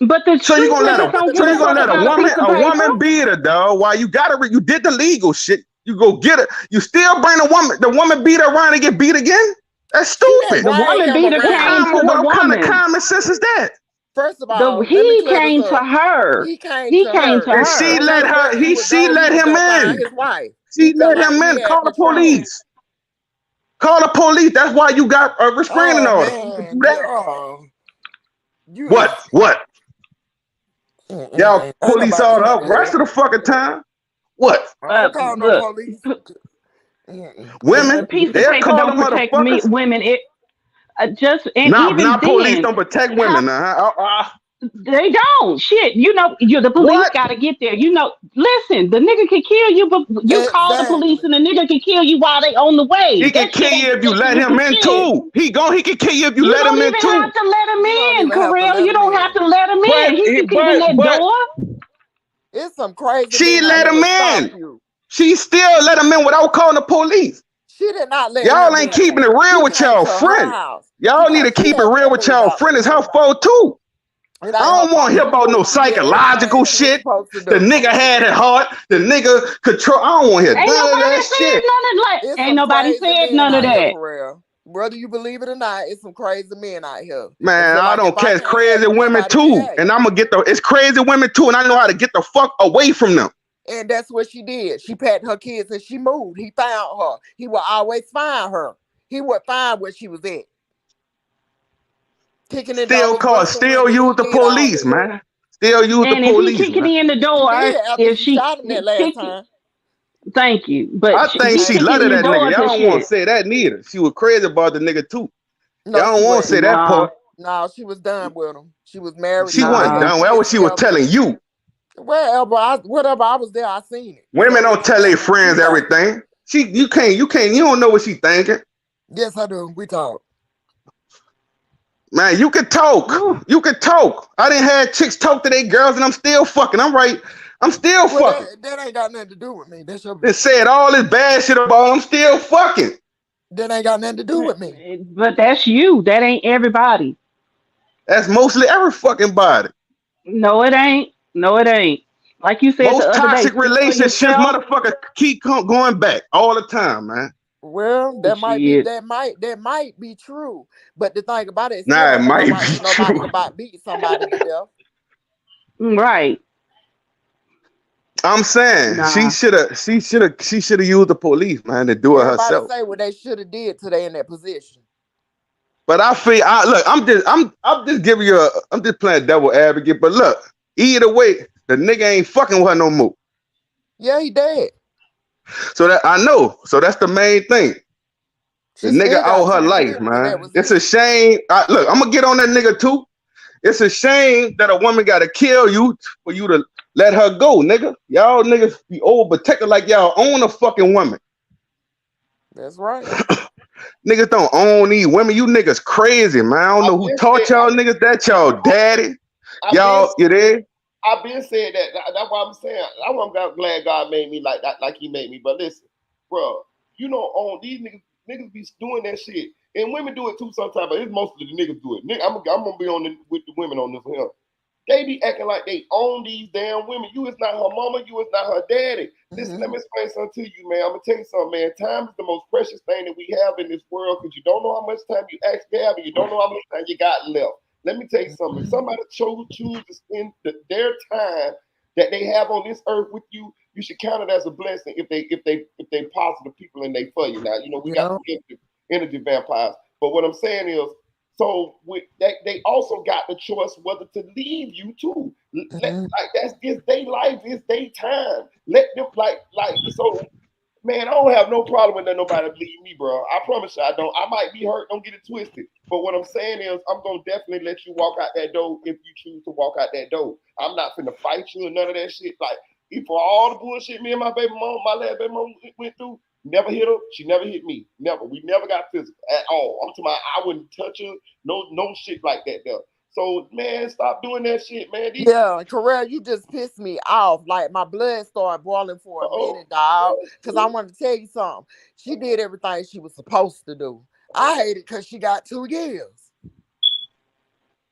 But the So you street gonna let niggas don't so give a you gonna fuck let about a piece of a paper. woman beat her, dog? While you you did the legal shit. You go get it. You still bring the woman beat her around and get beat again? That's stupid. The Bring woman him beater came around. to the What kind of woman. common sense is that? First of all, let me He clear this came to up. her. He came He to came to her. And she her. On let that her. first, he was She gone. He let was him gonna find in. his wife. She He felt let like him he in. had Call the control. police. Call the police. That's why you got a restraining Oh order. You can do man, that. you What? What? Y'all ain't police nobody all doing the rest that. of the fucking time. What? I don't call no Look, police. a Women, piece of they'll paper call don't them protect me, motherfuckers. women. It just and Nah, even police then, don't protect how women. Nah. They don't. Shit, the police What? got to get there. Listen, the nigga can kill you, but you call the police Exactly. and the nigga can kill you while they on the way. He can That shit kill ain't you if you protecting let you him from in shit. too. He can kill you if you You let him don't in even have too. to let him You don't in, even have to Corral. let You them don't have in. to let him But in. He can sit in that but door. It's some crazy she men out let here him to stop in. you. She still let him in without calling the police. She did not let Y'all him ain't in. keeping it real He with came y'all to her friend. house Y'all need to because she keep it had real with family y'all about friend. to It's her move. fault too. It ain't I her don't want fault. to hear She about no moved. She did psychological everything she was shit. supposed to The do. nigga had it hard. The nigga control. I don't want to hear Ain't none of nobody that said shit. none of that. It's Ain't some nobody crazy said men none of out here that. for real. Whether you believe it or not, it's some crazy men out here. And Man, feel I like if don't I catch can't have crazy you, women nobody can too. have And you. I'm gonna it's crazy women too, and I know how to get the fuck away from them. And that's what she did. She packed her kids and she moved. He found her. He will always find her. He would find where she was at. Kicking in doors, busting Still windows. He use the did all police, that. man. Still use the And if he police, kicking man. in the She door, did after if she she shot him that last kick, time. thank you. But I if think he she Thank kicking loved in you. the that nigga. door, Y'all cause don't want shit, to say that neither. She was crazy about the nigga too. No, Y'all she don't want to say wasn't. that nah, part. No, she was done with him. She was married She to him. They wasn't nah. had done. Well, kids what she was together. telling you. Whatever I was there, I seen it. Women So don't tell their you friends think. everything. You don't know what she thinking. Yes, I do. We talk. Man, you can talk. Ooh. You can talk. I didn't have chicks talk to their girls and I'm still fucking. I'm right. I'm still Well, fucking. that ain't got nothing to do with me. That's your They business. said all this bad shit about them, I'm still fucking. That ain't got nothing to do with me. But that's you. That ain't everybody. That's mostly every fucking body. No, it ain't. No, it ain't. Like you said the Most other day, toxic speak for relationships, yourself. motherfucker, keep going back all the time, man. Well, that Shit. might be true. But the thing about it, it still Nah, it don't give no might right be to nobody to true. about beat somebody to death. Right. I'm saying Nah. she should have used the police, man, to do it Everybody herself. say what they should have did today in that position. But look, I'm just giving you I'm just playing devil advocate. But look, either way, the nigga ain't fucking with her no more. Yeah, he dead. So that I know. So that's the main thing. The She nigga still got out her 2 life, kids in that man. It's a position. shame. Look, I'm gonna get on that nigga too. It's a shame that a woman gotta kill you for you to let her go, nigga. Y'all niggas be overprotected like y'all own a fucking woman. That's right. Niggas don't own these women. You niggas crazy, man. I don't know who taught y'all niggas that. Y'all daddy. I've been Y'all, you there? I've been saying that. That's why I'm saying. That's why I'm glad God made me like that, like He made me. But listen, bro, you don't own these niggas. Niggas be doing that shit, and women do it too sometimes. But it's mostly the niggas do it. I'm gonna be with the women on this here. They be acting like they own these damn women. You is not her mama. You is not her daddy. Listen, let me explain something to you, man. I'm gonna tell you something, man. Time is the most precious thing that we have in this world because you don't know how much time you actually have, and you don't know how much time you got left. Let me tell you something. If somebody choose to spend their time that they have on this earth with you, you should count it as a blessing if they positive people and they for you. Now, you know, we got Yeah. energy vampires. But what I'm saying is, so with that, they also got the choice whether to leave you too. Like that's this day life, is day time. Let them so. Man, I don't have no problem with letting nobody leave me, bro. I promise you, I don't. I might be hurt. Don't get it twisted. But what I'm saying is, I'm gonna definitely let you walk out that door if you choose to walk out that door. I'm not finna fight you and none of that shit. Like, for all the bullshit me and my baby mom, my last baby mom went through, never hit her. She never hit me. Never. We never got physical at all. I'm talking about I wouldn't touch her. No shit like that there. So man, stop doing that shit, man. Yeah, Corral, you just pissed me off. Like my blood started boiling for a minute, dog. Cause I want to tell you something. She did everything she was supposed to do. I hate it because she got 2 years.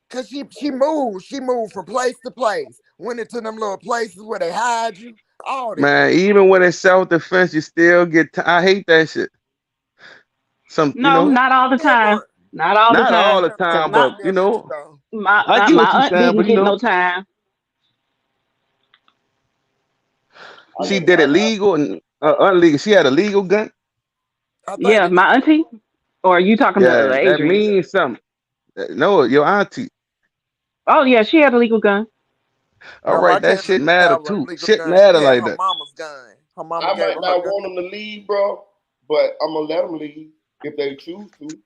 Cause she moved from place to place. Went into them little places where they hide you. All that. Man, even when it's self-defense, you still get I hate that shit. No, not all the time. Not all the Not all time. the Cause time, my but you know, my I my, get my what you aunt saying, didn't but you get know, no time. she did it legal and unlegal. She had a legal gun. Yeah, my auntie. Or are you talking to Yeah, that Adrian? means something. No, your auntie. Oh yeah, she had a legal gun. All No, my right, that cousin shit didn't matter have a too. legal Shit gun. She matter had like her that. mama's gun. Her mama I gave might her her not gun. want them to leave, bro, but I'm gonna let them leave if they choose to.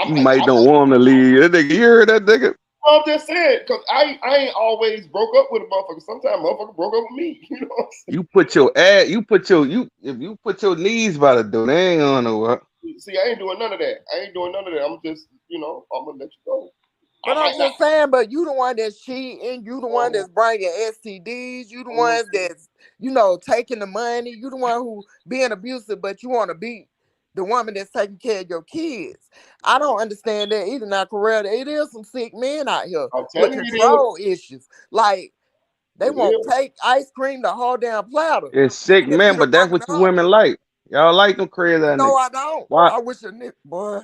You might don't want him to leave. That nigga, you heard that nigga? I'm just saying, because I ain't always broke up with a motherfucker. Sometimes motherfucker broke up with me. You know what I'm saying? You put your ass, if you put your knees by the door, they ain't gonna know what. See, I ain't doing none of that. I'm just, I'm gonna let you go. But I'm just saying, but you the one that's cheating, you the one that's bringing STDs, you the ones that's, taking the money, you the one who being abusive, but you want to beat the woman that's taking care of your kids. I don't understand that either. Now, Correll, it is some sick men out here with control issues. Like, they won't take ice cream the whole damn platter. It's sick, man, but that's what you women like. Y'all like them crazy ass No, niggas. I don't. Why? I wish a nigga, boy.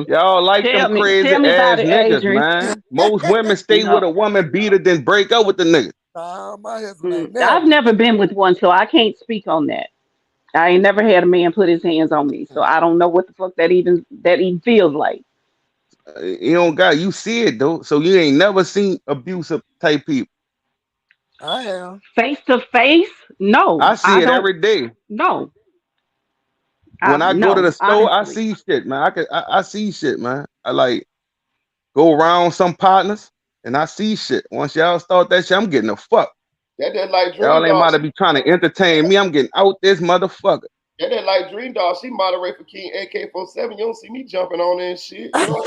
Y'all like them crazy tell me about ass it, niggas, Adrian. man. Most women stay with a woman, beat her, then break up with the nigga. My husband ain't I've never been with one, so I can't speak on that. I ain't never had a man put his hands on me, so I don't know what the fuck that even feels like. You don't got, you see it though, so you ain't never seen abusive type people. I am. Face to face? No, I see it don't. every day. No. When I go to the store, honestly. I see shit, man. I see shit, man. I like go around some partners and I see shit. Once y'all start that shit, I'm getting the fuck. That like Dream Y'all ain't about Dog. to be trying to entertain me. I'm getting out this motherfucker. That like Dream Dog. She moderate for King AK-47. You don't see me jumping on that shit. You know?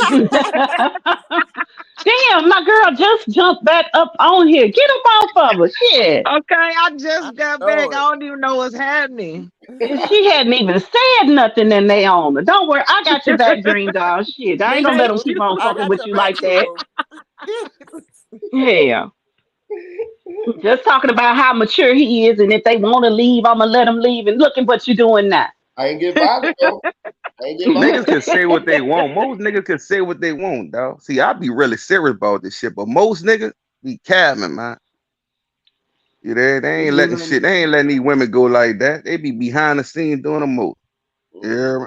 Damn, my girl just jumped back up on here. Get him off of her. Shit. Okay, I just got back. I don't even know what's happening. She hadn't even said nothing and they on her. Don't worry, I got your back, Dream Dog. Shit, I ain't gonna let them keep on fucking with you like that. Yeah. Just talking about how mature he is, and if they want to leave, I'm gonna let them leave. And look at what you're doing now. I ain't get violent though. Niggas can say what they want. Most niggas can say what they want, dog. See, I be really serious about this shit, but most niggas be capping, man. You there? They ain't letting shit. They ain't letting these women go like that. They be behind the scenes doing the most. Yeah.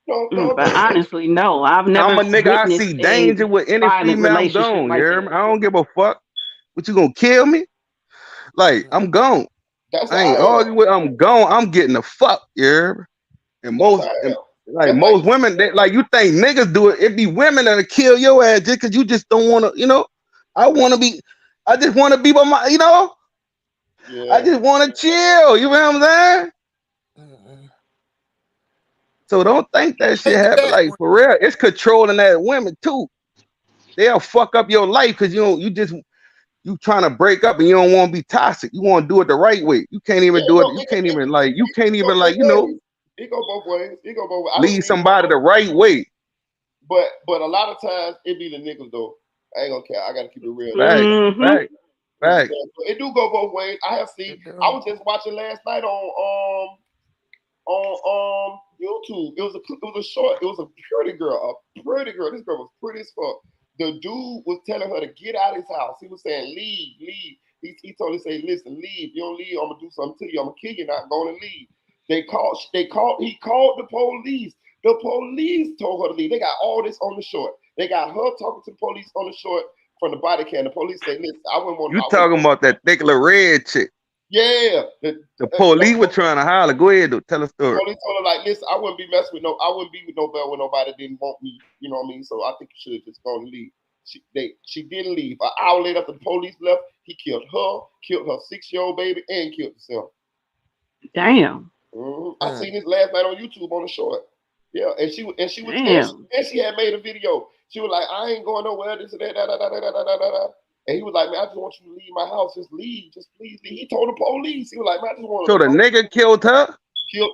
But honestly, no, I've never I'm a nigga. I witnessed see a danger with any violent female. I'm relationship gone. like You that. I don't give a fuck. What, you gonna kill me? Like, I'm gone. I ain't arguing with. I'm gone. I'm getting the fuck. Yeah. And most women, they, like, you think niggas do it. It be women that'll kill your ass just because you just don't want to. I just want to be by my. I just want to chill. You know what I'm saying? So don't think that shit happen. Like, for real, it's controlling that women too. They'll fuck up your life because you trying to break up and you don't want to be toxic. You want to do it the right way. You can't even do it. You can't even It go both ways. Lead somebody the right way. But a lot of times it be the niggas though. I ain't gonna care. I gotta keep it real. Fact. It do go both ways. I have seen. I was just watching last night on YouTube. It was a short. It was a pretty girl. This girl was pretty as fuck. The dude was telling her to get out of his house. He was saying, leave. He told her, say, listen, leave. You don't leave, I'm gonna do something to you. I'm gonna kill you, not gonna leave. He called the police. The police told her to leave. They got all this on the short. They got her talking to the police on the short from the body cam. The police say, listen, I wouldn't want to. You talking about that thick little red chick. Yeah. The police were trying to holler. Go ahead, though. Tell a story. The police told her, like, listen, I wouldn't be messing with I wouldn't be with nobody when nobody didn't want me. You know what I mean? So I think you should have just gone and leave. She didn't leave. An hour later, after the police left, he killed her 6-year-old baby, and killed himself. Damn. I seen this last night on YouTube on the short. Yeah, and she had made a video. She was like, I ain't going nowhere. This and that, da. And he was like, man, I just want you to leave my house. Just leave. Just please leave. He told the police. He was like, man, I just want to. So the nigga killed her? Killed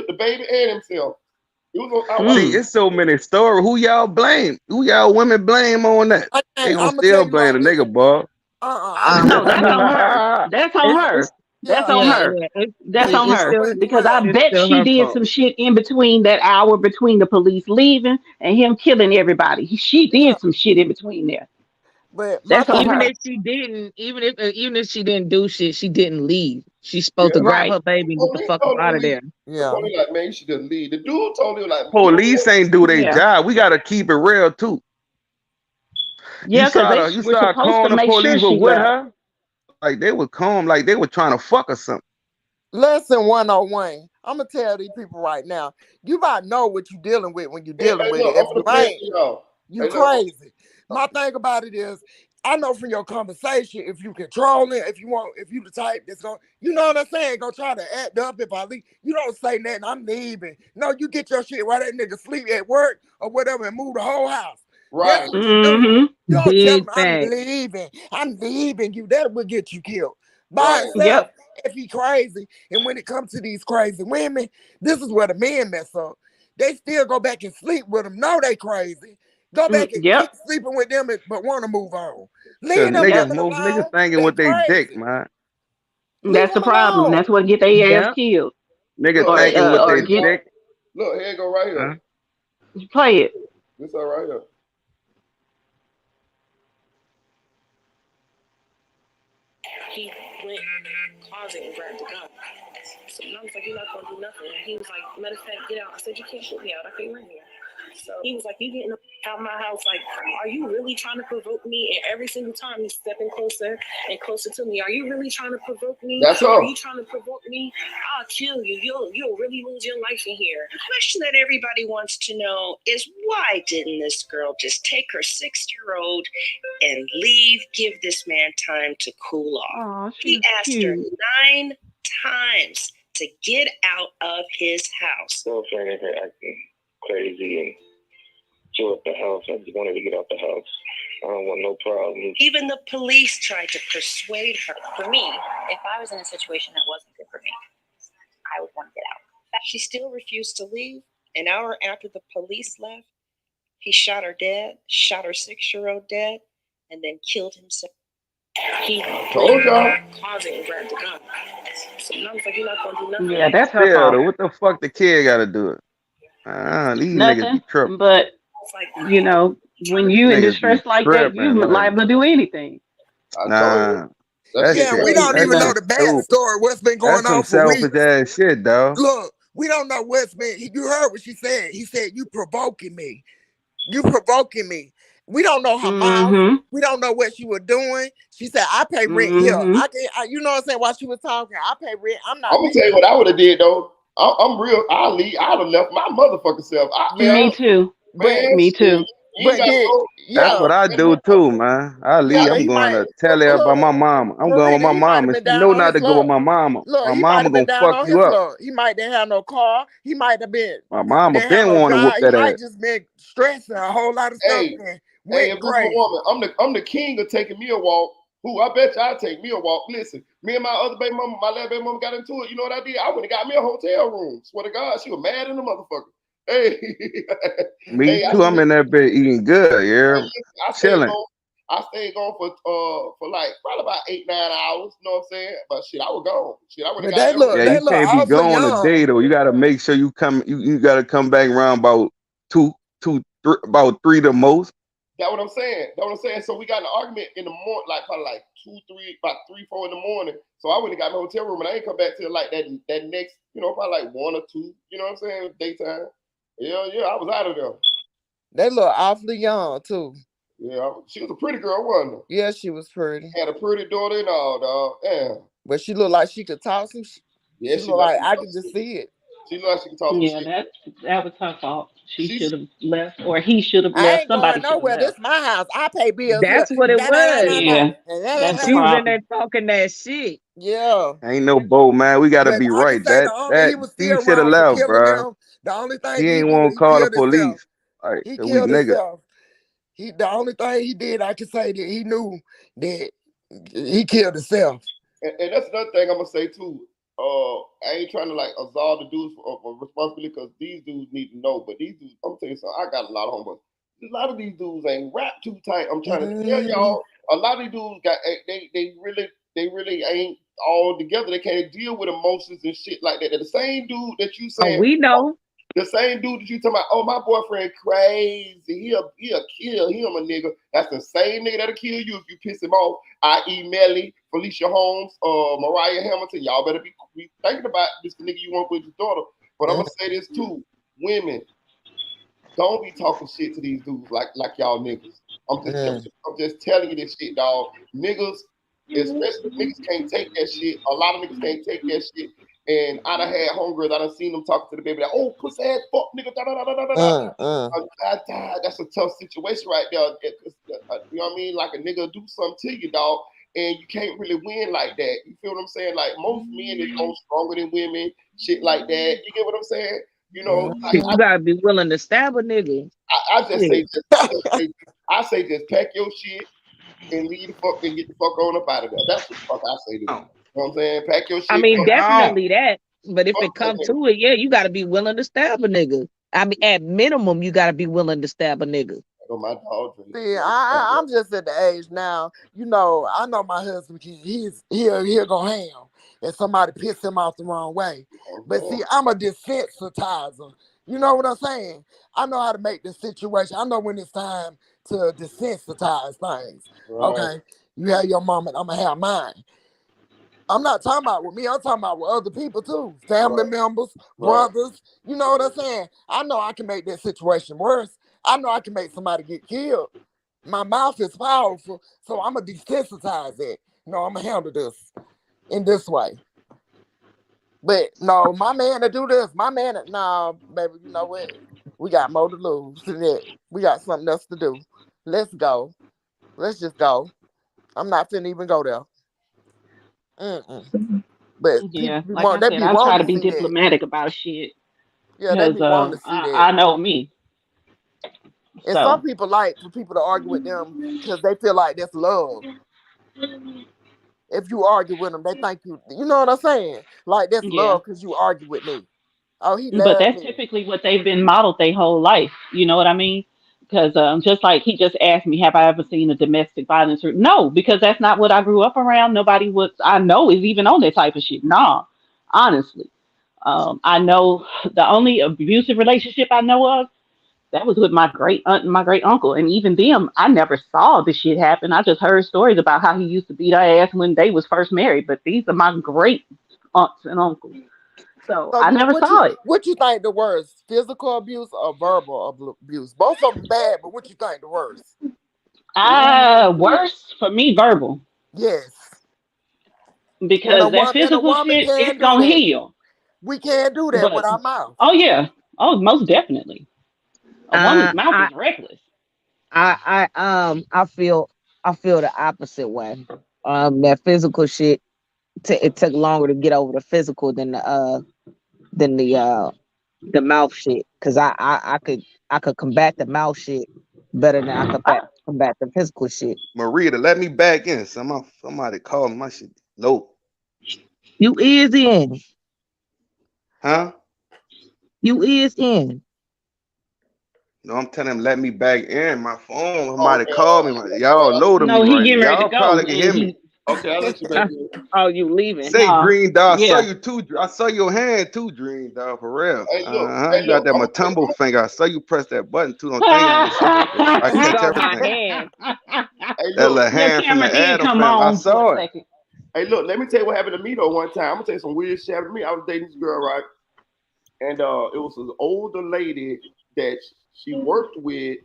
the baby and himself. It was See, it's so many stories. Who y'all blame? Who y'all women blame on that? They gonna still blame the nigga, boy. No, that's on her. That's on her. That's on her. That's on her. Because I bet she did some shit in between that hour between the police leaving and him killing everybody. She did some shit in between there. But that's on even her. if she didn't do shit, she didn't leave. She's supposed to grab her baby and get the fuck up out of there. Yeah. The police like, man, you should just leave. The dude told him like, police ain't do their job. We gotta keep it real too. Yeah, because you saw calling the police was with her. Like they were calm, like they were trying to fuck or something. Lesson 101. I'm gonna tell these people right now. You might know what you're dealing with when you're dealing with it. If you ain't, you crazy. My thing about it is, I know from your conversation, if you control it, if you the type that's going, you know what I'm saying, go try to act up if I leave. You don't say nothing, I'm leaving. No, you get your shit while that nigga sleep at work or whatever and move the whole house. Right. That's what you do. You don't tell him, Big I'm leaving you. That will get you killed. By Right. himself, if he crazy. And when it comes to these crazy women, this is where the men mess up. They still go back and sleep with them. Know they crazy. Go back and keep sleeping with them, but want to move on. Leave them women alone. Niggas thinking with they dick, man. That's the problem. That's what get their ass killed. Niggas Or, thinking with or they get dick. Look, here you go right here. play it. This all right here. He went closet and grabbed the gun. So I was like, you're not gonna do nothing. He was like, matter of fact, get out. I said, you can't shoot me out. I can't run here. So he was like, you getting out of my house? Like, are you really trying to provoke me? And every single time he's stepping closer and closer to me. Are you really trying to provoke me? That's all. Are you trying to provoke me? I'll kill you. You'll really lose your life in here. The question that everybody wants to know is why didn't this girl just take her 6-year-old and leave, give this man time to cool off? He asked her 9 times to get out of his house. So friend her acting crazy and she left the house. I just wanted to get out the house. I don't want no problems. Even the police tried to persuade her. For me, if I was in a situation that wasn't good for me, I would want to get out. She still refused to leave. An hour after the police left, he shot her dead, shot her 6-year-old dead, and then killed himself. He told y'all. Closet and grabbed the gun. So I was like, you're not gonna do nothing. Yeah, that's her Yeah, fault. though, what the fuck the kid gotta do it? These niggas Nothing. be tripping. But you know, when you in Niggas distress be like that, you tripping, man. liable to do anything. Nah. That Yeah, shit, we don't that even know shit the stupid. backstory, what's been going That's some on for weeks. selfish ass shit, dog. Look, we don't know what's been. You heard what she said. He said, you provoking me. You provoking me. We don't know her mouth. We don't know what she was doing. She said, I pay rent here. You know what I'm saying? While she was talking, I pay rent. I'm not. I'm gonna tell you what I would have did though. I'm real. I'd have left my motherfucking self. Me too. Man, Me too. But That's what I do too, man. I leave. I'm going to tell her about my mama. I'm going with my mama. She know not to go with my mama. Look, My he might mama have been gonna down fuck on you his up. luck. He might didn't have no car. He might have been. My mama didn't have been no want to whoop job. that He might ass. just been stressing a whole lot of stuff. Hey, and hey, went if this crazy. woman, I'm the king of taking me a walk. Who I bet you I'd take me a walk. Listen, me and my other baby mama, my last baby mama got into it. You know what I did? I went and got me a hotel room. Swear to God, she was mad in the motherfucker. Hey, Me too. I'm in that bed eating good, yeah. I stayed Chilling. I stayed gone for like probably about 8-9 hours. You know what I'm saying? But shit, I was gone. Shit, I would have got Yeah, you can't be going a day though. You gotta make sure you come. You gotta come back around about about 3 the most. That's what I'm saying. That's what I'm saying. So we got in an argument in the morning, like probably like 2, 3, about 3, 4 in the morning. So I went and got my hotel room, and I ain't come back till like that next, probably like 1 or 2. You know what I'm saying? Daytime. Yeah, I was out of there. They look awfully young too. Yeah, she was a pretty girl, wasn't she? Yeah, she was pretty. Had a pretty daughter and all, dog. Yeah. But she looked like she could talk some shit. Yeah, she looked like I could just see it. She looked like she could talk some shit. that was her fault. She should have left, or he should have I left. ain't Somebody going should have nowhere. This left. my house. I pay bills. That's here. what it was. Yeah, that's the She was in problem. there talking that shit. Yeah. Ain't no boat, man. We gotta But be I right. can say the only he was still he should have wrong for left, killing bro. them. The only thing He he ain't did, want to he call the killed himself. police. Like, He we killed niggas. himself. The only thing he did, I can say that he knew that he killed himself. And that's another thing I'm gonna say too. I ain't trying to like absolve the dudes for responsibility because these dudes need to know. But these dudes, I'm gonna tell you something. I got a lot of homework. A lot of these dudes ain't wrapped too tight. I'm trying to tell y'all. A lot of these dudes got they really ain't all together. They can't deal with emotions and shit like that. They're the same dude that you saying. We know. The same dude that you talking about, oh, my boyfriend crazy. He'll kill him, a nigga. That's the same nigga that'll kill you if you piss him off. I.e. Melly, Felicia Holmes, Mariah Hamilton. Y'all better be thinking about this nigga you want with your daughter. But I'm gonna say this too. Women, don't be talking shit to these dudes like y'all niggas. I'm just telling you this shit, dog. Niggas, especially niggas can't take that shit. A lot of niggas can't take that shit. And I done had homegirls, I done seen them talking to the baby like, oh, pussy ass fuck nigga, da da da da da da. That's a tough situation right there. You know what I mean? Like a nigga do something to you, dog, and you can't really win like that. You feel what I'm saying? Like most men is more stronger than women, shit like that. You get what I'm saying? You know, like, You gotta be willing to stab a nigga. I just say just pack your shit and leave the fuck and get the fuck on up out of there. That's what the fuck I say to them. You know what I'm saying? Pack your shit. I mean, definitely that. But if it comes to it, yeah, you gotta be willing to stab a nigga. I mean, at minimum, you gotta be willing to stab a nigga. See, I'm just at the age now. You know, I know my husband. He'll go ham if somebody piss him off the wrong way. But see, I'm a desensitizer. You know what I'm saying? I know how to make the situation. I know when it's time to desensitize things. Right. Okay, you have your moment. I'm gonna have mine. I'm not talking about with me. I'm talking about with other people too. Family members, brothers. You know what I'm saying? I know I can make that situation worse. I know I can make somebody get killed. My mouth is powerful, so I'm going to desensitize it. No, I'm going to handle this in this way. But no, my man to do this. Nah, baby, you know what? We got more to lose than that. We got something else to do. Let's go. Let's just go. I'm not finna even go there. But Yeah, people like I they said, be I try wanting to to be see that. diplomatic about shit. Yeah, they Because be wanting to see that. I know me. And So some people like for people to argue with them because they feel like that's love. If you argue with them, they think you know what I'm saying? Like that's yeah. love because you argue with me. Oh, he But loved that's me. typically what they've been modeled their whole life. You know what I mean? Because just like he just asked me, have I ever seen a domestic violence? No, because that's not what I grew up around. Nobody I know is even on that type of shit. Nah, honestly. I know the only abusive relationship I know of, that was with my great aunt and my great uncle. And even them, I never saw the shit happen. I just heard stories about how he used to beat her ass when they was first married. But these are my great aunts and uncles. So So I never saw it. what you think the worst? Physical abuse or verbal abuse? Both of them bad, but what you think the worst? Worse for me, verbal. Yes. Because that And a physical woman shit, can it's do gonna that. heal. We can't do that with But our mouth. oh yeah, oh most definitely. A woman's mouth is reckless. I feel the opposite way. That physical shit, it took longer to get over the physical than the mouth shit. Cause I could combat the mouth shit better than I could combat the physical shit. Marita, let me back in. Somebody calling my shit low. You is in. Huh? You is in. No, I'm telling him let me back in. My phone. Somebody called me. Y'all low to me No, he right now. getting ready to Y'all go, probably can hear and me. Okay, I'll let you back in. Oh, you leaving? Say Green Dog. I saw Yeah. you too. I saw your hand too, Green Dog, for real. Hey, look, You got that Matumbo finger. I saw you press that button too. Don't think I You catch saw my everything. hand. Hey, That look. little Your hand from camera the did Adam come family. I on for saw a it. second. Hey, look, let me tell you what happened to me though one time. I'm gonna tell you some weird shit happened to me. I was dating this girl, right? And it was an older lady that she worked with,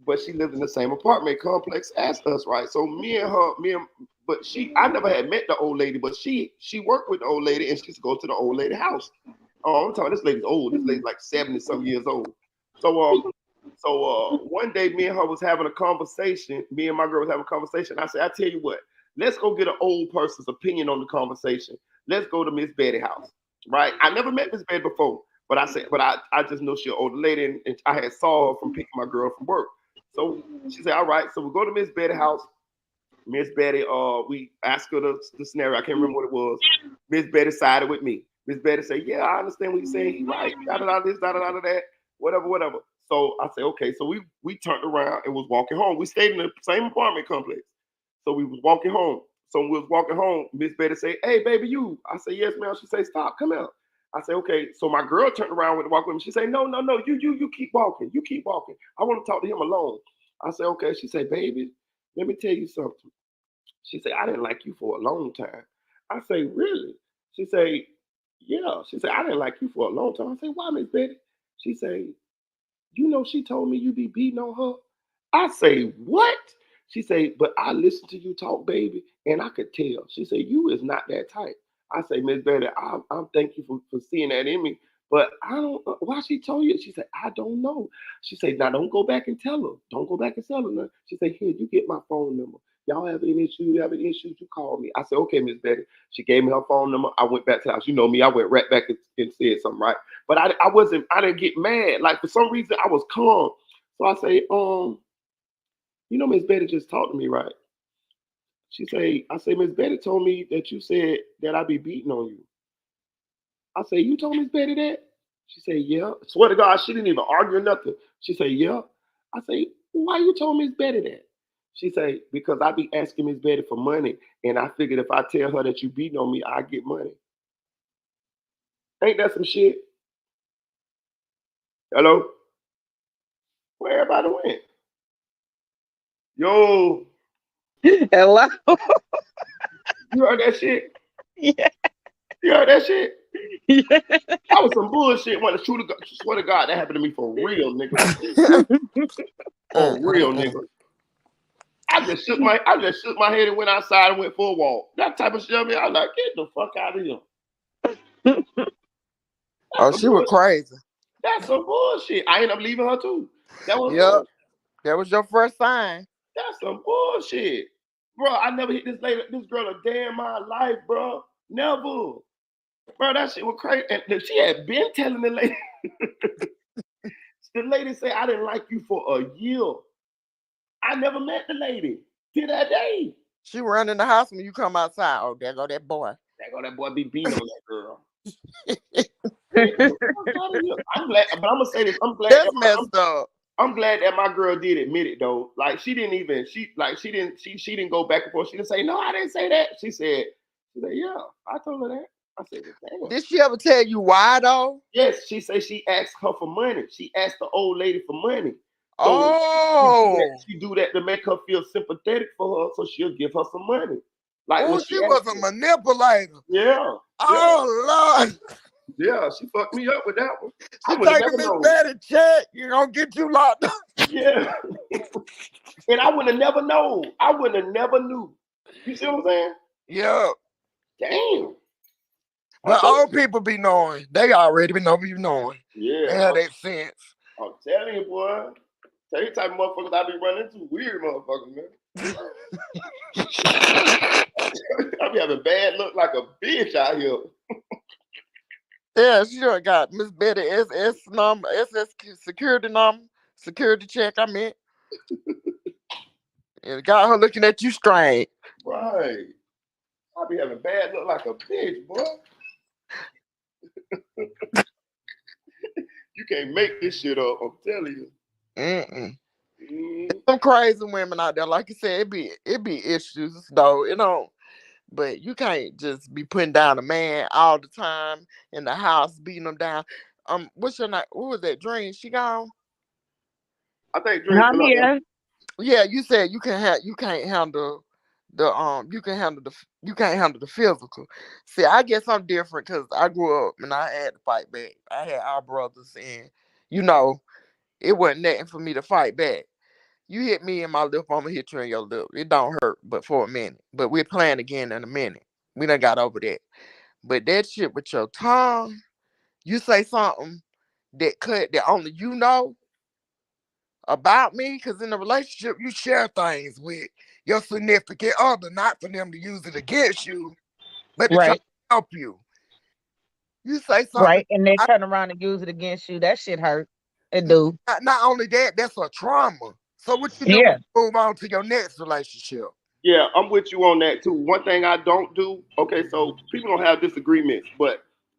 but she lived in the same apartment complex as us, right? So I never had met the old lady, but she worked with the old lady and she used to go to the old lady house. I'm talking, this lady's old. This lady's like 70-some years old. So one day me and her was having a conversation. Me and my girl was having a conversation. I said, I tell you what, let's go get an old person's opinion on the conversation. Let's go to Miss Betty's house. Right? I never met Miss Betty before, but I just know she's an older lady, and I had saw her from picking my girl from work. So she said, all right, so we go to Miss Betty's house. Miss Betty, we asked her the scenario. I can't remember what it was. Miss Betty sided with me. Miss Betty said, yeah, I understand what you're saying. He's right. Da-da-da this, da-da-da that, whatever. So I said, okay. So we turned around and was walking home. We stayed in the same apartment complex. So we was walking home. So we was walking home. Miss Betty said, hey, baby, you. I said, yes, ma'am. She said, stop, come out. I said, okay. So my girl turned around with the walk with me. She said, no, you keep walking. You keep walking. I want to talk to him alone. I said, okay. She said, baby, let me tell you something. She said, I didn't like you for a long time. I say, really? She said, yeah. She said, I didn't like you for a long time. I said, why, Miss Betty? She said, you know, she told me you be beating on her. I say, what? She say, but I listened to you talk, baby, and I could tell. She said, you is not that type. I say, Miss Betty, I'm thank you for seeing that in me. But I don't. Why she told you? She said, I don't know. She said, now don't go back and tell her. Don't go back and tell her. Nothing. She said, here, you get my phone number. Y'all have any issues? You have any issues? You call me. I said, okay, Miss Betty. She gave me her phone number. I went back to the house. You know me. I went right back and said something, right? But I wasn't. I didn't get mad. Like for some reason, I was calm. So I say, Miss Betty just talked to me, right? I say, Miss Betty told me that you said that I be beating on you. I say, you told Miss Betty that? She said, yeah. Swear to God, she didn't even argue or nothing. She said, yeah. I say, why you told Miss Betty that? She say, because I be asking Miss Betty for money, and I figured if I tell her that you beating on me, I get money. Ain't that some shit? Hello? Where everybody went? Yo. Hello? You heard that shit? Yeah. You heard that shit? Yeah. That was some bullshit. Want to swear to God, that happened to me for real, nigga. For real, nigga. I just shook my head and went outside and went for a walk. That type of shit. I mean, I was like, get the fuck out of here. Oh, she was crazy. That's some bullshit. I ended up leaving her too. That was your first sign. That's some bullshit. Bro, I never hit this girl a day in my life, bro. Never. Bro, that shit was crazy. And she had been telling the lady. The lady said, I didn't like you for a year. I never met the lady till that day. She run in the house when you come outside. Oh, there go that boy. There go that boy be beating on that girl. I'm glad, but I'm gonna say this. I'm glad that's messed up. I'm glad that my girl did admit it though. Like she didn't go back and forth. She didn't say, no, I didn't say that. She said, yeah, I told her that. I said, damn. Did she ever tell you why though? Yes, she said she asked her for money. She asked the old lady for money. So she do that to make her feel sympathetic for her, so she'll give her some money. Like she was a manipulator. Yeah. Oh Lord. Yeah, she fucked me up with that one. She taking this daddy check. You gonna get you locked up. Yeah. And I would have never known. I would have never knew. You see what I'm saying? Yeah. Damn. But old people be knowing. They already be knowing. Yeah. They have that sense. I'm telling you, boy. Tell you type of motherfuckers I be running into. Weird motherfuckers, man. I be having bad look like a bitch out here. Yeah, she sure got Miss Betty SS number, SS security check. I mean, it got her looking at you strange. Right. I be having bad look like a bitch, boy. You can't make this shit up. I'm telling you. Some crazy women out there, like you said, it be issues though. You know. But you can't just be putting down a man all the time in the house, beating him down. What's your name? What was that? Dream? She gone? I think Dream. I'm here. Yeah, you said you can't handle the physical. See, I guess I'm different because I grew up and I had to fight back. I had our brothers, and it wasn't nothing for me to fight back. You hit me in my lip, I'm gonna hit you in your lip. It don't hurt, but for a minute. But we're playing again in a minute. We done got over that. But that shit with your tongue, you say something that only you know about me, because in a relationship you share things with your significant other, not for them to use it against you, but to try to help you. You say something, right, and they turn around and use it against you. That shit hurt. It do. Not only that, that's a trauma. So what you do? Yeah. Move on to your next relationship. Yeah, I'm with you on that too. One thing I don't do, okay, so people don't have disagreements,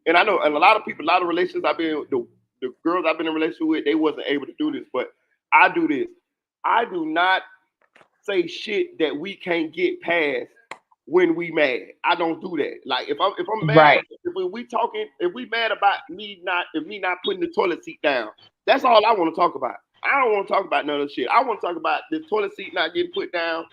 and I know, and a lot of relationships the girls I've been in a relationship with, they wasn't able to do this, but I do this. I do not say shit that we can't get past when we mad. I don't do that. Like if I'm mad, right. If we mad about me not putting the toilet seat down, that's all I want to talk about. I don't want to talk about none of the shit. I want to talk about the toilet seat not getting put down.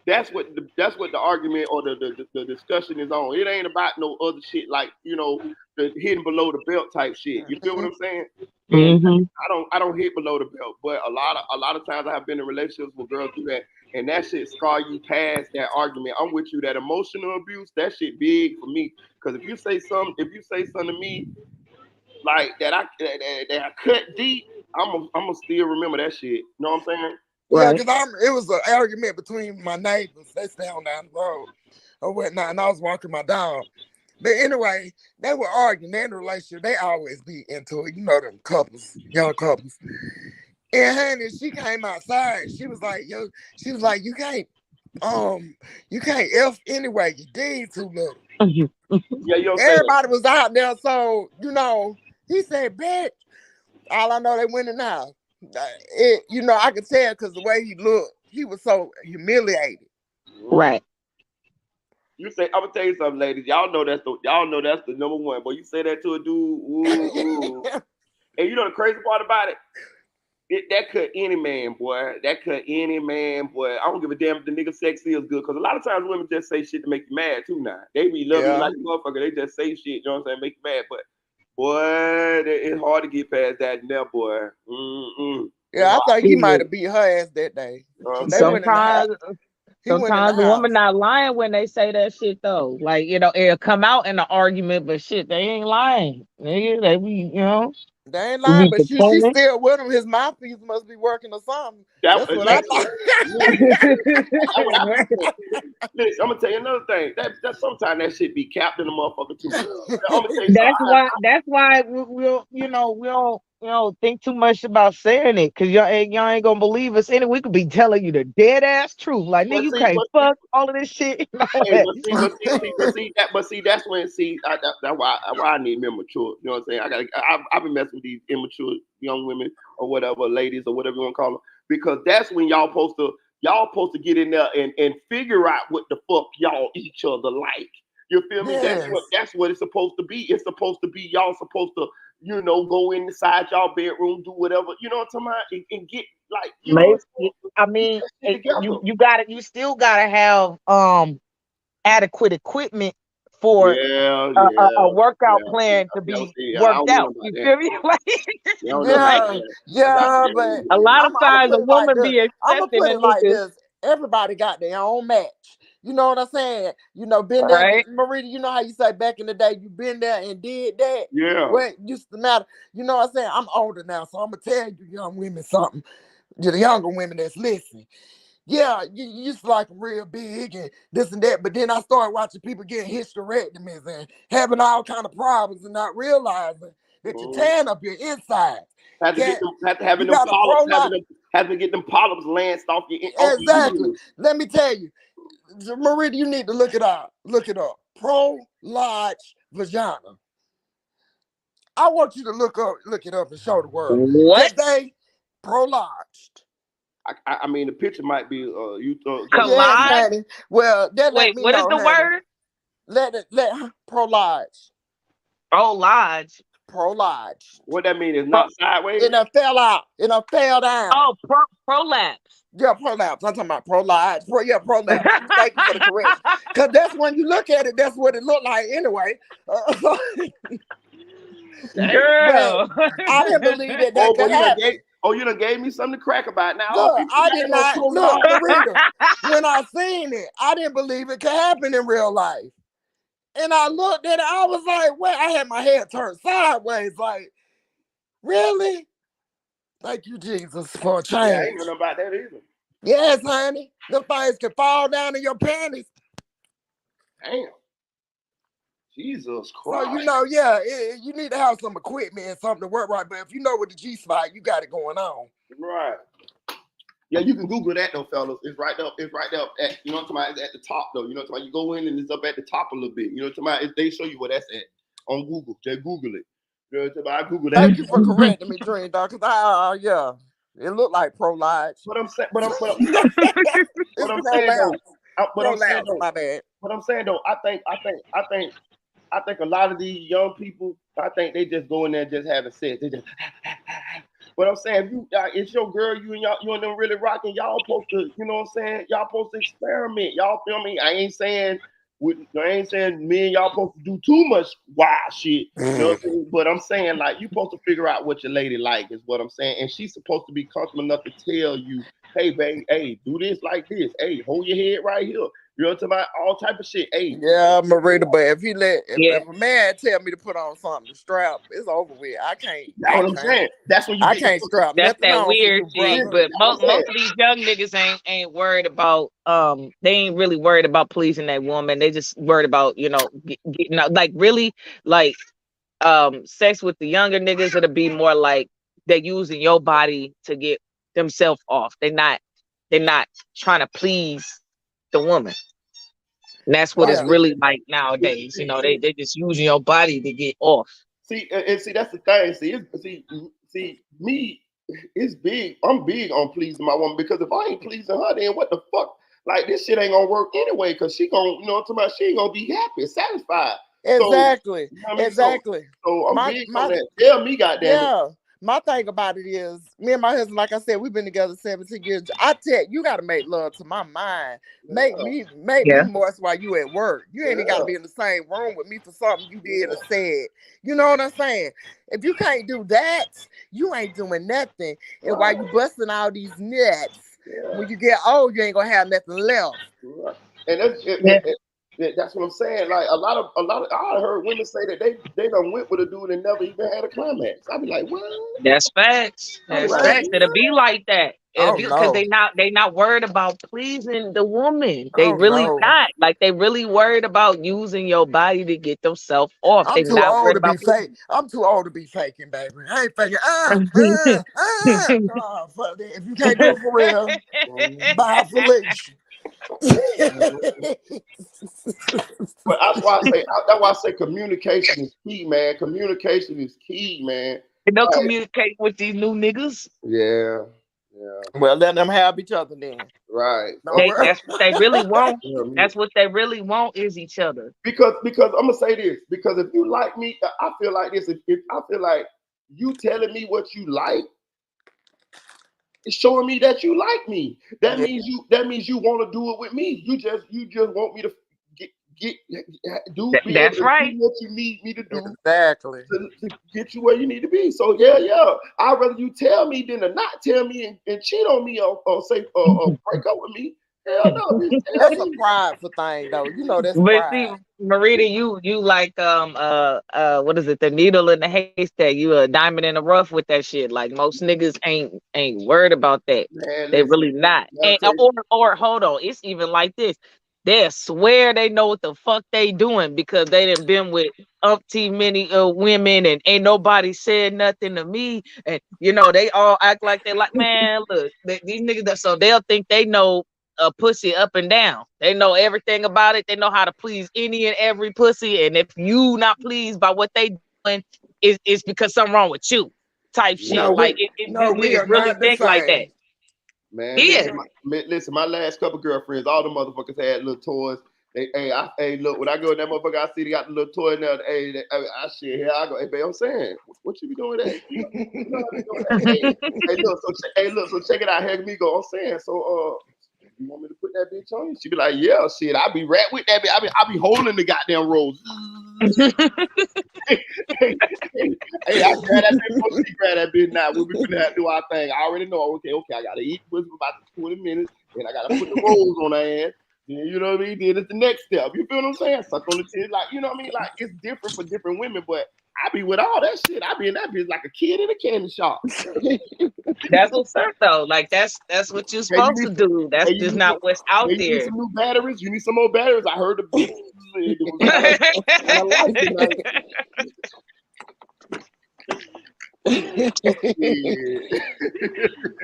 That's what the argument or the discussion is on. It ain't about no other shit like the hidden below the belt type shit. You feel what I'm saying? And Mm-hmm. I don't hit below the belt, but a lot of times I have been in relationships with girls do that, and that shit scar you past that argument. I'm with you. That emotional abuse, that shit big for me. Because if you say something to me like that, that I cut deep, I'm gonna still remember that shit. You know what I'm saying? Yeah, because it was an argument between my neighbors. They stay on down the road or whatnot, and I was walking my dog. But anyway, they were arguing. They're in a relationship. They always be into it. You know them couples, young couples. And honey, she came outside. She was like, you can't F anyway. Your D too little. Yeah, you don't say that. Everybody was out there, so he said, "Bet." All I know, they went in the house. I could tell because the way he looked, he was so humiliated. Right. You say, I'm gonna tell you something, ladies. Y'all know that's the number one. But you say that to a dude, ooh. And you know the crazy part about it? That cut any man, boy. That cut any man, boy. I don't give a damn if the nigga sex feels good. Because a lot of times women just say shit to make you mad, too, now. They be loving you like a motherfucker. They just say shit, you know what I'm saying, make you mad. But, boy, it's hard to get past that now, boy. Yeah, I thought he might have beat her ass that day. They went in the house. Sometimes the woman not lying when they say that shit though. Like, it'll come out in the argument, but shit, they ain't lying. Nigga, they be, They ain't lying, but she's still with him. His mouthpiece must be working or something. That's what I thought. Listen, I'm gonna tell you another thing. That sometimes that shit be capped in the motherfucker too. That's why we don't think too much about saying it, because y'all ain't gonna believe us. Anyway, we could be telling you the dead ass truth. Like, nigga, you can't fuck all of this shit. But see, that's when that's why I need men mature. You know what I'm saying? I've been messing with these immature young women or whatever, ladies or whatever you want to call them, because that's when y'all supposed to get in there and figure out what the fuck y'all each other like. You feel me? Yes. That's what it's supposed to be. It's supposed to be y'all supposed to, go inside y'all bedroom, do whatever, you know what I'm talking about, and get like, I mean, you still gotta have adequate equipment for a workout plan to be worked out. You feel me? But a lot of times a woman like be I'm gonna accepting put a it like nigga. this: everybody got their own match. You know what I'm saying? Been there, right? Marita. You know how you say back in the day, you been there and did that. Yeah. What used to matter? You know what I'm saying? I'm older now, so I'm gonna tell you, young women, something. To the younger women that's listening. Yeah, you used to like real big and this and that, but then I started watching people getting hysterectomies and having all kind of problems and not realizing that you're tearing up your insides. Have to get them polyps lanced off your exactly. Let me tell you, Marita, you need to look it up. Look it up. Pro-large vagina. I want you to look it up and show the world. What? They pro-larged. I mean, the picture might be collage. Yes, well, that wait, what is the word? Let pro-large. Pro-large. Pro-large. What that mean is not sideways. It done fell out. It done fell down. Oh, prolapse. Yeah, prolapse. I'm talking about prolapse. Prolapse. Thank you for the correction. Because that's when you look at it, that's what it looked like anyway. Girl. I didn't believe that could happen. You done gave me something to crack about now. Look, I did not. Look, Marita, when I seen it, I didn't believe it could happen in real life. And I looked at it, I was like, well, I had my head turned sideways. Like, really? Thank you, Jesus, for a change. Yeah, I ain't know about that either. Yes, honey. The things can fall down in your panties. Damn. Jesus Christ. So, you need to have some equipment and something to work right. But if you know with the G-spot, you got it going on. Right. Yeah, you can Google that though, fellas. It's right up. It's right there. You know what I'm talking about? It's at the top though. You know what I'm talking about? You go in and it's up at the top a little bit. You know what I'm talking about? They show you where that's at on Google. Just Google it. You know what I'm talking about? I Google that. Thank you for correcting me, Dream Dog. Because it looked like pro-large. What I'm saying, my bad. I think a lot of these young people, I think they just go in there just having sex. They just. But I'm saying, it's your girl, you and them really rocking. Y'all supposed to, you know what I'm saying? Y'all supposed to experiment. Y'all feel me? I ain't saying I ain't saying me and y'all supposed to do too much wild shit. You know what I'm saying? But I'm saying like you supposed to figure out what your lady like is what I'm saying. And she's supposed to be comfortable enough to tell you, hey, babe, hey, do this like this. Hey, hold your head right here. You know what I'm talking about? All type of shit. Hey. Yeah, Marita, but if a man tell me to put on something to strap, it's over with. I can't. That's what I'm saying. That's when you I get can't strap That's nothing that on for weird you, shit. brother. But most of these young niggas ain't worried about they ain't really worried about pleasing that woman. They just worried about, you know, getting out, like really like sex with the younger niggas. It'll be more like they're using your body to get themselves off. They're not trying to please the woman. And that's what it's really like nowadays. You know, they just using your body to get off. See, and see, that's the thing. See, me, it's big. I'm big on pleasing my woman because if I ain't pleasing her, then what the fuck? Like this shit ain't gonna work anyway. Cause she gonna, you know what I'm talking about? She ain't gonna be happy, satisfied. Exactly. So, you know what I mean? Exactly. So I'm big on that. Tell me, goddamn it. Yeah. My thing about it is, me and my husband, like I said, we've been together 17 years. I tell you, got to make love to my mind. Make me moist while you at work. You ain't even got to be in the same room with me for something you did or said. You know what I'm saying? If you can't do that, you ain't doing nothing. And while you busting all these nuts, when you get old, you ain't gonna have nothing left. And that's what I'm saying. Like a lot of I heard women say that they done went with a dude and never even had a climax. I be like, what? That's facts. That's facts. It'll be like that. It'll be because they not worried about pleasing the woman. They really not. Like they really worried about using your body to get themselves off. I'm They too not old worried to be about fake. I'm too old to be faking, baby. I ain't faking. Fuck that. If you can't do it for real, buy Felicia. But that's why I say communication is key, man. Communication is key, man. They don't communicate with these new niggas. Yeah. Well, let them have each other then. Right. That's what they really want. That's what they really want is each other. Because I'm gonna say this. Because if you like me, I feel like this. If I feel like you telling me what you like, it's showing me that you like me. That means you want to do it with me. You just want me to That's right. Do what you need me to do. Exactly. To get you where you need to be. So yeah. I'd rather you tell me than to not tell me and cheat on me or say or break up with me. Hell no, that's a prideful thing though. You know that's but pride. see, Marita, you like what is it? The needle in the haystack. You a diamond in the rough with that shit. Like most niggas ain't worried about that. Man, they really not. And, or hold on, it's even like this. They swear they know what the fuck they doing because they done been with umpteen many women and ain't nobody said nothing to me. And you know they all act like they like, man, look, these niggas. So they'll think they know a pussy up and down. They know everything about it. They know how to please any and every pussy. And if you not pleased by what they doing, it's because something wrong with you. Type shit. No, like we niggas are really not the think like that. Man, listen, my last couple girlfriends, all the motherfuckers had little toys. Hey, look, when I go in that motherfucker, I see they got the little toy in there. Hey, I shit, here I go. Hey, babe, I'm saying, what you be doing that? Look, so check it out. Here me go. I'm saying, so you want me to put that bitch on you? She be like, yeah, shit. I be right with that bitch. I be holding the goddamn rose. Hey, I grab that bitch before she grab that bitch now. We'll be finna do our thing. I already know. Okay, I gotta eat for about 20 minutes, and I gotta put the rolls on her ass. Then you know what I mean? Then it's the next step. You feel what I'm saying? Suck on the tip, like you know what I mean? Like it's different for different women, but I be with all that shit. I be in that bitch like a kid in a candy shop. That's what's up though. Like that's what you're supposed to do. That's just not what's out there. You need some new batteries. You need some more batteries. I heard the bitch. It was kind of light tonight.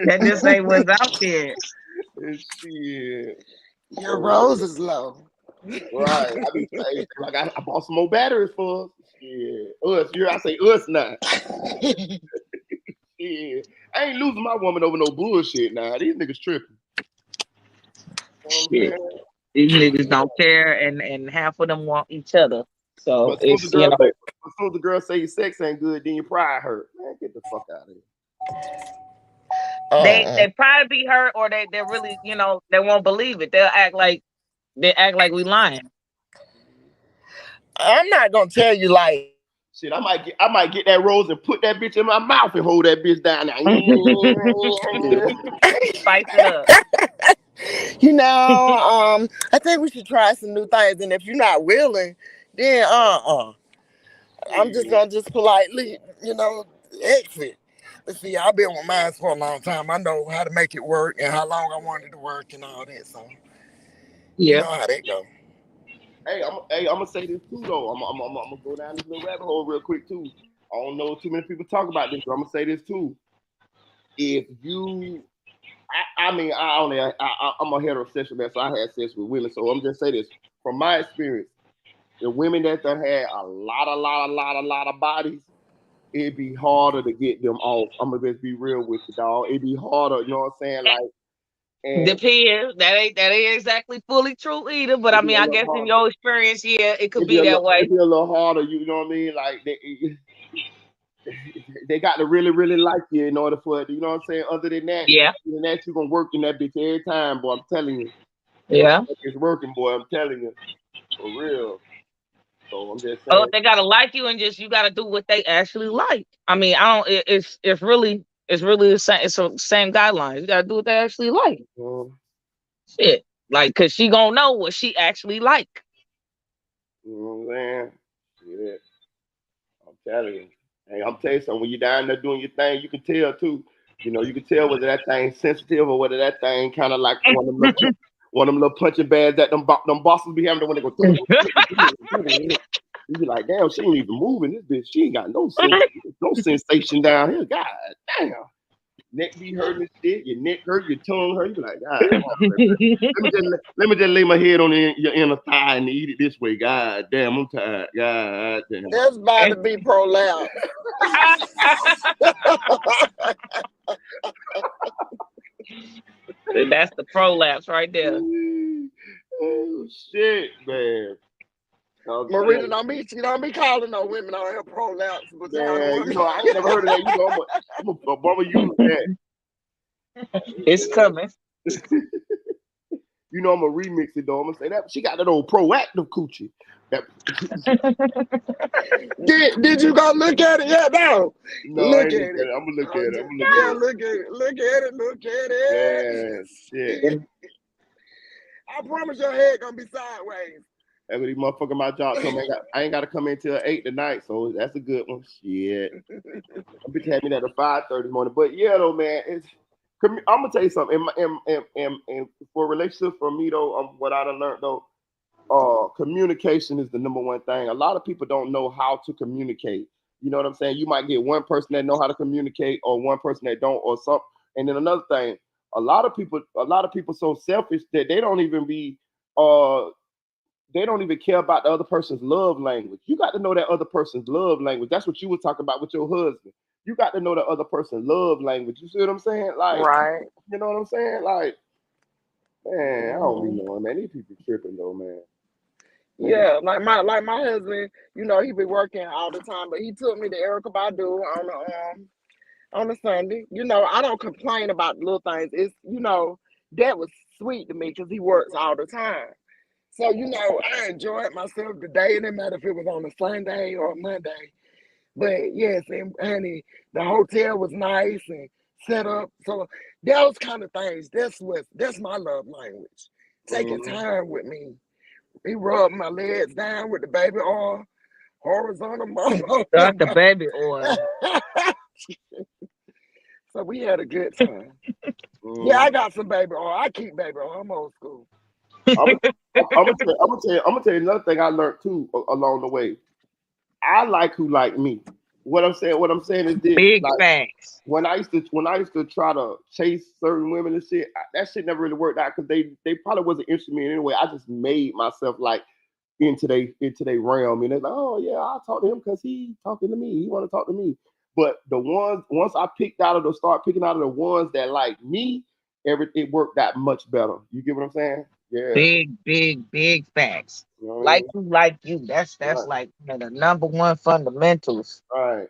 That just ain't what's out there. Shit. Your rose is low. Right. I bought some more batteries for us. Yeah. Us. I say us now. Yeah. I ain't losing my woman over no bullshit now. These niggas tripping. Shit. These niggas don't care, and half of them want each other. So but it's you know. As soon as the girl say your sex ain't good, then your pride hurt. Man, get the fuck out of here. They probably be hurt, or they really, you know, they won't believe it. They act like we lying. I'm not gonna tell you like shit. I might get that rose and put that bitch in my mouth and hold that bitch down there. Spice it up. You know, I think we should try some new things, and if you're not willing, then I'm just gonna politely, exit. But see, I've been with mine for a long time. I know how to make it work and how long I wanted to work and all that. So you know how that go. Hey, I'm gonna say this too though. I'm gonna go down this little rabbit hole real quick too. I don't know too many people talk about this, but I'm gonna say this too. If you, I'm a heterosexual man, so I had sex with women. So I'm just say this from my experience. The women that done had a lot of bodies, it'd be harder to get them off. I'm gonna just be real with you, dog. It'd be harder, you know what I'm saying? Like, depends. That ain't exactly fully true either. But I mean, I guess in your experience, yeah, it could be that way. It'd be a little harder, you know what I mean? Like they got to really like you in order for it. You know what I'm saying? Other than that, you're gonna work in that bitch every time, boy. I'm telling you. Yeah, it's working, boy. I'm telling you, for real. So I'm just saying. Oh, they gotta like you, and just you gotta do what they actually like. I mean, I don't. It's really the same. It's the same guidelines. You gotta do what they actually like. Shit, like, cause she gonna know what she actually like. You know what I'm saying? Yeah. I'm telling you. Hey, I'm telling you something. When you're down there doing your thing, you can tell too. You know, you can tell whether that thing's sensitive or whether that thing kind of like one of them little punching bags that them bosses be having when they go. You be like, damn, she ain't even moving. This bitch, she ain't got no sensation down here. God damn. Neck be hurting and shit. Your neck hurt, your tongue hurt. You be like, God, let me just lay my head on your inner thigh and eat it this way. God damn, I'm tired. God damn. That's about to be prolapse. That's the prolapse right there. Oh shit, man. Marita don't be calling no women on her prolapse. But man, you know, I ain't never heard of that. You know, I'm a bummer use that. It's coming. You know, I'm gonna remix it though. I'm gonna say that she got that old proactive coochie. Did you go look at it yet? No. Look at it. I'm gonna look at it. Look at it. Yeah, shit. I promise your head gonna be sideways. That's what these motherfucker my job told me. I ain't gotta come in till 8 tonight, so that's a good one. Shit. I bitch had me that at 5:30 morning. But yeah though, man, I'm gonna tell you something. And for relationships for me though, what I done learned though, communication is the number one thing. A lot of people don't know how to communicate. You know what I'm saying? You might get one person that know how to communicate or one person that don't or something. And then another thing, a lot of people so selfish that they don't even care about the other person's love language. You got to know that other person's love language. That's what you were talking about with your husband. You got to know the other person's love language. You see what I'm saying? Like, right. You know what I'm saying? Like, man, I don't be knowing, man. These people tripping though, man. Yeah, like my husband, you know, he be working all the time, but he took me to Erica Badu on a Sunday. You know, I don't complain about little things. It's, you know, that was sweet to me because he works all the time. So, you know, I enjoyed myself today. It didn't matter if it was on a Sunday or a Monday. But yes, and honey, the hotel was nice and set up. So those kind of things, that's my love language. Taking time with me. He rubbed my legs down with the baby oil, horizontal motion. Got the baby oil. So we had a good time. Yeah, I got some baby oil. I keep baby oil. I'm old school. I'm gonna tell you another thing I learned too along the way. I like who like me. What I'm saying is this: big facts. When I used to try to chase certain women and shit, that shit never really worked out because they probably wasn't interested in me anyway. I just made myself like into their realm, and they're like, oh yeah, I'll talk to him because he talking to me. He want to talk to me. But the ones once I start picking out of the ones that like me, it worked out much better. You get what I'm saying? Yeah. Big facts. You know what I mean? Like you. That's right. Like the number one fundamentals. Right.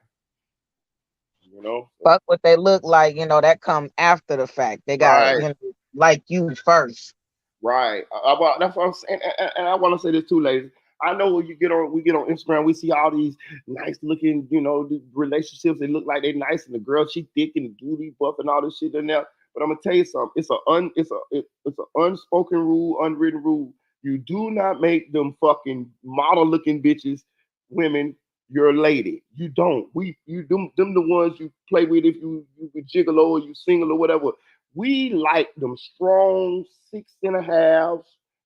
You know, fuck what they look like. You know, that come after the fact. They got like you first. Right. That's what I'm saying. And I want to say this too, ladies. I know when we get on Instagram, we see all these nice looking, the relationships. They look like they nice, and the girl she thick and the duty buff and all this shit in there. But I'm gonna tell you something. It's an unspoken rule, unwritten rule. You do not make them fucking model looking bitches, women, your lady. You don't. Them the ones you play with if you gigolo or you single or whatever. We like them strong 6.5,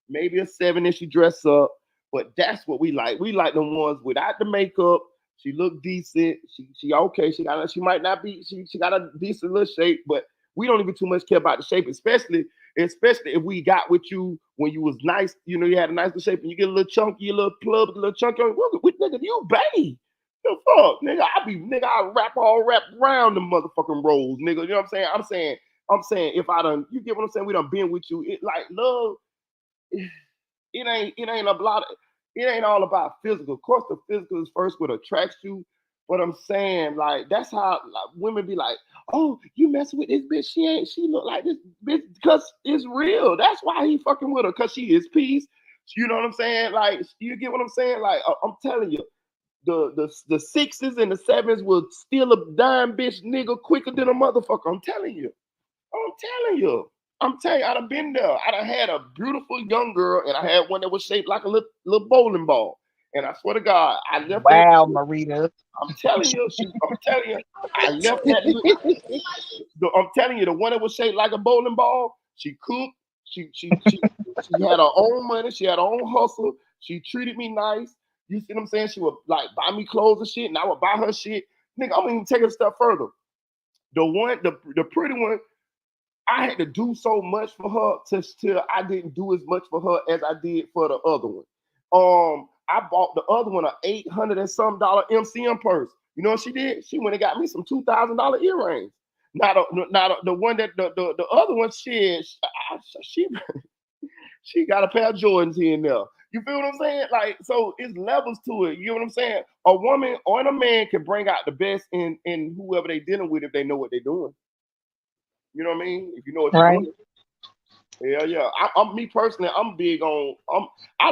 maybe a 7 if she dress up. But that's what we like. We like them ones without the makeup. She look decent. She okay. She might not be. She got a decent little shape, but we don't even too much care about the shape, especially if we got with you when you was nice. You had a nice little shape, and you get a little chunky, a little plub, a little chunky. What nigga, you baby? The fuck, nigga? I wrap around the motherfucking rolls, nigga. You know what I'm saying? I'm saying if I done, you get what I'm saying? We done been with you. It like love. It ain't a lot. It ain't all about physical. Of course, the physical is first what attracts you. But I'm saying, like, that's how women be like, oh, you messing with this bitch? She look like this bitch because it's real. That's why he fucking with her, because she is peace. You know what I'm saying? Like, you get what I'm saying? Like, I'm telling you, the 6s and the 7s will steal a dime bitch nigga quicker than a motherfucker. I'm telling you. I done been there. I done had a beautiful young girl, and I had one that was shaped like a little bowling ball. And I swear to God, I left that. Wow, Marita. I'm telling you, I left that. I'm telling you, the one that was shaped like a bowling ball, she cooked. She had her own money. She had her own hustle. She treated me nice. You see what I'm saying? She would like buy me clothes and shit, and I would buy her shit. Nigga, I'm even take it a step further. The pretty one, I had to do so much for her till I didn't do as much for her as I did for the other one. I bought the other one a $800 and some MCM purse. You know what she did? She went and got me some $2,000 earrings. Now the one that the other one she got a pair of Jordans here and there. You feel what I'm saying? Like, so it's levels to it. You know what I'm saying? A woman or a man can bring out the best in whoever they dealing with if they know what they're doing. You know what I mean? If you know what you're doing. Yeah. I'm me personally. I'm big on. I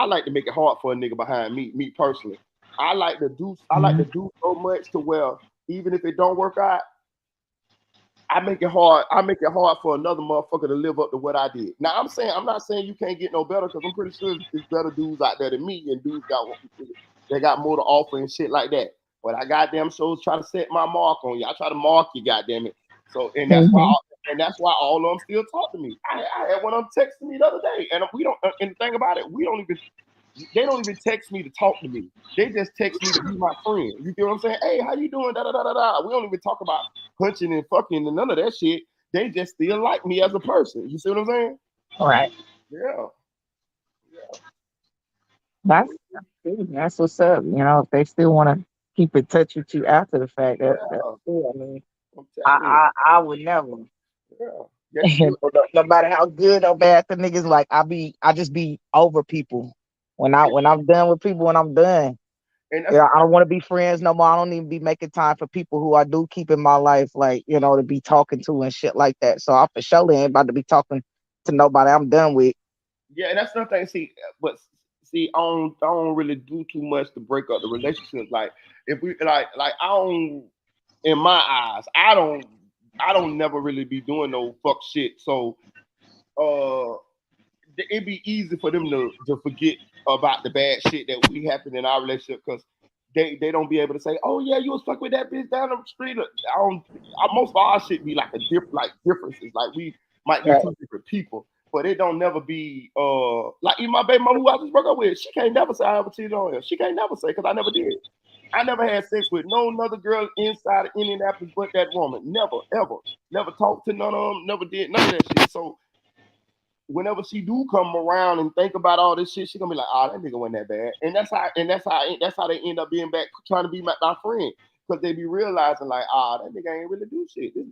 like to make it hard for a nigga behind me. Me personally, I like to do so much to where even if it don't work out, I make it hard. I make it hard for another motherfucker to live up to what I did. Now I'm not saying you can't get no better, because I'm pretty sure there's better dudes out there than me, and dudes got more to offer and shit like that. But I goddamn shows try to set my mark on you. I try to mark you, goddamn it. So that's why all of them still talk to me. I had one of them texting me the other day, and the thing about it, they don't even text me to talk to me. They just text me to be my friend. You get what I'm saying? Hey, how you doing? Da da da da da. We don't even talk about punching and fucking and none of that shit. They just still like me as a person. You see what I'm saying? All right. Yeah. That's what's up. If they still want to keep in touch with you after the fact, that's cool. I mean, I would never. Yeah. No matter how good or bad the niggas, like I just be over people. When I'm done with people, when I'm done. I don't want to be friends no more. I don't even be making time for people who I do keep in my life, like, to be talking to and shit like that. So I for sure ain't about to be talking to nobody I'm done with. Yeah, and that's another thing. I don't really do too much to break up the relationships. Like if we like I don't, in my eyes, I don't never really be doing no fuck shit. So it'd be easy for them to forget about the bad shit that we happened in our relationship, because they don't be able to say, oh yeah, you was fucking with that bitch down the street. Most of our shit be like differences. Like we might be two different people, but it don't never be like even my baby mama who I just broke up with, she can't never say I ever cheated on her. She can't never say, because I never did. I never had sex with no other girl inside of Indianapolis but that woman. Never, ever. Never talked to none of them. Never did none of that shit. So whenever she do come around and think about all this shit, she gonna be like, "Oh, that nigga wasn't that bad," and that's how they end up being back trying to be my friend, because they be realizing like, that nigga ain't really do shit. This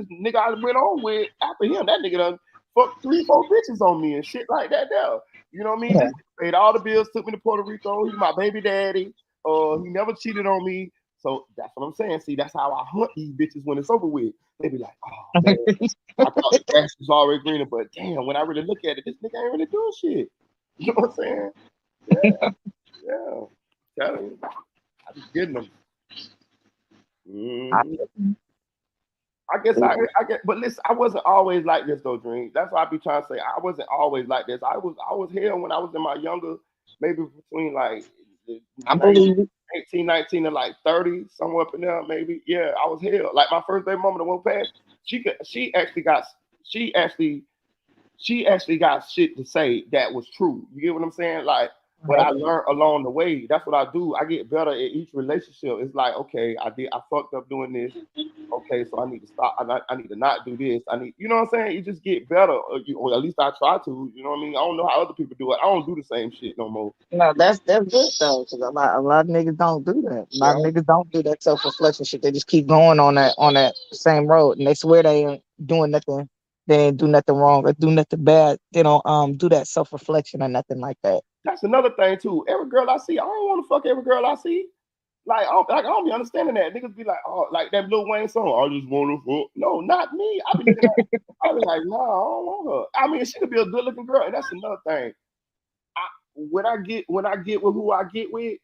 nigga I went on with after him, that nigga done fucked 3-4 bitches on me and shit like that. There, you know what I mean? This paid all the bills, took me to Puerto Rico. He's my baby daddy. He never cheated on me. So that's what I'm saying. See, that's how I hunt these bitches when it's over with. They be like, oh man, I thought the grass was already greener, but damn, when I really look at it, this nigga ain't really doing shit. You know what I'm saying? Yeah. Yeah, telling you, I be getting them. Mm-hmm. I get, but listen, I wasn't always like this though, Dream. That's what I be trying to say. I wasn't always like this. I was hell when I was in my younger, maybe between like I believe it. 18, 19 and like 30, somewhere up in there, maybe. Yeah, I was hell. Like my first baby mama that went past, she actually got she actually she actually got shit to say that was true. You get what I'm saying? Like what I learned along the way, that's what I do. I get better in each relationship. It's like, okay, I fucked up doing this. Okay, so I need to stop. I need to not do this. You know what I'm saying? You just get better, or at least I try to. You know what I mean? I don't know how other people do it. I don't do the same shit no more. No, that's good though, because a lot of niggas don't do that. A lot of niggas don't do that self reflection shit. They just keep going on that same road, and they swear they ain't doing nothing. They ain't do nothing wrong or do nothing bad. They don't do that self reflection or nothing like that. That's another thing too. Every girl I see, I don't want to fuck every girl I see. Like I don't be understanding that. Niggas be like, oh, like that Lil Wayne song. I just want to fuck. No, not me. I be like, nah, I don't want her. I mean, she could be a good looking girl, and that's another thing. When I get with who I get with,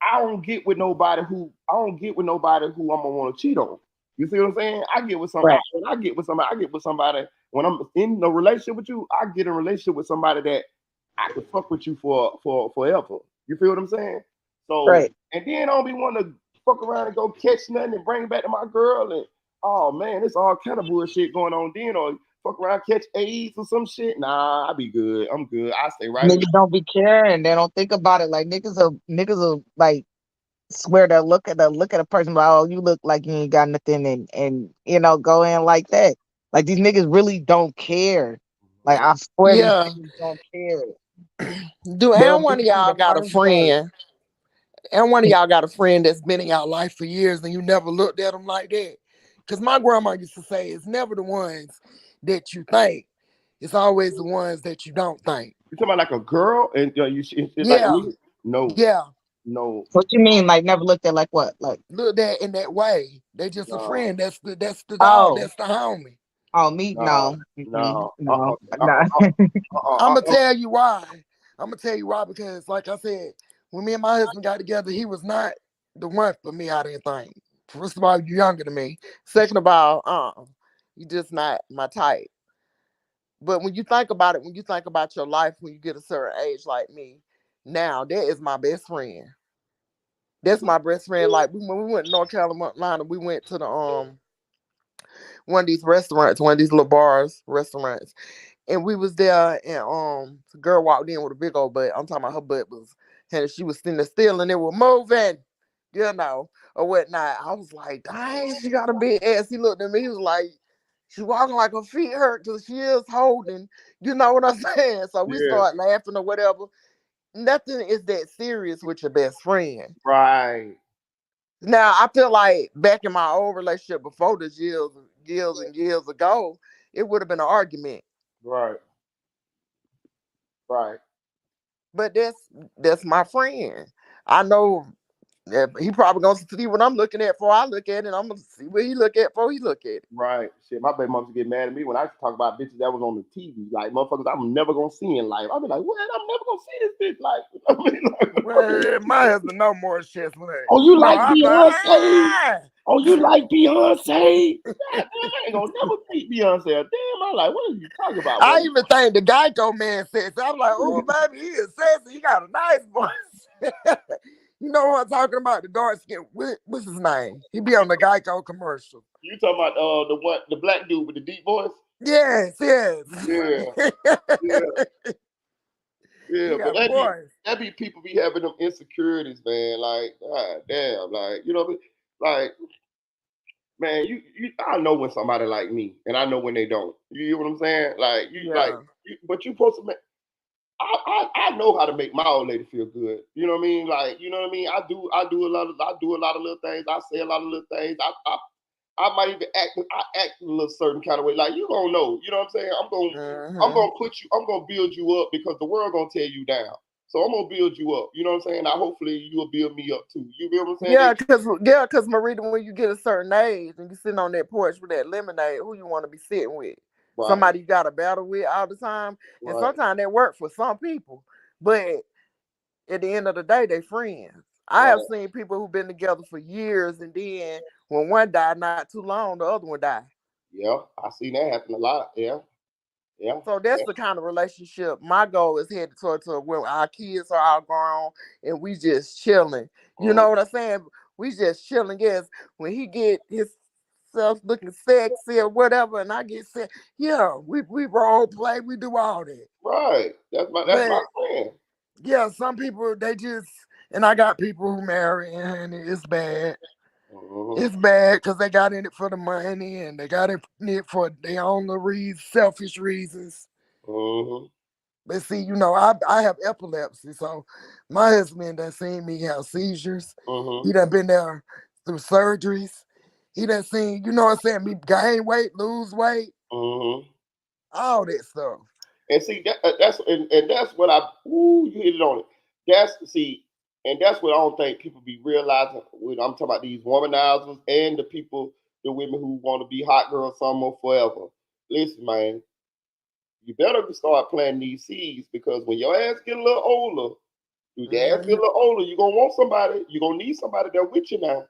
I don't get with nobody who I'm gonna want to cheat on. You see what I'm saying? I get with somebody. When I get with somebody. When I'm in a relationship with you, I get in a relationship with somebody that I can fuck with you for forever. You feel what I'm saying? So and then I don't be wanting to fuck around and go catch nothing and bring it back to my girl and oh man, it's all kind of bullshit going on then or fuck around catch AIDS or some shit. Nah, I be good. I'm good. I stay right Niggas don't be caring. They don't think about it. Like niggas will like swear to look at a person like, oh, you look like you ain't got nothing and go in like that. Like these niggas really don't care. Like I swear these niggas don't care. Do and one of y'all got a friend? And one of y'all got a friend that's been in y'all life for years and you never looked at them like that? Because my grandma used to say it's never the ones that you think. It's always the ones that you don't think. You talking about like a girl and it's like me? No. Yeah. No. What you mean? Like never looked at like what? Like looked at in that way. They just a friend. That's the dog. That's the homie. Oh, me? No. I'ma tell you why. Because like I said, when me and my husband got together, he was not the one for me, I didn't think. First of all, you're younger than me. Second of all, you just not my type. But when you think about it, when you think about your life, when you get a certain age like me, now that is my best friend. That's my best friend. Like when we went to North Carolina, we went to the one of these restaurants, one of these little restaurants. And we was there and the girl walked in with a big old butt. I'm talking about her butt was and she was sitting there still and it was moving, or whatnot. I was like, dang, she got a big ass. He looked at me, he was like, she's walking like her feet hurt because she is holding, you know what I'm saying? So we start laughing or whatever. Nothing is that serious with your best friend. Right. Now I feel like back in my old relationship before this years and years ago, it would have been an argument. Right. Right. But that's my friend. I know that he probably gonna see what I'm looking at before I look at it. I'm gonna see what he look at before he look at it. Right. Shit, my baby mom get mad at me when I talk about bitches that was on the TV. Like motherfuckers I'm never gonna see in life. I'll be like, what? I'm never gonna see this bitch. Like, well, my husband know more shit than that. Oh, you like Beyonce? Oh, you like Beyonce? God damn, I ain't gonna never meet Beyonce. Damn, I'm like, what are you talking about? I even think the Geico man says, I'm like, oh baby, he is sexy. He got a nice voice. You know what I'm talking about? The dark skin. What's his name? He be on the Geico commercial. You talking about the black dude with the deep voice? Yes. Yeah. Yeah, but that be people be having them insecurities, man. Like, god damn, like like, man, you I know when somebody like me, and I know when they don't. You hear what I'm saying? Like but you supposed to make. I know how to make my old lady feel good. You know what I mean? Like, you know what I mean? I do a lot of little things. I say a lot of little things. I might even act a little certain kind of way. Like you gonna know. You know what I'm saying? I'm gonna build you up because the world gonna tear you down. So I'm gonna build you up. You know what I'm saying? Now hopefully you'll build me up too. You feel what I'm saying? Because Marita, when you get a certain age and you sitting on that porch with that lemonade, who you want to be sitting with? Right. Somebody you got to battle with all the time. Right. And sometimes that works for some people. But at the end of the day, they friends. I have seen people who've been together for years, and then when one died not too long, the other one died. Yeah, I seen that happen a lot. Yeah. Yeah. So that's the kind of relationship my goal is headed towards, to where our kids are all grown and we just chilling. You know what I'm saying? We just chilling. Yes, when he get himself looking sexy or whatever, and I get sick, yeah, we role play, we do all that. Right. That's my friend. Yeah, some people they just, and I got people who marry and it's bad. It's bad because they got in it for the money and they got in it for their own little selfish reasons. But see, you know, I have epilepsy, so my husband done seen me have seizures. He done been there through surgeries. He done seen, you know what I'm saying, me gain weight, lose weight, all that stuff. And see that's what you hit it on it. And that's what I don't think people be realizing when I'm talking about these womanizers and the women who want to be hot girl summer forever. Listen, man, you better start planting these seeds because when your ass get a little older, you're gonna want somebody, you're gonna need somebody there with you now.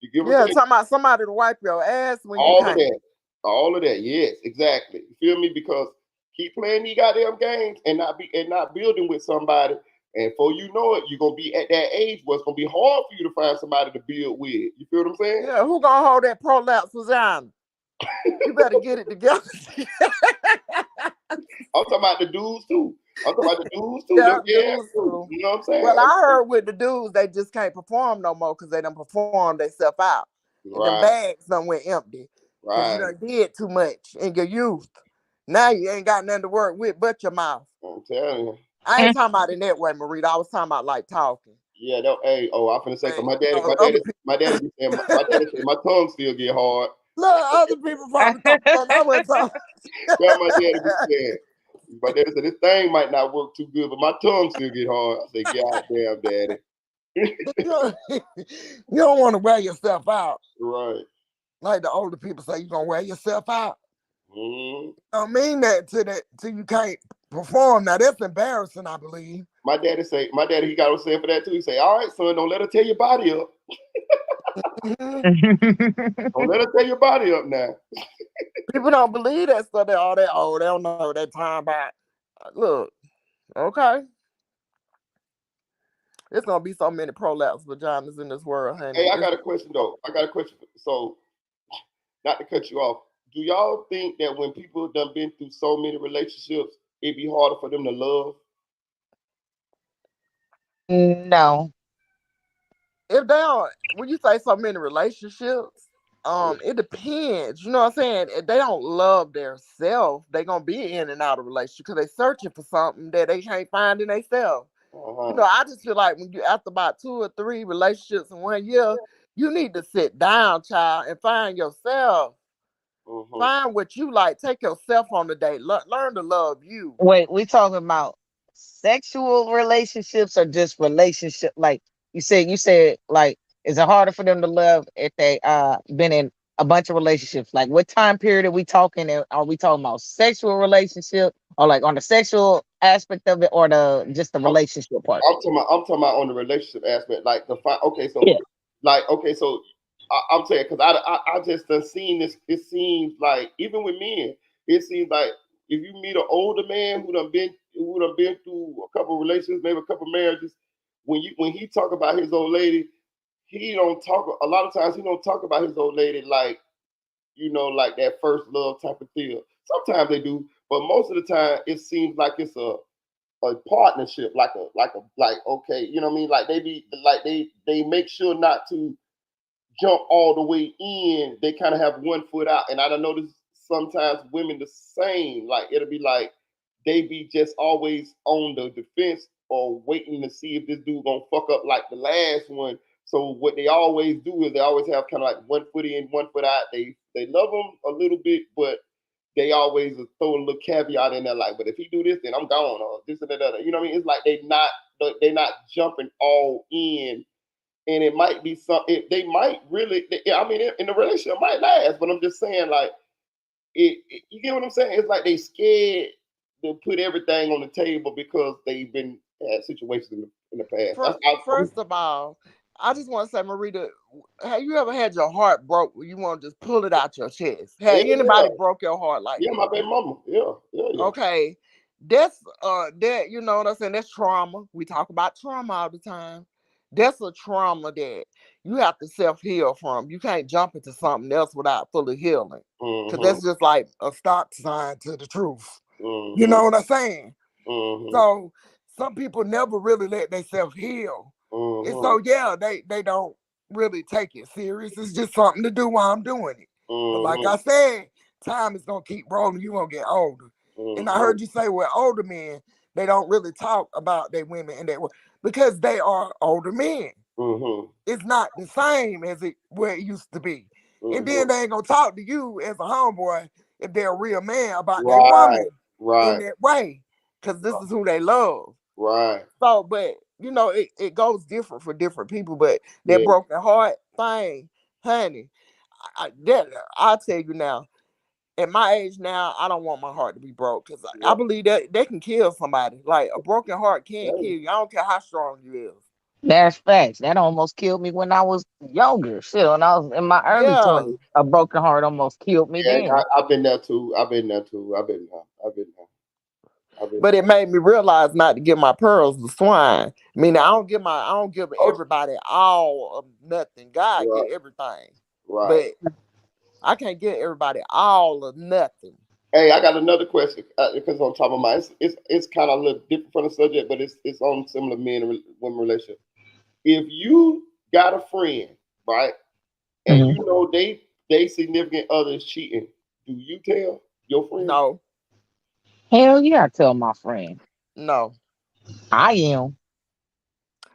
You get what I'm saying? Talking about somebody to wipe your ass when you can't. All of that, yes, exactly. You feel me? Because keep playing these goddamn games and not building with somebody. And before you know it, you're gonna be at that age where it's gonna be hard for you to find somebody to build with. You feel what I'm saying? Yeah, who gonna hold that prolapse vagina? You better get it together. I'm talking about the dudes too. Yeah, dudes too. You know what I'm saying? Well, I heard with the dudes, they just can't perform no more because they done performed themselves out. And them bags done went empty. Because you done did too much in your youth. Now you ain't got nothing to work with but your mouth. I'm telling you. I ain't talking about in that way, Marita. I was talking about like talking. Yeah, I'm finna say, cause my daddy be saying, my daddy said my tongue still get hard. Look, other people probably thought I was talking. Yeah, my daddy be saying. My daddy said this thing might not work too good, but my tongue still get hard. I say, God damn, daddy. You don't want to wear yourself out. Right. Like the older people say, you gonna wear yourself out. I don't mean that till you can't perform. Now that's embarrassing, I believe. My daddy, he got what saying for that too. He say, all right, son, don't let her tear your body up. Don't let her tear your body up now. People don't believe that stuff. They don't know that time about. Look, okay. There's gonna be so many prolapse vaginas in this world, honey. Hey, I got a question though. So, not to cut you off, do y'all think that when people done been through so many relationships, it'd be harder for them to love? No. If they don't, when you say so many relationships, it depends. You know what I'm saying? If they don't love their self, they gonna be in and out of relationship because they searching for something that they can't find in themselves. You know, I just feel like when you after about 2 or 3 relationships in 1 year, you need to sit down, child, and find yourself. Find what you like. Take yourself on the date. Learn to love you. Wait, we talking about sexual relationships or just relationship? Like you said, like, is it harder for them to love if they been in a bunch of relationships? Like, what time period are we talking? Are we talking about sexual relationship or like on the sexual aspect of it or just the relationship part? I'm talking about on the relationship aspect. Like I'm saying because I just done seen this. It seems like even with men, it seems like if you meet an older man who done been through a couple of relationships, maybe a couple of marriages, when he talk about his old lady, he don't talk a lot of times. He don't talk about his old lady like, you know, like that first love type of deal. Sometimes they do, but most of the time it seems like it's a partnership, like okay, you know what I mean? Like they make sure not to jump all the way in. They kind of have one foot out. And I don't notice sometimes women the same. Like it'll be like they be just always on the defense or waiting to see if this dude gonna fuck up like the last one. So what they always do is they always have kind of like one foot in, one foot out. They love them a little bit, but they always throw a little caveat in there, like, but if he do this, then I'm gone, or this and that. You know what I mean? It's like they not jumping all in, and it might be something. They might really. I mean, in the relationship, it might last, but I'm just saying, like, you get what I'm saying? It's like they scared to put everything on the table because they've been had situations in in the past. First of all, I just want to say, Marita, have you ever had your heart broke where you want to just pull it out your chest? Have anybody broke your heart like that? My baby mama. Yeah. Okay. That's that, you know what I'm saying? That's trauma. We talk about trauma all the time. That's a trauma that you have to self-heal from. You can't jump into something else without fully healing. Because that's just like a stop sign to the truth. You know what I'm saying? So some people never really let themselves heal. And so they don't really take it serious. It's just something to do while I'm doing it. But like I said, time is gonna keep rolling. You're gonna get older. And I heard you say, well, older men, they don't really talk about their women and because they are older men. It's not the same as where it used to be. And then they ain't gonna talk to you as a homeboy if they're a real man about their woman in that way. Because this is who they love. Right. So, but you know, it goes different for different people. But that broken heart thing, honey, I'll tell you now, at my age now, I don't want my heart to be broke because I believe that they can kill somebody. Like a broken heart can't kill you. I don't care how strong you is. That's facts. That almost killed me when I was younger. Shit, when I was in my early 20s, a broken heart almost killed me then. I've been there too. I've been there. But it made me realize not to give my pearls to swine. I mean, I don't give everybody all of nothing. God get everything. Right. But I can't get everybody all of nothing. Hey, I got another question because on top of mine, it's kind of a little different from the subject, but it's on similar men and women relationship. If you got a friend, right, and you know they significant other is cheating, do you tell your friend? No. Hell yeah, I tell my friend. No. I am.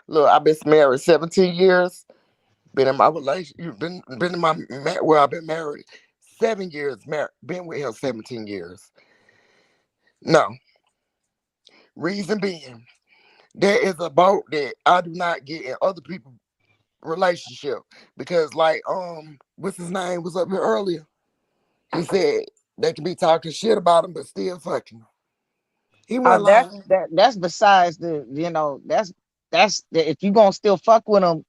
Look, I've been married 17 years. Been in my relationship. Been in my I've been married 7 years. Been with him 17 years. No. Reason being, there is a boat that I do not get in other people's relationship because, like, what's his name was up here earlier. He said they can be talking shit about him, but still fucking. He went lying. That's besides the, you know, that's if you gonna still fuck with him,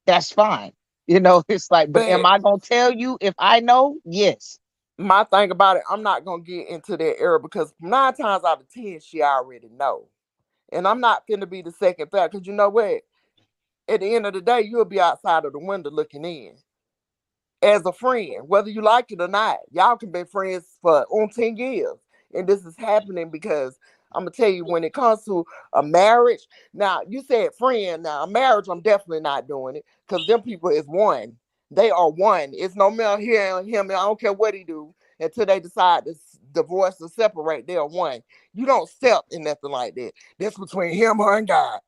that's fine. You know, it's like, but am I gonna tell you if I know? Yes. My thing about it, I'm not gonna get into that era because 9 times out of 10, she already know. And I'm not finna be the second fact, because you know what? At the end of the day, you'll be outside of the window looking in. As a friend, whether you like it or not, y'all can be friends for 10 years. And this is happening because I'm gonna tell you, when it comes to a marriage, now you said friend, now a marriage, I'm definitely not doing it because them people is one. They are one. It's no matter here and him. I don't care what he do until they decide to divorce or separate. They are one. You don't step in nothing like that. That's between him, her, and God.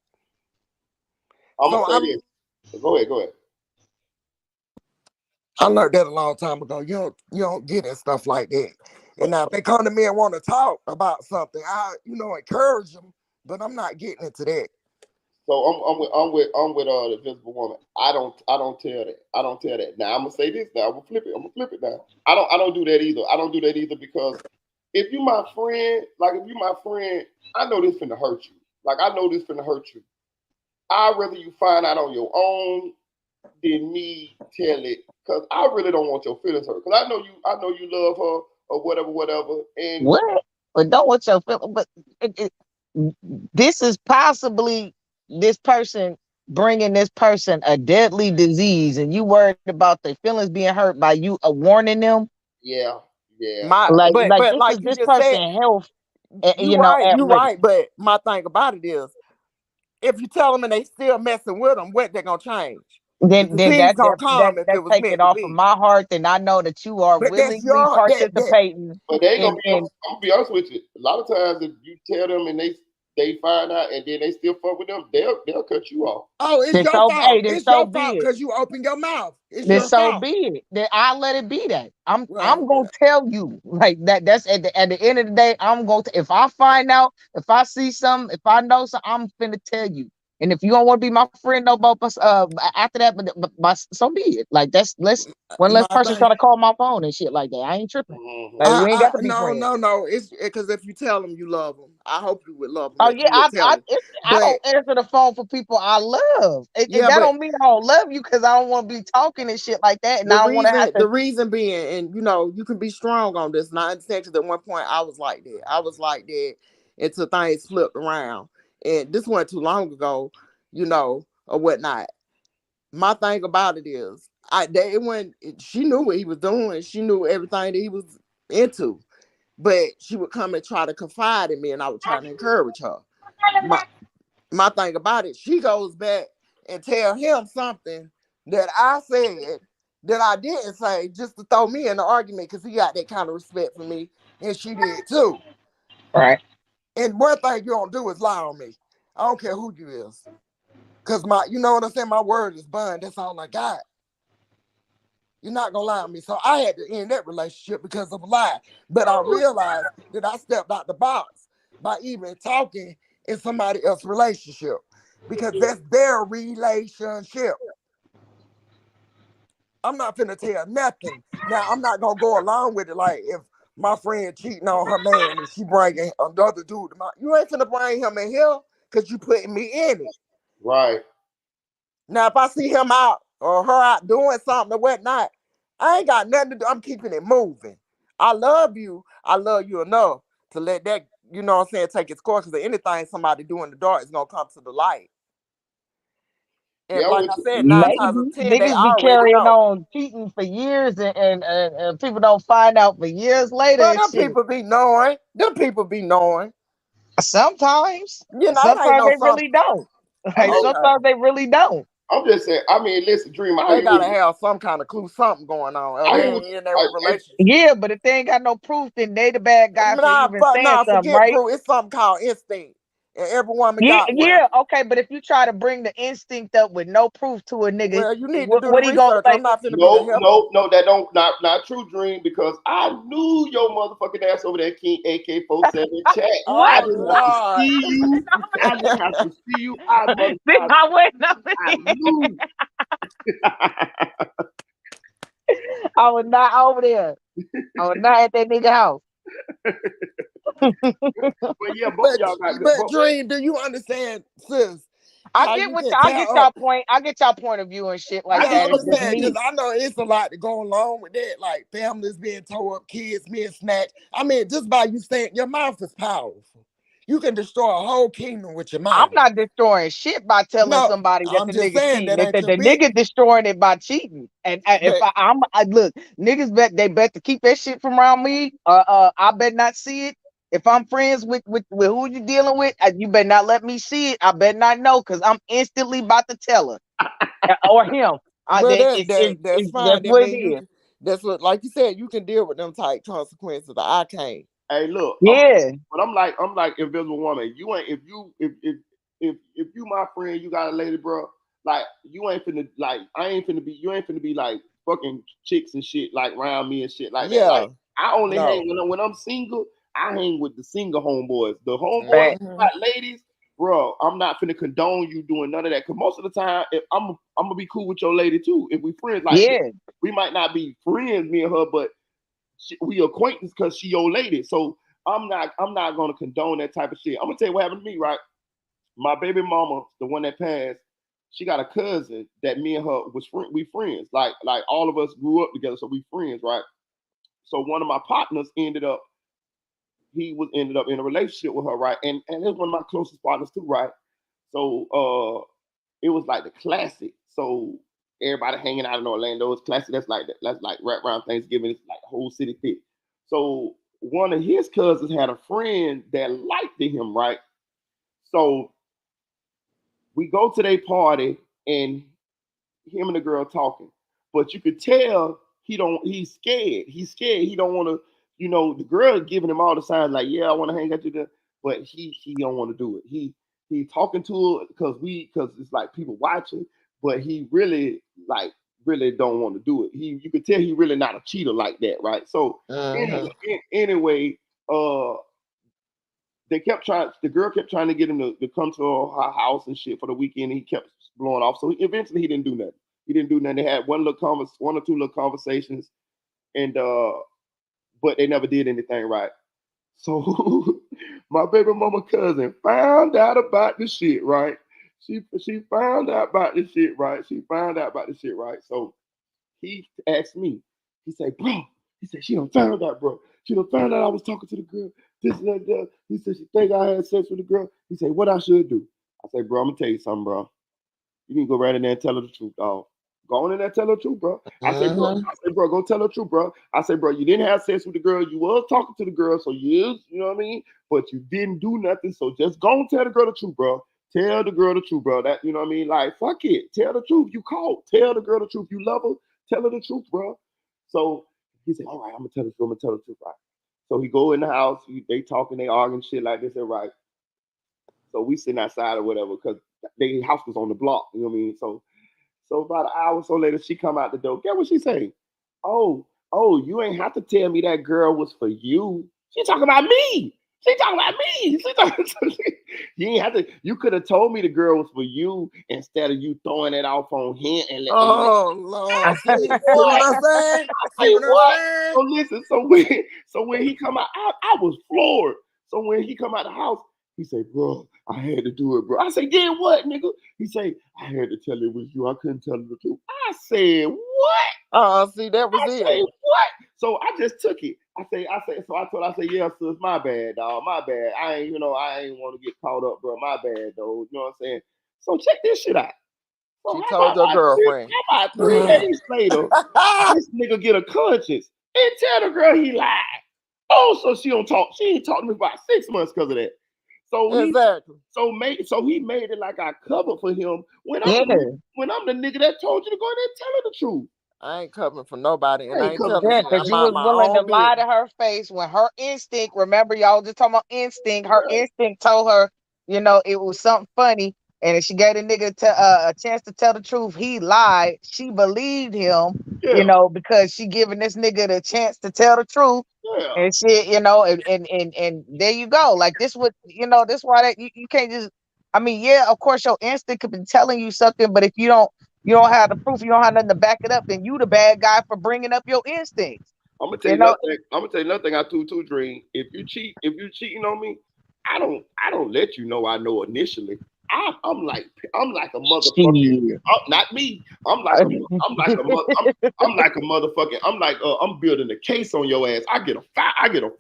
I'm gonna say this. Go ahead. I learned that a long time ago. You don't get in stuff like that. And now if they come to me and want to talk about something, I encourage them, but I'm not getting into that. So I'm with the Invisible Woman. I don't tell that. I don't tell that. Now I'm gonna say this. Now I'm gonna flip it now. I don't do that either. I don't do that either because if you my friend, I know this finna hurt you. Like I know this finna hurt you. I'd rather you find out on your own than me tell it, because I really don't want your feelings hurt. Because I know you love her or whatever. And what? But don't want your feelings. But this is possibly this person bringing this person a deadly disease, and you worried about their feelings being hurt by you warning them. Yeah. Like like this person health. You right. But my thing about it is, if you tell them and they still messing with them, what they're gonna change? Then that gonna come if it was take meant it to off be. of my heart. Then I know that you are willingly participating. But they gonna I'm gonna be honest with you. A lot of times, if you tell them and they find out and then they still fuck with them, they'll cut you off. Oh, it's your fault. It's your fault because you open your mouth. It's your fault. Be it. Then I let it be that. I'm gonna tell you like that. That's at the end of the day. I'm going to, if I find out, if I see something, if I know something, I'm finna tell you. And if you don't want to be my friend no more, after that, but so be it. Like that's one less person try to call my phone and shit like that. I ain't tripping. Like we ain't got to be friends. No. It's because if you tell them you love them, I hope you would love them. Oh yeah, I don't answer the phone for people I love. And that don't mean I don't love you because I don't want to be talking and shit like that. And I don't want to have to. The reason being, and you can be strong on this. And I understand because at one point I was like that. Until things flipped around. And this wasn't too long ago, or whatnot. My thing about it is, she knew what he was doing. She knew everything that he was into. But she would come and try to confide in me, and I would try to encourage her. My thing about it, she goes back and tell him something that I said that I didn't say just to throw me in the argument because he got that kind of respect for me, and she did too. Right. And one thing you don't do is lie on me. I don't care who you is. Because you know what I'm saying? My word is bond. That's all I got. You're not going to lie on me. So I had to end that relationship because of a lie. But I realized that I stepped out the box by even talking in somebody else's relationship. Because that's their relationship. I'm not finna tell nothing. Now, I'm not going to go along with it like if my friend cheating on her man and she bringing another dude to you ain't finna bring him in here because you putting me in it. Right. Now, if I see him out or her out doing something or whatnot, I ain't got nothing to do. I'm keeping it moving. I love you enough to let that, take its course. Because anything somebody do in the dark is going to come to the light. And like I said, 9 times out of 10, they niggas be already carrying know. on cheating for years and people don't find out for years later. But them shit. people be knowing. Sometimes. It Sometimes they really don't. Like, sometimes they really don't. I'm just saying, listen, Dream, they gotta have some kind of clue, something going on. Or they ain't in their relationship. Yeah, but if they ain't got no proof, then they the bad guy for even saying something, right? Proof. It's something called instinct. And every woman got one. Yeah, okay, but if you try to bring the instinct up with no proof to a nigga, well, you need to do the research. I'm not finna No, that don't not true, Dream, because I knew your motherfucking ass over there, King AK-47 chat. I didn't have to see you. I didn't have to see you. I knew. I was not over there. I was not at that nigga house. But yeah, both y'all got but Dream, do you understand, sis? I get y'all point. I get y'all point of view and shit like that. Because I know it's a lot to go along with that, like families being tore up, kids being snatched. I mean, just by you saying your mouth is powerful. You can destroy a whole kingdom with your mouth. I'm not destroying shit by telling somebody that the nigga cheating. The nigga destroying it by cheating. And if I look, niggas they bet to keep that shit from around me. I bet not see it. If I'm friends with who you dealing with, you better not let me see it. I better not know because I'm instantly about to tell her or him. That's fine. That's what it is. That's what, like you said, you can deal with them type consequences. I can't. Hey, look. Yeah. I'm like Invisible Woman. You ain't if you my friend, you got a lady, bro. Like you ain't finna you ain't finna be like fucking chicks and shit like around me and shit like that. Like I only hang when I'm single. I hang with the single homeboys. The homeboys got ladies, bro. I'm not finna condone you doing none of that. Cause most of the time, if I'm gonna be cool with your lady too. If we friends, like we might not be friends, me and her, but we acquaintance because she your lady. So I'm not gonna condone that type of shit. I'm gonna tell you what happened to me, right? My baby mama, the one that passed, she got a cousin that me and her we friends. Like all of us grew up together, so we friends, right? So one of my partners ended up in a relationship with her, right? And it was one of my closest partners too, right? So it was like the classic. So everybody hanging out in Orlando is classic. That's like right around Thanksgiving. It's like the whole city thick. So one of his cousins had a friend that liked him, right? So we go to their party and him and the girl talking, but you could tell he's scared. He's scared. He don't want to. The girl giving him all the signs like, yeah, I want to hang out with you, but he don't want to do it. He talking to her because it's like people watching, but he really don't want to do it. You could tell he really not a cheater like that, right? So anyway, the girl kept trying to get him to come to her house and shit for the weekend. And he kept blowing off. So eventually he didn't do nothing. He didn't do nothing. They had one or two little conversations, and but they never did anything right. So my baby mama cousin found out about the shit, right? She found out about this shit, right? She found out about the shit, right? So he asked me, he said, bro, he said, she done found out, bro. She done found out I was talking to the girl, this and that. He said, she think I had sex with the girl. He said, what I should do? I said, bro, I'm gonna tell you something, bro. You need to go right in there and tell her the truth, dog. Go on in there and tell her the truth, bro. I said, bro, go tell her the truth, bro. I said, bro, you didn't have sex with the girl. You was talking to the girl, so you know what I mean? But you didn't do nothing. So just go and tell the girl the truth, bro. Tell the girl the truth, bro. That, you know what I mean? Like, fuck it. Tell the truth. You caught. Tell the girl the truth. You love her. Tell her the truth, bro. So he said, all right, I'm gonna tell the truth. I'm gonna tell the truth, right? So he go in the house. They talking, they arguing shit like this and right. So we sitting outside or whatever because their house was on the block. You know what I mean? So about an hour or so later, she come out the door. Guess what she say? Oh, you ain't have to tell me that girl was for you. She talking about me. She talking about me. You ain't have to. You could have told me the girl was for you instead of you throwing it off on him and let. Lord, see what I'm saying? I say what? So listen. So when he come out, I was floored. So when he come out the house, he say, bro, I had to do it, bro. I say, did what, nigga? He say, I had to tell it was you. I couldn't tell her the truth. I said, what? See, that was it. Say, what? So I just took it. So I told her, yeah, sis, my bad, dog. My bad. I ain't want to get caught up, bro. My bad, though. You know what I'm saying? So check this shit out. So she told your girlfriend. How about 3 days later, this nigga get a conscience and tell the girl he lied. Oh, so she don't talk. She ain't talked to me for about 6 months because of that. So exactly. He made it like I covered for him when I'm the nigga that told you to go in there and tell her the truth. I ain't covering for nobody, and I ain't telling you. Because you was willing to lie to her face when her instinct. Remember, y'all just talking about instinct. Her instinct told her, you know, it was something funny, and if she gave the nigga a chance to tell the truth, he lied. She believed him, you know, because she giving this nigga the chance to tell the truth. And shit, you know, and there you go. Like this would, you know, this why that you can't just. I mean, yeah, of course your instinct could be telling you something, but if you don't have the proof, you don't have nothing to back it up, then you the bad guy for bringing up your instincts. I'm gonna tell you nothing. I'm gonna tell you nothing. I too Dream. If you cheating on me, I don't let you know I know initially. I'm like a motherfucker. Not me. I'm like a motherfucking. I'm building a case on your ass. I get a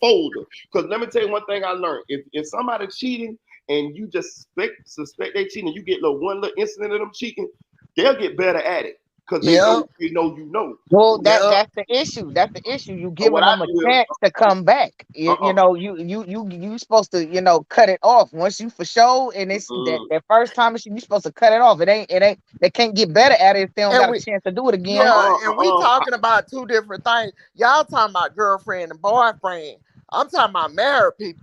folder. Because let me tell you one thing I learned. If somebody cheating and you just suspect they cheating, and you get one little incident of them cheating, they'll get better at it. Because they know you know. Well, that's the issue. That's the issue. You giving them a chance to come back. You know, you supposed to, you know, cut it off once you for sure. And it's that first time you supposed to cut it off. It ain't. They can't get better at it if they don't got a chance to do it again. Yeah, and we talking about two different things. Y'all talking about girlfriend and boyfriend. I'm talking about married people.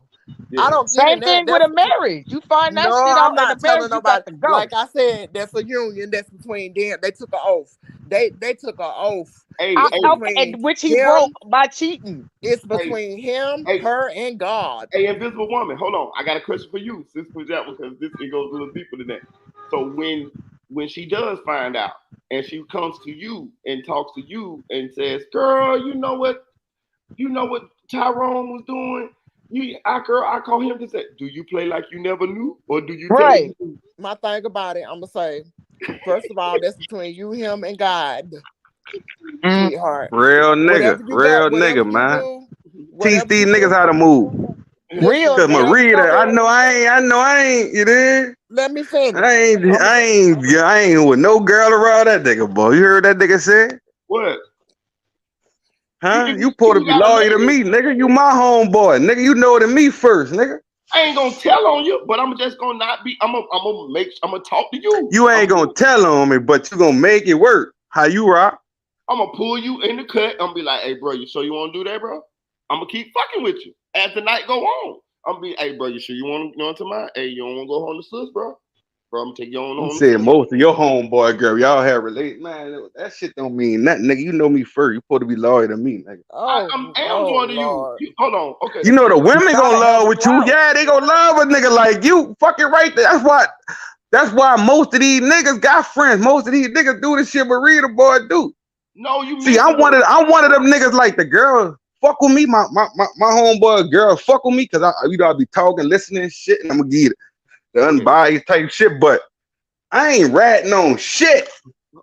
Yeah. I don't get Same thing with a marriage. You find that shit out in the marriage, you got to go. Like I said, that's a union. That's between them. They took an oath. They took an oath. Which he broke by cheating. It's between him, her, and God. Hey, Invisible Woman, hold on. I got a question for you. Since for that, because it goes a little deeper than that. So when she does find out and she comes to you and talks to you and says, "Girl, you know what Tyrone was doing." I call him to say, do you play like you never knew, or do you tell him? My thing about it, I'm gonna say, first of all, that's between you, him, and God, sweetheart. Real nigga, man. Teach these niggas how to move. Cause Maria, I know I ain't. You did. Let me finish. I ain't with no girl around that nigga, boy. You heard that nigga say? What? Huh? You supposed to be loyal to me, nigga. You my homeboy, nigga. You know than me first, nigga. I ain't gonna tell on you, but I'm just gonna not be. I'm gonna talk to you. You ain't gonna tell on me, but you gonna make it work. How you rock? I'm gonna pull you in the cut. I'm gonna be like, hey, bro, you sure you want to do that, bro? I'm gonna keep fucking with you as the night go on. I'm gonna be, hey, bro, you sure you want to go into mine? Hey, you don't want to go home to sis, bro? bro. I'm gonna take your own I'm home. saying most of your homeboy girl, y'all have related. Man, that shit don't mean nothing, nigga. You know me first. You supposed to be loyal to me, nigga. I'm loyal to you. Hold on. Okay. You know the women gonna love with you. Yeah, they gonna love a nigga like you. Fucking right there. That's why most of these niggas got friends. Most of these niggas do the shit Maria the boy do. No, you see. I'm one of them niggas like the girl. Fuck with me, my homeboy girl. Fuck with me, cause I be talking, listening, shit, and I'm gonna get the unbiased type shit. But I ain't ratting on shit.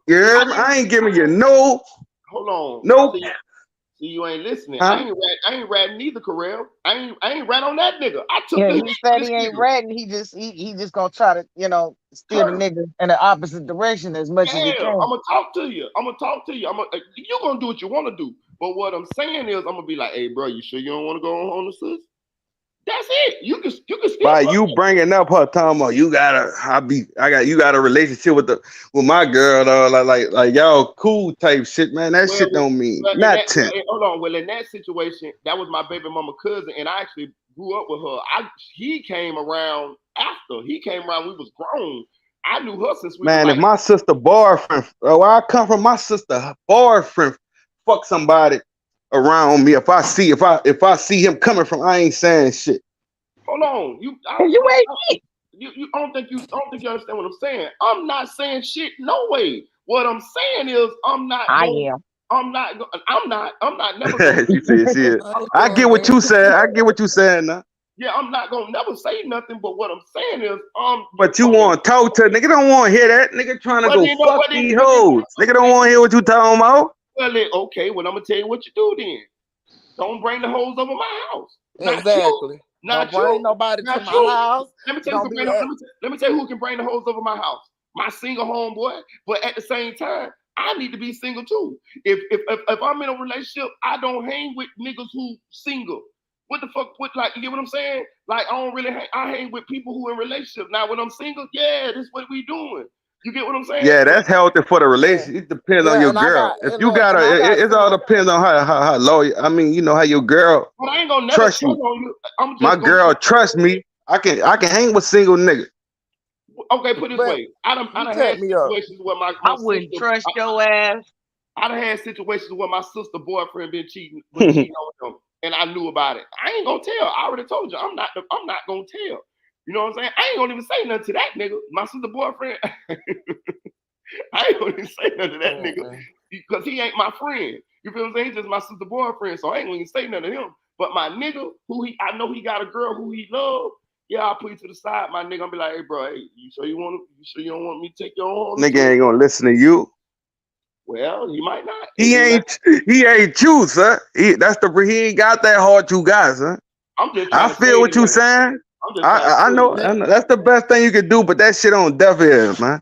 You hear me? I ain't giving you no. Hold on. Nope. See, you ain't listening. Huh? I ain't ratting neither, Carell. I ain't rat on that nigga. I took Yeah, the he said he ain't ratting. He just gonna try to, steer the nigga in the opposite direction as much as he can. I'm gonna talk to you. You gonna do what you want to do. But what I'm saying is, I'm gonna be like, hey, bro, you sure you don't want to go on the sis? That's it. You can still. By you bringing up her talking about you got a relationship with my girl, like y'all cool type shit, man. That shit don't mean nothing. Hold on. Well, in that situation, that was my baby mama cousin, and I actually grew up with her. He came around after. He came around. We was grown. I knew her since we man. was If my sister boyfriend, where I come from, my sister boyfriend, fuck somebody around me. If I see him coming from, I ain't saying shit. Hold on, you ain't. You I don't think you understand what I'm saying. I'm not saying shit. No way. What I'm saying is I'm not never. She said shit. I get what you said. I get what you saying now. Yeah, I'm not gonna never say nothing. But what I'm saying is But you want to talk to nigga? Don't want to hear that nigga trying to go fuck these hoes. Nigga don't want to hear what you talking about. Well, okay. Well, I'm gonna tell you what you do then. Don't bring the hoes over my house. Exactly. Not don't bring you. nobody Not to you. my house. Let me tell you who can bring the hoes over my house. My single homeboy. But at the same time, I need to be single too. If I'm in a relationship, I don't hang with niggas who single. What the fuck? You get what I'm saying? Like I don't really I hang with people who in relationship. Now when I'm single, yeah, this is what we doing. You get what I'm saying? Yeah, that's healthy for the relationship. It depends on your girl. If you got it all depends on how loyal. I mean, how your girl I ain't gonna never trust you. on you. My girl trust me. I can hang with single niggas. Okay, put it this way. I done had situations where my I wouldn't trust your ass. I done had situations where my sister boyfriend been cheating on him, and I knew about it. I ain't gonna tell. I already told you. I'm not gonna tell. You know what I'm saying? I ain't gonna even say nothing to that nigga. My sister boyfriend. I ain't gonna even say nothing to that nigga because he ain't my friend. You feel what I'm saying? He's just my sister boyfriend, so I ain't gonna even say nothing to him. But my nigga, I know he got a girl who he love. Yeah, I'll put you to the side, my nigga. I'll be like, hey, bro, hey, you sure you don't want me to take your own? Nigga ain't gonna listen to you. Well, he might not. He ain't you, sir. He ain't got that heart you got, sir. I feel what you saying. I know that's the best thing you can do, but that shit on deaf ears, man.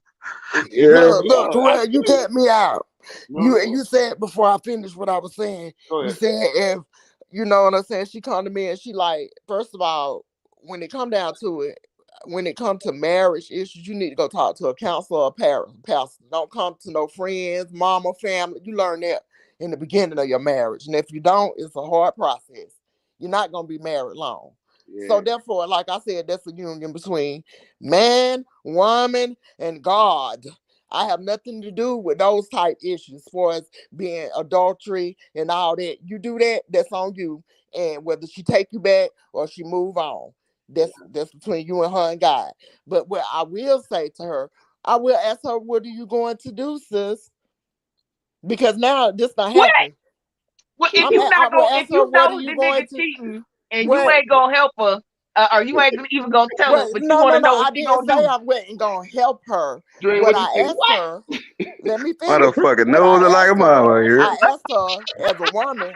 Look, Terrell, you cut me out. You said before I finished what I was saying. You said if you know what I'm saying, she come to me and she like, first of all, when it come down to it, when it comes to marriage issues, you need to go talk to a counselor or pastor. Don't come to no friends, mama, family. You learn that in the beginning of your marriage. And if you don't, it's a hard process. You're not gonna be married long. Yeah. So therefore, like I said, that's a union between man, woman, and God. I have nothing to do with those type issues as far as being adultery and all that. You do that, that's on you. And whether she take you back or she move on, that's between you and her and God. But what I will say to her, I will ask her, what are you going to do, sis? Because now this not happening. Well, if you not gonna, if you know the nigga cheating and you ain't gonna help her, or you ain't even gonna tell her, but you want to know what she gonna do. I wasn't gonna help her. But I asked her. Let me finish. Motherfucker knows it like a mama here. I asked her as a woman,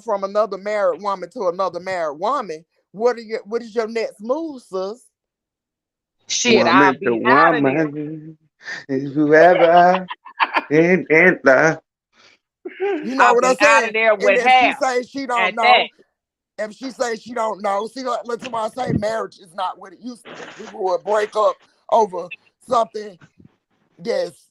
from another married woman to another married woman, what is your next move, sis? Shit, I'll be out of there. Is whoever and you know what I'm saying? Out of there with and if she say she don't know, if she say she don't know, see, let somebody say marriage is not what it used to be. People would break up over something that's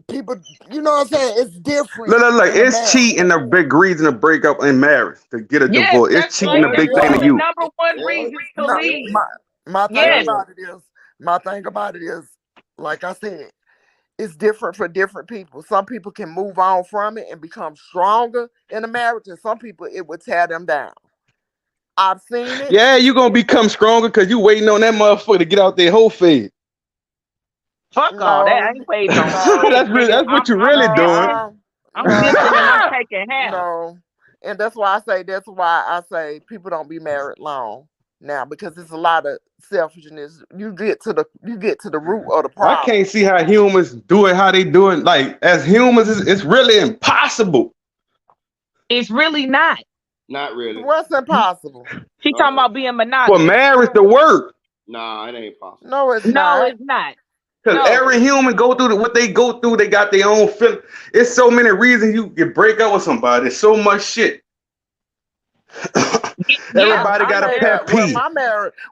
people, you know what I'm saying? It's different. Look, it's cheating a big reason to break up in marriage, to get a divorce. It's cheating a big thing to you. Number one reason to leave. My thing about it is, My thing about it is, like I said, it's different for different people. Some people can move on from it and become stronger in a marriage, and some people it would tear them down. I've seen it. Yeah, you gonna become stronger because you waiting on that motherfucker to get out their whole phase. Fuck all that. I ain't waiting on That's shit, nigga. that's what you're really doing. I'm dissing and I'm taking half. No. And that's why I say people don't be married long now, because it's a lot of selfishness. You get to the root of the problem. I can't see how humans do it, how they do it. Like, as humans, it's really impossible. It's really not. Not really. What's impossible? She talking about being monogamous. For marriage to work. Nah, it ain't possible. No, it's not. It's not. Because every human go through what they go through. They got their own feeling. It's so many reasons you can break up with somebody. There's so much shit. Everybody got a pet peeve.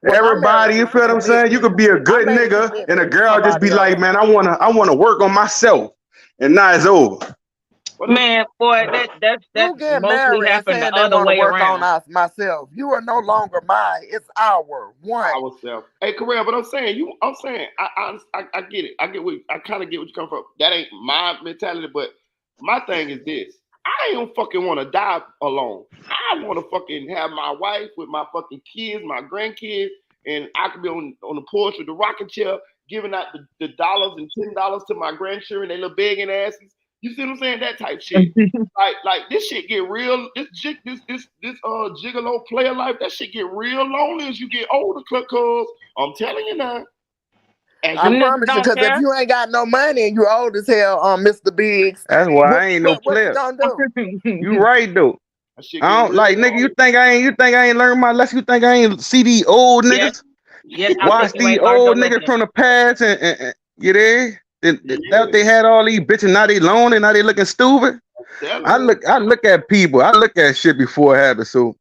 Everybody, you feel what I'm saying? You could be a good nigga and a girl just be like, man, I wanna work on myself. And now it's over. Man, boy, that's mostly happened the other way around. Myself. You are no longer mine. It's our one. Ourself. Hey, Corral, but I'm saying, I get it. I kind of get what you come from. That ain't my mentality, but my thing is this. I don't fucking want to die alone. I want to fucking have my wife with my fucking kids, my grandkids, and I could be on the porch with the rocking chair, giving out the dollars and $10 to my grandchildren, they little begging asses. You see what I'm saying? That type shit. like this shit get real. This gigolo player life. That shit get real lonely as you get older. Cause I'm telling you now. I promise you, because if you ain't got no money and you old as hell, Mr. Biggs. That's why I ain't no player. What you gonna do? You right though. I don't like nigga. You think I ain't learned my lesson? You think I ain't see these old niggas? Yes, watch these old niggas from the past and you there? They had all these bitches. Now they lonely. Now they looking stupid. I look at people. I look at shit before it happens. So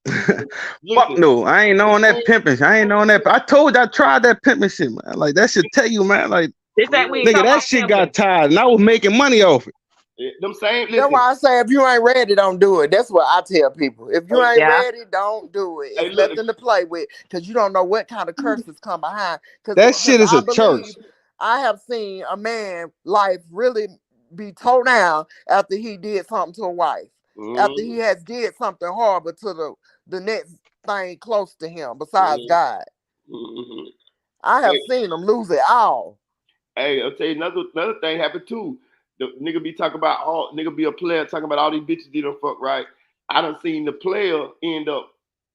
fuck no. I ain't on that pimping. I ain't on that. I told you I tried that pimping shit, man. Like that should tell you, man. Like nigga, that shit got tired, and I was making money off it. That's why I say if you ain't ready, don't do it. That's what I tell people. If you ain't ready, don't do it. It's nothing to play with, because you don't know what kind of curses come behind. That shit is a church. I have seen a man life really be tore down after he did something to a wife. After he has did something horrible to the next thing close to him besides God. I have seen him lose it all. Hey, I'll tell you another thing happened too. The nigga be talking about be a player talking about all these bitches he done fuck, right? I done seen the player end up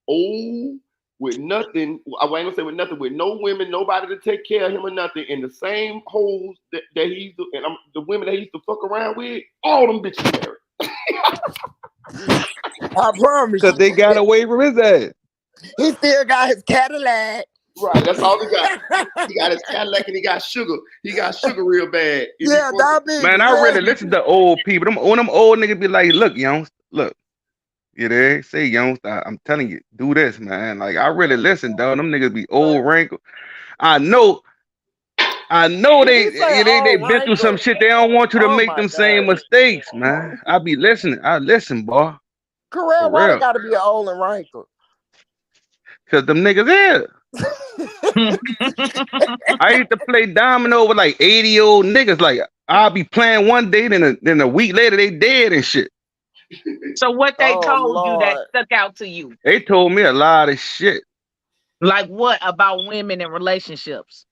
old with nothing. I ain't gonna say with nothing, with no women, nobody to take care of him or nothing, and the same hoes that he used to, and the women that he used to fuck around with, all them bitches married. I promise. Because they got away from his ass. He still got his Cadillac. Right, that's all he got. He got his Cadillac and he got sugar. He got sugar real bad. Yeah, that big. Man, I really listen to old people. When them old niggas be like, look, young, look. You there? Say, young, I'm telling you, do this, man. Like, I really listen, dog. Them niggas be old wrinkled. I know they been through some shit. They don't want you to make them same mistakes, man. I be listening. I listen, boy. Correct. Why they gotta be old and wrinkled? Because them niggas here. I used to play domino with like 80-year-old niggas. Like, I'll be playing one day, then a week later they dead and shit. So what they told you that stuck out to you? They told me a lot of shit. Like what about women and relationships?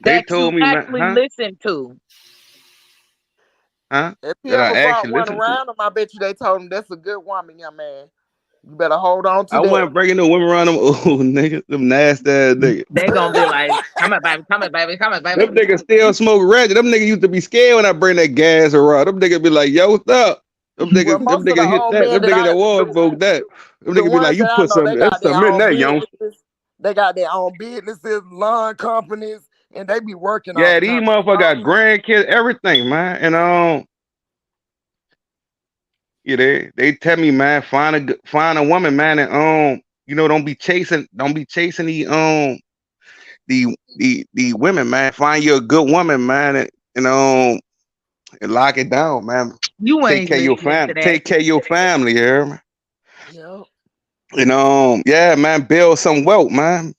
They told me, actually listen to. Huh? If he ever brought one around them, I bet you they told him that's a good woman, young man. You better hold on to that. I wasn't breaking no women around them old niggas, them nasty ass niggas. They gonna be like, come on, baby, come on, baby, come on, baby. Them niggas still smoke ratchet. Them niggas used to be scared when I bring that gas around. Them niggas be like, yo, what's up? Them niggas hit that. Them niggas that was broke that. Them niggas be like, you put some in that, young. They got their own businesses, lawn companies, and they be working. Yeah, these motherfuckers got grandkids, everything, man. And yeah, they tell me, man, find a woman, man, and don't be chasing the women, man. Find you a good woman, man, and lock it down, man. You ain't take care of your family. Take care of your family, yeah. Yep. Yeah, man, build some wealth, man.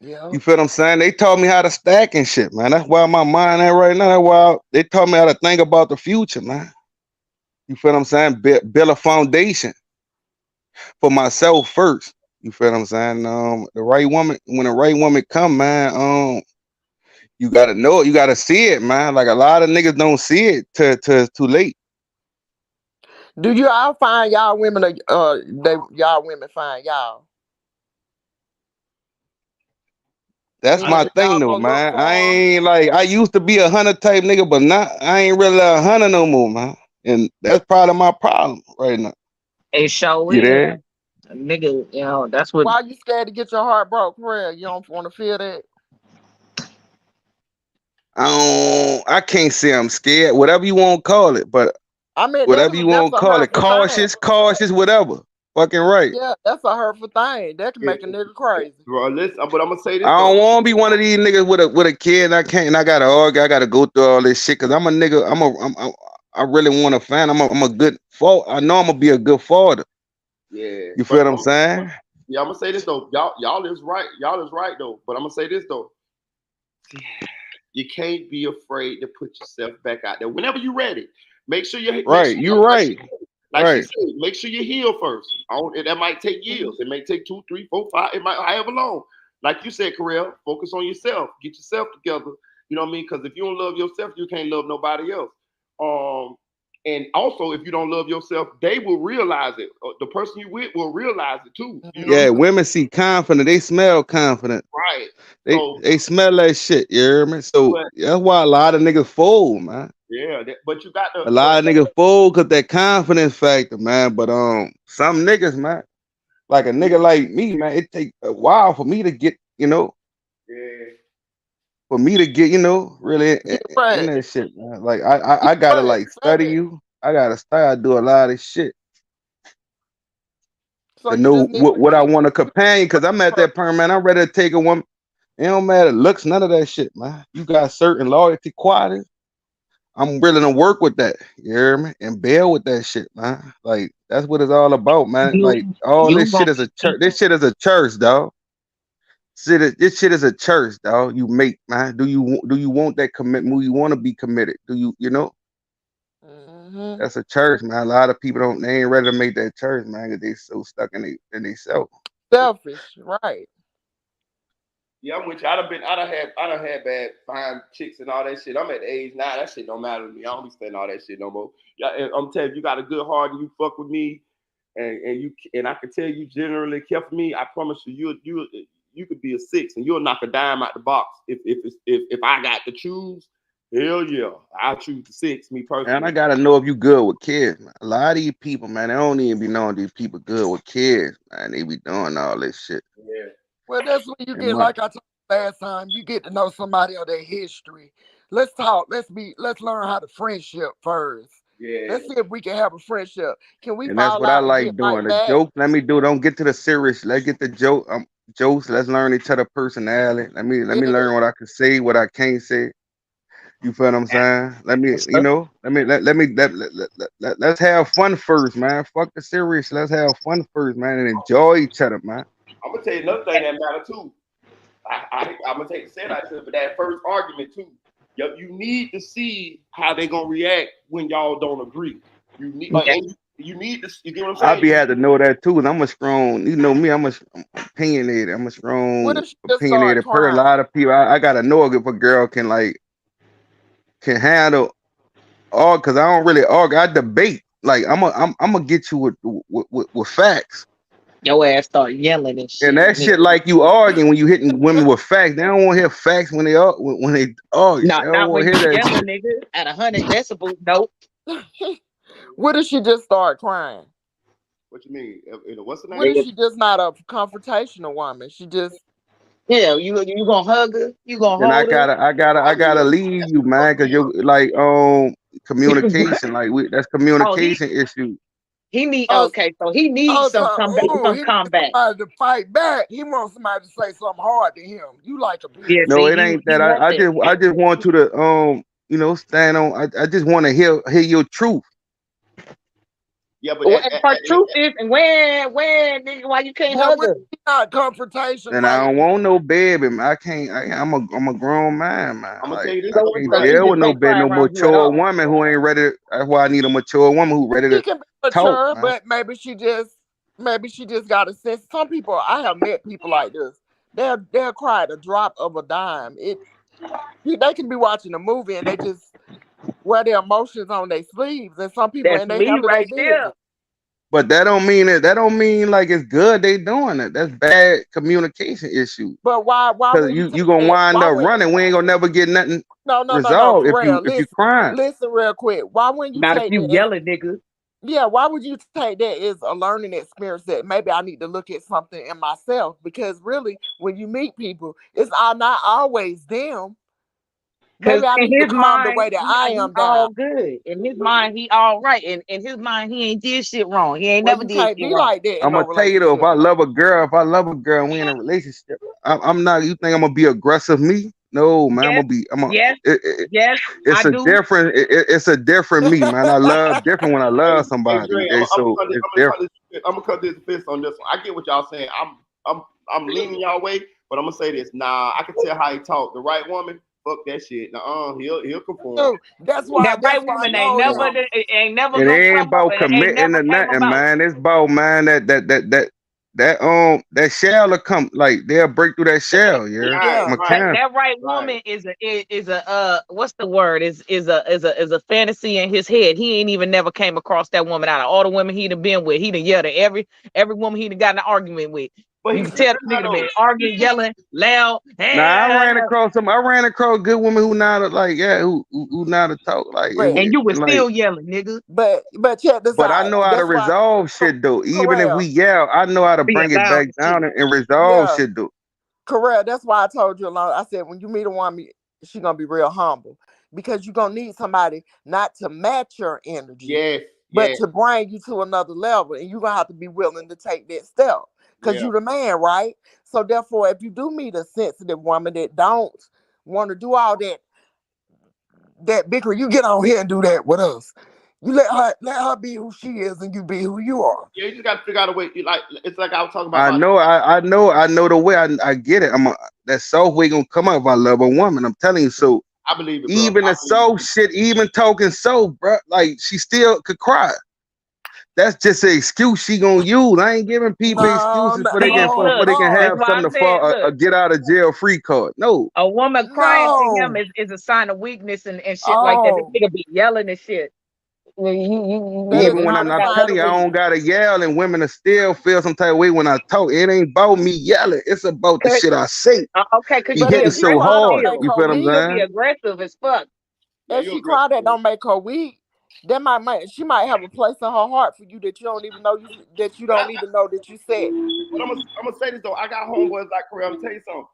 Yeah. You feel what I'm saying? They taught me how to stack and shit, man. That's why my mind at right now. That's why they taught me how to think about the future, man. You feel what I'm saying? Build a foundation for myself first. You feel what I'm saying? The right woman, when the right woman come, man, you gotta know it, you gotta see it, man. Like a lot of niggas don't see it till too late. Do you all find y'all women y'all women find y'all? That's Meaning my thing y'all though, go look man. for I 'em? ain't like I used to be a hunter type nigga, but not I ain't really a hunter no more, man. And that's probably my problem right now. It sure You is. there? Nigga, you know, that's what Why you scared to get your heart broke, prayer? You don't want to feel that? I can't say I'm scared, whatever you want to call it, but I mean, whatever you that's want to a call it, hurtful thing. cautious, whatever. Fucking right. Yeah, that's a hurtful thing. That can make a nigga crazy. Bro, listen, but I'm gonna say this I though. don't want to be one of these niggas with a kid. And I can't. And I gotta argue. I gotta go through all this shit because I'm a nigga. I really want a fan. I'm a good father. I know I'm gonna be a good father. Yeah, You feel but what I'm saying? yeah, I'm gonna say this though. Y'all is right. Y'all is right though. But I'm gonna say this though. You can't be afraid to put yourself back out there whenever you're ready. Make sure you make Right. sure, You right. like she Right. said, make sure you heal first. That might take years. It may take 2, 3, 4, 5. It might however long. Like you said, Karel, focus on yourself. Get yourself together. You know what I mean? Because if you don't love yourself, you can't love nobody else. And also, if you don't love yourself, they will realize it. The person you with will realize it too. You know what Yeah. I'm saying? Women see confident. They smell confident. Right. They smell that shit. You hear me? So But that's why a lot of niggas fold, man. yeah, but you got to. A lot of niggas fold cause that confidence factor, man. But some niggas, man, like a nigga like me, man, it take a while for me to get, Yeah. for me to get, really Get in right. that shit, man. Like I gotta Right. like study Say it. you. I gotta start do a lot of shit So to you know just need what I to want a companion. Cause I'm at that point, man. I'm ready to take a woman. It don't matter looks, none of that shit, man. You got certain loyalty qualities. I'm willing to work with that. You hear me? And bail with that shit, man. Like that's what it's all about, man. you Like all you this gonna shit is a church. This shit is a church, dog. This shit is a church, dog. You make, man. Do you want that commitment? Do you want to be committed? Do you know? Mhm. That's a church, man. A lot of people they ain't ready to make that church, man, because they so stuck in they self. Selfish, right? Yeah, I'm with you. I done had bad fine chicks and all that shit. I'm at the age now. That shit don't matter to me. I don't be spending all that shit no more. Yeah, and I'm telling you, you got a good heart and you fuck with me, and I can tell you generally care for me. I promise you could be a 6 and you'll knock a dime out the box if I got to choose. Hell yeah, I choose the 6. Me And I personally. gotta know if you good with kids, man. A lot of these people, man, they don't even be knowing these people good with kids, man. They be doing all this shit. Yeah. Well, that's when you And get, my, like I told you last time, you get to know somebody of their history. Let's talk. Let's learn how to friendship first. Yeah. Let's see if we can have a friendship. Can we and that's fall what I out and get like right doing. The back? joke, let me do. Don't get to the serious. Let's get the joke. Jokes. Let's learn each other personality. Let me Yeah. learn what I can say, what I can't say. You feel what I'm saying? Let's have fun first, man. Fuck the serious. Let's have fun first, man, and enjoy each other, man. I'm gonna tell you another thing that matter too. I'm gonna take the set out to for that first argument too. You need to see how they gonna react when y'all don't agree. You need yeah. and you need to. You get what I'm I be saying? had to know that too, and I'm a strong. You know me. I'm opinionated. I'm a What strong if she just start opinionated person. A crying? lot of people. I gotta know if a girl can handle all because I don't really argue. I debate. Like I'm gonna get you with facts. Your ass start yelling and And shit, that nigga. shit like you arguing when you hitting women with facts. They don't want to hear facts when they argue. They don't Not want when to hear you that yelling, shit. nigga. At 100 decibels, nope. What if she just start crying? What you mean? What's the What if name? Nigga, she just not a confrontational woman? She just, yeah, you gonna hug her? You gonna And I hold her? gotta I gotta I I will. gotta leave you, man, because you're like communication. Like that's Oh, communication issue. oh, okay, so he needs oh, some ooh, he some needs comeback. somebody to fight back. He wants somebody to say something hard to him. You like a Yeah, bitch. No, see, it ain't he that. want that. I just want you to stand on. I just want to hear your truth. Yeah, but Her truth is, and when, nigga, why you can't hug her? Not confrontation. And I don't want no baby. I can't. I'm a grown man, man. I'm gonna Like, tell you this. I So can't she deal just with no ain't baby, fly no around you at mature all. woman who ain't ready. That's why I need a mature woman who ready She to can be talk, mature, man. but maybe she just got a sense. Some people, I have met people like this. They'll cry at a drop of a dime. They can be watching a movie and they just wear their emotions on their sleeves, and some people That's and they me handle their right there. business. But that don't mean it. That don't mean like it's good they doing it. That's bad communication issue. But why Cause when you you take gonna that? wind Why up when running. We ain't gonna never get nothing no, resolved Terrell, if you crying. listen real quick. Why when you Not if take you that yelling, nigga. yeah, why would you take that as a learning experience that maybe I need to look at something in myself? Because really, when you meet people, it's not always them. Cause Maybe I in need to his calm the mind, way that I he am down. all good. In his mind, he all right. In his mind, he ain't did shit wrong. He ain't Well, never you did can't shit be wrong. like that in I'm no gonna tell you though, if relationship. I love a girl, and we in a relationship, I'm not. You think I'm gonna be aggressive? Me? No, man. Yes, It's I a do. different. It's a different me, man. I love different when I love Hey, somebody. Dre, So it's different. I'm gonna cut this fist on this one. I get what y'all saying. I'm leaning y'all way, but I'm gonna say this. Nah, I can tell how he talk. The right woman, fuck that shit. He'll conform. So that's why That right I woman told him. ain't never It gonna ain't come up, about and it ain't committing never to came nothing, about. man. It's about man that shell will come like they'll break through that shell. Yeah. That right woman is a what's the word? Is a fantasy in his head. He ain't even never came across that woman out of all the women he done been with. He done yelled at every woman he done got in an argument with. But You can tell the nigga been arguing, yelling, loud. Nah, I ran across good women who know how to who know how to talk like And you was like. still yelling, nigga. But check this But out. I know how to That's why resolve shit though. Even if we Correct. yell, I know how to Being bring it loud back and down shit. and resolve Yeah. shit though. Correct. That's why I told you along. I said when you meet a woman, she's gonna be real humble because you're gonna need somebody not to match your energy, but to bring you to another level, and you're gonna have to be willing to take that step because you're the man, right? So therefore, if you do meet a sensitive woman that don't want to do all that bickering, you get on here and do that with us. You let her be who she is, and you be who you are. Yeah, you just gotta figure out a way. It's like I was talking about. I know the way. I get it. That soft way gonna come up if I love a woman. I'm telling you. So I believe it, bro. even the soft shit, even talking soft, bro, like she still could cry. That's just an excuse she gonna use. I ain't giving people excuses for they can have something to fall a get out of jail free card. No. A woman crying to him is a sign of weakness and shit like that. This nigga be yelling and shit. Even when I'm telling you, I don't gotta yell, and women still feel some type of way when I talk. It ain't about me yelling. It's about the shit I say. Okay, because He hitting so hard. You feel what I'm saying? Be aggressive as fuck. If she cry, that don't make her weak. That she might have a place in her heart for you that you don't even know that you said. But I'm gonna say this though. I got homeboys like Corey. I'm gonna tell you something.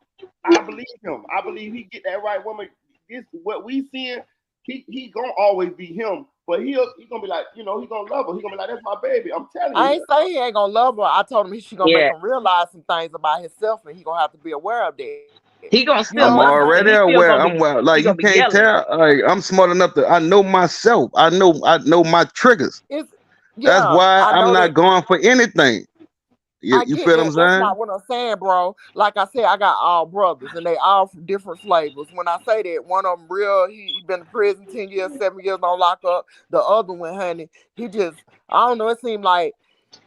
I believe him. I believe he get that right woman. This what we seeing. He gonna always be him. But he gonna be like, he gonna love her. He gonna be like, that's my baby. I'm telling you. I ain't say he ain't gonna love her. I told him she gonna make him realize some things about himself, and he gonna have to be aware of that. He gonna still. I'm already aware. I'm well. Like you can't tell. Like I'm smart enough to. I know myself. I know my triggers. That's why I'm not going for anything. You feel what I'm saying? That's not what I'm saying, bro. Like I said, I got all brothers, and they all from different flavors. When I say that, one of them real, he been in prison 10 years, 7 years on lockup. The other one, honey, he just, I don't know, it seemed like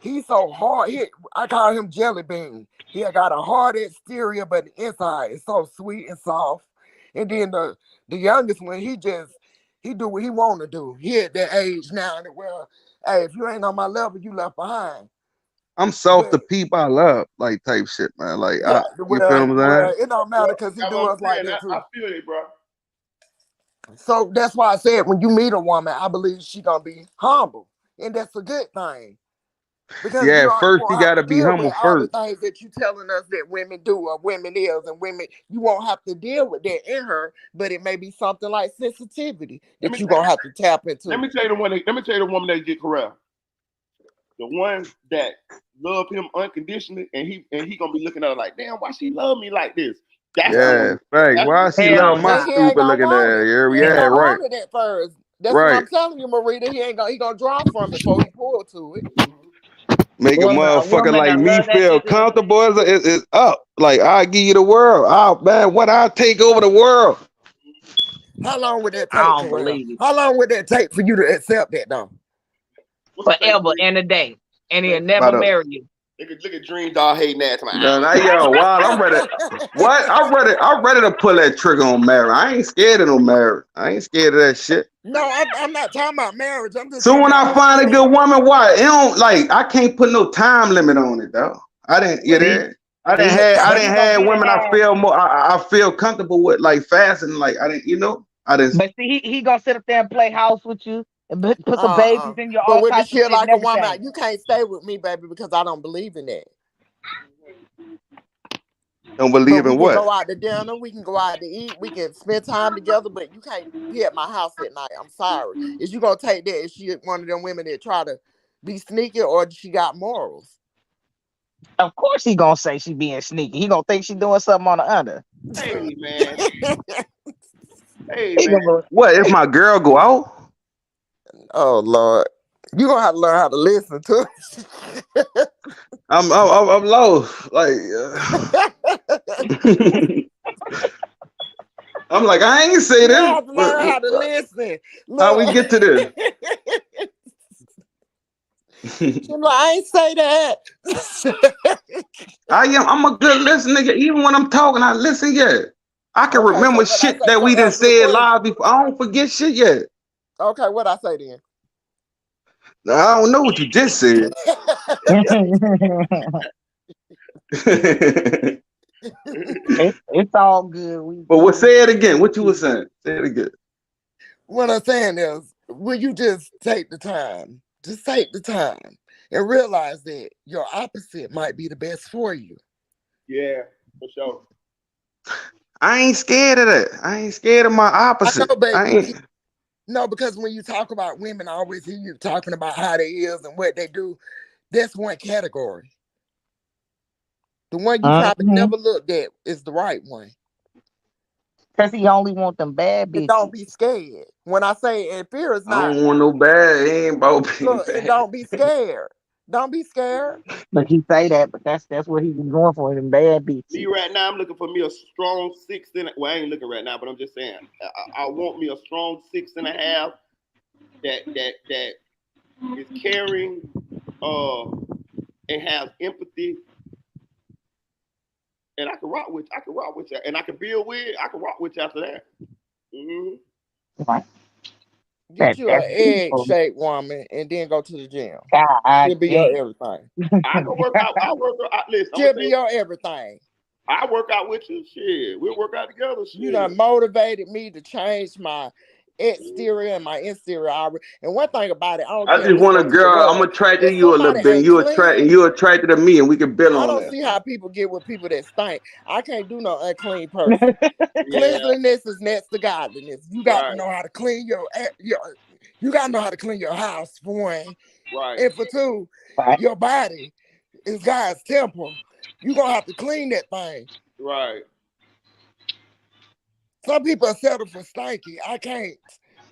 he's so hard. I call him Jelly Bean. He got a hard exterior, but the inside is so sweet and soft. And then the youngest one, he do what he want to do. He at that age now that, well, hey, if you ain't on my level, you left behind. I'm soft to people I love, like type shit, man. Like you feel what I'm saying? Well, it don't matter because he do us like that too. I feel it, bro. So that's why I said when you meet a woman, I believe she gonna be humble, and that's a good thing. Because first you gotta be humble all the first. things that you telling us that women do or women is, and women, you won't have to deal with that in her, but it may be something like sensitivity that you gonna have to tap into. Let me tell you the woman that get correct. The one that love him unconditionally, and he gonna be looking at her like, damn, why she love me like this? That's right. Why she love my stupid looking ass? Yeah, right. At first. That's what I'm telling you, Marita. He gonna draw from it before he pull to it. Make a motherfucker like me feel comfortable is up. Like I give you the world. Oh man, what I take over the world. How long would that I take, don't Terrell? believe it. How long would that take for you to accept that though? Forever and a day. And he'll never marry you. Look at Dream Dog hating that. Now yo, wild. I'm ready. What? I'm ready to pull that trigger on marriage. I ain't scared of no marriage. I ain't scared of that shit. No, I'm not talking about marriage. I'm just. So when I find a good woman, why? It don't like I can't put no time limit on it though. I didn't. You there? I didn't have women I feel more. I feel comfortable with like fast and like I didn't. You know. I didn't. But see, he gonna sit up there and play house with you and put some babies in your But all with the types of shit shit like and a woman, everything. you can't stay with me, baby, because I don't believe in that. Don't believe We in can what? go out to dinner, we can go out to eat, we can spend time together, but you can't be at my house at night. I'm sorry. Is you gonna take that? Is she one of them women that try to be sneaky, or she got morals? Of course he gonna say she being sneaky. He gonna think she doing something on the under. Hey man. Hey He man. What if my girl go out? Oh Lord, you gonna have to learn how to listen to it. I'm low. Like I'm like I ain't say You this. have to learn how to listen. How we get to this? I ain't say that. I'm a good listener. Even when I'm talking, I listen yet. I can Okay, remember so what I shit say, that so we didn't answer the say question. live before. I don't forget shit yet. Okay, what I say then? I don't know what you just said. It's all good. But what? Say it again. What you were saying? Say it again. What I'm saying is, will you just take the time? Just take the time and realize that your opposite might be the best for you. Yeah, for sure. I ain't scared of that. I ain't scared of my opposite. I know, baby. I ain't. No, because when you talk about women, I always hear you talking about how they is and what they do. That's one category. The one you probably never looked at is the right one. Because he only want them bad bitches. Don't be scared. When I say and fear is I not. don't want no bad. It ain't about being Look, bad. don't be scared. Don't be scared. But he say that, but that's what he been going for, them bad bitches. Me right now, I'm looking for me a strong 6 and well, I ain't looking right now, but I'm just saying I want me a strong 6.5 that is caring, and has empathy, and I can rock with you, and I can build with. I can rock with you after that. Mm-hmm. Right. Get you an egg-shaped woman and then go to the gym. She'll be your everything. I go work out. I work out. Listen, she'll be your everything. I work out with you. Shit, we'll work out together. Shit. You done motivated me to change my exterior and my interior. And one thing about it, I just want a girl. I'm attracted to you a little bit. You attracted to me, and we can build on that. I don't see how people get with people that stink. I can't do no unclean person. Cleanliness is next to godliness. You got to know how to clean your. You got to know how to clean your house for one, and for two, your body is God's temple. You gonna have to clean that thing. Right. Some people are settled for stanky. I can't.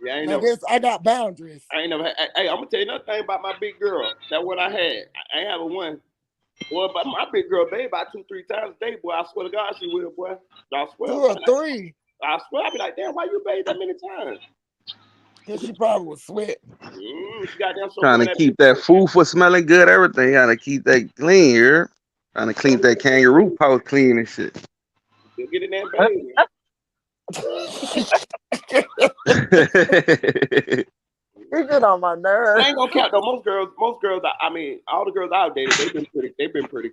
Yeah, I got boundaries. I ain't never. Hey, I'm gonna tell you another thing about my big girl. That what I had. I ain't have a one. Boy, but my big girl bathe about 2-3 times a day. Boy, I swear to God, she will. Boy, I swear. 2 or 3. I swear, I be like, damn, why you bathe that many times? Cause she probably was sweating. She got down so trying to keep that food for smelling good. Everything. Trying to keep that clean here. Trying to clean that kangaroo pouch clean and shit. You get in that baby. You get on my nerves. I ain't gonna count though. Most girls, I mean, all the girls I've dated, they've been pretty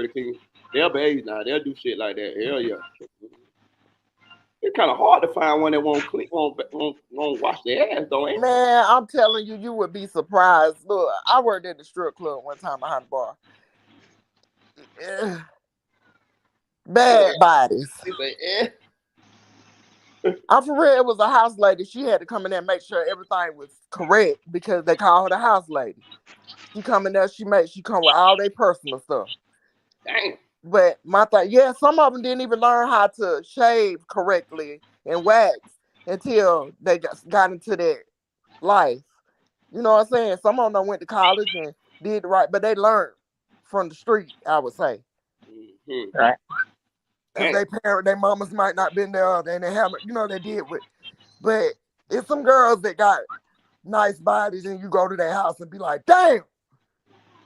clean. They'll bathe now. They'll do shit like that. Hell yeah. It's kind of hard to find one that won't wash their ass, though, ain't it? Man, I'm telling you, you would be surprised. Look, I worked at the strip club one time behind the bar. Bad bodies. I'm for real. It was a house lady. She had to come in there and make sure everything was correct because they call her the house lady. She come in there. She come with all their personal stuff. Dang. But my thing, some of them didn't even learn how to shave correctly and wax until they got into that life. You know what I'm saying? Some of them went to college and did the right, but they learned from the street, I would say. Right. Because their mamas might not been there, and they haven't, they did with. But it's some girls that got nice bodies, and you go to their house and be like, damn.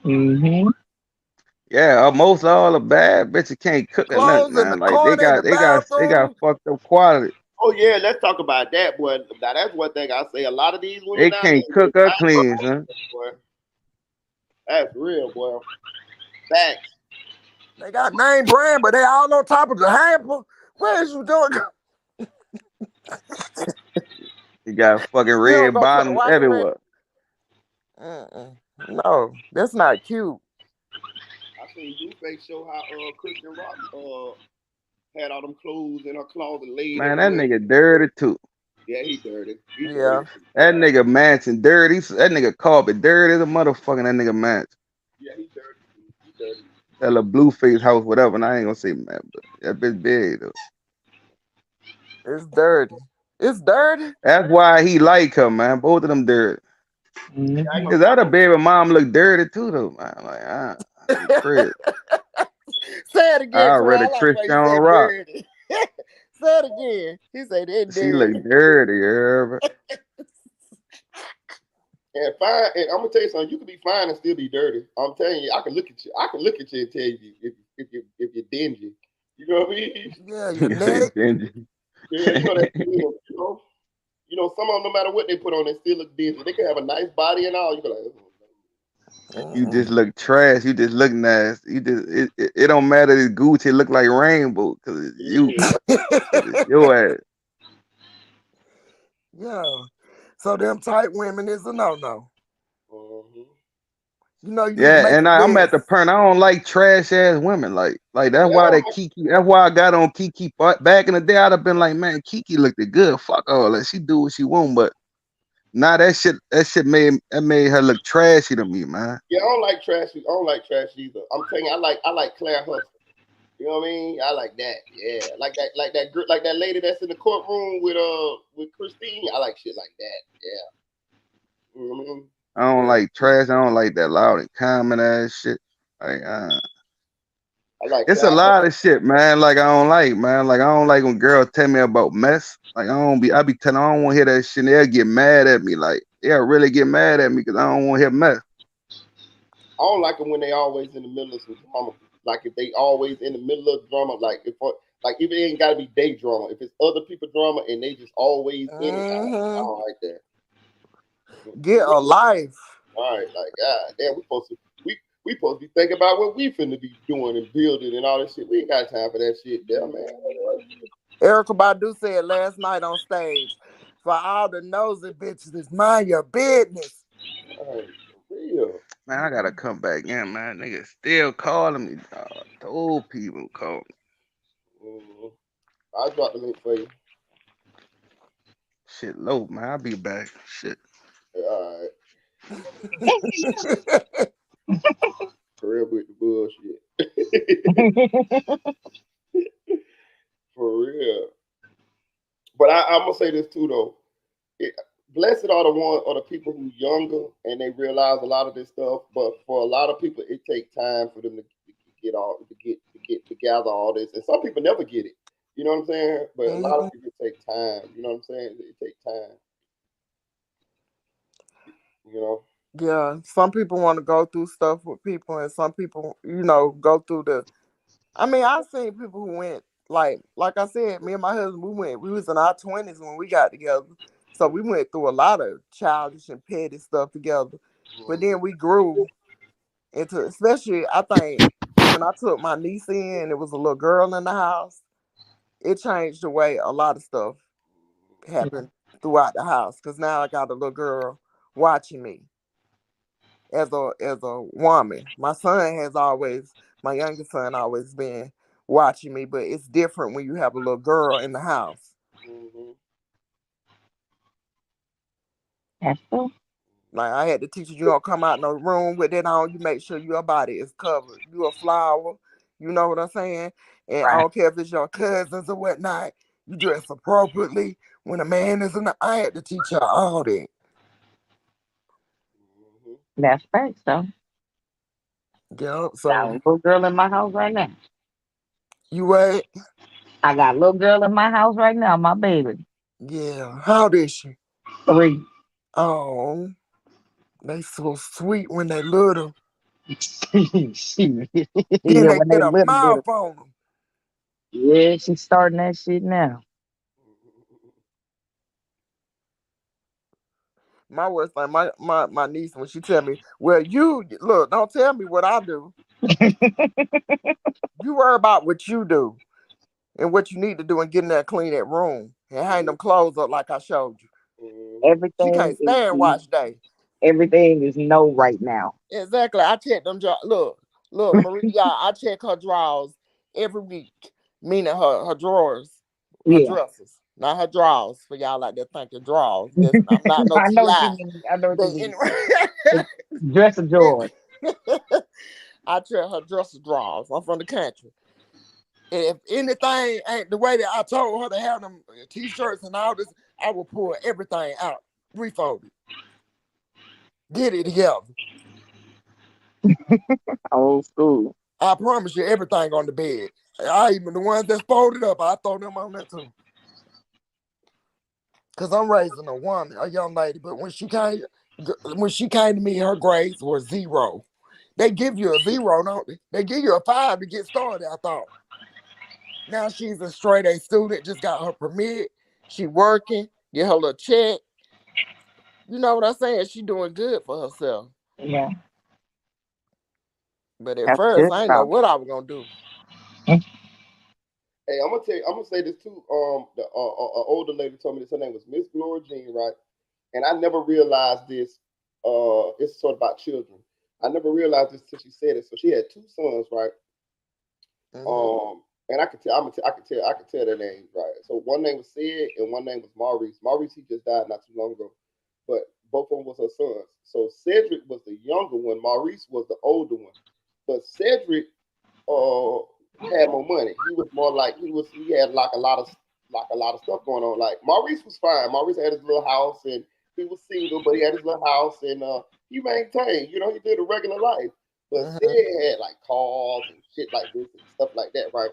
Mm-hmm. Yeah, most all the bad bitches can't cook or nothing, Clothes in the man. Like they corner, in the got bathroom. fucked up quality. Oh yeah, let's talk about that, boy. Now that's one thing I say. A lot of these women They out can't here, cook or clean, son. boy. That's real, boy. Facts. They got name brand, but they all on top of the hamper. What is you doing? You got fucking You don't red go put a bottoms washing everywhere. No, that's not cute. I seen Blueface show how Christian Rock had all them clothes in her closet laid Man, that everywhere. nigga dirty too. Yeah, he dirty. He Yeah. dirty. That nigga Manson dirty. That nigga carpet dirty as a motherfucker. That nigga Manson. Yeah, he dirty. He dirty. That little Blueface house, whatever. And I ain't gonna say man, but that bitch big though. It's dirty. It's dirty. That's why he like her, man. Both of them dirty. Mm-hmm. Cause other baby mom look dirty too though, man. Like, crib. Say it again, I Terrell. already I like the way you Christian said Rock. dirty. Say it again. He said it She dirty. look dirty, you heard me? And fine, and I'm gonna tell you something. You can be fine and still be dirty. I'm telling you, I can look at you. I can look at you and tell you if you're dingy. You know what I mean? Yeah, your Nigga say neck. dingy. Yeah, you know that. You know, some of them, no matter what they put on, they still look dingy. They can have a nice body and all. You be like, You just look trash. You just look nasty. It don't matter if Gucci look like rainbow because it's you. It's your ass. Yeah. So them tight women is a no-no. You know you need to Yeah, make and a I'm at the list. point. I don't like trash ass women. Like that's why that Kiki. That's why I got on Kiki. Back in the day, I'd have been like, man, Kiki looked good. Fuck all that. She do what she want, but now that shit made her look trashy to me, man. yeah, I don't like trash. I don't like trash either. I'm telling you, I like Claire Hudson. You know what I mean? I like that. Yeah, like that lady that's in the courtroom with Christine. I like shit like that. Yeah. You know what I mean? I don't like trash. I don't like that loud and common ass shit. Like, I like it's a lot of shit, man. Like I don't like, man. Like I don't like when girls tell me about mess. Like I be telling, I don't want to hear that shit. They'll get mad at me. Like they'll really get mad at me because I don't want to hear mess. I don't like them when they always in the middle of some drama. Like if they always in the middle of drama, like if it ain't gotta be day drama. If it's other people drama and they just always in it, I don't like that. Get a life. All right, like God damn, we supposed to be thinking about what we finna be doing and building and all that shit. We ain't got time for that shit, damn man. Erica Badu said last night on stage, for all the nosy bitches, it's mind your business. All right, for real. Man, I gotta come back in, man. Niggas still calling me, dog. The old people call me. I'll drop the link for you. Shit low, man. I'll be back. Shit. All right. For real with the bullshit. For real. But I'm gonna say this too though. Blessed are the people who younger and they realize a lot of this stuff. But for a lot of people, it takes time for them to gather all this. And some people never get it. You know what I'm saying? But a lot of people take time. You know what I'm saying? It takes time. You know? Yeah, some people want to go through stuff with people, and some people, go through the. I mean, I've seen people who went like I said, me and my husband, we was in our 20s when we got together, so we went through a lot of childish and petty stuff together. But then we grew into, especially I think when I took my niece in, it was a little girl in the house. It changed the way a lot of stuff happened throughout the house because now I got a little girl watching me. As a woman, my youngest son always been watching me, but it's different when you have a little girl in the house. That's true. Like I had to teach you don't come out in the room with it on. You make sure your body is covered. You a flower, you know what I'm saying? And I don't care if it's your cousins or whatnot. You dress appropriately. When a man is in the, I had to teach her all that. That's facts, though. Yeah, Got a so little girl in my house right now. you what? I got a little girl in my house right now, my baby. Yeah. How old is she? 3. Oh, they so sweet when they little. Shit. Then Yeah, they when get they a little. mouth on them. Yeah, she's starting that shit now. My worst thing, my niece, when she tell me, well, you look, don't tell me what I do. You worry about what you do and what you need to do and get in there, clean that room and hang them clothes up like I showed you. She Everything can't stand watch day. everything is no right now. Exactly. I check them look, Maria, I check her drawers every week. Meaning her drawers, her Yeah. dresses. Not her drawers for y'all like to think of drawers. I'm not no I know what you TI. mean. I know what you But mean. anyway. Dress of joy. I check her dresser drawers. I'm from the country. If anything ain't the way that I told her to have them t-shirts and all this, I will pull everything out, refold it, get it together. Old school. I promise you, everything on the bed. I even the ones that's folded up, I throw them on there too. Cause I'm raising a woman, a young lady. But when she came to me, her grades were 0. They give you a 0, don't they? They give you a 5 to get started. I thought. Now she's a straight A student, just got her permit. She working, get her little check. You know what I'm saying? She doing good for herself. Yeah. But at That's first, good I didn't know stuff. what I was gonna do. Hey, I'm gonna tell you, I'm gonna say this too. The older lady told me this. Her name was Miss Gloria Jean, right? And I never realized this. It's sort of about children. I never realized this till she said it. So she had 2 sons, right? And I could tell, I could tell their names, right? So one name was Sid and one name was Maurice. Maurice, he just died not too long ago, but both of them was her sons. So Cedric was the younger one. Maurice was the older one. But Cedric, had more money. He was more like he had like a lot of stuff going on. Like Maurice was fine. Maurice had his little house and he was single, but he had his little house and he maintained. You know, he did a regular life. But Sid had like cars and shit like this and stuff like that, right?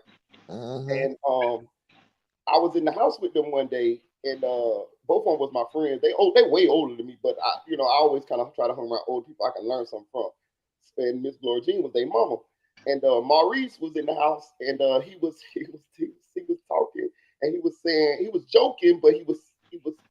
And I was in the house with them one day, and both of them was my friends. They way older than me, but I always kind of try to hang around old people I can learn something from. And Miss Gloria Jean was their mama, and Maurice was in the house, and he was talking, and he was saying he was joking, but he was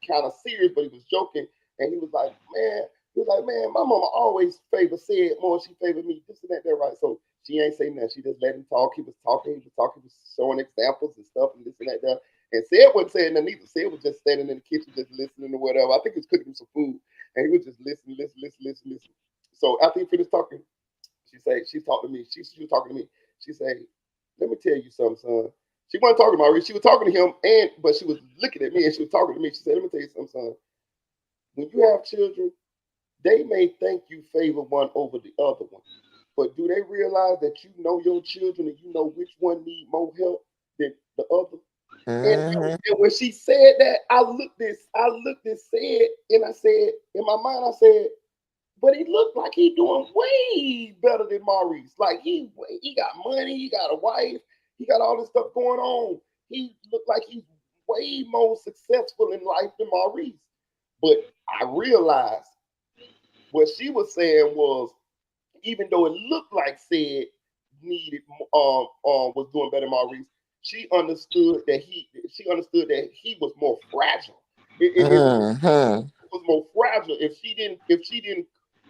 kind of serious, but he was joking, and he was like, man, my mama always favored Sid more. She favored me, this and that, right? So she ain't saying nothing. She just let him talk. He was talking, he was showing examples and stuff and this and that. And Sid wasn't saying nothing either. Sid was just standing in the kitchen, just listening or whatever. I think he was cooking him some food, and he was just listening. So after he finished talking, she talked to me. She was talking to me. She said, "Let me tell you something, son." She wasn't talking to Maurice. She was talking to him, but she was looking at me and she was talking to me. She said, "Let me tell you something, son. When you have children, they may think you favor one over the other one, but do they realize that you know your children and you know which one need more help than the other?" And when she said that, I looked at said, and I said, in my mind, I said, but he looked like he doing way better than Maurice. Like he got money, he got a wife, he got all this stuff going on. He looked like he's way more successful in life than Maurice. But I realized what she was saying was, even though it looked like Sid needed was doing better than Maurice, she understood that he was more fragile. It was more fragile. If she didn't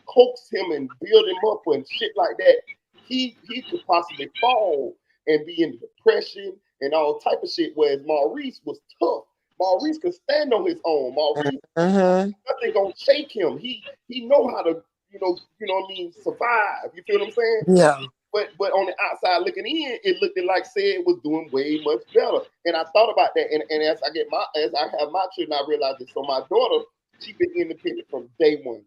coax him and build him up and shit like that, he could possibly fall and be in depression and all type of shit. Whereas Maurice was tough. Maurice could stand on his own. Maurice, nothing gonna shake him. He know how to what I mean, survive. You feel what I'm saying? Yeah. But on the outside looking in, it looked like Sid was doing way much better. And I thought about that. And as I have my children, I realized this. So my daughter, she been independent from day one.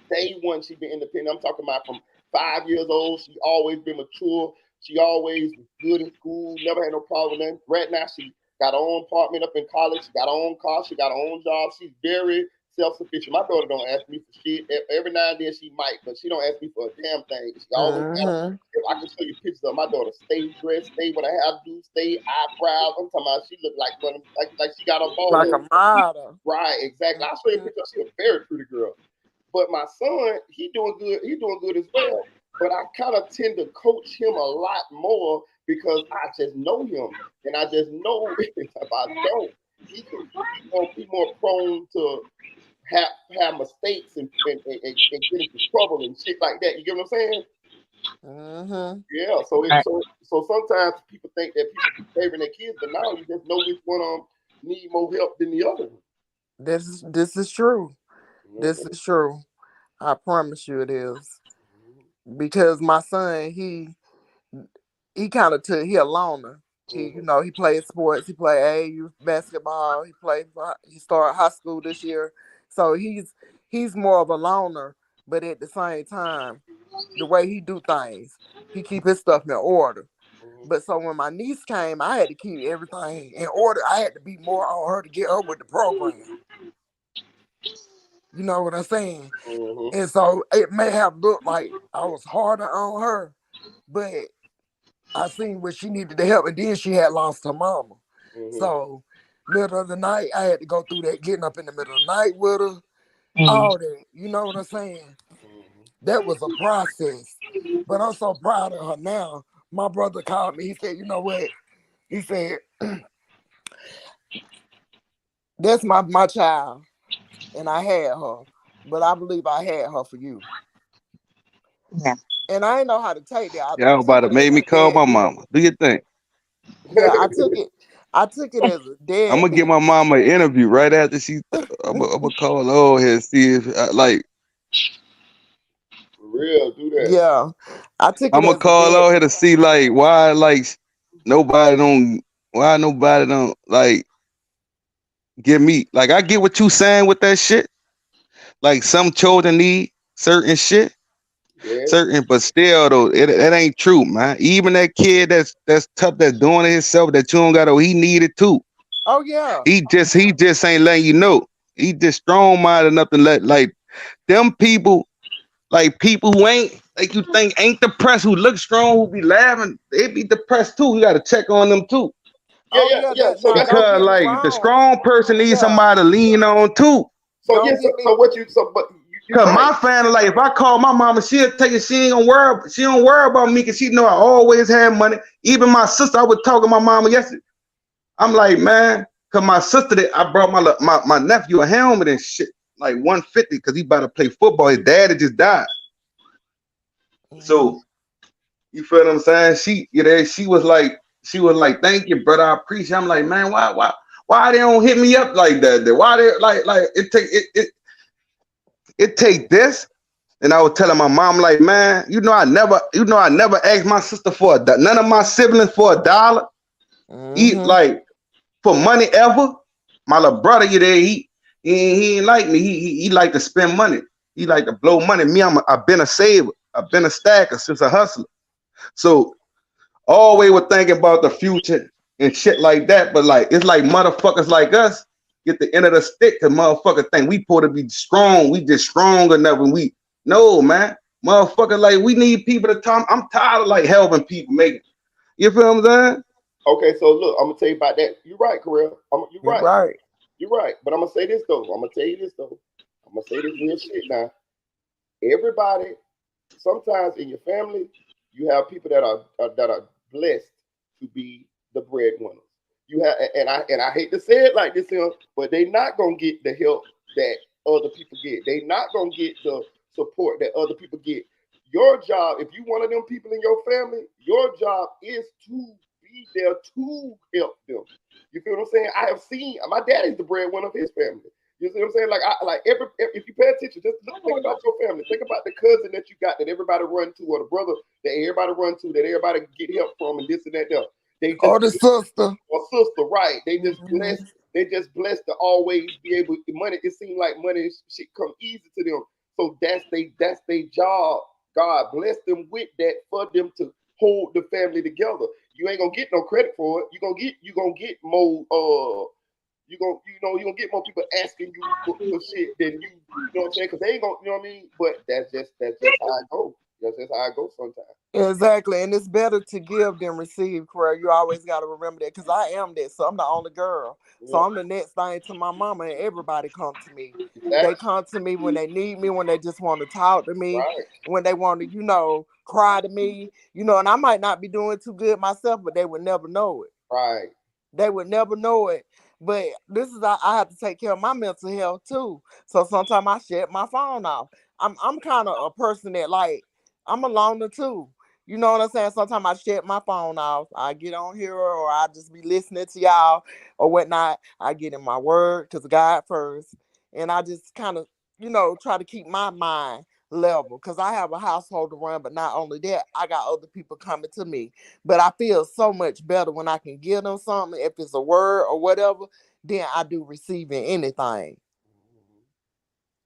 Day one, she been independent. I'm talking about from 5 years old. She always been mature. She always was good in school. Never had no problem with that. Right now, she got her own apartment up in college. She got her own car. She got her own job. She's very self-sufficient. My daughter don't ask me for shit. Every now and then she might, but she don't ask me for a damn thing. She always got, if I can show you pictures of my daughter, stay dressed, stay what I have to do, stay eyebrows. I'm talking about she look like one of them, like she got a ball. Like a model. Right, exactly. I'll show you a picture. She's a very pretty girl. But my son, he doing good. He doing good as well. But I kind of tend to coach him a lot more because I just know him, and I just know if I don't, he gonna be more prone to have mistakes and get into trouble and shit like that. You get what I'm saying? Yeah. So sometimes people think that people favoring their kids, but now you just know which one need more help than the other. This is true. This is true. I promise you it is. Because my son, he kind of he a loner. He he plays sports. He played AAU basketball. He started high school this year, so he's more of a loner. But at the same time, the way he do things, he keep his stuff in order. But so when my niece came, I had to keep everything in order. I had to be more on her to get her with the program. You know what I'm saying? And so it may have looked like I was harder on her, but I seen where she needed the help, and then she had lost her mama. So middle of the night, I had to go through that, getting up in the middle of the night with her, all that. You know what I'm saying? That was a process. But I'm so proud of her now. My brother called me. He said, you know what? He said, that's my child, and I had her, but I believe I had her for you. Yeah. And I didn't know how to take that. Y'all about to make me call my mama. Do you think? Yeah, I took it as a dead. I'm gonna get my mama an interview right after I'm gonna call her over here and see if like. For real, do that. Yeah, I took it. I'm gonna call over here to see like why nobody don't like give me like I get what you saying with that shit. Like some children need certain shit. Certain, but still though, it ain't true, man. Even that kid that's tough, that's doing it himself, that you don't got, he need it too. Oh yeah. He just ain't letting you know. He just strong minded enough to let like them people, like people who ain't like you think ain't depressed, who look strong, who be laughing, they be depressed too. You got to check on them too. Yeah. So because like the strong person needs somebody to lean on too. Cause my family, like if I call my mama, she'll tell you she don't worry about me because she know I always have money. Even my sister, I was talking to my mama yesterday. I'm like, man, cause my sister, I brought my nephew a helmet and shit, like 150, cause he about to play football. His daddy just died. So you feel what I'm saying? She was like, thank you, brother. I appreciate it. I'm like, man, why they don't hit me up like that? Why they like it take this? And I was telling my mom, like, man, I never asked my sister for none of my siblings for $1. Like for money ever. My little brother, he ain't like me. He like to spend money. He like to blow money. Me, I've been a saver. I've been a stacker since a hustler. So always was thinking about the future and shit like that. But like it's like motherfuckers like us get the end of the stick because motherfuckers think we supposed to be strong. We just strong enough and we no, man. Motherfucker, like we need people to talk. I'm tired of like helping people make it. You feel what I'm saying? Okay, so look, I'm gonna tell you about that. You're right, Correll. You're right. You're right. But I'm gonna say this though. I'm gonna tell you this though. I'm gonna say this real shit now. Everybody, sometimes in your family, you have people that are blessed to be the breadwinners. You have, and I hate to say it like this, but they not gonna get the help that other people get. They not gonna get the support that other people get. Your job, if you one of them people in your family, your job is to be there to help them. You feel what I'm saying? I have seen my daddy's the breadwinner of his family. You see what I'm saying? Like if you pay attention, just think about your family. Think about the cousin that you got that everybody run to, or the brother that everybody run to, that everybody get help from, and this and that. They just, or the sister. Or sister, right? They just blessed. They just blessed to always be able. Money. It seems like money shit come easy to them. So that's their job. God bless them with that for them to hold the family together. You ain't gonna get no credit for it. You gonna get more. you gonna get more people asking you for shit than you know what I'm saying? Because they ain't gonna, you know what I mean? But that's just how I go. That's just how I go sometimes. Exactly, and it's better to give than receive, Corey. You always got to remember that, because I am that, so I'm the only girl. So I'm the next thing to my mama, and everybody come to me. They come to me when they need me, when they just want to talk to me, when they want to, cry to me, and I might not be doing too good myself, but they would never know it. Right. They would never know it. But this is I have to take care of my mental health too. So sometimes I shut my phone off. I'm kind of a person that I'm a loner too. You know what I'm saying? Sometimes I shut my phone off. I get on here or I just be listening to y'all or whatnot. I get in my word because God first. And I just kind of, try to keep my mind level because I have a household to run. But not only that, I got other people coming to me. But I feel so much better when I can give them something. If it's a word or whatever, then I do receiving anything.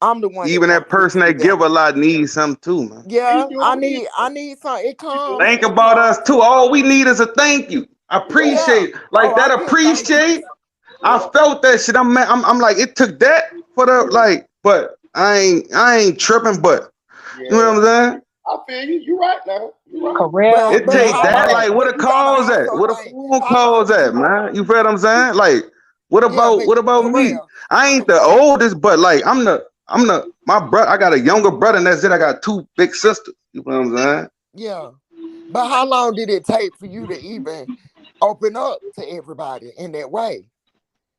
I'm the one. Even that person that give a lot needs something too, man. Yeah, I need something. It comes. Think about us too. All we need is a thank you. Appreciate that appreciate. I felt that shit. I'm like, it took that for the but I ain't tripping. But you know what I'm saying? I feel you. You right now. Correct. It take that. What a cause at? What a phone calls at, man? You feel what I'm saying? What about me? I ain't the oldest, but my brother. I got a younger brother, and that's it. I got 2 big sisters. You know what I'm saying? Yeah, but how long did it take for you to even open up to everybody in that way,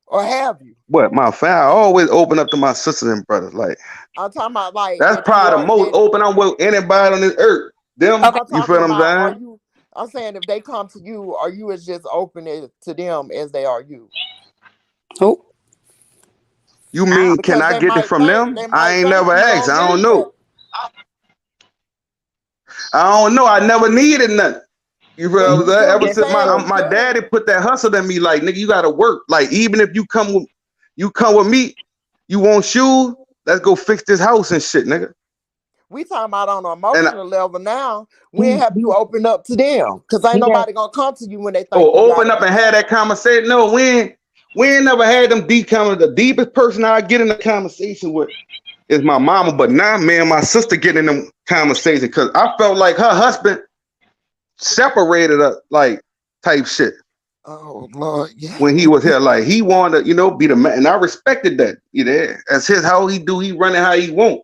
or have you? What my family? I always open up to my sisters and brothers. I'm talking about that's probably the most open I'm with anybody on this earth. Them, you feel what I'm saying? I'm saying if they come to you, are you as just open to them as they are you? Oh. You mean can I get it from them? I ain't never asked. I don't know. I don't know. I never needed nothing. You feel what I'm saying? Ever since my daddy put that hustle in me, like, nigga, you gotta work. Like, even if you come with me, you want shoes, let's go fix this house and shit, nigga. We talking about on an emotional level now. When have you opened up to them? Because ain't nobody gonna come to you when they think. Open up and have that conversation. No, we ain't never had them deep conversations. The deepest person I get in the conversation with is my mama. But now, man, my sister getting in them conversations because I felt like her husband separated us, type shit. Oh Lord, yeah. When he was here, he wanted to, be the man, and I respected that. That's his how he do. He running how he want.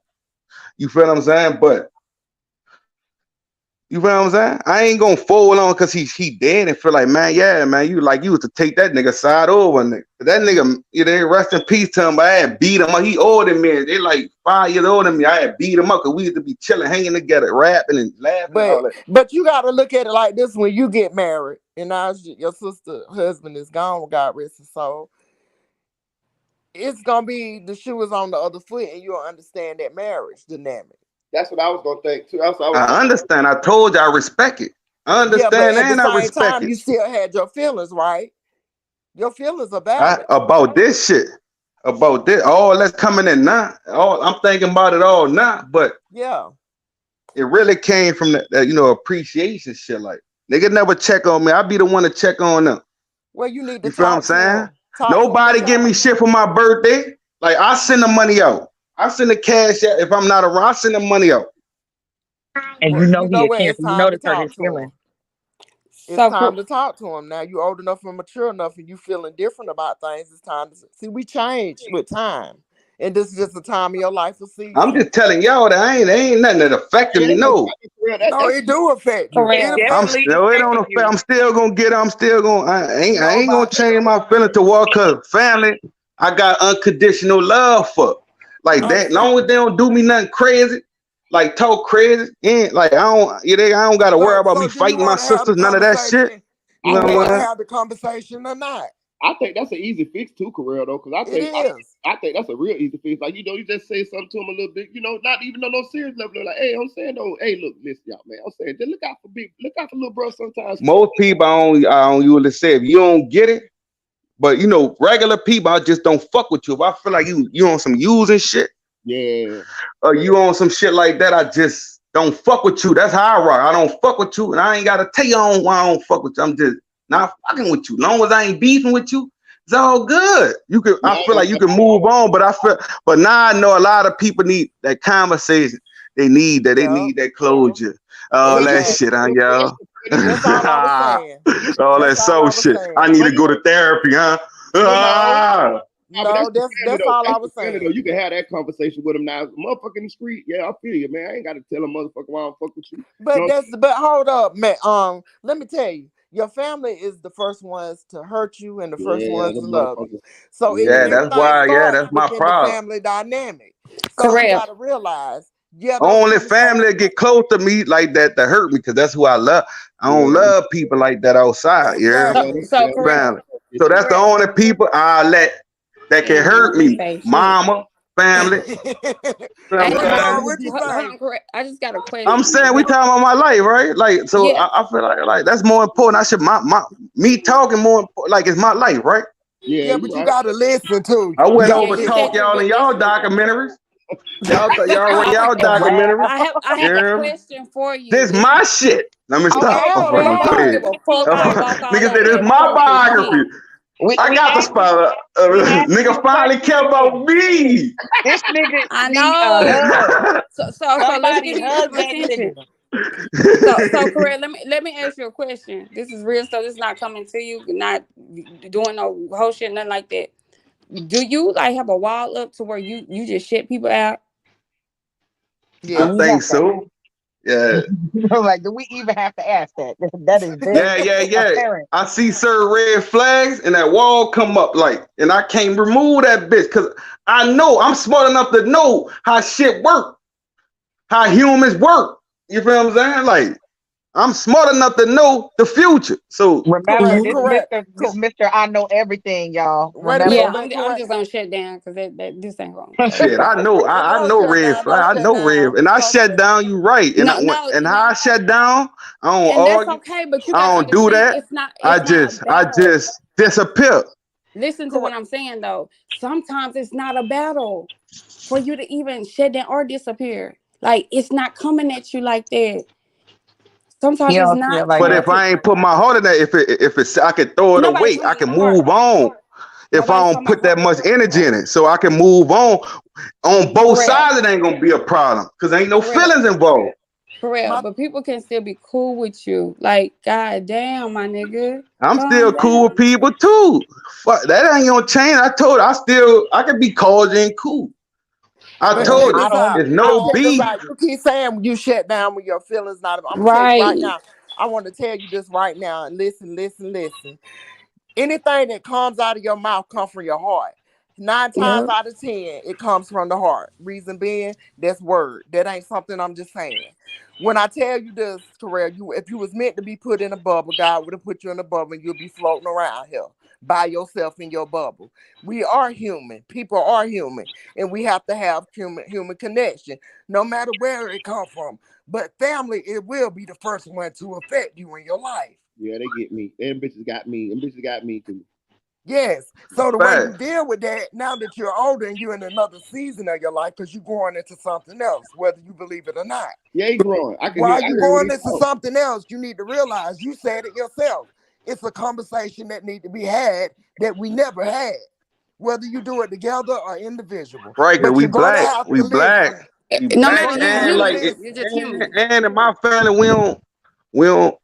You feel what I'm saying? But you feel what I'm saying? I ain't gonna fold on because he dead and feel like, man, yeah, man, you was to take that nigga side over, nigga. That nigga, they rest in peace to him, but I had beat him up. He older than me. They 5 years older than me. I had beat him up because we used to be chilling, hanging together, rapping and laughing and all that. But you gotta look at it like this: when you get married, and now your sister husband is gone, God rest his soul. It's gonna be the shoe is on the other foot, and you'll understand that marriage dynamic. That's what I was gonna think too. I understand. I told you I respect it. I understand and I respect it. You still had your feelings, right? Your feelings are valid. About this shit. About this. All that's coming in now. I'm thinking about it all now, but yeah. It really came from that appreciation shit. Like, nigga never check on me. I be the one to check on them. Well, you need to You feel what I'm saying? Nobody give me shit for my birthday. Like, I send the money out. I send the cash out. If I'm not around, I send the money out. And you know he a cancer. You know to hurt his feelings. It's time to talk to him now. You old enough and mature enough, and you feeling different about things. It's time to see. We change with time, and this is just the time of your life to see. I'm just telling y'all that ain't nothing that affected me. No, it do affect you. It don't affect. I'm still gonna get it. I'm still gonna. I ain't gonna change my feeling toward cause family. I got unconditional love for that. Long as they don't do me nothing crazy. Talk crazy, and I don't gotta worry about me fighting my sisters, none of that shit. You want to have the conversation or not? I think that's an easy fix too, Correll, though, because I think that's a real easy fix. You just say something to them a little bit, not even on no serious level. Like, hey, I'm saying, though, hey, look, listen, y'all, man. I'm saying, just look out for little bro sometimes. Most people I don't usually say if you don't get it, but regular people I just don't fuck with you. If I feel like you on some using shit. Yeah. You on some shit like that, I just don't fuck with you. That's how I rock. I don't fuck with you, and I ain't gotta tell you why I don't fuck with you. I'm just not fucking with you. Long as I ain't beefing with you, It's all good. I feel like you can move on, but now I know a lot of people need that conversation. They need that closure. All that shit on y'all. That's all I was saying. All that soul shit. I need to go to therapy, huh? No, that's all I was saying. You can have that conversation with him now. Motherfucker in the street, yeah, I feel you, man. I ain't got to tell a motherfucker why I don't fuck with you. But hold up, man. Let me tell you, your family is the first ones to hurt you and the first ones to love you. So that's why. That's my problem. The family dynamic. So you gotta realize, only family that get close to me like that hurt me because that's who I love. I don't love people like that outside. Exactly. So that's the only people I let that can hurt me. Mama, family. I just got a question. I'm saying we talking about my life, right? Like, so yeah. I feel like that's more important. I should me talking more important. Like it's my life, right? Yeah, but you gotta listen to. I went over talk y'all in y'all documentaries. Y'all documentaries. I have a question for you. This my shit. Let me stop. Nigga said this my biography. I got the spot. Nigga finally care about me. This nigga. I know. So let's get attention. So correct. Let me ask you a question. This is real stuff. This is not coming to you. Not doing no whole shit, nothing like that. Do you like have a wall up to where you just shit people out? Yeah, I think so. Yeah. Like, do we even have to ask that? That is yeah. apparent. I see certain red flags and that wall come up and I can't remove that bitch because I know I'm smart enough to know how shit work, how humans work. You feel what I'm saying? Like, I'm smart enough to know the future. So remember, this Mr. I know everything, y'all. Remember? Yeah, I'm just gonna shut down because this ain't wrong. Shit, I know red flag. I know red, and I shut down. You right, and how I shut down, I don't argue. That's okay, but you I don't do that. It's not. I just disappear. Listen to what I'm saying though. Sometimes it's not a battle for you to even shut down or disappear. Like it's not coming at you like that. Sometimes it's not. But if I ain't put my heart in that, if it's I can throw it away, I can move on. If I don't put that much energy in it, so I can move on both sides, it ain't gonna be a problem because ain't no feelings involved. Correct, but people can still be cool with you. Like, god damn, my nigga. I'm still cool with people too. Fuck, that ain't gonna change. I can be cordial and cool. I told you, there's no beef. You keep saying you shut down when your feelings not. I'm gonna tell you right now. I want to tell you this right now. And listen. Anything that comes out of your mouth comes from your heart. 9 times out of 10, it comes from the heart. Reason being, that's word. That ain't something I'm just saying. When I tell you this, Terrell, if you was meant to be put in a bubble, God would have put you in a bubble and you'll be floating around here by yourself in your bubble. We are human. People are human. And we have to have human connection, no matter where it comes from. But family, it will be the first one to affect you in your life. Yeah, they get me. Them bitches got me. Them bitches got me too. Yes. So the way you deal with that, now that you're older and you're in another season of your life, because you're going into something else, whether you believe it or not. Yeah, you're growing. While you're going into something else, you need to realize, you said it yourself, it's a conversation that need to be had that we never had, whether you do it together or individual. Right, because we black. We black. No matter you're just human. And in my family, we'll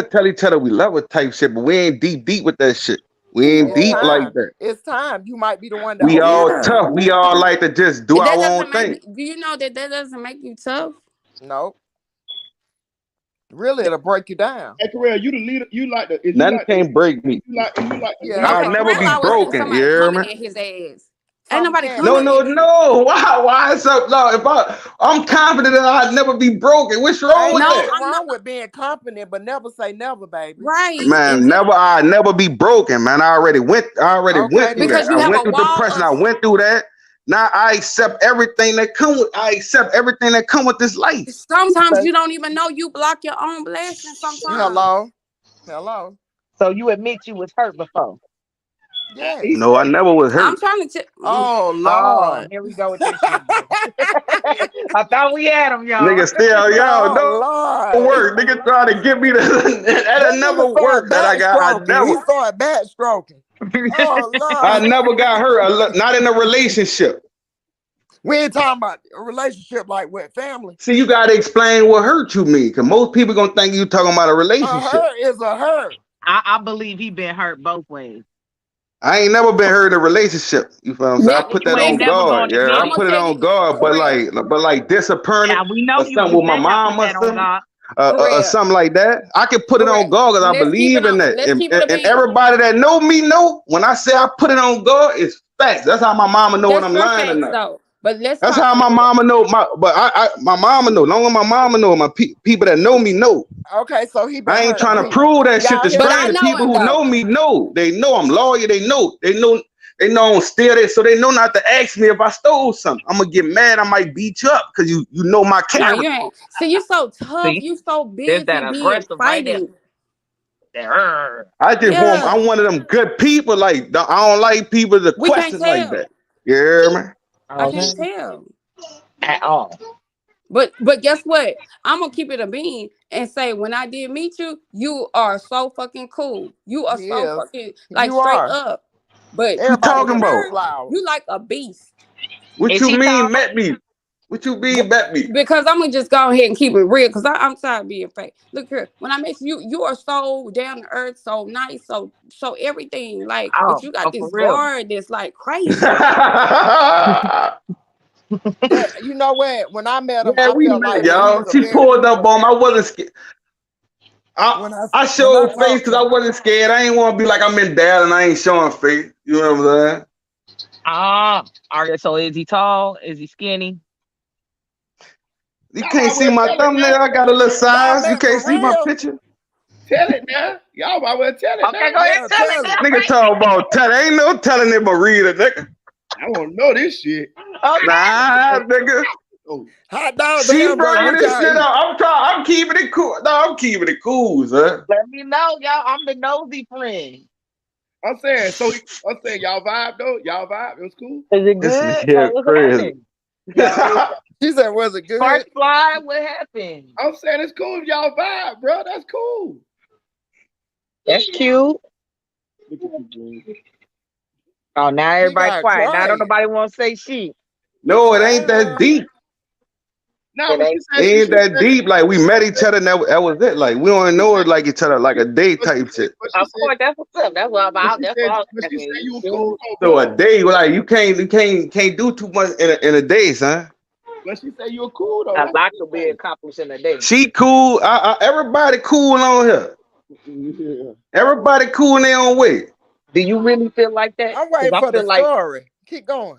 tell each other we love it type shit, but we ain't deep with that shit. We ain't deep like that. It's time. You might be the one that we all tough. We all like to just do our own thing. Do you know that doesn't make you tough? No. Really, it'll break you down. Hey, Terrell, you the leader. You like the. Nothing can't break me. I'll never be broken. You hear me? His ass. Ain't nobody No. Why is up? No, if I'm confident that I'd never be broken. What's wrong with that? Nothing wrong with being confident, but never say never, baby. Right. Man, I'd never be broken, man. I already went through that. I went through depression. I went through that. Now I accept everything that come with this life. Sometimes you don't even know you block your own blessings. Sometimes. Hello. So you admit you was hurt before? Yeah. No, I never was hurt. I'm trying to. Oh Lord, here we go with this. I thought we had him, y'all. Nigga, still y'all don't work. Nigga trying to get me that'll never work. That I got. I never. He started backstroking. Oh I Lord. never got hurt. Not in a relationship. We ain't talking about a relationship like with family. See, you gotta explain what hurt you mean, because most people gonna think you talking about a A relationship. hurt is a hurt. I believe he been hurt both ways. I ain't never been hurt in a relationship. You feel what I'm saying? I put You that ain't on never guard. gonna Yeah, admit I it. put it on guard. But like disappointed Yeah, we know or something with my mom or something. Or something like that. I can put it on guard because I believe in that. And everybody that know me know when I say I put it on guard, it's facts. That's how my mama know when I'm lying or not. That's how my mama know. My mama know. Long as my mama know, my people that know me know. Okay, so he been I ain't hurt. trying to prove that shit to Y'all strangers. People who know me know. They know I'm loyal. They know I don't steal it, so they know not to ask me if I stole something. I'm gonna get mad. I might beat you up because you know my character. No, you ain't. See, you so tough. You so There's busy that being aggressive right there. fighting. I just want. Yeah. I'm one of them good people. Like I don't like people that We can't questions like tell. that. You hear me? I can't tell. At all. But guess what? I'm gonna keep it a bean and say when I did meet you, you are so fucking cool. You are so Yes, fucking like you straight are. up. But Everybody talking give you about? flowers. you like a beast. What Is you he mean, tall? met me? What you mean, met me? Because I'm gonna just go ahead and keep it real because I'm tired of being fake. Look here, when I met you, you are so down to earth, so nice, so everything. Like, but you got For this real. guard that's like crazy. Yeah, you know what? When I met him, Yeah, I we felt met, like he y'all. was a She very pulled up on me. I wasn't scared. when I I showed face talked because to I him. wasn't scared. I ain't want to be like I'm in dad and I ain't showing face. You know what I'm saying? All right. So is he tall? Is he skinny? You can't see my thumbnail. I got a little Y'all size. You met can't for see my real? picture. Tell it now. Y'all might well tell it Okay, now. go ahead. Yeah, Tell tell it. it. Nigga talk about tell. Ain't no telling it but read it, nigga. I want to know this shit. Okay. Nah, nigga. Oh, Hot dogs and She hamburgers. bringing What this y'all shit eat? up. I'm keeping it cool. No, I'm keeping it cool, sir. Let me know, y'all. I'm the nosy friend. I'm saying, y'all vibe though. Y'all vibe. It was cool. Is it This good? is here What's crazy. happening? She said, was it good? Sparks fly? What happened? I'm saying it's cool if y'all vibe, bro. That's cool. That's cute. Look at you, bro. Oh, now He everybody got quiet. Now don't quiet. nobody want to say shit. No, it ain't that deep. No, It but she ain't. said It she ain't that deep. Like we met each other and that was it. Like we don't know it like each other, like a date type shit. But she Of said, course, that's what's up. That's what I'm about. That's what I was but she said asking you were you. cool though, So bro. a day, like you can't do too much in a day, son. But she said you were cool though. A That's lot the could be thing. accomplished in a day. She cool. Everybody cool on here. Yeah. Everybody cool in their own way. Do you really feel like that? I'm 'Cause waiting I for the feel like story. Keep going.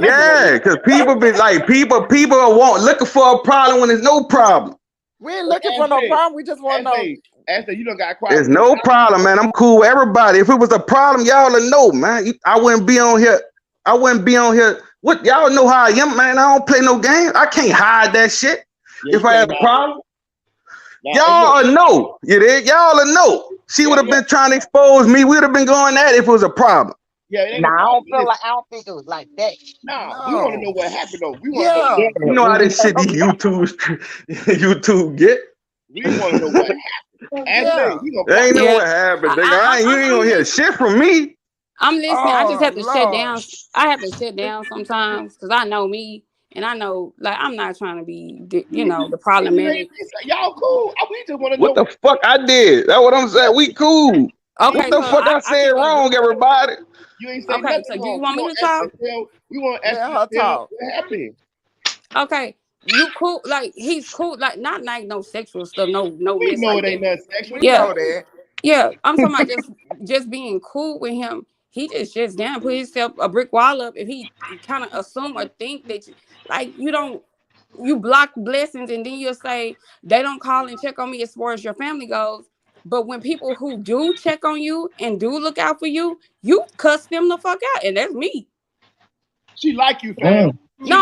Yeah, because people be like people are looking for a problem when there's no problem. We ain't looking for no problem. We just want to know. After you done got quiet. There's no problem, man. I'm cool with everybody. If it was a problem, y'all would know, man. I wouldn't be on here. I wouldn't be on here. What y'all know how I am, man. I don't play no games. I can't hide that shit. Yeah, if I had a problem, Nah, y'all will know. You did? Y'all will know. She would have been trying to expose me. We would have been going at it if it was a problem. Yeah, it ain't Nah, a I problem. don't think it was like that. Nah, we want to know what happened though. We want Yeah. to know. You know how this shit these YouTube get. We want to know what happened. Yeah. They ain't know Yeah. what happened. They I- you ain't gonna hear shit from me. I'm listening. I just have to shut Lord. down. I have to shut down sometimes because I know me and I know like I'm not trying to be the problematic. Y'all cool. We just want to What know. the fuck I did? That's what I'm saying. We cool. Okay, What the so fuck I said can be wrong, real. everybody? You ain't saying Okay, nothing so do wrong. you want me to talk? We want to ask Let her you talk. what happened. Okay, you cool? Like he's cool? Like not like no sexual stuff, no We mess know like it ain't that. nothing sexual. We know that. Yeah. I'm talking about just being cool with him. He just shuts down, put himself a brick wall up. If he kind of assume or think that you block blessings, and then you'll say they don't call and check on me as far as your family goes. But when people who do check on you and do look out for you, you cuss them the fuck out, and that's me. She like you, fam. No,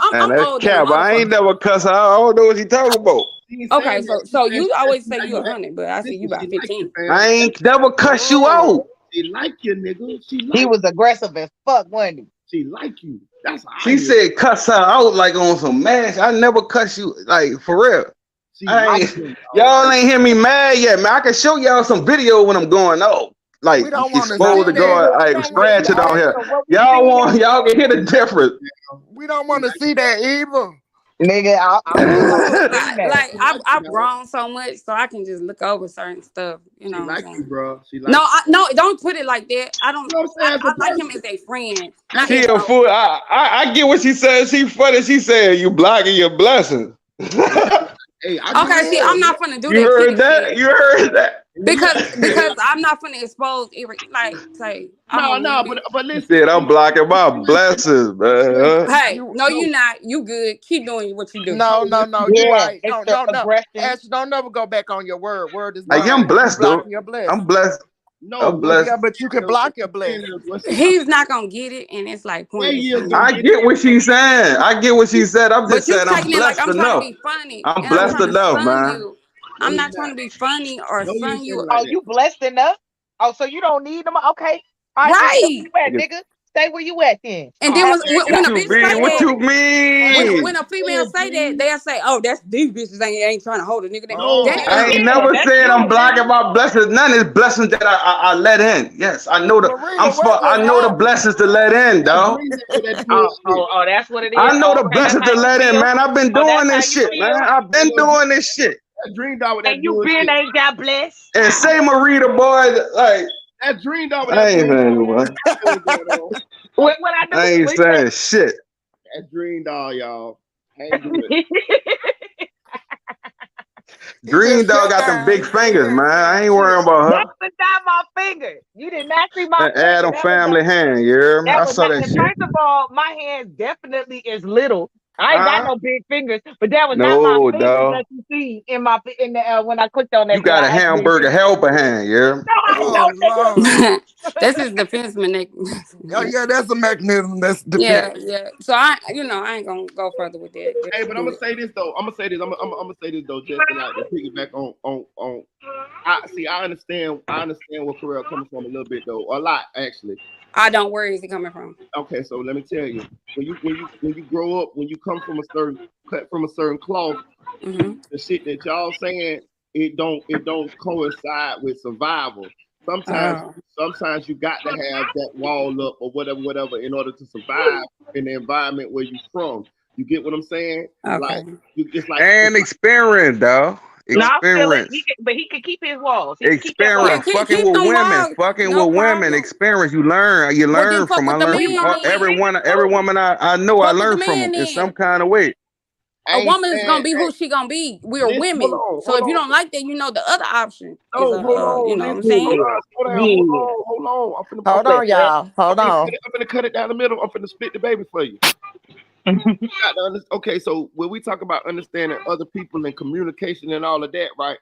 I'm And that's old than a cap. I ain't motherfucker. never cuss her. I don't know what you talking about. Okay, so you always say you 100, but I see you about She like 15. you, fam. I ain't never cuss you out. She like you, nigga. She like He was aggressive as fuck, wasn't he? She like you. That's how She said cuss her out like on some mash. I never cuss you like for real. She like y'all ain't hear me mad yet, man. I can show y'all some video when I'm going off. like We don't you're want to supposed see to go that. We like don't want to scratch see it on that. here. So what we Y'all can hear the difference. We don't want to see that either. Nigga, I'm just like, that. like I've grown so much, so I can just look over certain stuff. You know She what I'm like you, saying? bro. She like No, don't put it like that. I don't. you know what I'm saying? I like him as a friend, not She as a fool. I get what she said. She funny. She said you blocking your blessings. Hey, I okay. See, I'm not gonna do You that heard kitty that? shit You heard that? because I'm not gonna expose like say I'm no, gonna leave it. but She listen. said I'm blocking my blessings, man. Hey, no, you not. You good. Keep doing what you do. No, you Yeah, right. it's Don't the aggression. Ash, don't never go back on your word. Word is Hey, bond. I'm blessed You blocking though. your blessing. I'm blessed. No, I'm blessed. Yeah, but you can block your blessing. He's not gonna get it, and it's like pointless. I get what she's saying. I get what she said. I'm But just you saying I'm taking it like blessed I'm trying to enough. be funny, I'm and I'm blessed trying to enough, sun man. you. I'm not trying to be funny or No, you sun ain't you. saying like that. You blessed enough? Oh, so you don't need them? Okay. All right, Right. Where you at, nigga? Stay where you at then. And then when a bitch say What that, you mean? when a female say that, they'll say, "Oh, that's these bitches ain't trying to hold a nigga." No, I ain't never said I'm blocking my blessings. None is blessings that I let in. Yes, I know I know the blessings to let in, dog. Oh, that's what it is. I know the Okay, blessings that's to how let you in, feel? man. I've been Oh, that's doing how this you shit, feel? man. I've been doing this shit. I dreamed out with that And you bullshit. been ain't got blessed. And say Marita, boy, like I dreamed out with I that ain't bullshit. saying what. What I do? I ain't saying shit. That dream doll, y'all. I ain't do it. Green dog got them big fingers, man. I ain't worrying about her. That was not my finger. You did not see my That finger. Adam family hand, you hear me? That I was saw not, that and shit. first of all, my hand definitely is little. I ain't got no big fingers, but that was not No, my fingers dog. that you see in the when I clicked on that. You got a hamburger helper hand, yeah. Oh Lord. That's his defense mechanism. Oh yeah, that's a mechanism. That's defense. Yeah. So I ain't gonna go further with that. Hey, but I'm gonna say this though. I'm gonna say this though, just to like to piggyback on. I understand where Carell coming from a little bit though, a lot actually. I don't. Where is he coming from? Okay, so let me tell you, when you grow up, when you come from a certain cloth, the shit that y'all saying it don't coincide with survival. Sometimes you got to have that wall up or whatever in order to survive in the environment where you from. You get what I'm saying? Okay. Like it's like And experience, dog. No, I feel it. Experience. But he could keep his walls. He can keep that wall. Experience. Fucking with women. Fucking with women. Experience. You learn. You learn from. I learn from every woman I know. I learn from them in some kind of way. A woman is gonna be who she gonna be. We're women. So if you don't like that, you know the other option is you know what I'm saying? Hold on. Hold on, y'all. Hold on. I'm gonna cut it down the middle. I'm gonna split the baby for you. Okay, so when we talk about understanding other people and communication and all of that, right?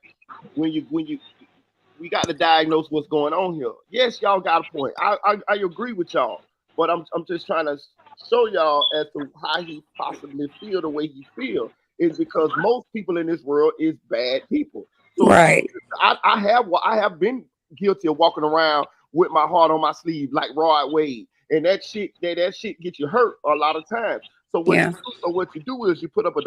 We got to diagnose what's going on here. Yes, y'all got a point. I agree with y'all, but I'm just trying to show y'all as to how he possibly feel the way he feel is because most people in this world is bad people. So right. I have been guilty of walking around with my heart on my sleeve like Rod Wade, and that shit gets you hurt a lot of times. So what you do is you put up a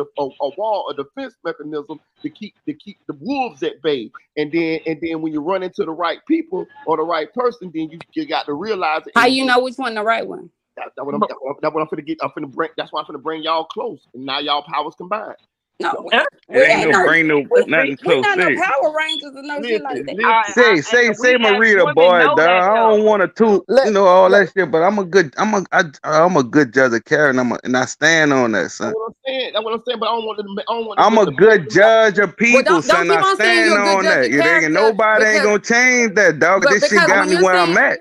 wall, a defense mechanism to keep the wolves at bay, and then when you run into the right people or the right person, then you got to realize it. How you know which one the right one? That's what I'm finna get. That's why I'm finna bring y'all close, and now y'all powers combined. No, it ain't nothing close. We not no Power Rangers or no shit like that. Say Marita, boy, dog. I don't want to all that shit, but I'm a good judge of character, and I stand on that, son. That's what I'm saying. But I don't want. I'm a good judge of people, son. I stand on that. Nobody ain't gonna change that, dog. This shit got me where I'm at.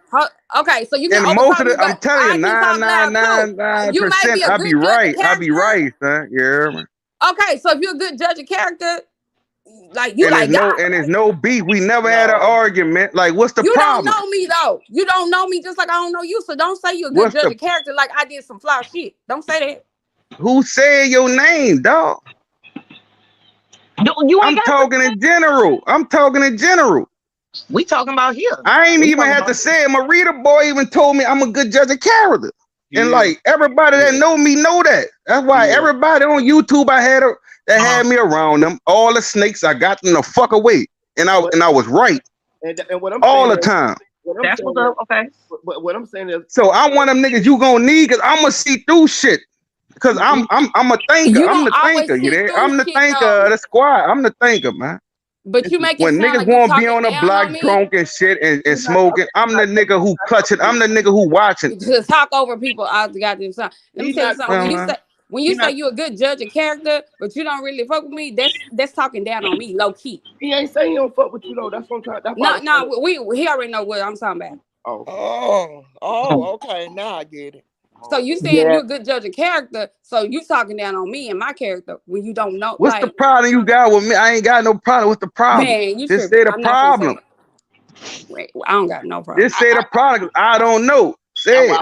Okay, so you can. And most of the, I'm telling you, 99.9% I be right. I be right, son. You hear me? Okay, so if you're a good judge of character, like you and like God. There's no beef. We never had an argument. Like, what's the problem? You don't know me though. You don't know me just like I don't know you. So don't say you're a good judge of character like I did some fly shit. Don't say that. Who said your name, dog? I'm talking in general. We talking about here. I ain't even had to say it. Marita boy even told me I'm a good judge of character. Yeah. And like everybody that know me know that. That's why everybody on YouTube that had me around them. All the snakes, I got them the fuck away. And I was right. And what I'm all saying the time. That's what's up. Okay. But what I'm saying is, So I'm one of them niggas you gonna need because I'm gonna see through shit. Cause I'm a thinker. You I'm don't the always thinker. You see there? through I'm the shit thinker of though. the squad. I'm the thinker, man. But you make it When sound niggas like you wanna be talking on the down block on me. drunk and shit and smoking, I'm the nigga who clutching. I'm the nigga who watching. To talk over people all the goddamn time. Let me He's tell you not something. talking. When you say you're a good judge of character, but you don't really fuck with me, that's talking down on me, low key. He ain't saying he don't fuck with you though. That's what I'm trying. That's why. No, he already know what I'm talking about. Okay. Now I get it. So you saying you're a good judge of character, so you talking down on me and my character when you don't know. What's the problem you got with me? I ain't got no problem. What's the problem? Man, you Just tripping. say the I'm not gonna say problem. it. Wait, I don't got no problem. Just say the problem. I don't know. Say it.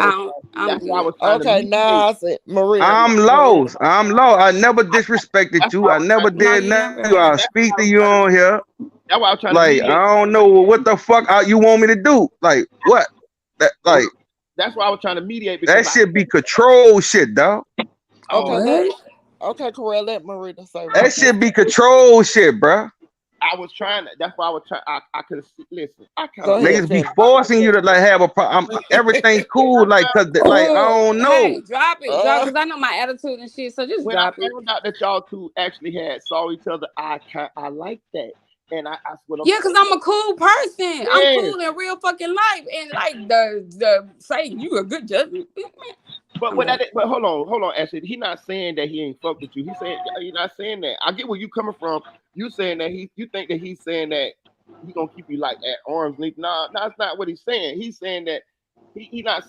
I'm good. Okay, now I said, Maria. I'm lost. I'm lost. I never disrespected you. I never did nothing. I speak to you on here. That's why I was trying like, to. I don't know what the fuck you want me to do. Like, what? That's why I was trying to mediate. That shit be control shit, dog. Okay, Correct. Let Marita say. That shit be control shit, bro. I was trying. That's why I was trying. I could listen. I Niggas be forcing you to like have a problem. Everything's cool, like, cause like I don't know. Hey, drop it, because I know my attitude and shit. So just when drop I it. found out that y'all two actually saw each other, I like that. And I yeah, because I'm a cool person. I'm cool in real fucking life. And like the saying you a good judge. But but hold on, Ashley. He not saying that he ain't fuck with you. He's saying he's not saying that. I get where you coming from. You saying that you think that he's saying that he gonna keep you like at arm's length. Nah, that's not what he's saying. He's saying that he not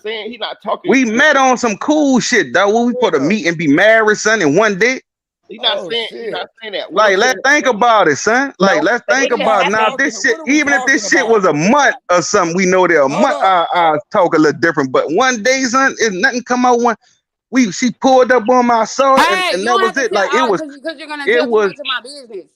talking. We met on some cool shit, though. We supposed to meet and be married, son, in one day. He's not saying that. Like, let's think about it, son. Like, let's think about it. Now. This shit, even if this shit was a month or something, we know that a month I talk a little different. But one day, son, if nothing come out one. She pulled up on my soul, and that was it. Like, it was. Because you're gonna tell too much of my business.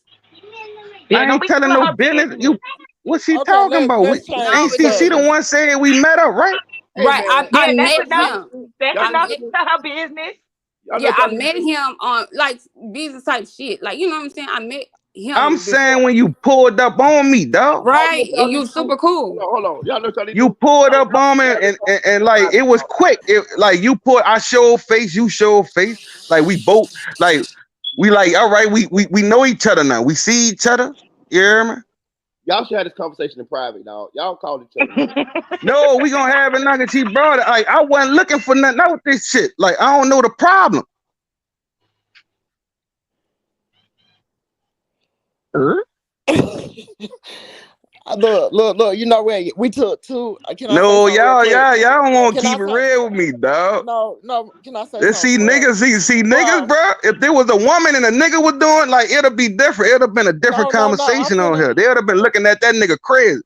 I ain't telling no business. What's she talking about? She the one saying we met up, right? Right. I met him. That's enough to her business. Yeah, I met him on like business type shit. Like, you know what I'm saying? I met him. I'm saying when you pulled up on me, dog. Right. And you super cool. Hold on. Y'all know you pulled up on me and like it was quick. Like you I showed face, you showed face. Like we both like we like, all right, we know each other now. We see each other. You hear me? Y'all should have this conversation in private, dog. Y'all call each other. No, we gonna have it now because she brought it. Like, I wasn't looking for nothing out with this shit. Like, I don't know the problem. Look, you know where we took two. No, y'all don't want to keep it real with me, dog. No, can I say Let's see something? niggas, bro. If there was a woman and a nigga was doing, like, it'll be different. It'll have been a different conversation on here. They would have been looking at that nigga crazy.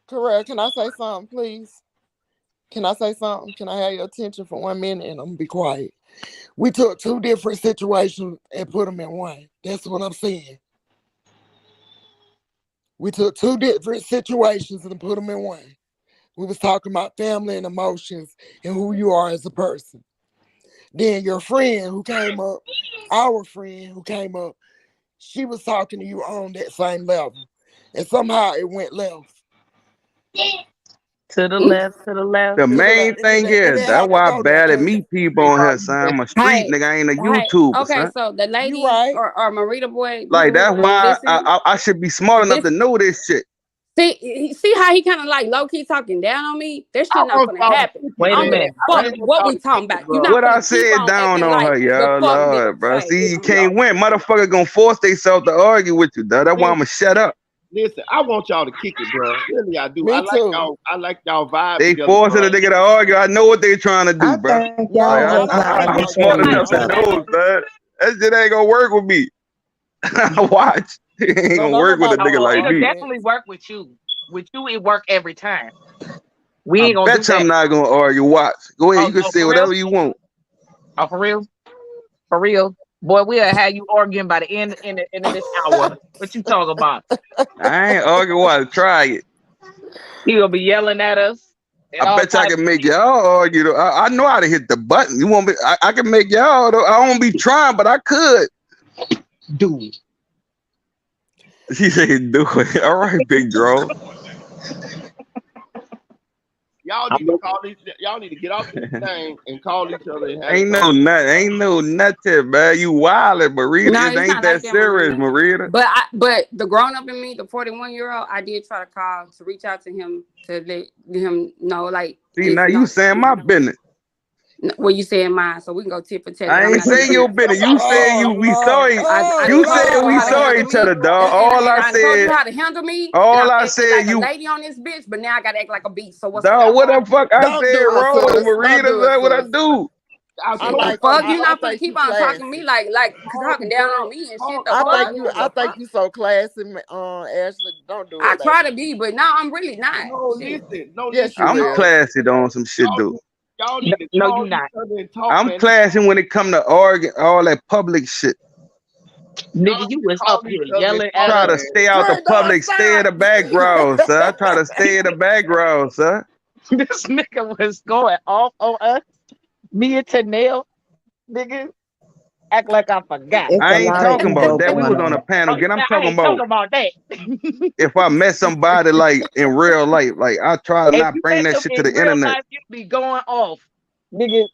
Correct. Can I say something, please? Can I say something? Can I have your attention for 1 minute and I'm gonna be quiet? We took two different situations and put them in one. That's what I'm saying. We took two different situations and put them in one. We was talking about family and emotions and who you are as a person. Then your friend who came up, our friend who came up, she was talking to you on that same level. And somehow it went left. To the left, to the left. The main thing is, that's why I barely meet people on here, son. I'm a street nigga, I ain't a YouTuber, okay, son. so the lady or Marita boy. Like, that's why I should be smart enough to know this shit. See how he kind of like low key talking down on me? That shit not gonna happen. Wait a minute. What we talking about? You What I said down on her, y'all, Lord, bro. See, you can't win. Motherfucker gonna force themselves to argue with you, dog. That's why I'ma shut up. Listen, I want y'all to kick it, bro. Really, I do. I like y'all vibe. They forcing the nigga to argue. I know what they trying to do, bro. I'm smart enough to know, son. That shit ain't gonna work with me. Watch. It ain't gonna work with a nigga like me. It'll definitely work with you. With you, it work every time. We ain't gonna do that. I'm not gonna argue. Watch. Go ahead. You can say whatever you want. Oh, for real? For real? Boy, we'll have you arguing by the end of this hour. What you talking about? I ain't arguing. Watch. Try it. He will be yelling at us. I bet I can make y'all argue. Though. I know how to hit the button. You want me? I can make y'all. Though. I won't be trying, but I could. Do it. She said, "Do it." All right, big bro. Y'all need to call each. Y'all need to get off this thing and call each other. And have Ain't no nothing, man. You wildin', Marita. No, It it's ain't not like that that, serious, Marita. Marita. But the grown up in me, the 41-year-old, I did try to call to reach out to him to let him know, like, See, now you saying my business. well, you saying mine, so we can go tit for tat. I ain't saying your business. You saying we saw each. You said we saw each other, dog. All I I told you said. how to handle me. All and I'm I acting said like you. a lady on this bitch, but now I gotta act like a beast. So what's Dog, what the fuck I Don't said do it, wrong, sis. Marita? Don't do it, That's what I sis. do. I the like fuck? you. You not I finna think keep you on classy. talking to me like talking down on me and shit. The I fuck? think you so classy, Ashley. Don't do it. I try to be, but now I'm really not. No, Shit. listen. No, Yes, listen. you I'm is. classy on some shit, dude. Y'all need to No, call you not. each other and talk, I'm man. classy when it come to arguing, all that public shit. Nigga, you was up here yelling at Try us. to stay out the public, stay in the background, sir. Try to stay in the background, sir. This nigga was going off on us. Me and Tanel, nigga, act like I forgot. It's I a ain't lot of talking about ego that. We going was on a on. panel. Again, I'm talking about that. if I met somebody like in real life, like I try to If not you bring met that them shit to in the real internet. life, you'd be going off. Nigga,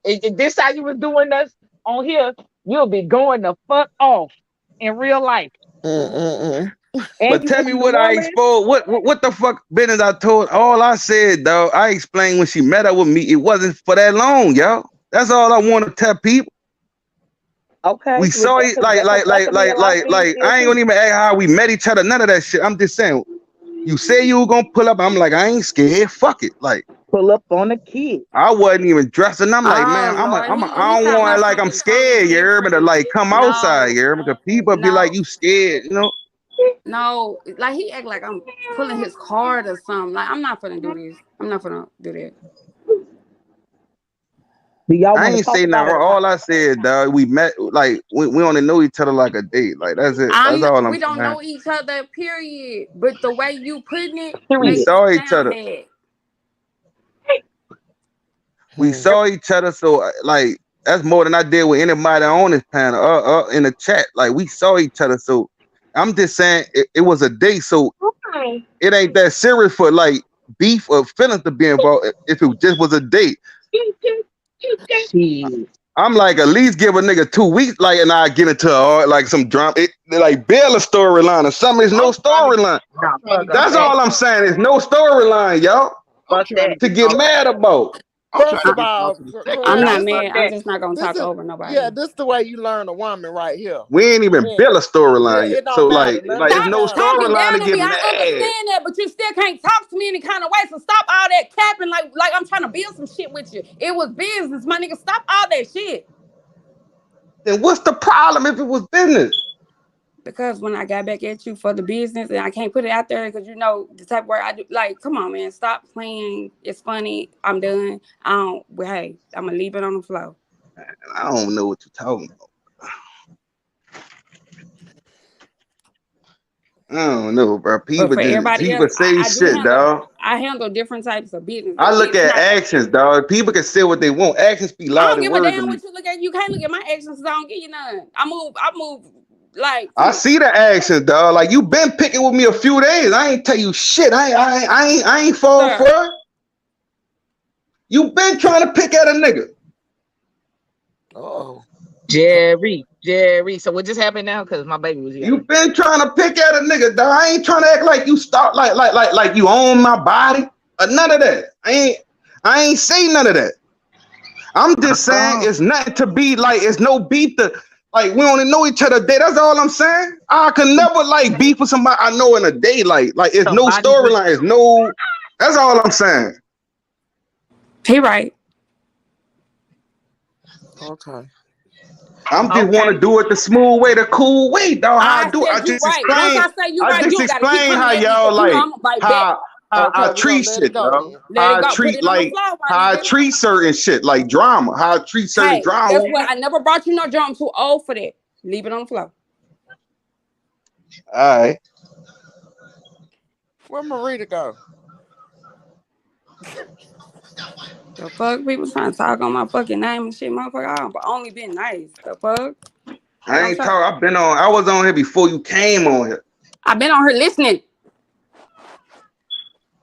if this how you was doing us on here, you'll be going the fuck off in real life. And But you tell was me in the what I woman. exposed. What the fuck business I told? All I said, though, I explained when she met up with me. It wasn't for that long, yo. That's all I want to tell people. Okay. We saw it like I ain't gonna even ask how we met each other. None of that shit. I'm just saying. You say you were gonna pull up. I'm like, I ain't scared. Fuck it. Like pull up on a kid. I wasn't even dressed, and I'm like, man, Lord. I don't want like I'm scared. You hear me? To like come outside. You hear me? Because people be like, you scared, you know? No, like he act like I'm pulling his card or something. Like I'm not finna do this. I'm not finna do that. Do y'all I want to ain't talk say about nothing. it? All I said, dog, we met like we only know each other like a date. Like that's it. That's all I'm We don't saying. know each other, period. But the way you putting it We makes saw it each sound other. bad. We saw each other, so like that's more than I did with anybody on this panel. In the chat, like we saw each other. So I'm just saying it was a date, so it ain't that serious for like beef or feelings to be involved. If it just was a date, I'm like at least give a nigga 2 weeks, like, and I get into like some drama. It like build a storyline or something. There's no storyline. That's all I'm saying. There's no storyline, y'all. To get mad about. First of all, I'm not this mad. I'm just not gonna this talk is over nobody. yeah. This the way you learn a woman right here. We ain't even built a storyline yet. It don't So matter. like there's no Talking storyline to down on get me, I mad. understand that, but you still can't talk to me any kind of way. So stop all that capping, like I'm trying to build some shit with you. It was business, my nigga. Stop all that shit. Then what's the problem if it was business? Because when I got back at you for the business, and I can't put it out there because you know the type of work I do. Like, come on, man, stop playing. It's funny. I'm done. Well, hey, I'm gonna leave it on the floor. I don't know what you're talking about. I don't know, bro. People for everybody else, say shit, dog. I handle different types of business. I look It's at not like actions, dog. People can say what they want. Actions speak I louder don't than give a words to damn me. what you look at. You can't look at my actions. I don't give you none. I move like. I see the actions, dog. Like you been picking with me a few days. I ain't tell you shit. I ain't fall for it. You been trying to pick at a nigga. Oh, Jerry. So what just happened now? Because my baby was here. You been trying to pick at a nigga, dog. I ain't trying to act like you start like you own my body or none of that. I ain't say none of that. I'm just saying it's nothing to be like. It's no beef to like. We only know each other a day. That's all I'm saying. I can never like beef with somebody I know in a day. Like it's no storyline. It's no. That's all I'm saying. He right. Okay. I'm just want to do it the smooth way, the cool way, dog. How I do it. I just right. Once explain. I say you I right, just you don't gotta keep explain coming how at me y'all because you know like I'm gonna bite back. how I Okay, treat let it shit, go, dog. then. Let How it I go. treat Put it on the like floor, my how I nigga. treat certain shit, like drama. How I treat certain Hey, drama. guess what? I never brought you no drama. I'm too old for that. Leave it on the floor. All right. Where Marita go? The fuck, people trying to talk on my fucking name and shit, motherfucker. I've only been nice. The fuck. Like, I ain't talk. I was on here before you came on here. I've been on here listening.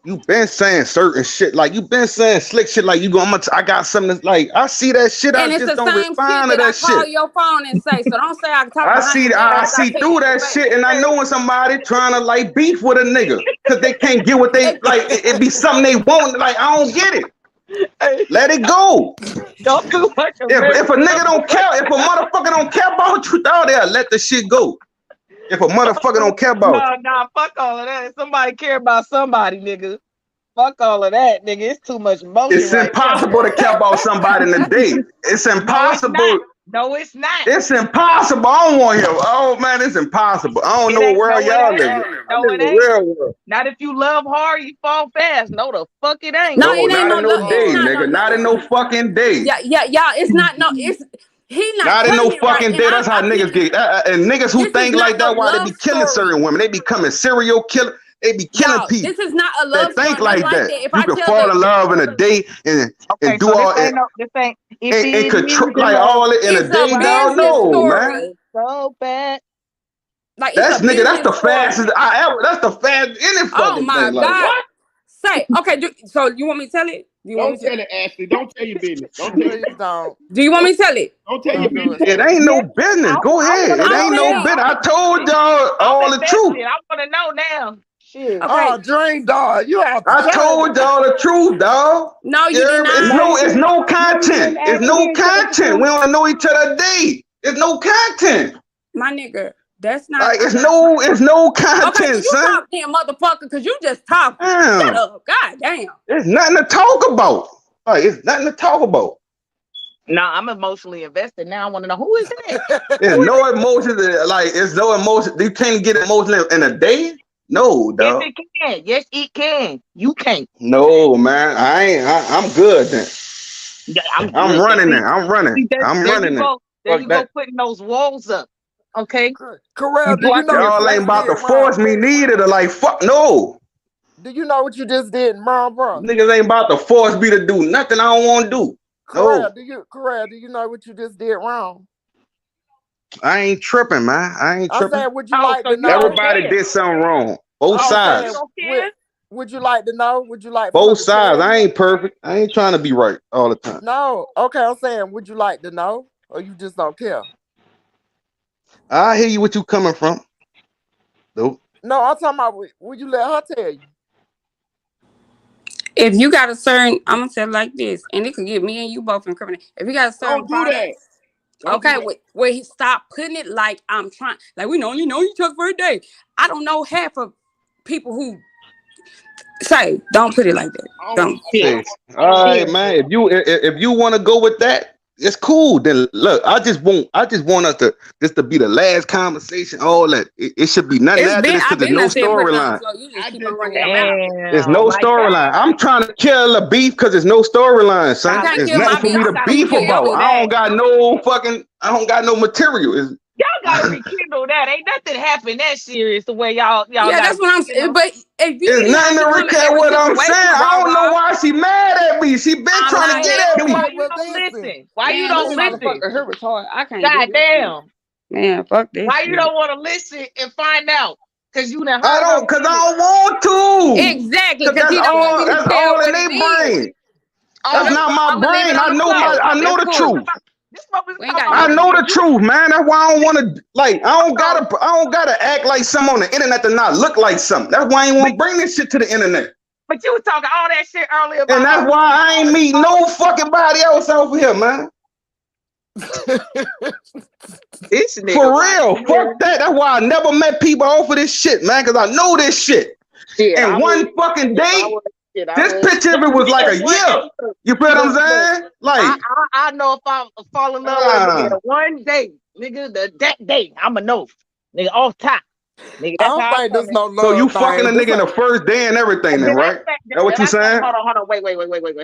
You been saying certain shit, like you been saying slick shit, like you go. I got something that's like I see that shit. And I it's just the don't same shit respond to that I that call shit. your phone and say. So don't say I can talk I behind see, your back. I Cause I see say through it in your that face. shit, and I know when somebody trying to like beef with a nigga because they can't get what they like. It be something they want. Like I don't get it. Let it go. Don't do much of If a nigga don't care, if a motherfucker don't care about you, down there, let the shit go. If a motherfucker don't care about you. No, fuck all of that. If somebody care about somebody, nigga. Fuck all of that, nigga. It's too much emotion It's right now. impossible to care about somebody in a day. It's impossible. No, it's not. It's impossible. I don't want him. Oh man, it's impossible. I don't know what world y'all live in. I live in a real world. Not if you love hard, you fall fast. No, the fuck it ain't. No, No, it ain't not no in no love. day, It's not nigga. no. Not in no fucking day. Yeah. It's not no. It's he Not not in no telling it right. fucking And day. That's how niggas get. And niggas who this is think not like no that, why they love be killing story. certain women? They becoming serial killer. They be killing Y'all, people this is not a love that think story. Nothing like that. If You I can tell fall in love in a day and do so all this it ain't no. This ain't. If and it control means like love, all it in a it's day, a dog. business No, story. man. So bad. Like it's That's a nigga. That's the business story. fastest I ever. That's the fastest any Oh fucking my thing. Like God. what? Say, okay, so you want me to tell it? Do you want me Don't to tell it, Ashley. Don't tell your business. Don't tell your Please don't. Do you want me to tell it? Don't tell your Don't do business. it. It ain't no business. Go I ahead. wanna It know ain't no now. business. I told y'all I'm all the truth. invested. I want to know now. Shit. Okay. Oh, Dream Dog, you have to I tell told y'all the truth, dog. No, you did It's not. no content. It's no content. We only know each other a day. It's no content. My nigga, that's not Like it's no Okay, content, then you son. talk then, motherfucker, because you just talking. Damn. Shut up. God damn. There's nothing to talk about. Like it's nothing to talk about. No, I'm emotionally invested. Now I want to know who is it? There's no emotion. Like it's no emotion. You can't get emotional in a day. No, Yes, dog. it can. Yes, it can. You can't. No, man. I'm good then. Yeah, I'm good. running See, there. I'm running. I'm there running you there. go. There Fuck you go, that. putting those walls up. Okay. Corral, do you know Your what Y'all you ain't just about did to force wrong? me neither to like fuck no. Do you know what you just did wrong, bro? Niggas ain't about to force me to do nothing I don't want to do. Corral, No. do you know what you just did wrong? I ain't tripping, man. I ain't I tripping. said, would you like to know? Everybody did something wrong. Both I'm sides. saying, would you like to know? Would you like for Both them to sides. tell I you? ain't perfect. I ain't trying to be right all the time. No. Okay, I'm saying, would you like to know? Or you just don't care? I hear you what you coming from. Nope. No, I'm talking about, would you let her tell you? If you got a certain, I'm gonna say it like this, and it could get me and you both incriminated. If you got a certain Don't do that. product, Don't do okay, that. where he stop putting it like I'm trying, like we only know each other for a day. I don't know half of people who say don't put it like that. Don't. All right, man. If you want to go with that, it's cool. Then look, I just want us to just to be the last conversation. All that it should be nothing after this I've because there's been no not saying put it on the storyline. floor. You just keep on running your mouth. There's no storyline. I'm trying to kill a beef because there's no storyline, son. You can't There's kill nothing my for me beef. to beef about. I don't got no material. Y'all gotta rekindle that. Ain't nothing happened that serious the way y'all Yeah, got. that's what I'm saying. But if you It's didn't have nothing to to come in recap every what I'm situation, saying. I don't know why she mad at me. She been I'm trying to not get mad. at me. Why you don't listen? Why you Man, this don't listen? motherfucker here was hard. I can't God do this shit. damn. Man, fuck this Why shit. you don't want to listen and find out? Cause you done heard I don't, cause I don't want to. Exactly, Cause because he don't want me to that's tell all what in their it is. brain. That's not my I'ma leave it brain. on the floor. I know That's the cool. truth. We ain't got I nothing. know the truth, man. That's why I don't want to I don't gotta act like something on the internet to not look like something. That's why I ain't want to bring this shit to the internet. But you was talking all that shit earlier about. And that's why I ain't meet no fucking body else over here, man. This nigga For right real, here. fuck that. That's why I never met people off of this shit, man. Cause I know this shit. Shit, And one fucking day, this picture, if it was like a year, you feel what I'm saying? Like, I know if I fall in love with a nigga one day, nigga, that day, I'ma know. Nigga, off top. Nigga, I that's don't how think I'm there's no love. so you fucking a thing. This nigga in the ain't- first day and everything, then, right? That what you saying? Hold on, wait,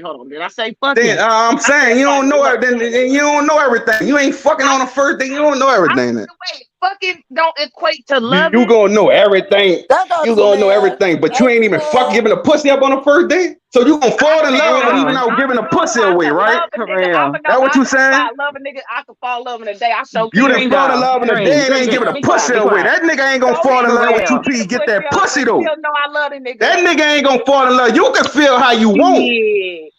hold on. Did I say fucking? Then I'm saying you don't know everything. Then you don't know everything. You ain't fucking on the first day. You don't know everything. Then Wait, fucking don't equate to you loving. gonna know everything. That got You too gonna know many everything, but you ain't even fuck giving a pussy up on the first day. So you gonna fall in love even out giving a pussy away, right? That what you saying? I love a nigga. I could fall in love in a day. I show You done fall in love in a day and ain't giving a pussy away. That nigga ain't gonna fall in love with you till you get that pussy though. No, I love the nigga. That nigga ain't gonna fall in love. You can feel how you want.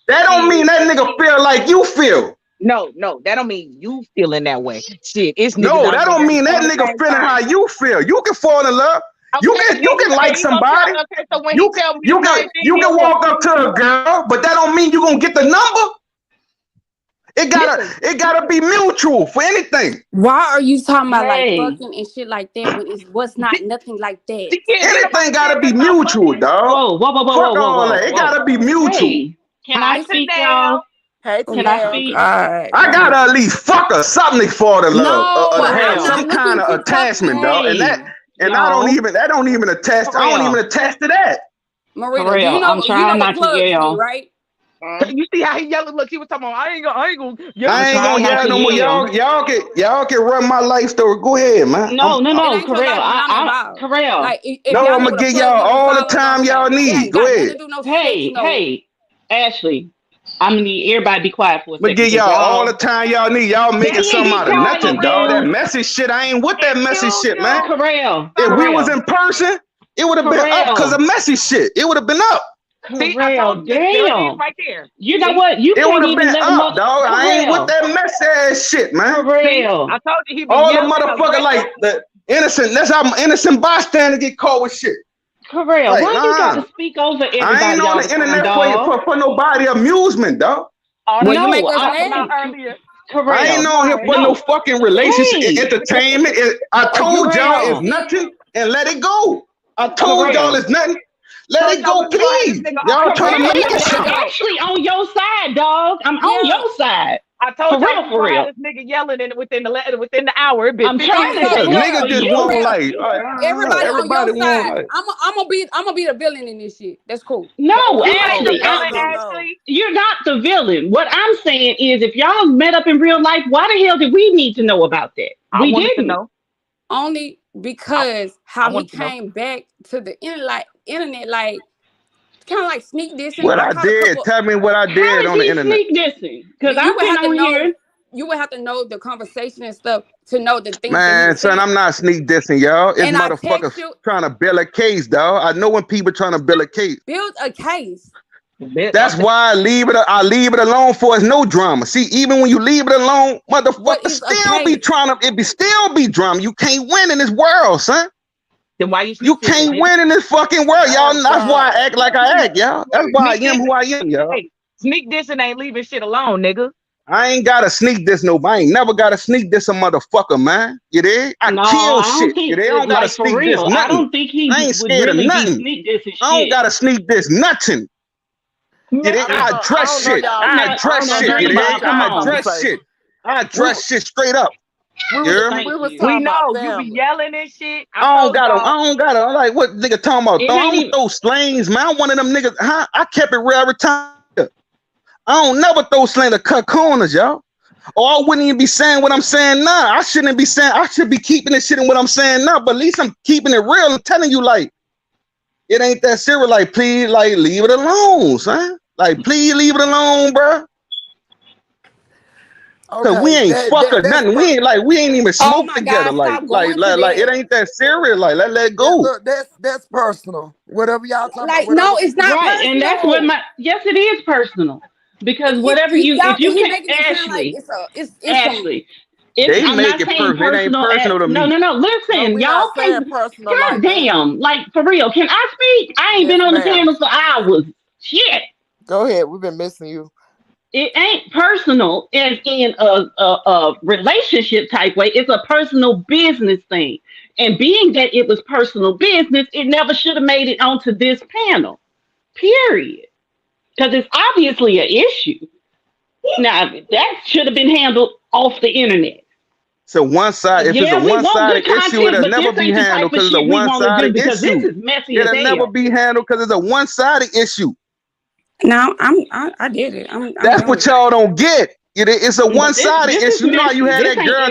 That don't mean that nigga feel like you feel. No, that don't mean you feeling that way. Shit, it's no, that don't mean that nigga feeling how you feel. You can fall in love. You can like somebody. You can walk up to a girl, but that don't mean you gonna get the number. It gotta be mutual for anything. Why are you talking about like fucking and shit like that when it was not nothing like that? Anything gotta be mutual, dog. Whoa. It gotta be mutual. Hey, can I speak, y'all? Hey, can I speak? I gotta at least fuck her something to fall in love. No, have some kind of attachment, dog. And I don't even attach. I don't even attach to that. Marita, you know what plugs be, right? You see how he yelling? Look, he was talking about, I ain't gonna yell no more. Y'all can run my life story. Go ahead, man. No, Correll. Corell. Like, no, I'm gonna give y'all all the time y'all need. Go ahead. Hey, Ashley. I'm gonna need everybody to be quiet for a second. I'm gonna give y'all all the time y'all need. Y'all making something out of nothing, dog. That messy shit, I ain't with that messy shit, man. Corell. If we was in person, it would have been up because of messy shit. It would have been up. See, damn. Right there. You know what? You it can't even let up, dog. I ain't with that messy ass shit, man. I told you he be all the motherfucker like the innocent. That's how innocent bystander get caught with shit. Correll, why you gotta speak over everybody? I ain't on the internet for nobody amusement, dog. When you make us earlier. I ain't on here for no fucking relationship entertainment. I told y'all it's nothing and let it go. I told y'all it's nothing. Let it go, please. Y'all trying to make it something. I'm actually on your side, dog. I'm on your side. I told you for real. This nigga yelling within the hour. I'm trying to say, niggas just want like everybody on your side. I'm gonna be the villain in this shit. That's cool. No, Ashley, you're not the villain. What I'm saying is, if y'all met up in real life, why the hell did we need to know about that? We didn't know. Only because how he came back to the internet, like kind of like sneak dissing. What I did? Tell me what I did on the internet. Sneak dissing? Because I've been on here. You would have to know the conversation and stuff to know the things. Man, son, I'm not sneak dissing, y'all. It's motherfuckers trying to build a case, dog. I know when people trying to build a case. Build a case. That's why I leave it alone for it's no drama. See, even when you leave it alone, motherfuckers still be trying to still be drama. You can't win in this world, son. Then why you can't win in this fucking world, y'all. That's why I act like I act, y'all. That's why I am who I am, y'all. Hey, sneak dissing ain't leaving shit alone, nigga. I ain't gotta sneak this nobody. I ain't never gotta sneak this a motherfucker, man. You dig? I kill shit. You dig? I don't gotta sneak this nothing. I don't think he I ain't scared of nothing. I don't gotta sneak this nothing. You dig? I address shit. I address shit. You dig? I address shit. I address shit straight up. We know you be yelling and shit. I don't gotta. Like what nigga talking about? I don't throw slings, man. I'm one of them niggas. I kept it real every time. I don't never throw sling to cut corners, y'all. Or I wouldn't even be saying what I'm saying now. I shouldn't be saying. I should be keeping this shit in what I'm saying now. But at least I'm keeping it real and telling you like it ain't that serious. Like please, like leave it alone, son. Like please leave it alone, bro. Cause we ain't fucking nothing. We ain't even smoke together. Like it ain't that serious. Like let it go. Look, that's personal. Whatever y'all talking about. No, it's not right. personal. And that's what yes, it is personal. Because whatever if you can Ashley, Ashley. They make it personal. It ain't personal to me. No. Listen, y'all can personal. God damn, like for real. Can I speak? I ain't been on the panel for hours. Shit. Go ahead. We've been missing you. It ain't personal as in a relationship type way. It's a personal business thing. And being that it was personal business, it never should have made it onto this panel. Period. Because it's obviously an issue. Now, that should have been handled off the internet. So one side, if it's a one-sided issue, it'll never be handled because it's a one-sided issue. It'll never be handled because it's a one-sided issue. No, I did it. That's what y'all don't get. It's a one-sided issue. You know how you had that girl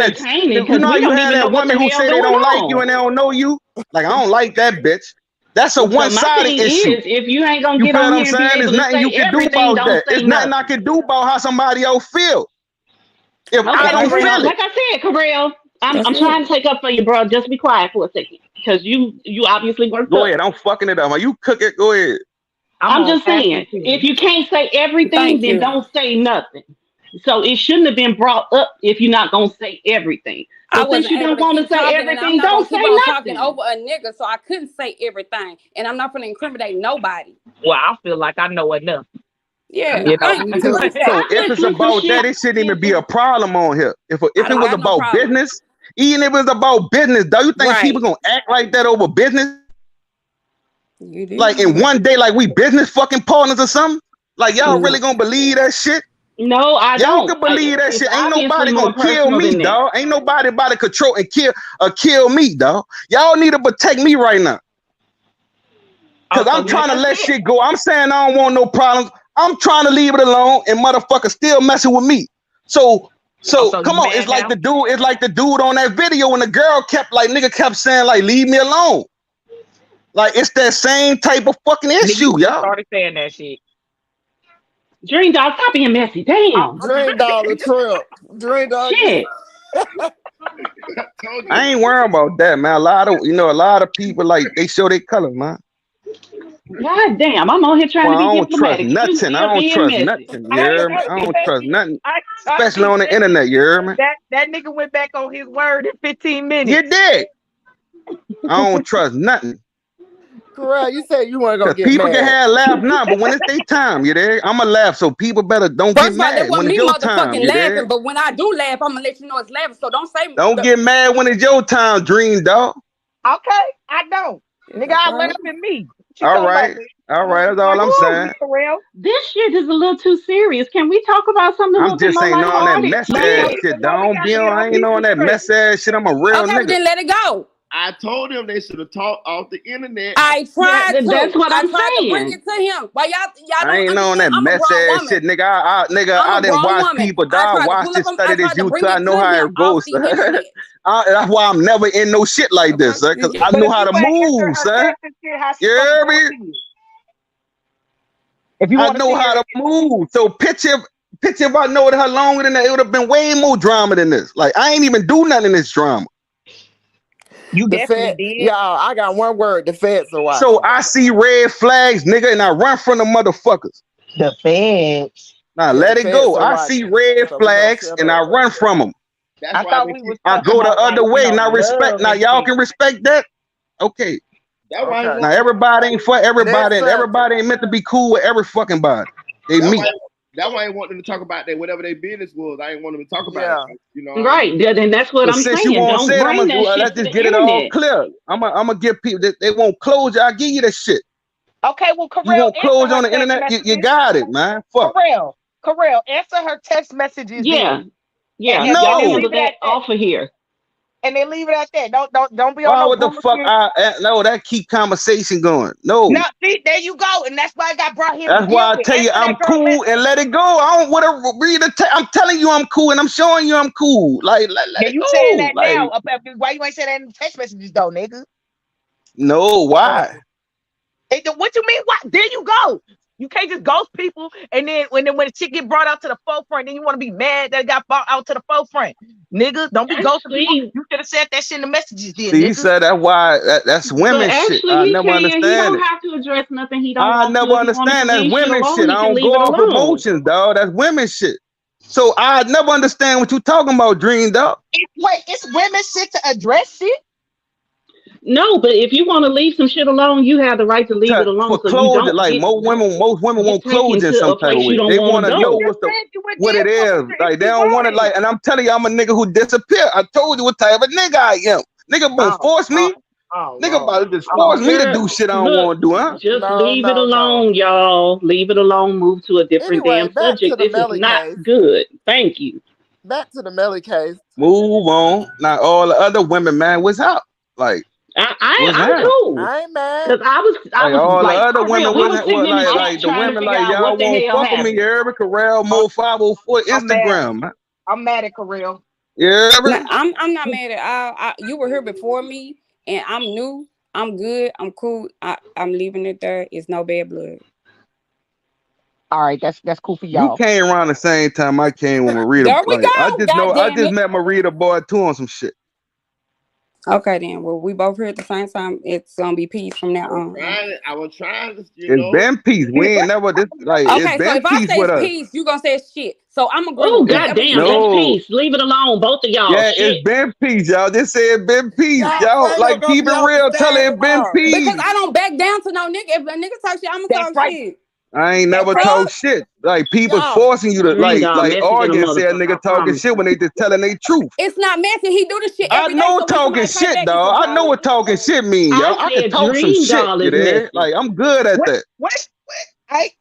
you had that woman who say they don't like you and they don't know you? Like, I don't like that bitch. That's a one-sided issue. If you ain't gonna You get feel on what I'm here and be saying? There's able to nothing you say can do everything, about don't that. say There's nothing I nothing. can do about how somebody else feel. If I Okay, don't Correll, feel it. like I said, Correll, That's I'm it. trying to take up for you, bro. Just be quiet for a second, because you obviously worked Go up. ahead. I'm fucking it up. You cook it. Go ahead. I'm just saying, if you can't say everything, Thank then you. don't say nothing. So it shouldn't have been brought up if you're not gonna say everything. I So since wasn't you able don't to want to keep say talking, and I'm everything, not gonna don't say keep on talking nothing. over a nigga, so I couldn't say everything, and I'm not gonna incriminate nobody. Well, I feel like I know enough. Yeah, You know. thank you. So Appreciate if it. it's about that, it shouldn't even be a problem on here. If I it don't was have no about problem. business, even if it was about business, do you think people Right. gonna act like that over business? You do. Like in one day, like we business fucking partners or something? Like y'all really gonna believe that shit? No, I Y'all don't. can believe that It's shit. Ain't obviously nobody more gonna kill personal me, than that. dog. Ain't nobody about to control and kill me, dog. Y'all need to protect me right now. Cause I'm trying to let shit go. I'm saying I don't want no problems. I'm trying to leave it alone, and motherfuckers still messing with me. So come on. It's like the dude on that video when the girl nigga kept saying like, leave me alone. Like it's that same type of fucking issue, y'all. Started saying that shit. Dream Dog, stop being messy. Damn. Dream Dog a trip. Dream Dog. Shit. I ain't worrying about that, man. A lot of people like they show their colors, man. God damn, I'm on here trying Well, I to be don't trust diplomatic. You nothing. still I don't being trust messy. nothing. You hear me? I don't trust nothing, especially on the That internet. You hear me? nigga went back on his word in 15 minutes. You did. I don't trust nothing. Correct. You said you weren't gonna Cause get people mad. can have laugh now, but when it's their time, you there? I'ma laugh. So people better don't First get of all, that mad when wasn't it's me your time. motherfucking You laughing, there? but when I do laugh, I'm gonna let you know it's laughing. So don't say. Don't get mad when it's your time, Dream Dog. Okay, I don't. Nigga, I laugh at me. All right. That's all I'm saying. This shit is a little too serious. Can we talk about something a I'm little bit just more ain't on that lighthearted? mess ass shit. Don't be on. I ain't on that mess ass shit. I'm a real Okay, nigga. then let it go. I told him they should have talked off the internet. I tried to. That's what I I'm tried to bring saying. it to him. But y'all I don't ain't on that understand. I'm a mess grown ass woman. shit, nigga. I I'm a didn't grown watch woman. people, I dog. tried to Watch pull this, up. I study this tried to bring YouTube. I it know to how him it off goes. the internet. That's why I'm never in no shit like this, son. Cause I know how to move, son. You hear me? If you I want know how to move. So picture if I know her longer than that, it would have been way more drama than this. Like I ain't even do nothing in this drama. You definitely did. Y'all, I got one word. The feds are watching. So I see red flags, nigga, and I run from the motherfuckers. The feds. Now let it go. I see red flags and I run from them. I thought we was I talking go the about, other like, way. you know, Now respect. love Now and y'all shit. can respect that. Okay. That's why I Now everybody ain't for everybody, and everybody ain't meant to be cool with every fucking body. They meet. That's why I want them to talk about that whatever their business was. I ain't want them to talk about it. You know. Right. And that's what So I'm since saying. you won't Don't say it, bring that shit let's to just the get it all internet. clear. I'm gonna give people that they won't closure. I'll give you that shit. Okay, well, You Correll, won't close answer on her the text internet. You messages. got it, man. Fuck. Correll, answer her text messages. Yeah. Then. Yeah. And Y'all No. handle that off of here. And then leave it at that. Don't be on Why no would the bullshit. fuck no, that keep conversation going. No. No, see, there you go. And that's why I got brought here. That's why I tell you I'm cool and let it go. I don't want to read the I'm telling you I'm cool and I'm showing you I'm cool. Like let it you go. saying that like, now. Why you ain't saying that in the text messages though, nigga? No, why? What you mean? Why? There you go. You can't just ghost people, and then when the shit get brought out to the forefront, then you want to be mad that it got brought out to the forefront. Nigga, don't be ghosting people. You should have said that shit in the messages, then. See, he said that's why that's women But shit. actually, I he never can. understand He don't it. have to address nothing he don't I want never to. If he wanted to understand that's leave shit women alone, shit. he I can don't leave go it off alone. emotions, dog. That's women shit. So I never understand what you talking about, Dream Dog. It's women shit to address shit. No, but if you want to leave some shit alone, you have the right to leave it alone. For So you closure, don't like get most women won't close in to some a type of place way. you don't They want want to to know go. what it is. Like they don't want to like. And I'm telling you, I'm a nigga who disappear. I told you what type of nigga I am. Nigga won't force me. Nigga about to just force me to do shit I don't want to do, huh? Just leave it alone, y'all. Leave it alone. Move to a different Anyway, damn back to subject. the This is Melly not case. good. Thank you. Back to the Melly case. Move on. Now all the other women, man, what's up? Like, I'm cool. I ain't mad. Cause I was all like, the other women we was wasn't sitting in the chat like the trying to women figure like out y'all what the won't hell fuck with me. happened. Eric Corral, Mo 504 Instagram, man. I'm mad at Corral. Yeah, No, I'm not mad at you were here before me, and I'm new. I'm good. I'm cool. I'm leaving it there. It's no bad blood. All right, that's cool for You y'all. came around the same time I came with Marita. There we Like go. God I damn just it. met Marita boy too on some shit. Okay then. Well, we both here at the same time. It's gonna be peace from now on. I was trying to, It's been peace. We ain't never this like it's Okay, so been if I peace say with it's us. peace, you gonna say it's shit. So I'm agreeing Oh, with It's, whatever you goddamn, say. that's no, peace. Leave it alone, both of y'all. yeah, it's Shit. been peace, y'all. This said it been peace, Y'all, y'all. Fredo Like gonna keep be it on the real. Tell stand it been tomorrow. Because peace. I don't back down to no nigga. If a nigga talk shit, I'ma That's talk right. shit. I ain't The never fuck? talk shit. Like people Y'all, forcing you to Green dog like messy than a argue and say a motherfucker, I nigga talking promise shit you. when they just telling their truth. It's not messy. He do this shit I every day. know So when talking somebody fight shit, back, it's a dog. I know what problem. talking shit mean, I y'all. I can said talk some Dream shit, Doll you is there? messy. Like I'm good at that. What?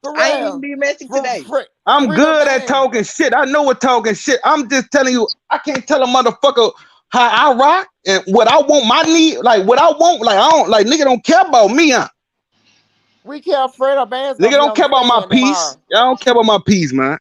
for I ain't even real. be messy today. I'm Fredo good at Bang. talking shit. I know what talking shit. I'm just telling you, I can't tell a motherfucker how I rock and what I want my need, like what I want, like I don't like nigga don't care about me, huh? We care Fredo Band's Nigga gonna be don't on the care about my stand peace. tomorrow. Y'all don't care about my peace, man.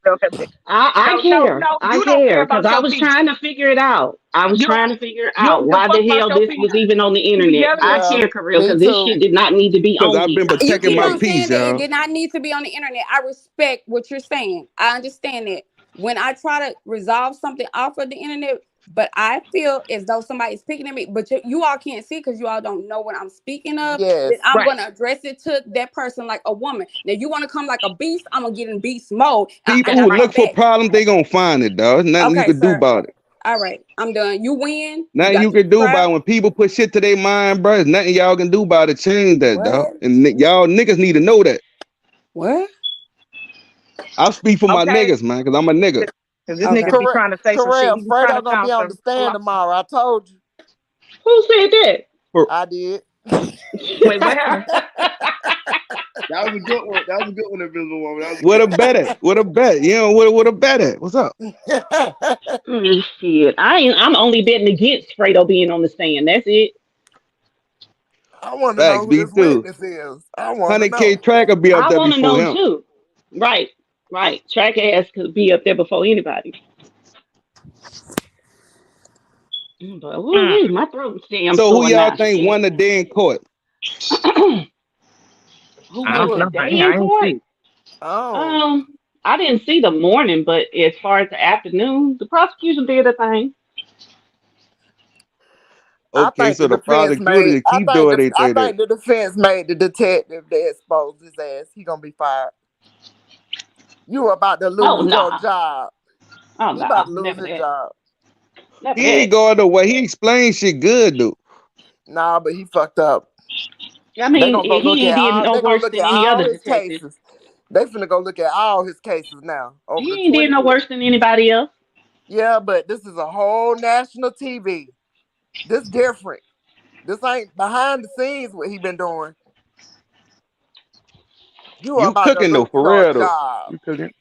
I care. I You don't care care because about I your was peace. trying to figure it out. I was You don't trying to figure you don't out give a why fuck the about hell your this peace. was even on the You be internet. yelling I at Yeah, care, Kirill, me because this too. shit did not need to be Cause on I've here. been You protecting keep my on peace, saying that it y'all. did not need to be on the internet. I respect what you're saying. I understand it. When I try to resolve something off of the internet, but I feel as though somebody's picking at me, but you all can't see because you all don't know what I'm speaking of, Yes. then I'm Right. going to address it to that person like a woman. Now, you want to come like a beast, I'm going to get in beast mode People and That's who right. fight look for back. problems, they gonna find it, dog. There's nothing you Okay, can do sir. about it. All right, I'm done. You win. You Nothing got you your can do strap. about it. When people put shit to their mind, bro, there's nothing y'all can do about it. Change that, dog. What? And y'all niggas need to know that. What? I speak for my Okay. niggas, man, because I'm a nigga. Because this Okay. nigga be Correct. trying to say some shit. Correct. He be trying to Fredo gonna sound be on the some stand tomorrow. I told you. Who said that? I did. Wait, what happened? That was a good one. That was a good one, Invisible Woman. That was What a bet at? What a bet? You know, what a bet at? What's up? Shit. I'm only betting against Fredo being on the stand. That's it. I want to know Facts, who this B2. witness is. I want to 100K know. track will be up I there want to before know him. too. Right. Right. Track ass could be up there before anybody. But ooh, my throat's damn So who sore y'all now. think Shit. won the day in court? Who I won don't the know. day I in ain't court? see. Oh. I didn't see the morning, but as far as the afternoon, the prosecution did a thing. I Okay, think so the the defense prosecutor made. to keep doing their I thing then. think the defense made the detective that exposed his ass. He gonna be fired. You about to Oh lose your nah. job. Oh He about nah. to lose Never his that. job. Never He that. ain't going nowhere. He explained shit good, dude. Nah, but he fucked up. I They mean, gonna go look he ain't at did all. no They gonna worse look than at any all other his detective. cases. They finna go look at all his cases now over the He ain't did 20 no years. worse than anybody else. Yeah, but this is a whole national TV. This different. This ain't behind the scenes what he been doing. You are You about to cooking though, lose for your real though. job. You cooking.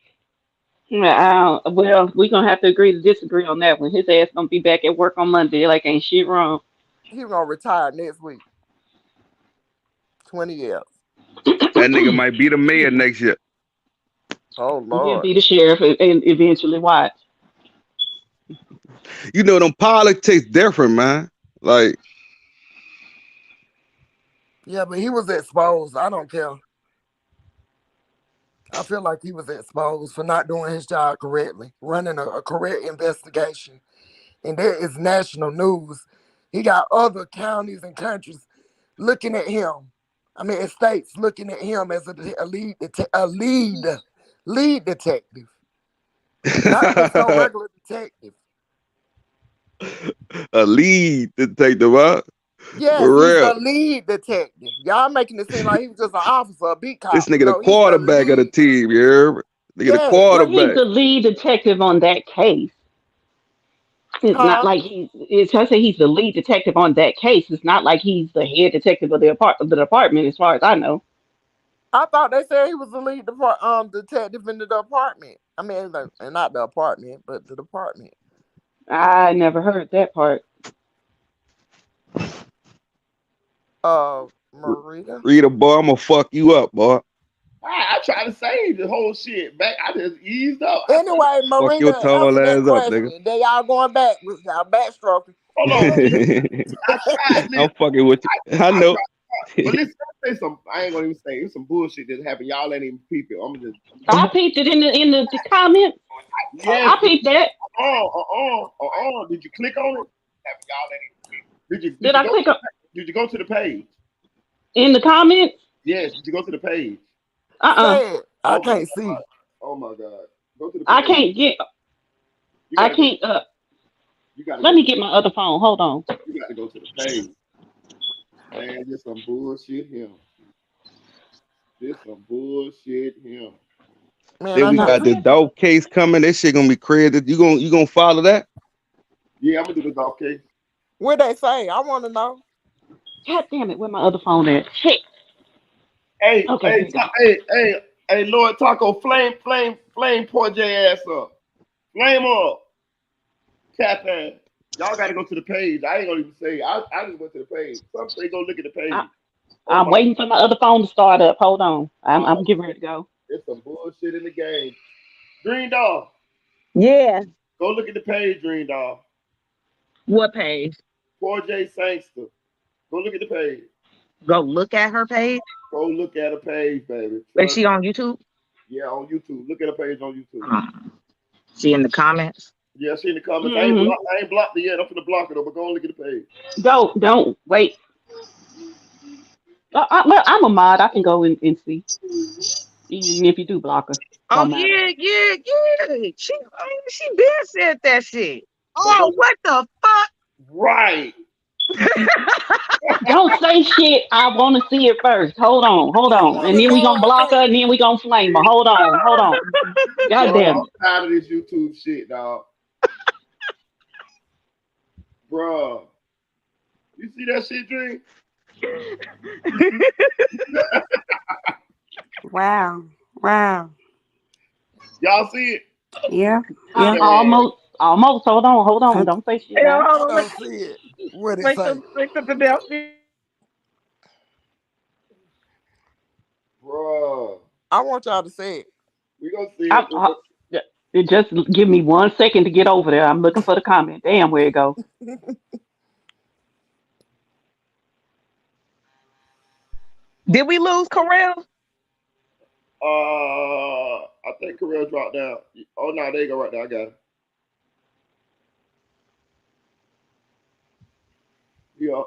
Yeah, well, we're gonna have to agree to disagree on that one. His ass gonna be back at work on Monday like ain't shit wrong. He gonna retire next week. 20 years. That nigga might be the mayor next year. Oh He'll Lord. be the sheriff and eventually watch. You know them politics different, man. Like Yeah, but he was exposed. I don't care. I feel like he was exposed for not doing his job correctly, running a correct investigation. And there is national news. He got other counties and countries looking at him. I mean, states looking at him as a lead detective, not just no regular detective. a lead detective, huh? Yes, For he's the real. lead detective. Y'all making it seem like he was just an officer, a beat This cop. nigga the No, he's the quarterback of the lead. team, you hear me? Nigga the Yes. Well, he's quarterback. the lead detective on that case. It's not Huh? like it's I say he's the lead detective on that case. It's not like he's the head detective of the department, as far as I know. I thought they said he was the lead detective in the department. I mean, not the apartment, but the department. I never heard that part. Marita. Rita, boy, I'm gonna fuck you up, boy. I try to say the whole shit back. I just eased up. Anyway, Fuck your Marita, tall answer that ass up, nigga. question. Then y'all going back with y'all backstroking. Hold on. I tried. I'm fucking with you. I know. But listen, I say some. I ain't gonna even say it's some bullshit that happened. Y'all ain't even peep it. I'm just. I peeped it in the comments. Yes. I peeped that. Did you click on it? Y'all ain't. Did I click on? Did you go to the page? In the comments? Yes. Did you go to the page? Say it. I can't see. Oh my God. Go to the page. I can't get. I can't. Let me get my other phone. Hold on. You got to go to the page. Man, this some bullshit here. This some bullshit here. Man, Then we got the dope case coming. That shit gonna be created. You gonna follow that? Yeah, I'm gonna do the dope case. What they say? I want to know. God damn it! Where my other phone at? Shit. Hey, Okay, hey, Lord Taco, flame, poor J ass up. Flame up. Cat ass. Y'all gotta go to the page. I ain't gonna even say. I just went to the page. Some say go look at the page. I'm waiting for my other phone to start up. Hold on. I'm getting ready to go. There's some bullshit in the game. Green Dog. Yeah. Go look at the page, Green Dog. What page? Poor J Sangster. Go look at the page. Go look at her page. Go look at her page, baby. Is she on YouTube? Yeah, on YouTube. Look at her page on YouTube. She in the comments? Yeah, she in the comments. Mm-hmm. I ain't blocked it yet. I'm finna block it, though, but go and look at the page. Don't wait. I'm a mod. I can go and see. Even if you do block her. Oh yeah. She been said that shit. Oh, what the fuck? Right. Don't say shit. I want to see it first. Hold on. And then we gonna block her, and then we gonna flame her. Hold on. God damn I'm tired of this YouTube shit, dog. Bruh. You see that shit, Dream? Wow. Y'all see it? Yeah. Almost. Hold on. Don't say shit. I don't see it. What it say? Bruh. I want y'all to say it. We gonna see it. It just give me 1 second to get over there. I'm looking for the comment. Damn, where it go? Did we lose Corel? I think Corel dropped down. Oh no, there you go right there. I got it. Yeah.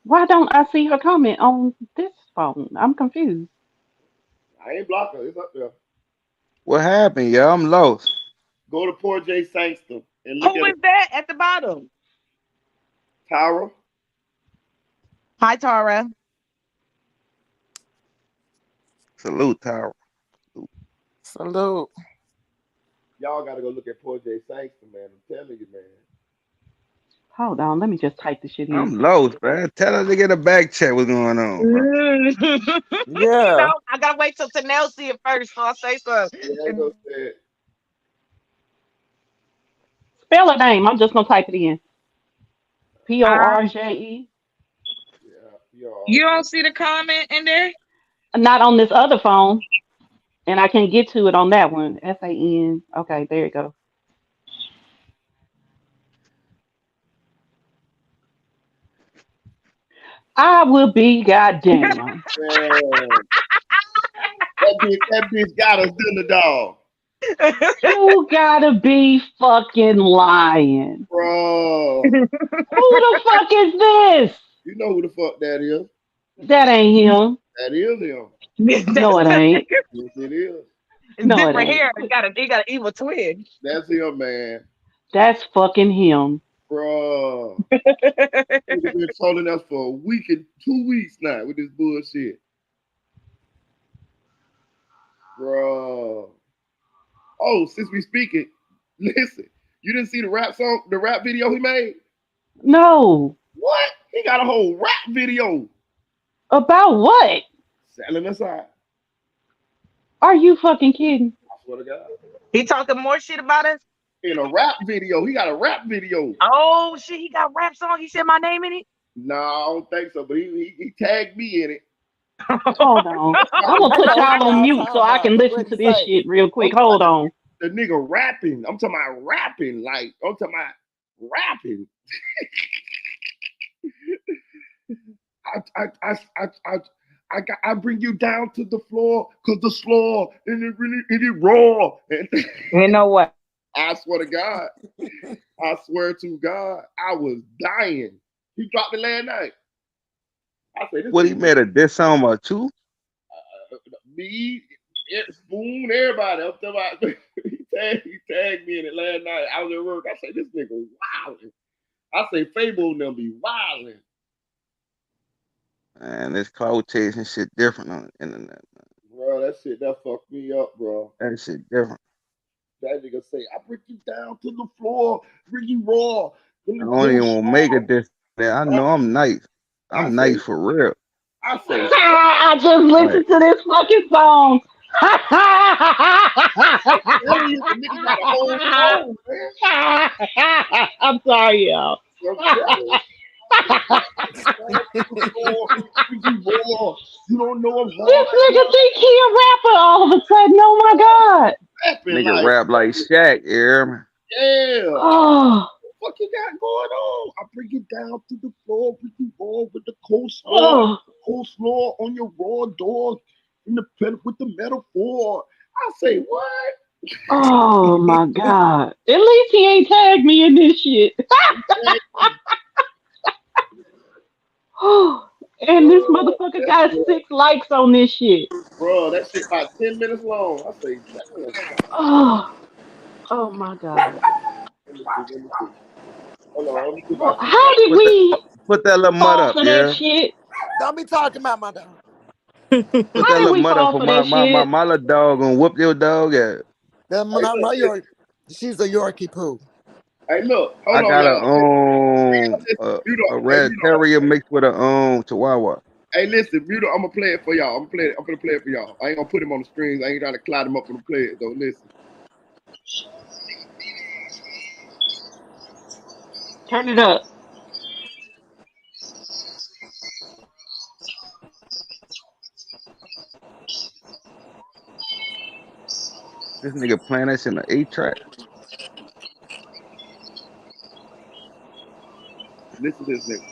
Why don't I see her comment on this phone? I'm confused. I ain't blocked her. It's up there. What happened, y'all? I'm lost. Go to Poor J Sangster and look Who at is that at the bottom? Tara. Hi, Tara. Salute, Tara. Salute. Y'all gotta go look at Poor J Sangster, man. I'm telling you, man. Hold on, let me just type the shit in. I'm lost, man. Tell her to get a back check. What's going on, bro? Yeah. I gotta wait till Tanel see it first, so I say so. Yeah, go say it. Spell her name. I'm just gonna type it in. Porje. Yeah. You don't see the comment in there? Not on this other phone, and I can't get to it on that one. SAN. Okay, there you go. I will be goddamn. That bitch got us, didn't the dog? You gotta be fucking lying. Bro. Who the fuck is this? You know who the fuck that is. That ain't him. That is him. No, it ain't. Yes, it is. No, it Different ain't. hair. He got an evil twin. That's him, man. That's fucking him. Bro. He's been trolling us for a week and 2 weeks now with this bullshit. Bro. Oh, since we speaking, listen. You didn't see the rap video he made? No. What? He got a whole rap video. About what? Selling us out. Are you fucking kidding? I swear to God. He talking more shit about us? In a rap video. He got a rap video. Oh shit, he got rap song. He said my name in it? No, I don't think so, but he tagged me in it. Hold on. I'm gonna put y'all on mute so I can listen to this shit real quick. Hold on. The nigga rapping. I'm talking about rapping. Like, I'm talking about rapping. I bring you down to the floor because the floor and it raw. And You know what? I swear to God, I swear to God, I was dying. He dropped it last night. I said, this What he made a diss song about you? Me, Spoon, everybody up there. He tagged me in it last night. I was at work. I said, this nigga wilding. I say Fable and them be wilding. Man, this cloud chasing shit different on the internet, man. Bro, that shit that fucked me up, bro. That shit different. That nigga say, I bring you down to the floor, bring you raw. I don't even want to make a diss. I know I'm nice. I'm nice for real. I say, I just listened to this fucking song. I'm sorry, y'all. You don't know him. This nigga think he a rapper all of a sudden. Oh my god. Nigga rap like Shaq, yeah. Yeah. Oh. What you got going on? I bring you down to the floor, bring you raw with the coleslaw, coleslaw on your raw dog in the pen with the metaphor. I say, what? Oh my god. At least he ain't tagged me in this shit. And this motherfucker got 6 likes on this shit. Bro, that shit about 10 minutes long. I say, damn. Oh my god. Let me see. Hold on, let me see Well, how did we put that little mud fall up, for yeah? that shit? Don't be talking about my dog. Put that little mud up for my little dog and whoop your dog at. That's not my Yorkie. She's a Yorkie poo. Hey, look, I got a red terrier mixed with a chihuahua. Hey, listen, Muto, I'm gonna play it for y'all. I'm gonna play it for y'all. I ain't gonna put him on the screens. I ain't trying to cloud him up and play it though. Listen. Turn it up. This nigga playing that shit in an 8-track. Listen to this nigga.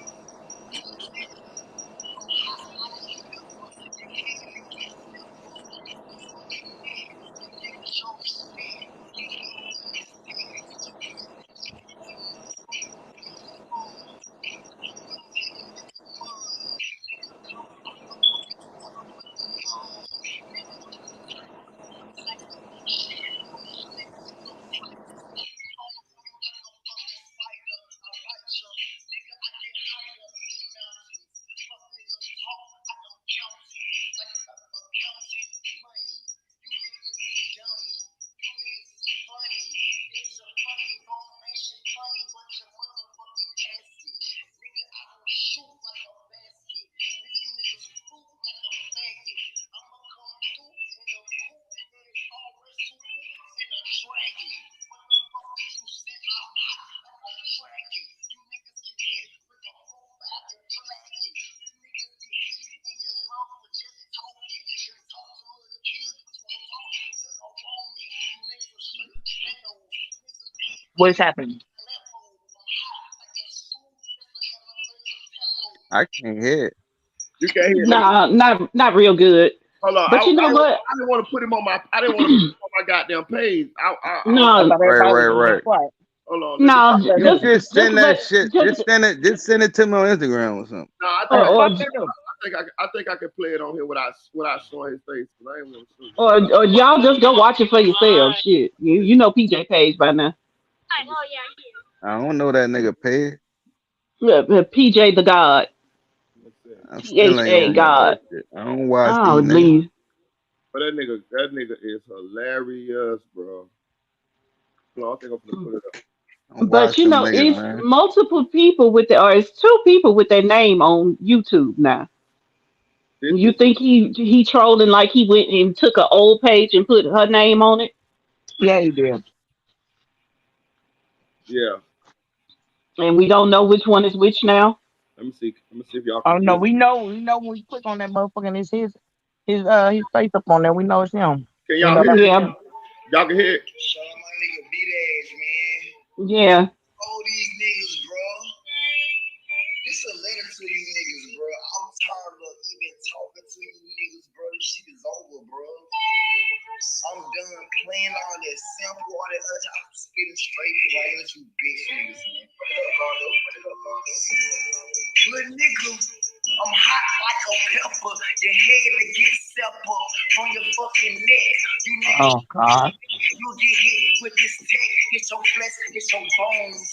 What's happening? I can't hear it. You can't hear it. Nah, not real good. Hold on. But you know what? I didn't want to put him on my. I didn't want to put him on my goddamn page. No. Right. Hold on. No, You just send that shit. Just send it to me on Instagram or something. No, I think I can play it on here without showing his face. I ain't want to or y'all just go watch it for yourself. Shit, you know PJ Page by now. I don't know that nigga Page. PJ the God. I still ain't God. that shit. I don't watch Oh, these please. niggas. But that nigga is hilarious, bro. No, I think I'm gonna put it up. But you know, niggas, it's man. multiple people or it's 2 people with their name on YouTube now. You think he trolling like he went and took an old page and put her name on it? Yeah, he did. Yeah. And we don't know which one is which now. Let me see if y'all Oh can no, we know when we click on that motherfucker and it's his face up on there. We know it's him. Can y'all hear it? Yeah. Y'all can hear it. Yeah. Oh God. You get hit with this tech, get your flesh, get your bones,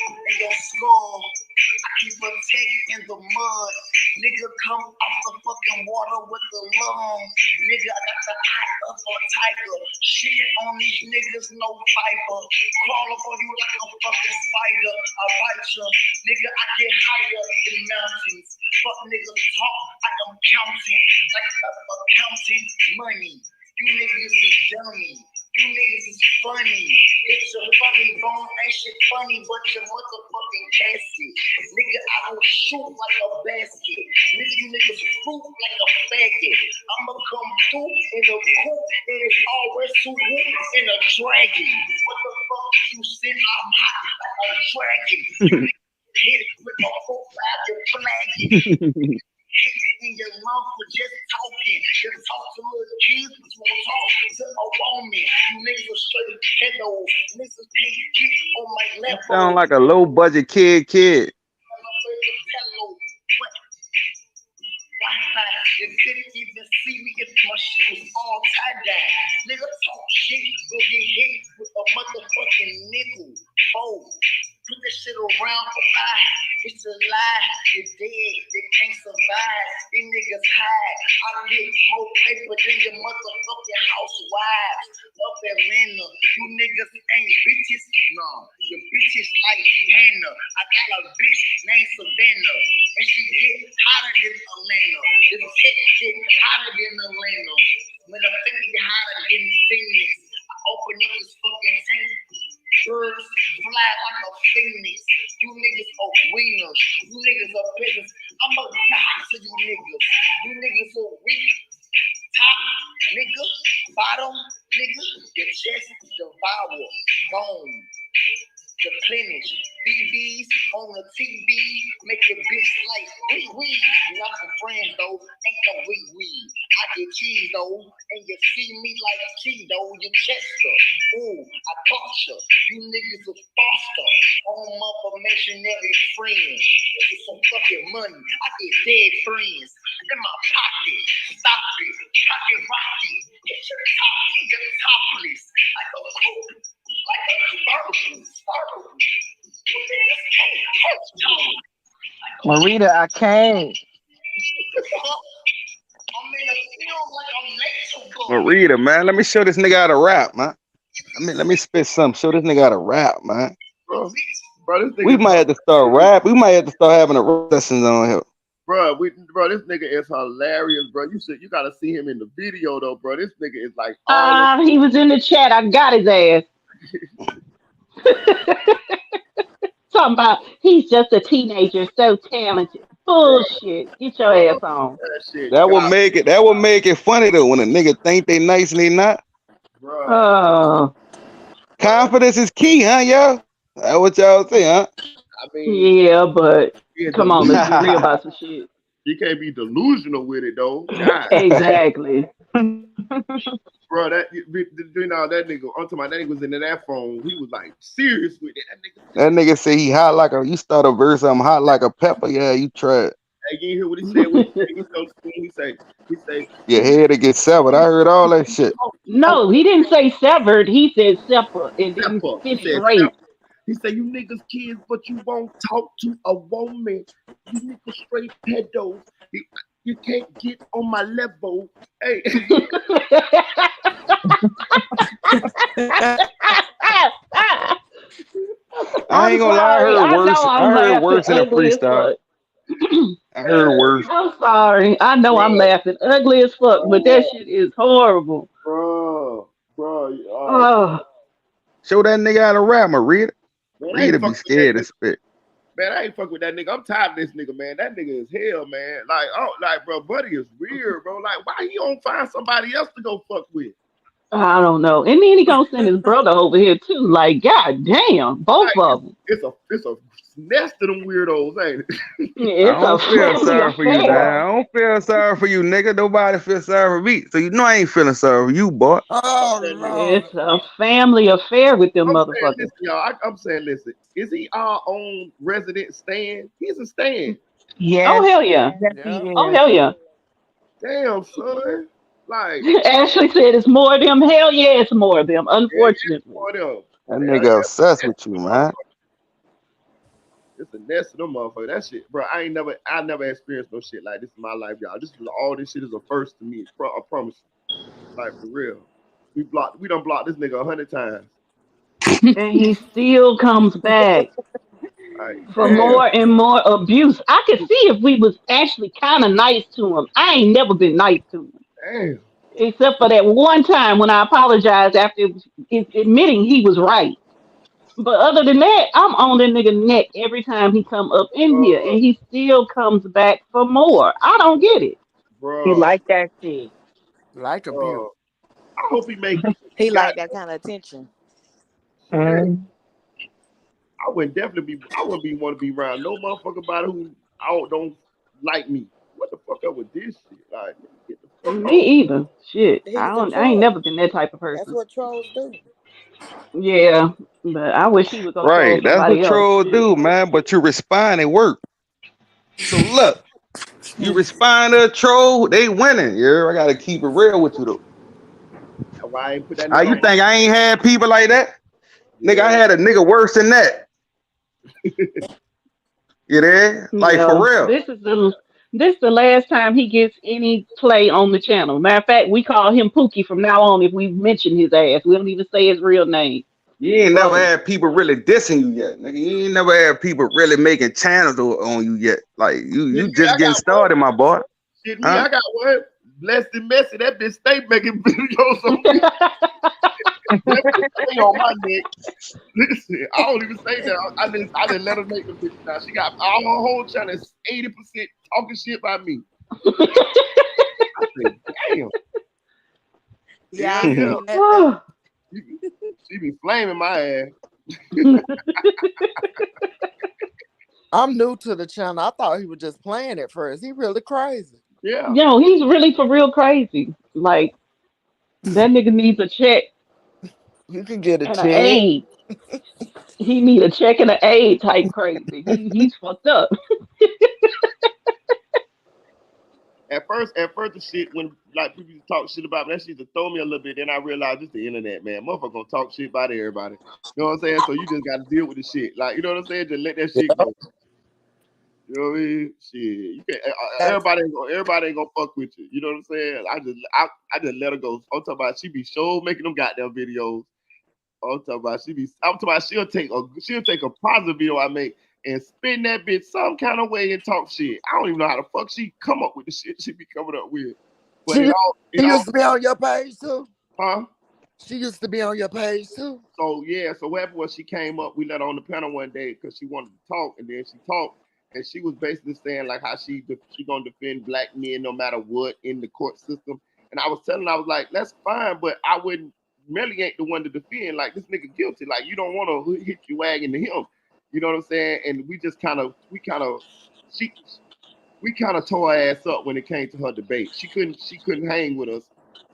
and your skull. I keep a tech in the mud. Nigga come off the fucking water with the lung. Nigga, I got the eye of a tiger. Shit on these niggas, no fiber. Crawl up on you like a fucking spider. I bite you. Nigga, I get higher in mountains. Fuck niggas talk, I am counting. Like I'm counting money. You niggas is dummy. You niggas is funny. It's a funny bone, that shit funny, but your motherfucking casket. Nigga, I don't shoot like a basket. Nigga, you niggas fruit like a faggot. I'ma come through in a coupe, and it's always too whoop in a dragon. What the fuck you said? I'm hot like a dragon. You niggas hit with a profile, you're flagging. In your mouth for just talking. Just talk to little kids, but you won't talk to a woman. You niggas are straight pedos. Niggas can't get on my level. Sound like a low budget kid. You couldn't even see me if my shit was all tie-dye. Nigga talk shit, will get hit with a motherfucking nickel. Oh, put that shit around for five. It's a lie. You're dead. They can't survive. These niggas hide. I get more paper than your motherfucking housewives up Atlanta. You niggas ain't bitches. No, your bitches like Hannah. I got a bitch named Savannah, and she get hotter than Atlanta. This shit get hotter than Atlanta. When the thing get hotter than Phoenix, I open up this fucking tank. Birds fly like a phoenix. You niggas are wieners. You niggas are peasants. I'm a god to you niggas. You niggas are weak. Top, nigga. Bottom, nigga. Your chest devour. Bone. Replenish. BBs on the TV. Make your bitch like wee. Not some friends though. Ain't no wee. I get cheese though. And you see me like Cheeto. You Chester. Ooh, I caught you. You niggas are foster. On my imaginary friends. This is some fucking money. I get dead friends. In my pocket. Stop it. Pocket rocky. Get your top. Get topless. Like a cool. Like a sparkle. You niggas can't hurt you. Marita, I can't. I'm in a field like I'm natural. Marita, man, let me show this nigga how to rap, man. Let me spit something. Show this nigga how to rap, man. Bro, this nigga We might have to start rap. We might have to start having a rap lessons on here. Bro, this nigga is hilarious, bro. You gotta see him in the video though, bro. This nigga is like He was in the chat. I got his ass. Talking about he's just a teenager, so talented. Bullshit. Get your ass on. That will make it funny though when a nigga think they nice and they not. Oh. Confidence is key, huh, y'all? That's what y'all say, huh? I mean, yeah, but come on, let's be real about some shit. You can't be delusional with it though. God. Exactly. Bro, that nigga, I'm talking about that nigga was in that phone. He was like serious with it. That nigga say he hot like you start a verse, I'm hot like a pepper. Yeah, you try it. Hey, you hear what he said? He say, your head to get severed. I heard all that shit. No, he didn't say severed. He said separate and then spit straight. He said, you niggas kids, but you won't talk to a woman. You niggas straight pedos. You can't get on my level. Hey. I ain't gonna lie, I heard worse in a freestyle. I heard worse. I'm sorry. I know I'm laughing ugly as fuck, but that shit is horrible. Bro. Show that nigga how to rap, Marita. Marita be scared to spit. Man, I ain't fuck with that nigga. I'm tired of this nigga, man. That nigga is hell, man. Bro, buddy is weird, bro. Like, why he don't find somebody else to go fuck with? I don't know. And then he gonna send his brother over here too. Like, god damn, both of them. It's a nest of them weirdos, ain't it? Yeah, I don't feel sorry for you, man. I don't feel sorry for you, nigga. Nobody feel sorry for me. So you know I ain't feeling sorry for you, boy. Oh, no. It's a family affair with them motherfuckers. Listen, y'all, I'm saying, listen. Is he our own resident Stan? He's a Stan. Yes. Oh hell yeah. Yes, he is. Oh hell yeah. Damn, son. Like Ashley said it's more of them. Hell yeah, it's more of them. yeah, Unfortunately. for them. That Hell nigga yeah, obsessed with you, man. it's a nest of them motherfuckers. That shit, bro. I never experienced no shit like this in my life, y'all. All this shit is a first to me. I promise you. Like for real. We done blocked this nigga 100 times. And he still comes back Like, for damn, more and more abuse. I could see if we was actually kind of nice to him. I ain't never been nice to him. damn. Except for that one time when I apologized after admitting he was right. But other than that, I'm on that nigga neck every time he come up in here, Uh, and he still comes back for more. I don't get it. He bro, like that shit. Like a uh, beaut. I hope he make it. He He got like that kind of attention. shit. I wouldn't be want to be around no motherfucker about it who don't like me. What the fuck up with this shit? Like, get the fuck Me off. either. Shit, He's a I ain't troll. never been that type of That's person. what trolls do. Yeah, but I wish he would go troll Right. That's what somebody else. trolls Shit. do, man. But you respond at work. So look, you respond to a troll, they winning. Yeah, I gotta keep it real with you though. That's why I ain't put that nigga You on my. think I ain't had people like that? Nigga, I Yeah, had a nigga worse than that. You there? Like for Yeah, real. this the last time he gets any play on the channel. Matter of fact, we call him Pookie from now on. If we mention his ass, we don't even say his real name. You ain't never Bro, had people really dissing you yet, nigga. You ain't never had people really making channels on you yet. Like shit you me, just I getting got one. started, my boy. Shit me, Huh? I got one. Blessed and messy. That bitch stay making videos on me. That bitch stay on my neck. Listen, I don't even say that. I didn't let her make the bitch now. She got all her whole channel is 80% talking shit about me. I said, damn. Yeah, Yeah, I yeah. seen that. She be flaming my ass. I'm new to the channel. I thought he was just playing at first. He really crazy. Yeah. yo, he's really for real crazy. Like that nigga needs a check You can get a and an check. aid. He need a check and an aid type crazy. He's fucked up. At first the shit when like people used to talk shit about me, that shit used to throw me a little bit. Then I realized it's the internet, man. Motherfucker gonna talk shit about everybody. You know what I'm saying? So you just gotta deal with the shit. Like, you know what I'm saying? Just let that shit go. You know what I mean? Shit. You can't everybody ain't gonna fuck with you. You know what I'm saying? I just let her go. I'm talking about she be sure making them goddamn videos. I'm talking about she'll take a positive video I make and spin that bitch some kind of way and talk shit. I don't even know how the fuck she come up with the shit she be coming up with. But She used to be on your page too? Huh? She used to be on your page too? So yeah, so what happened was she came up, we let her on the panel one day because she wanted to talk, and then she talked, and she was basically saying like how she gonna defend black men no matter what in the court system. And I was telling her, I was like, that's fine, but I wouldn't. Melly ain't the one to defend. Like this nigga guilty. Like you don't want to hit you wagging to him. You know what I'm saying? And we just we kind of tore her ass up when it came to her debate. She couldn't hang with us.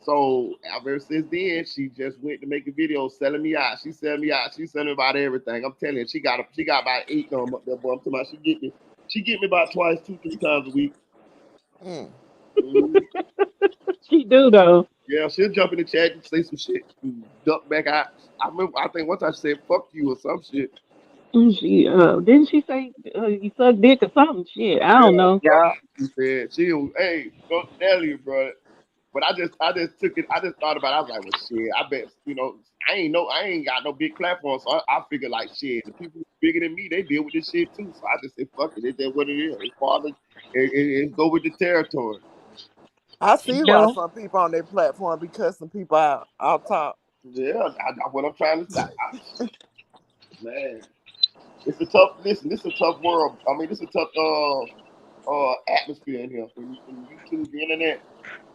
So ever since then, she just went to make a video selling me out. She selling me out. She selling me about everything. I'm telling you, she got about 8 of them up there, boy. I'm talking about she get me about twice, 2-3 times a week. Mm-hmm. She do though. Yeah, she'll jump in the chat and say some shit and duck back out. I think one time she said "fuck you" or some shit. She didn't she say you suck dick or something? Shit, I don't Yeah, know. she said hey, don't tell you, bro. But I just took it. I just thought about it. I was like, well, shit. I bet I ain't got no big platform, so I figured like shit. The people bigger than me, they deal with this shit too. So I just said, fuck it. It's just what it is. It's father. It go with the territory. I see why some people on their platform be cussing people out top. Yeah, what I'm trying to say. Man, it's a tough. Listen, this is a tough world. I mean, this is a tough atmosphere in here. When YouTube, the internet.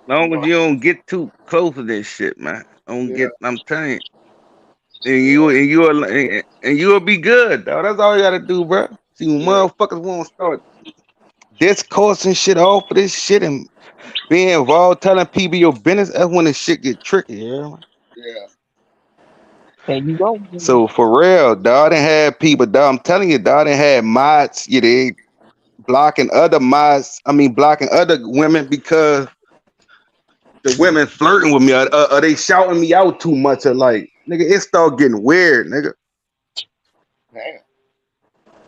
Long as you don't get too close to this shit, man. I'm telling you. And you'll be good, dog. That's all you gotta do, bro. See, when motherfuckers won't start discourse and shit off of this shit and being involved, telling people your business, that's when the shit get tricky, yeah. Yeah. There you go. So for real, dog, didn't have people, dog. I'm telling you, dog, didn't have mods. They blocking other mods. I mean, blocking other women because the women flirting with me, or they shouting me out too much, or like, nigga, it start getting weird, nigga. Damn.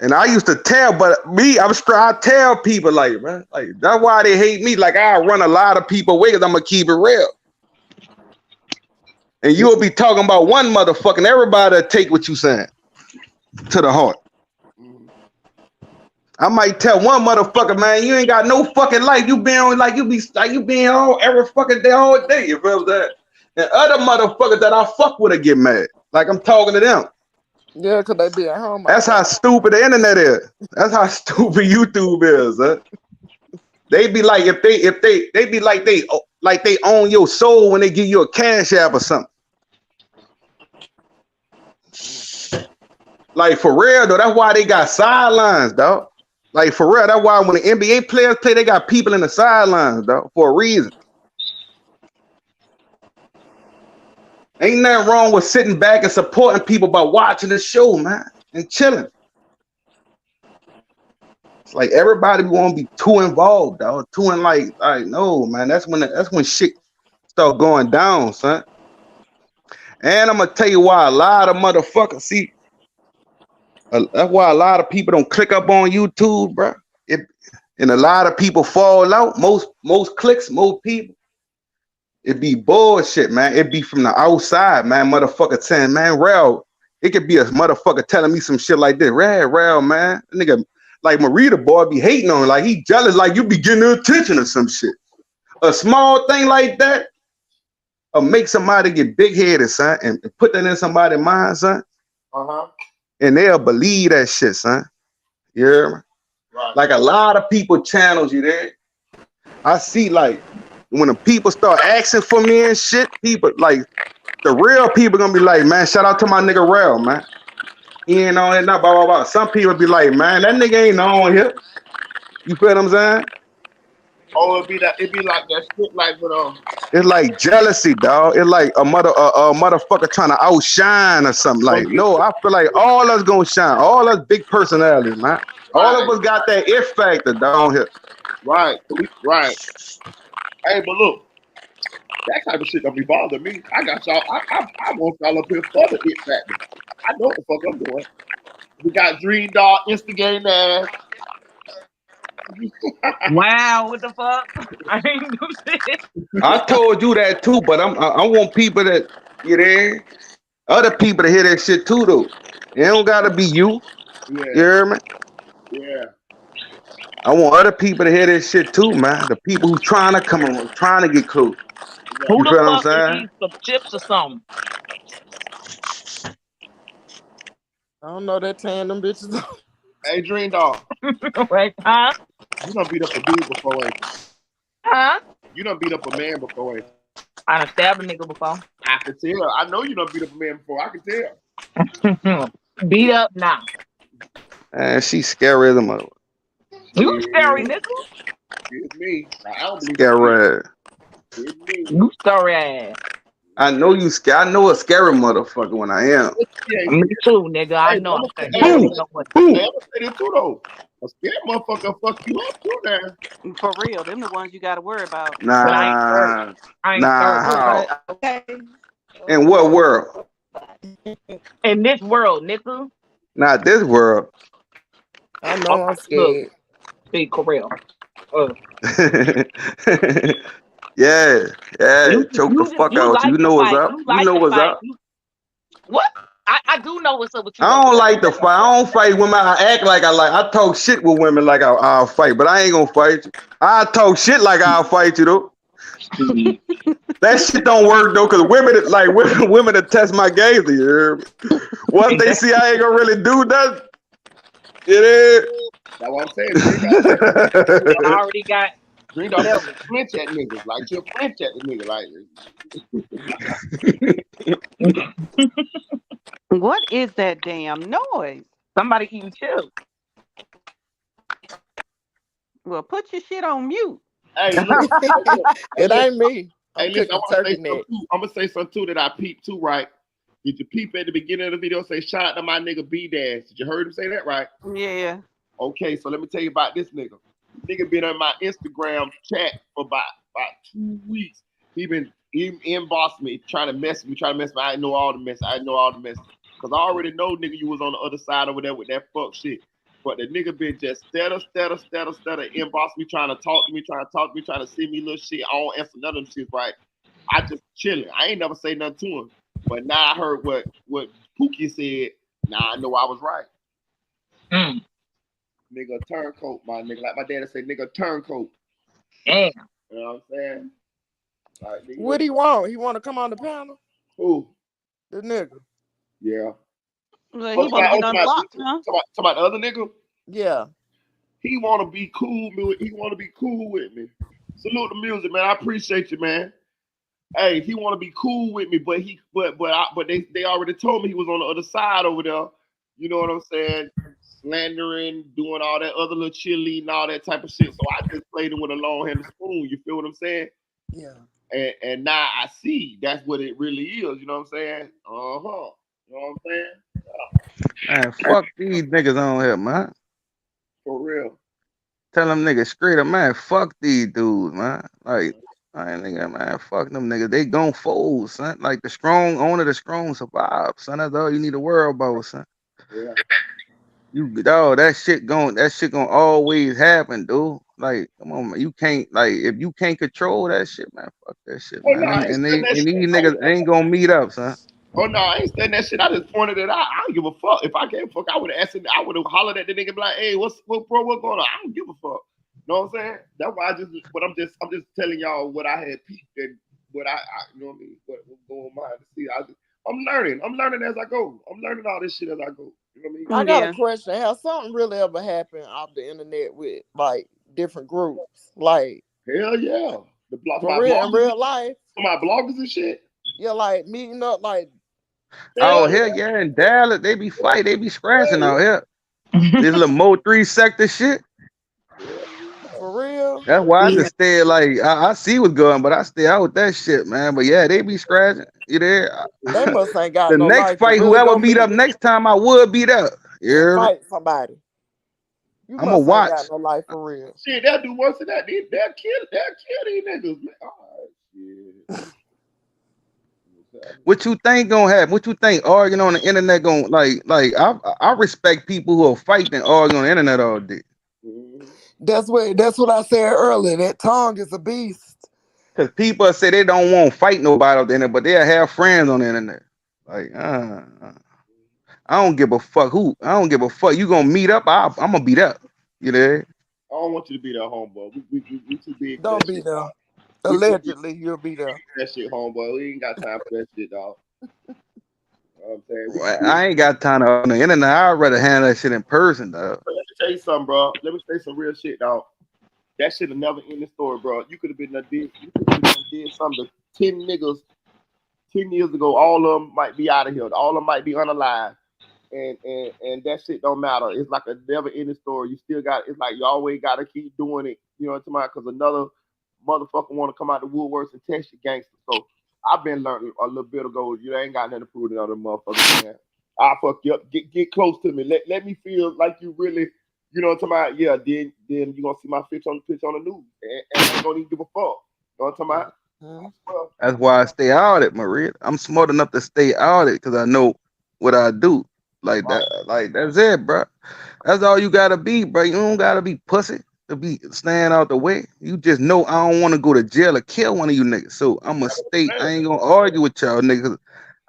And I used to tell, but me, I tell people like, man, like that's why they hate me. Like I run a lot of people away because I'm gonna keep it real. And you'll be talking about one motherfucker, and everybody take what you saying to the heart. I might tell one motherfucker, man, you ain't got no fucking life. You been on like you been on every fucking day, all day. You feel that? And other motherfuckers that I fuck with get mad. Like I'm talking to them. Yeah, because they be at home. That's how stupid the internet is. That's how stupid YouTube is, huh? They be like if they be like they own your soul when they give you a cash app or something. Like for real though, that's why they got sidelines, dog. Like for real, that's why when the NBA players play, they got people in the sidelines, dog, for a reason. Ain't nothing wrong with sitting back and supporting people by watching the show, man, and chilling. It's like everybody want to be too involved, dog. Too in like no, man. That's when shit start going down, son. And I'm gonna tell you why a lot of motherfuckers see. That's why a lot of people don't click up on YouTube, bro. And a lot of people fall out. Most clicks, most people. It be bullshit, man. It be from the outside, man. Motherfucker saying, man, Rel. It could be a motherfucker telling me some shit like this. Rel, man. Nigga, like Marita boy be hating on, like he jealous, like you be getting the attention or some shit. A small thing like that make somebody get big headed, son, and put that in somebody's mind, son. And they'll believe that shit, son. You hear me? Right. Like a lot of people channels you there. I see like when the people start asking for me and shit, people like the real people gonna be like, man, shout out to my nigga Rel, man. He ain't on it, not blah blah blah. Some people be like, man, that nigga ain't on here. You feel what I'm saying? Oh, it be like that shit like with It's like jealousy, dog. It's like a motherfucker trying to outshine or something. Like, no, I feel like all us gonna shine. All us big personalities, man. All of us got that if factor down here. Right. Hey, but look, that type of shit don't be bothering me. I got y'all. I want y'all up here for the it factor. I know what the fuck I'm doing. We got Dream Dog instigating ass. Wow, what the fuck? I ain't do shit. I told you that too, but I want people that there, other people to hear that shit too, though. It don't gotta be you. Yeah. You hear me? Yeah. I want other people to hear this shit too, man. The people who trying to come on, trying to get close. Who You the feel what I'm fuck saying? needs some chips or something? I don't know that tearing them bitches up. Hey, Dream Dog. Wait, huh? You done beat up a dude before, ain't you? Huh? You done beat up a man before, ain't you? I done stabbed a nigga before. I can tell. I know you done beat up a man before. I can tell. Beat up now. She's scary as a mother. You scary, nigga. It's me. I don't believe Scary. it's me. You scary ass. I know you scary. I know a scary motherfucker when I am. Me too, nigga. I know. I'm gonna say this too though. A scared motherfucker fuck you up too now. For real, them the ones you got to worry about. Nah. I ain't How? Okay. In what world? In this world, nigga. Not this world. I know I'm scared. Be real. Yeah. Choke the fuck out. You know what's up. You know what's up. What? I do know what's up with you. I don't like to fight. I don't fight women. I act like I like. I talk shit with women like I'll fight, but I ain't gonna fight you. I talk shit like I'll fight you though. That shit don't work though, cause women that test my gaze. You hear me? Once they see I ain't gonna really do that, it is. That's what I'm saying. I already got. Green Dog flinch at niggas. Like you'll flinch at the nigga. Like What is that damn noise? Somebody eating chips. Well, put your shit on mute. Hey, look. It ain't me. Hey, listen, I'm gonna say something too that I peeped too, right? Did you peep at the beginning of the video say shout out to my nigga B-Dash? Did you heard him say that right? Yeah. Okay, so let me tell you about this nigga. Nigga been on my Instagram chat for about 2 weeks. He inboxed me, trying to mess me. I know all the mess. Cause I already know, nigga, you was on the other side over there with that fuck shit. But the nigga been just stutter, inbox me, trying to talk to me, trying to see me little shit. I don't answer none of them shit right. I just chilling. I ain't never say nothing to him. But now I heard what Pookie said. Now I know I was right. Nigga, turncoat, my nigga. Like my daddy say, nigga, turncoat. Damn. You know what I'm saying? Like, nigga, what he want? He want to come on the panel? Who? The nigga. Yeah. Well, he want to get unblocked, huh? Talk about the other nigga? Yeah. He want to be cool. He want to be cool with me. Salute the music, man. I appreciate you, man. Hey, he want to be cool with me, but they already told me he was on the other side over there. You know what I'm saying? Slandering, doing all that other little cheerleading, all that type of shit. So I just played him with a long-handed spoon. You feel what I'm saying? Yeah. And now I see that's what it really is. You know what I'm saying? You know what I'm saying? Man, fuck these niggas on here, man. For real. Tell them niggas straight up, man. Fuck these dudes, man. Like, I ain't nigga, man. Fuck them niggas. They gon' fold, son. Like the strong, only the strong survive, son. That's all you need to worry about, son. Yeah. That shit gonna always happen, dude. Like, come on, man. You can't, like, if you can't control that shit, man, fuck that shit, man. And these niggas ain't gonna meet up, son. Oh no, I ain't saying that shit. I just pointed it out. I don't give a fuck. If I can't fuck, I would have asked him. I would have hollered at the nigga, be like, "Hey, what's going on?" I don't give a fuck. You know what I'm saying? That's why I'm just telling y'all what I had peeped and what I you know what I mean? What's going on mind to see. I'm learning as I go. I'm learning all this shit as I go. You know what I mean? I got a question. Has something really ever happened off the internet with like different groups? Like, hell yeah, for real, in real life. My bloggers and shit. Yeah, like meeting up, like. Oh hell yeah, in Dallas they be fighting, they be scratching out here. This little Mo 3 sector shit. For real. That's why I just stay like I see what's going, but I stay out with that shit, man. But yeah, they be scratching. You there? They must ain't got The no next life. fight, Really whoever meet up next time, I would beat up. Yeah. Fight somebody. You I'm must gonna ain't watch. got no life for real. Shit, they'll do worse than that. They'll kill these niggas, man. Oh, shit. What you think gonna happen? What you think arguing on the internet gonna like? I respect people who are fighting and arguing on the internet all day. That's what I said earlier. That tongue is a beast. Cause people say they don't want to fight nobody on the internet, but they'll have friends on the internet. Like, I don't give a fuck who. I don't give a fuck. You gonna meet up? I'm gonna beat up. You know? I don't want you to be there, homeboy. We too big. Don't be there. Allegedly, you'll be there. That shit, homeboy. We ain't got time for that shit, dog. You know what I'm saying? I ain't got time on the internet. I'd rather handle that shit in person, dog. Let me tell you something, bro. Let me say some real shit, dog. That shit'll never end the story, bro. You could have been did something to 10 niggas 10 years ago. All of them might be out of here. All of them might be unalive. And that shit don't matter. It's like a never ending story. You still got. It's like you always gotta keep doing it. You know what I'm talking about? Because another motherfucker want to come out the woodworks and test you gangster. So I've been learning a little bit ago. You ain't got nothing to prove to other motherfuckers, man. I'll fuck you up. Get close to me. Let me feel like you really, you know what I'm talking about? Yeah, then you gonna see my pitch on the news. And I ain't gonna even give a fuck. You know what I'm talking about? That's why I stay out it, Maria. I'm smart enough to stay out it because I know what I do. Like that, like that's it, bro. That's all you gotta be, bro. You don't gotta be pussy to be staying out the way. You just know I don't want to go to jail or kill one of you niggas. So I'ma stay. I ain't gonna argue with y'all niggas.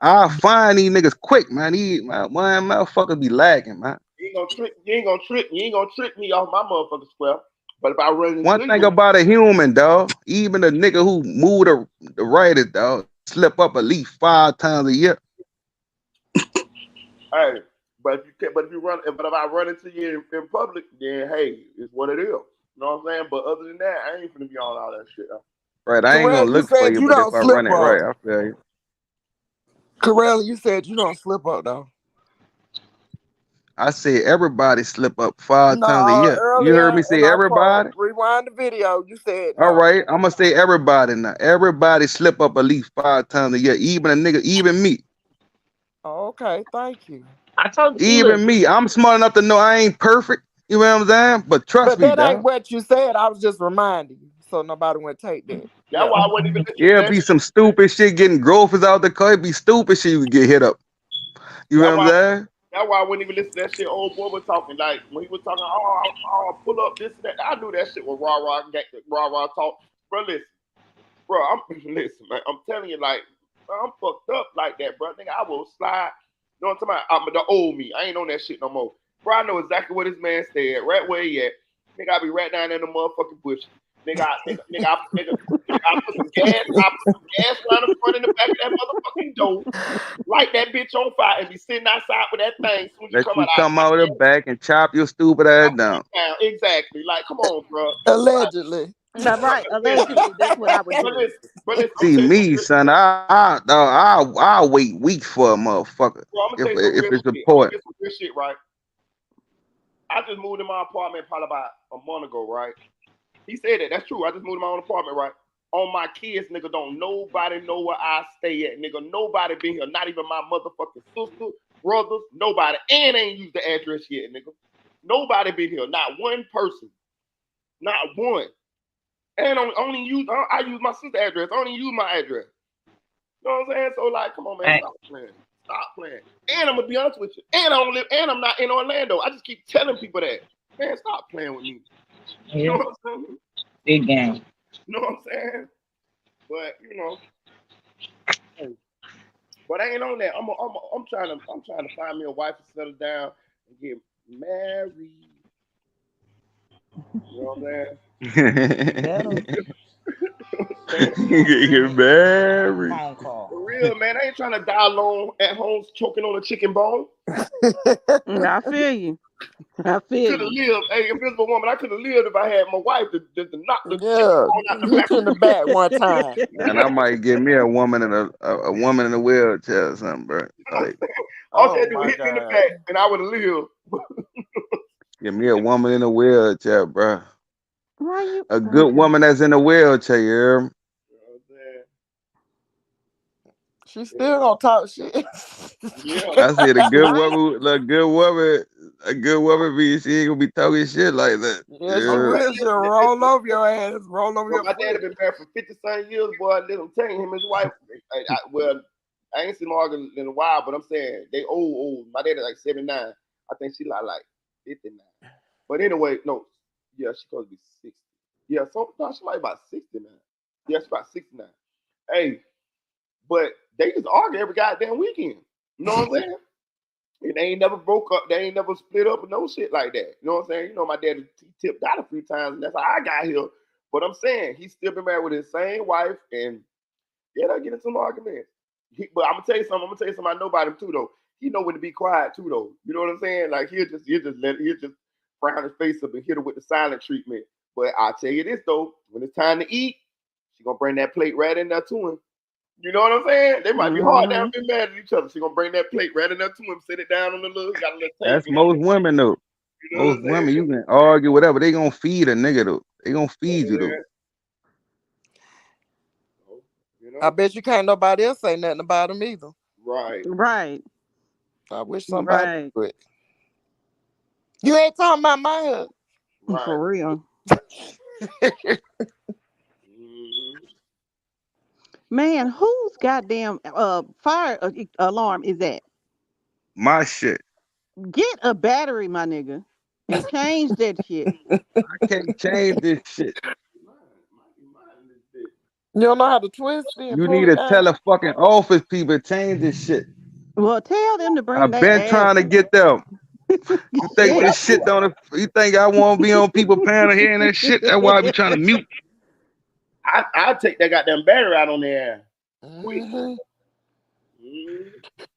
I'll find these niggas quick, man. These motherfuckers be lagging, man. You ain't gonna trick me off my motherfucking square. But if I run into One you, thing about a human, dog, even a nigga who moved the right, dog, slip up at least 5 times a year. Hey, but if I run into you in public, then hey, it's what it is. You know what I'm saying? But other than that, I ain't finna be on all that shit. Right, I ain't gonna look for you, but if I run it right, I feel you. Corella, you said you don't slip up though. I said everybody slip up 5 times a year. Earlier, You heard me say everybody? Rewind the video. You said no. All right, I'm gonna say everybody now. Everybody slip up at least 5 times a year. Even a nigga, even me. Oh, okay, thank you. I told you. Even me. I'm smart enough to know I ain't perfect. You know what I'm saying? But trust me, that dog. ain't what you said. I was just reminding you. so nobody would take that. That's why I wouldn't even listen to Yeah, that be shit. some stupid shit getting growths out the car. It be stupid shit you would get hit up. You know what I'm saying? That's why I wouldn't even listen to that shit old boy was talking. Like when he was talking, I'll pull up this and that. I knew that shit was rah talk. Bro, listen. Bro, listen, man. I'm telling you, like, bro, I'm fucked up like that, bro. Nigga, I will slide. You know what I'm talking about? I'm the old me. I ain't on that shit no more. Bro, I know exactly where this man stay at, right where he at. Nigga, I be right down in the motherfucking bush. Nigga, I put some gas around the front and the back of that motherfucking door. Light that bitch on fire and be sitting outside with that thing. Soon as you Let come you out, come out of the back and chop your stupid ass down. Exactly. Like, come on, bro. Allegedly. That's right. Allegedly, that's what I would do. But listen, See me, son. I'll wait weeks for a motherfucker bro, I'm gonna tell you some if real it's shit. important. Some real shit, right? I just moved in my apartment probably about a month ago, right? He said that. That's true. I just moved in my own apartment, right? On my kids, nigga, don't nobody know where I stay at, nigga. Nobody been here, not even my motherfucking sister, brothers, nobody. And ain't used the address yet, nigga. Nobody been here, not one person. Not one. And I use my sister's address. I only use my address. You know what I'm saying? So like, come on, man, stop playing. Stop playing. And I'm gonna be honest with you. And I'm not in Orlando. I just keep telling people that. Man, stop playing with me. You know what I'm saying? Big game. You know what I'm saying? But you know, but I ain't on that. I'm trying to find me a wife to settle down and get married. You know what I'm saying? Get married. Phone call. For real, man. I ain't trying to die alone at home choking on a chicken bone. I feel you. I feel Could have you. lived. Hey, Invisible Woman, I could have lived if I had my wife to knock the chicken Yeah, bone out the hit back. you in the back one time. And I might get me a woman in a woman in a wheelchair or something, bro. Like, All she had to do was hit me in the back, and I would have lived. get me a woman in a wheelchair, bro. Why you? A good woman that's in a wheelchair, you hear me? She still gonna talk shit. I said a good woman be she ain't gonna be talking shit like that. Yeah, she will. She'll roll over your ass, roll over your My dad had been married for 50-some years, boy. Let him tell you, him and his wife. I ain't seen Morgan in a while, but I'm saying they old. My dad is like 79. I think she like 59. But anyway, no, yeah, she supposed to be 60. Yeah, she might be about 69. Yeah, she's about 69. Hey, but they just argue every goddamn weekend. You know what I'm saying? And they ain't never broke up. They ain't never split up or no shit like that. You know what I'm saying? You know, my dad tipped out a few times, and that's how I got here. But I'm saying he's still been married with his same wife, and yeah, they'll get into some arguments. But I'm gonna tell you something I know about him too, though. He know when to be quiet too, though. You know what I'm saying? Like he'll just frown his face up and hit her with the silent treatment. But I'll tell you this though, when it's time to eat, she gonna bring that plate right in there to him. You know what I'm saying? They might be hard down, be mad at each other. She gonna bring that plate right in there to him, sit it down on the little, got a little table. That's most women though. You know most women, you can argue whatever. They gonna feed a nigga though. They gonna feed you though. I bet you can't nobody else say nothing about him either. Right. Right. I wish somebody would. You ain't talking about my husband. Right. For real. Man, whose goddamn fire alarm is that? My shit. Get a battery, my nigga, and change that shit. I can't change this shit. You don't know how to twist it. You need to tell the fucking office people change this shit. Well, tell them to bring I've their been ass. trying to get them. You think this shit don't? You think I won't be on people panel hearing that shit? That's why I be trying to mute. I'll take that goddamn battery out on there.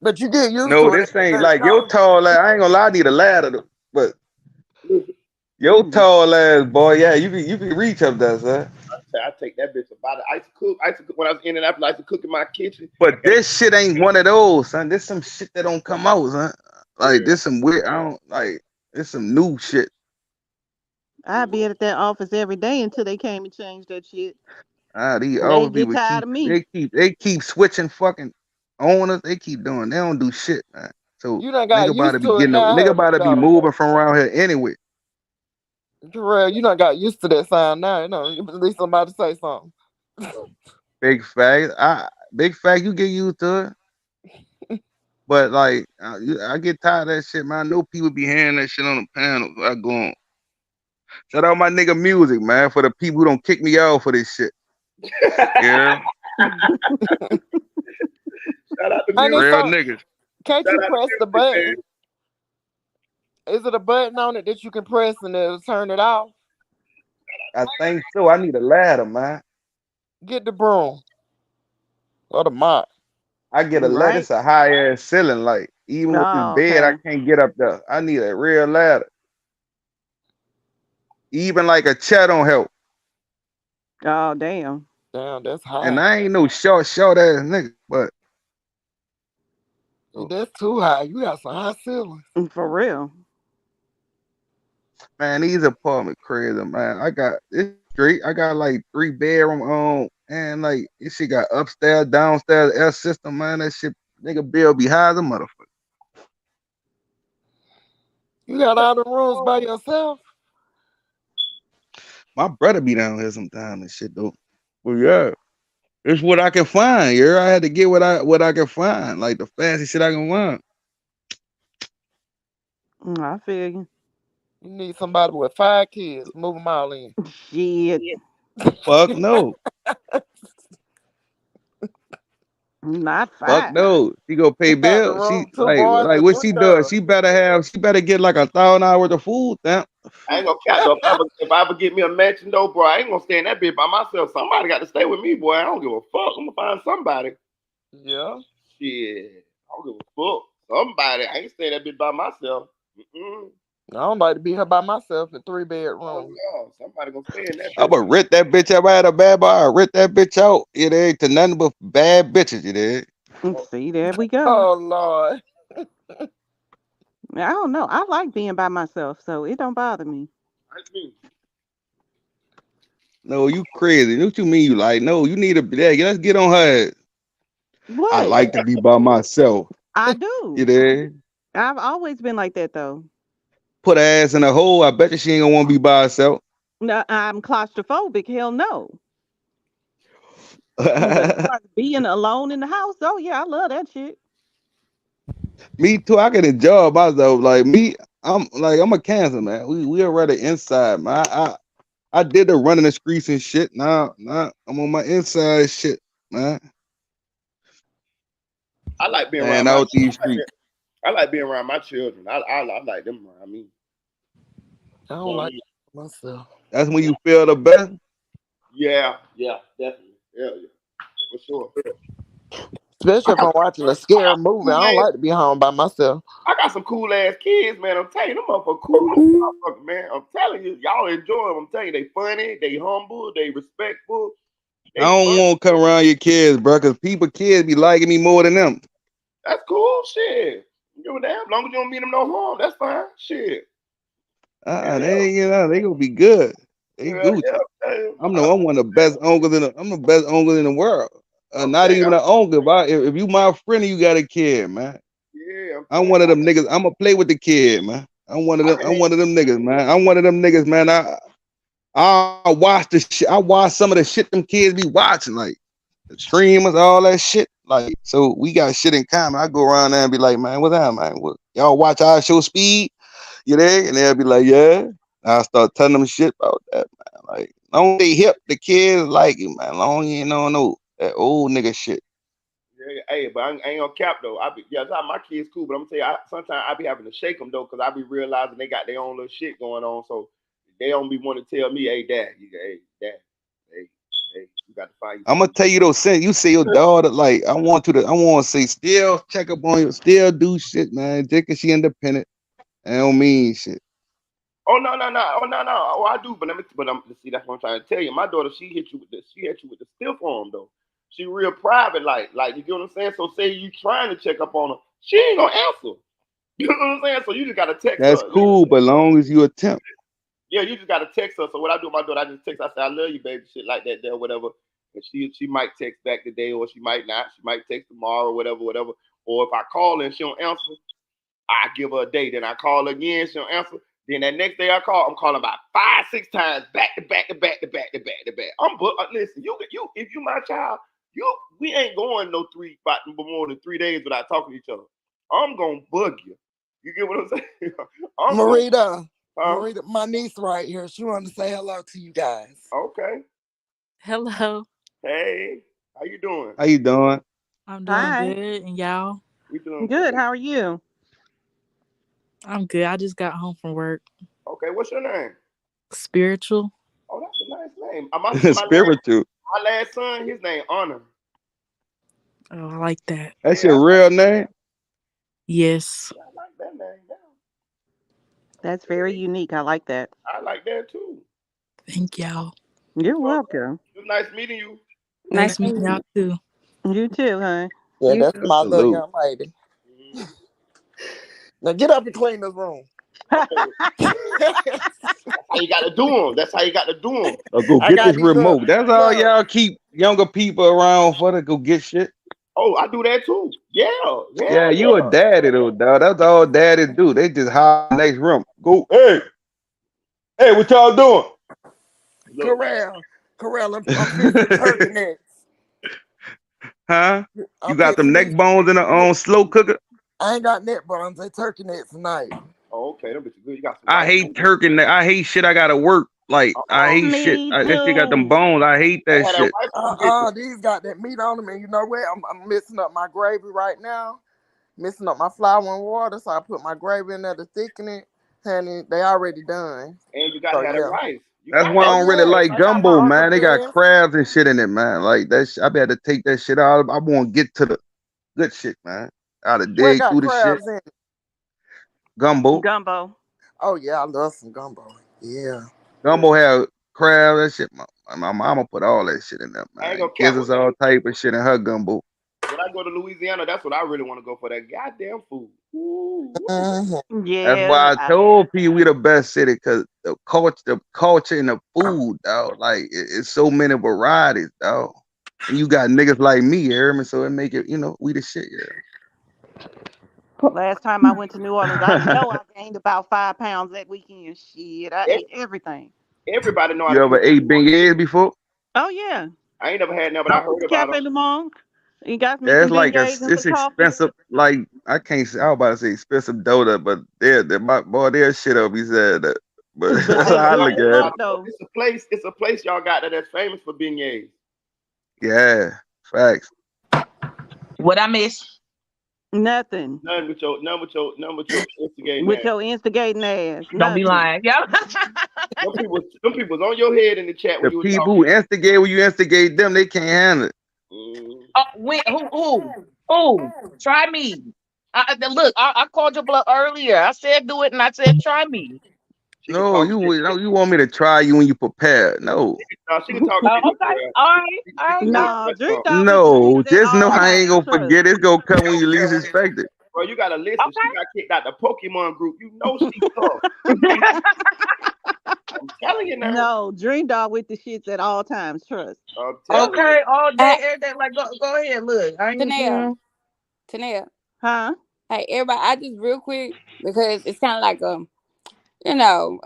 But you get used to it. No, this ain't like your tall ass. I ain't gonna lie, I need a ladder, though, but your tall ass boy, yeah, you can reach up there, son. I take that bitch about it. I used to cook when I was in and out. I used to cook in my kitchen. But this shit ain't one of those, son. This some shit that don't come out, son. Like this some weird. I don't like. It's some new shit. I'd be at that office every day until they came and changed that shit. These They old get people tired of me. they keep switching fucking owners. They keep doing. They don't do shit, man. So you done got nigga about used to be to it getting now. nigga about to be moving from around here anyway. Terrell, you done got used to that sound now. You know, at least somebody say something. Big fact, you get used to it. But like, I get tired of that shit, man. I know people be hearing that shit on the panel. I go on. Shout out my nigga music, man, for the people who don't kick me out for this shit. Yeah. Shout out to Honey, music. Real so niggas. can't Shout you out to press the music, button? Is it a button on it that you can press and it'll turn it off? I think so. I need a ladder, man. Get the broom or the mop. I get a ladder. Right? It's a high ass ceiling. Like, even with this Oh, bed, I okay. can't get up there. I need a real ladder. Even like a chair don't help. Oh, damn. Damn, that's And high. I ain't no short ass nigga, but That's too high. You got some high ceilings. For real. man, these apartment crazy, man. I got it's straight. I got like 3 bedroom and like this shit got upstairs, downstairs air system, man. That shit nigga bill be high as a motherfucker. You got all the rooms by yourself? My brother be down here sometime and shit though. Well, yeah. It's what I can find. Yeah, I had to get what I can find, like the fancy shit I can find. I feel you. You need somebody with 5 kids. Move them all in. Shit. Fuck no. Not Fuck 5. no. She go pay Got the bills. room, She 2 boys like and what 3 she does. girls. She better get like 1,000 hours worth of food. Damn. I ain't gonna cap though. If I ever get me a mansion though, bro, I ain't gonna stay in that bitch by myself. Somebody got to stay with me, boy. I don't give a fuck. I'm gonna find somebody. Yeah. Shit. I don't give a fuck. Somebody. I ain't staying that bitch by myself. Mm-mm. I don't like to be here by myself in 3 bedrooms. Oh no, somebody gonna stay in that I'm bitch. gonna rent that bitch out. I had a bad boy. I rent that bitch out. It ain't to nothing but bad bitches. You did. See, there we go. Oh Lord. I don't know. I like being by myself, so it don't bother me. That's me. No, you crazy. What you mean you like? No, you need a yeah, let's get on her. What? I like to be by myself. I do. You did. I've always been like that, though. Put her ass in a hole. I bet you she ain't gonna want to be by herself. No, I'm claustrophobic. Hell no. But as far as being alone in the house, oh yeah, I love that shit. Me too. I can enjoy myself. Like me, I'm a Cancer man. We already inside, man. I did the running the streets and shit. Now I'm on my inside shit, man. I like being And around my out these streets. I like being around my children. I like them around me. I don't like myself. That's when you feel the best. Yeah, definitely. Yeah, for sure. Especially if I'm watching a scary movie. I don't like to be home by myself. I got some cool ass kids, man. I'm telling you, them motherfuckers cool as motherfucker, man. I'm telling you, y'all enjoy them. I'm telling you, they funny, they humble, they respectful. I don't want to come around your kids, bro, because kids be liking me more than them. That's cool, shit. You give a damn. As long as you don't mean them no harm, that's fine. Shit. They gonna be good. They Gucci. I'm one of the best uncles I'm the best uncle in the world. Not even an uncle. If you my friend, you got a kid, man. Yeah, I'm one of them niggas. I'm gonna play with the kid, man. I'm one of them niggas, man. I'm one of them niggas, man. I watch the shit. I watch some of the shit them kids be watching, like the streamers, all that shit. Like, so we got shit in common. I go around there and be like, man, what's that, man? What, y'all watch our show Speed? You there? And they'll be like, yeah. I start telling them shit about that, man. Like, long they hip, the kids like it, man. Long you ain't know that old nigga shit. Yeah, hey, but I ain't gonna cap though. My kids cool, but I'm gonna tell you, sometimes I be having to shake them though, cause I be realizing they got their own little shit going on. So they don't be want to tell me, hey, dad, you got to find. I'm gonna tell you though, since you say your daughter, like, I want to say, still check up on you, still do shit, man. Just cause she independent, I don't mean shit. Oh no. Oh, I do, but see, that's what I'm trying to tell you. My daughter, she hit you with the stiff arm though. She real private, like you get what I'm saying. So say you trying to check up on her, she ain't gonna answer. You know what I'm saying? So you just gotta text That's her. cool, but long as you attempt. Yeah, you just gotta text her. So what I do with my daughter, I just text her. I say, I love you, baby, shit like that, there, whatever. And she might text back today, or she might not. She might text tomorrow, whatever. Or if I call her and she don't answer, I give her a day. Then I call her again, she don't answer. Then that next day I'm calling about 5-6 times back to back. Listen, you if you my child, we ain't going more than 3 days without talking to each other. I'm gonna bug you. You get what I'm saying? Marita, my niece right here. She wanted to say hello to you guys. Okay. Hello. Hey, how you doing? How you doing? I'm doing Hi. good, and y'all? We doing Good. How are you? I'm good. I just got home from work. Okay, what's your name? Spiritual. Oh, that's a nice name. Spiritual. My last son, his name Honor. Oh, I like that. That's your real name? Yes. I like that name. That's very unique. I like that. I like that too. Thank y'all. You're welcome. It was nice meeting you. Nice meeting y'all too. You too, huh? Yeah, You that's too. my little young lady. Now get up and clean this room. That's how you got to do them. That's how you got to do them. Or go get this remote. That's all y'all keep younger people around for to go get shit. Oh, I do that too. Yeah. Yeah, you a daddy though, dog. That's all daddies do. They just hide in the next room. Go, hey, what y'all doing? Corral, I'm fixing turkey necks. Huh? I'm You got them fixing neck bones in the slow cooker? I ain't got neck bones. They turkey necks tonight. Oh, okay. Them bitches good. You got some. I hate turkey neck. I hate shit. I gotta work. Like I hate shit. That shit got them bones. I hate that shit. These got that meat on them, and you know what? I'm mixing up my gravy right now. Mixing up my flour and water, so I put my gravy in there to thicken it. Honey, they already done. And you gotta have the rice. That's why I don't really like gumbo, man. They got crabs and shit in it, man. Like that. I better take that shit out. I want to get to the good shit, man. Out of dig through the shit. In it? Gumbo. Oh yeah, I love some gumbo. Yeah. Gumbo have crab. That shit. My mama put all that shit in there, man. I ain't gonna Gives us all type of shit in her gumbo. When I go to Louisiana, that's what I really want to go for. That goddamn food. Yeah. That's why I told P we the best city because the culture and the food, dog. Like it's so many varieties, dog. And you got niggas like me, you hear me? So it make it, we the shit, yeah. Last time I went to New Orleans, I know I gained about 5 pounds that weekend. Shit, I ate everything. Everybody know. You ever ate beignets before? Oh yeah. I ain't never had none, but I heard about Cafe them. Le Monde. You got me Yeah, some it's like beignets and it's some coffee. expensive. Like I can't say I was about to say expensive Dota, but they're shit up. He said that, but that's how I look at it. It's a place y'all got that's famous for beignets. Yeah, facts. What I miss? Nothing. None with your instigating with ass. your instigating ass. Don't be lying. Yeah. Them people's on your head in the chat when The you people who instigate when you instigate them, they can't handle it. Who? Try me. Look, I called your bluff earlier. I said do it, and I said try me. No, you want me to try you when you prepare. No. She can talk okay. All right. No, Drew No, just know I ain't gonna forget. It's gonna come when you least expect it. Bro, you gotta listen. Okay. She got kicked out the Pokemon group. You know she's tough. I'm telling you now. No, Dream Dog with the shits at all times. Trust. Okay, all day, every day. Like, go ahead. Look, I ain't. Tanea. Huh? Hey, everybody. I just real quick because it's kind of like a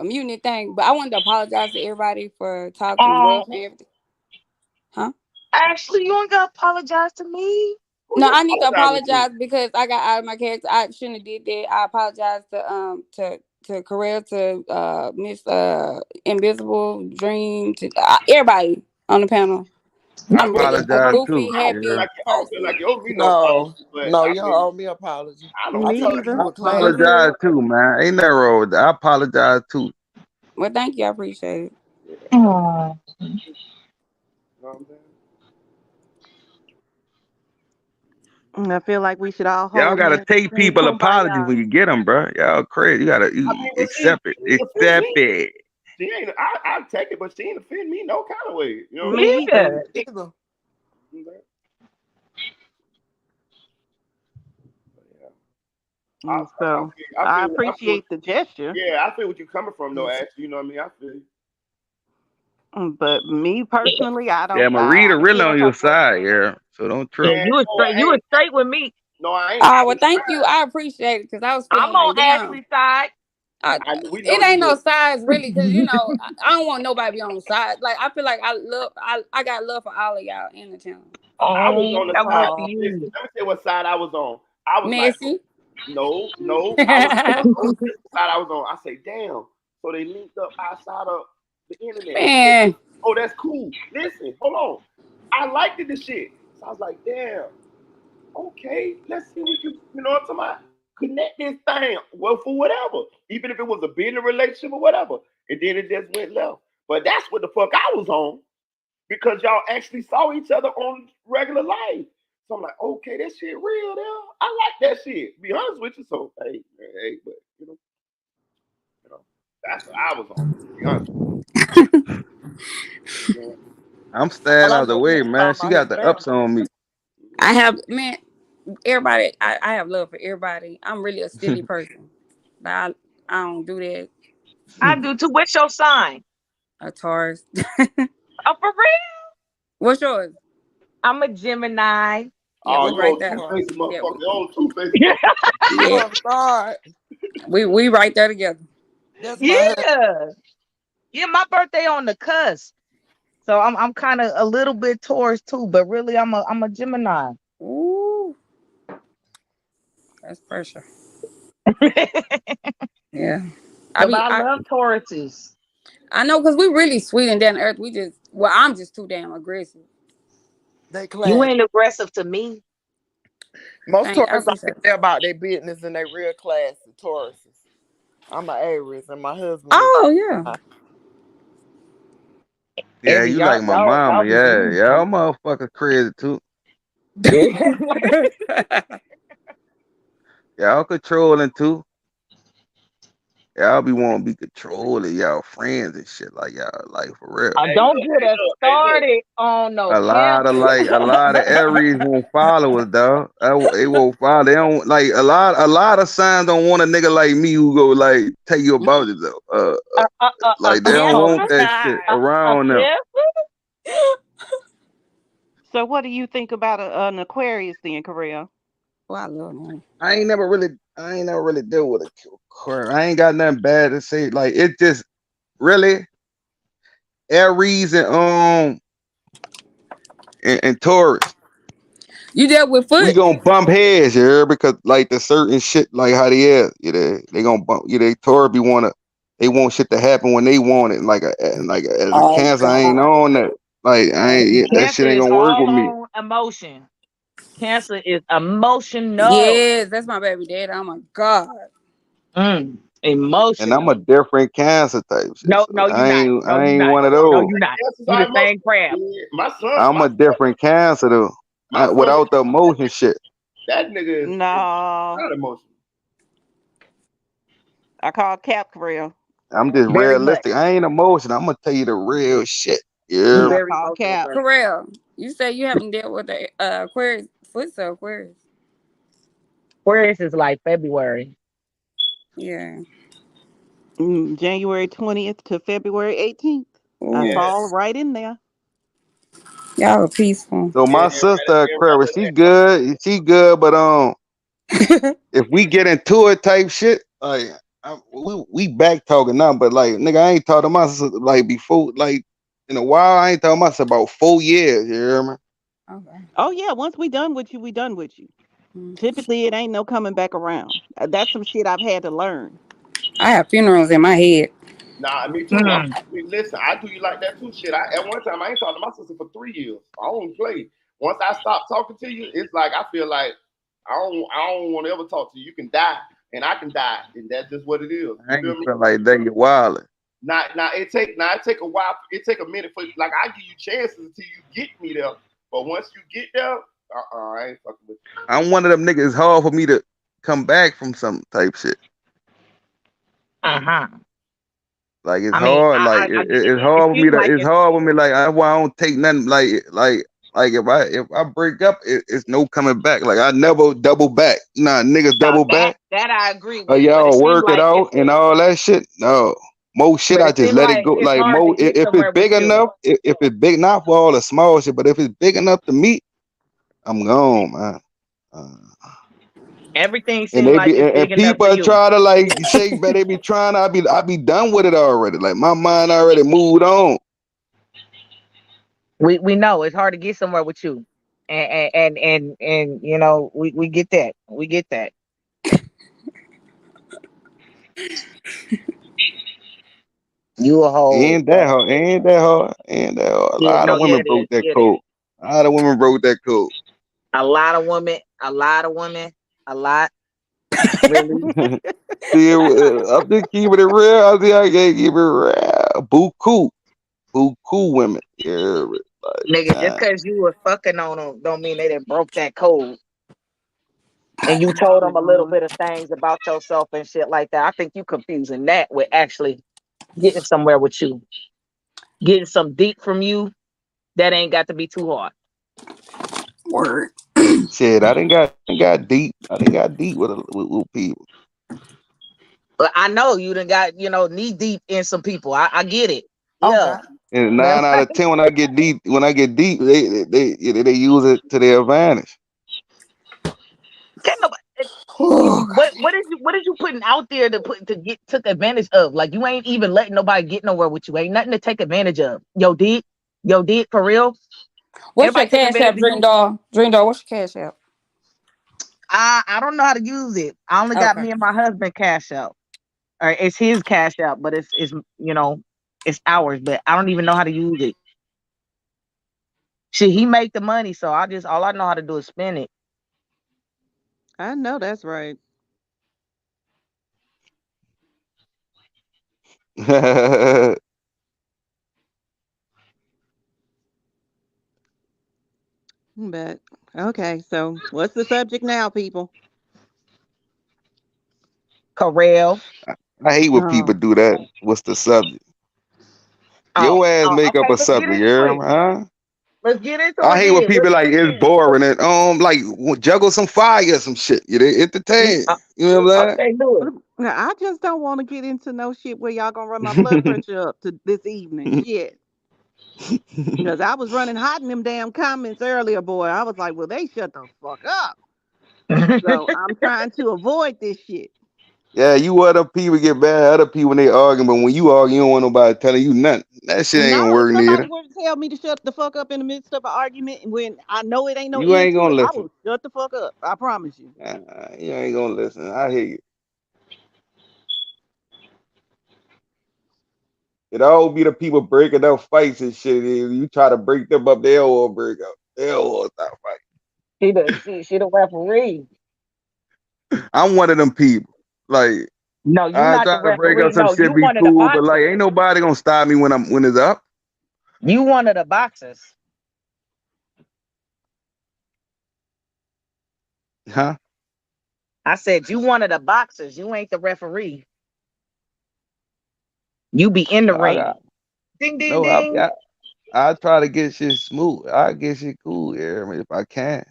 mutiny thing. But I wanted to apologize to everybody for talking rough and everything. Huh? Actually, you ain't gotta apologize to me. No, I need to apologize because I got out of my character. I shouldn't have did that. I apologize to Corel, to Miss Invisible Dream, to everybody on the panel. I'm really a goofy, happy person. No, you don't owe me an apology. I apologize too, man. Ain't nothing wrong with that. I apologize too. Well, thank you. I appreciate it. Aww. I feel like we should all hold Y'all gotta hands take people apologies when you get them, bro. Y'all crazy. You gotta accept it. Accept it. She ain't. I take it, but she ain't offend me no kind of way. You know. Me either. So I appreciate the gesture. Yeah, I feel what you're coming from, though. Actually, you know what I mean. I feel you. But me personally, I don't. Yeah, Marita really on your side, yeah. So don't trip. Yeah, you were straight with me. No, I ain't. Oh, well, thank you. I appreciate it because I was feeling I'm on like, damn. Ashley's side. We know It ain't you no would. size really, cause I don't want nobody to be on side. Like I feel like I got love for all of y'all in the channel. I was on the I side. love for Listen, you. let me tell you what side I was on. I was like, Messy. no. I was on this side I was on. I say, damn. So they linked up outside of the internet. Man. Oh, that's cool. Listen, hold on. I liked the shit. So I was like, damn. Okay, let's see if we can, what I'm talking about? Connect this thing. Well, for whatever. Even if it was a business relationship or whatever. And then it just went left. But that's what the fuck I was on. Because y'all actually saw each other on regular life. So I'm like, okay, that shit real there. I like that shit. Be honest with you. So hey, but that's what I was on. To be honest. I'm staying All I out the know he way, was man. talking She about his got the ups family. on me. I have everybody. I have love for everybody. I'm really a silly person. But I don't do that. I do too. What's your sign? A Taurus. Oh, for real? What's yours? I'm a Gemini. Yeah, Oh, we you right old there. two-faced Yeah, motherfucker. You old two-faced motherfucker. yeah. God. We right there together. That's my husband. Yeah, my birthday on the cusp. So I'm kind of a little bit Taurus too, but really I'm a Gemini. Ooh, that's pressure. Yeah, Because I love Tauruses. I know, because we really sweet and down to earth. I'm just too damn aggressive. They You class. ain't aggressive to me. Most I Taurus, I appreciate think it. they're about their business and they real classy. Tauruses. I'm an Aries and my husband is. Oh yeah. Yeah, Aries, you like my mama. y'all be Yeah, mean. y'all motherfuckers crazy too. Y'all controlling too. Y'all be wanting to be controlling y'all friends and shit like y'all, like for real. Don't get us started on no A lot of Aries won't follow us, dog. They won't follow. They don't like a lot of signs don't want a nigga like me who go like tell you about it though. Like they don't want that shit around them. So what do you think about an Aquarius then, Korea? Oh, I love them. I ain't never really dealt with a Aquarius. I ain't got nothing bad to say. Like it just really Aries and Taurus. You dealt with We Foot? gonna bump heads here because like the certain shit like how they is, they gonna bump. They Taurus they want shit to happen when they want it. As a Oh Cancer, I ain't God. on that. Like that Cancer shit ain't is gonna work all with me. on emotion. Cancer is emotional. Yes, that's my baby dad. Oh my God. And I'm Emotional. a different Cancer type shit. No, So no, you I not. ain't No, I you ain't not. one of No, those. you not. You the same crap. I'm a different Cancer though. Without the emotion shit. That nigga is No, not emotional. I call Cap Korea. I'm just Very much. realistic. I ain't emotional. I'm gonna tell you the real shit. You Yeah. I very call emotional, Cap. sir. Correll, you say you haven't dealt with the Aquarius Foot, so Aquarius. Aquarius is like February. Yeah. January 20th to February 18th. I Ooh. fall right in there. Y'all are peaceful. So my sister Aquarius, she good, but if we get into it type shit, like we back talking now, but like nigga, I ain't talking to my sister like before, like in a while. I ain't talking to my sister about 4 years. You hear me? Okay. Oh yeah, once we done with you, we done with you. Typically, it ain't no coming back around. That's some shit I've had to learn. I have funerals in my head. Nah, me too. Listen, I do you like that too. Shit, at one time I ain't talked to my sister for 3 years. I don't play. Once I stop talking to you, it's like I feel like I don't want to ever talk to you. You can die, and I can die, and that's just what it is. I You feel ain't me? feel like that. You wildin'. It take a while. It take a minute for like I give you chances until you get me there. But once you get there, I ain't fucking with you. I'm one of them niggas. It's hard for me to come back from some type shit. Like it's I mean, hard. Like it's hard for me seems to. like It's hard for me. Like that's why I don't take nothing. Like if I break up, it's no coming back. Like I never double back. Nah, niggas now double back. that I agree with, but it Y'all seems work it like out and all that shit. No, most shit but I it just seems let it like go. it's Like hard to get if it's somewhere with big you. enough, if it's big not for all the small shit, but if it's big enough to meet, I'm gone, man. Everything And seems they like be it's and big enough for people you. try to like shake, but they be trying. I be done with it already. Like my mind already moved on. We know it's hard to get somewhere with you, and you know we get that. We get that. You a whole. Ain't that hard? Ain't that hard? Ain't that hard? A Yeah, lot no, of yeah, women it broke is. that Yeah, it is. code. A lot of women broke that code. A lot of women. A lot of women. A lot. Really. See, I'm just keeping it real. I think I can't keep it real. Buku women. Yeah, Nigga, just like, because you were fucking on them don't mean they didn't broke that code. And you told them a little bit of things about yourself and shit like that. I think you confusing that with actually getting somewhere with you. Getting some deep from you, that ain't got to be too hard. Word. shit, I didn't got deep. I didn't got deep with people. But I know you done got, knee deep in some people. I get it. Oh Yeah. God. And 9 out of 10, when I get deep, they use it to their advantage. Can't nobody, what is you putting out there to get took advantage of? Like you ain't even letting nobody get nowhere with you. Ain't nothing to take advantage of. Yo, did for real? What's your Everybody take cash advantage app, of you. Dream Doll? Dream Doll, what's your cash app? I don't know how to use it. I only got Okay. me and my husband cash out. Or it's his cash out, but it's it's ours, but I don't even know how to use it. Shit, he make the money, so all I know how to do is spend it. I know that's right. But okay, so what's the subject now, people? Corral. I hate when people Oh, do that. What's the subject? Your ass make up Okay, a let's get subject, into yeah, it. huh? Let's get into I it hate when then. people like it's boring and like juggle some fire or some shit. You they entertain. You know what I'm saying? Okay, do it. now I just don't want to get into no shit where y'all gonna run my blood pressure up to this evening. Shit. Because I was running hot in them damn comments earlier, boy. I was like, well, they shut the fuck up. So I'm trying to avoid this shit. Yeah, you other people get mad at other people when they argue, but when you argue, you don't want nobody telling you nothing. That shit ain't No, gonna if work somebody neither. were to tell me to shut the fuck up in the midst of an argument when I know it ain't no You end ain't to gonna it, I listen. will shut the fuck up. I promise you. You ain't gonna listen. I hear you. It all be the people breaking up fights and shit. You try to break them up, they all break up. They all stop fighting. She the referee. I'm one of them people. Like No, you I not the try to break up referee. some No, you shit, be one of the cool, but like boxers. ain't nobody gonna stop me when it's up. You one of the boxers. Huh? I said you one of the boxers. You ain't the referee. You be in the No, ring. Ding ding no, ding. I try to get shit smooth. I get shit cool here, I mean, if I can.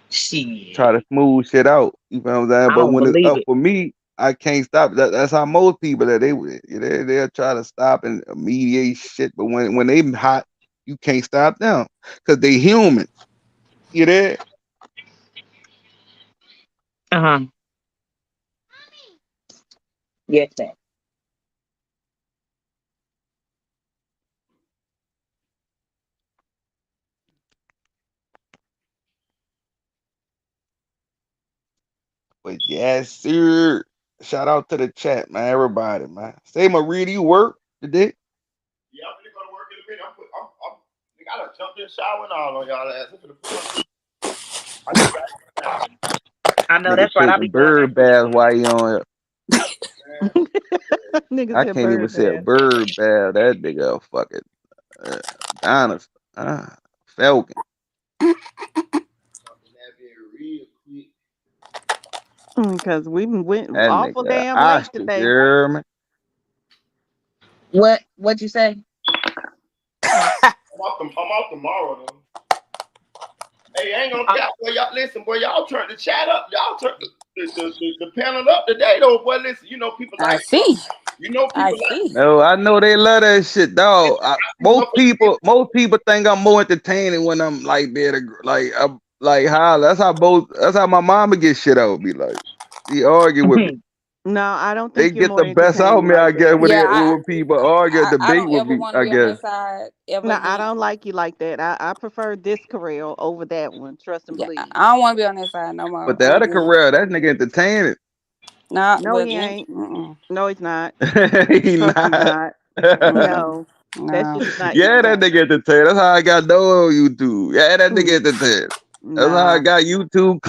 Shit. Try to smooth shit out. You know what I'm saying? I But don't when it's believe up it. for me, I can't stop. That's how most people that they'll try to stop and mediate shit. But when they hot, you can't stop them because they human. You there? Uh-huh. Yes, sir. But yes, sir. Shout out to the chat, man. Everybody, man. Say Marie, you work today? Yeah, I'm gonna go to work in a minute. I done jumped in the shower and all on y'all ass. I know Nigga that's right. I'll taking be doing bird baths while you on here. Nigga I said can't even bird say a bath. bird bath. That nigga a fucking dinosaur. Falcon. Because we went That awful nigga damn late ostrich, today. man. What'd you say? I'm off tomorrow though. Hey, I ain't gonna cap, boy. Y'all listen, boy. Y'all turn the chat up. Y'all turn the panel up today, though, boy. Listen, you know people I like. see. You know I people like. see. No, I know they love that shit, dog. Most people think I'm more entertaining when I'm like there. Like how that's how my mama get shit out. Be like, she argue with me. No, I don't They think you're get more the best out of entertaining me, I like guess, that. when Yeah, when people argue, I debate don't with ever me, want to I be on guess. that side ever No, I again. don't like you like that. I prefer this Corral over that one. Trust and Yeah, believe. I don't want to be on that side no more. But the other career, that nigga entertaining. Nah, No, but he ain't. mm-mm. No, he's not. He Trust he's not. not. Mm-mm. No, that No. shit is not Yeah, that entertaining. nigga entertained. That's how I got known on YouTube. Yeah, that nigga entertained. That's how I Nah, got YouTube.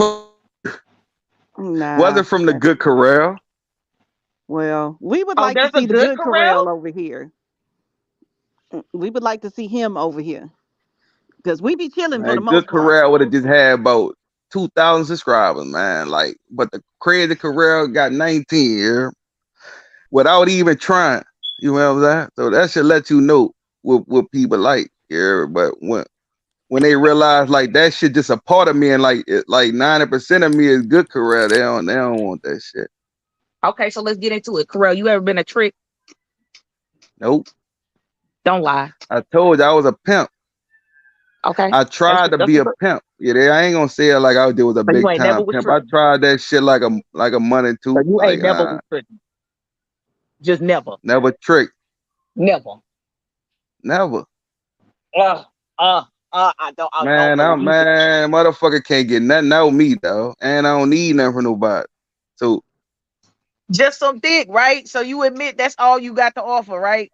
nah. Wasn't from the good corral. Well, we would Oh, like to there's a see the good good Corral? Corral over here. We would like to see him over here because we be chilling for the Man, good most part. corral would have just had about 2,000 subscribers, man. Like, but the crazy corral got 19 here without even trying. You know what I'm saying? So that should let you know what people like here. But when they realize like that shit just a part of me and like 90% of me is good corral, they don't want that shit. Okay, so let's get into it. Corral, you ever been a trick? Nope. Don't lie. I told you I was a pimp. Okay. I tried to That's be a what's up. pimp. Yeah, I ain't gonna say it like I did was a So you big ain't never time was pimp. I tricking. tried that shit like a money So too. you Like ain't never was tricking. Just never. never trick. Never. Never. I don't Man, believe it. motherfucker can't get nothing out of me though. And I don't need nothing from nobody. So Just some dick, right? So you admit that's all you got to offer, right?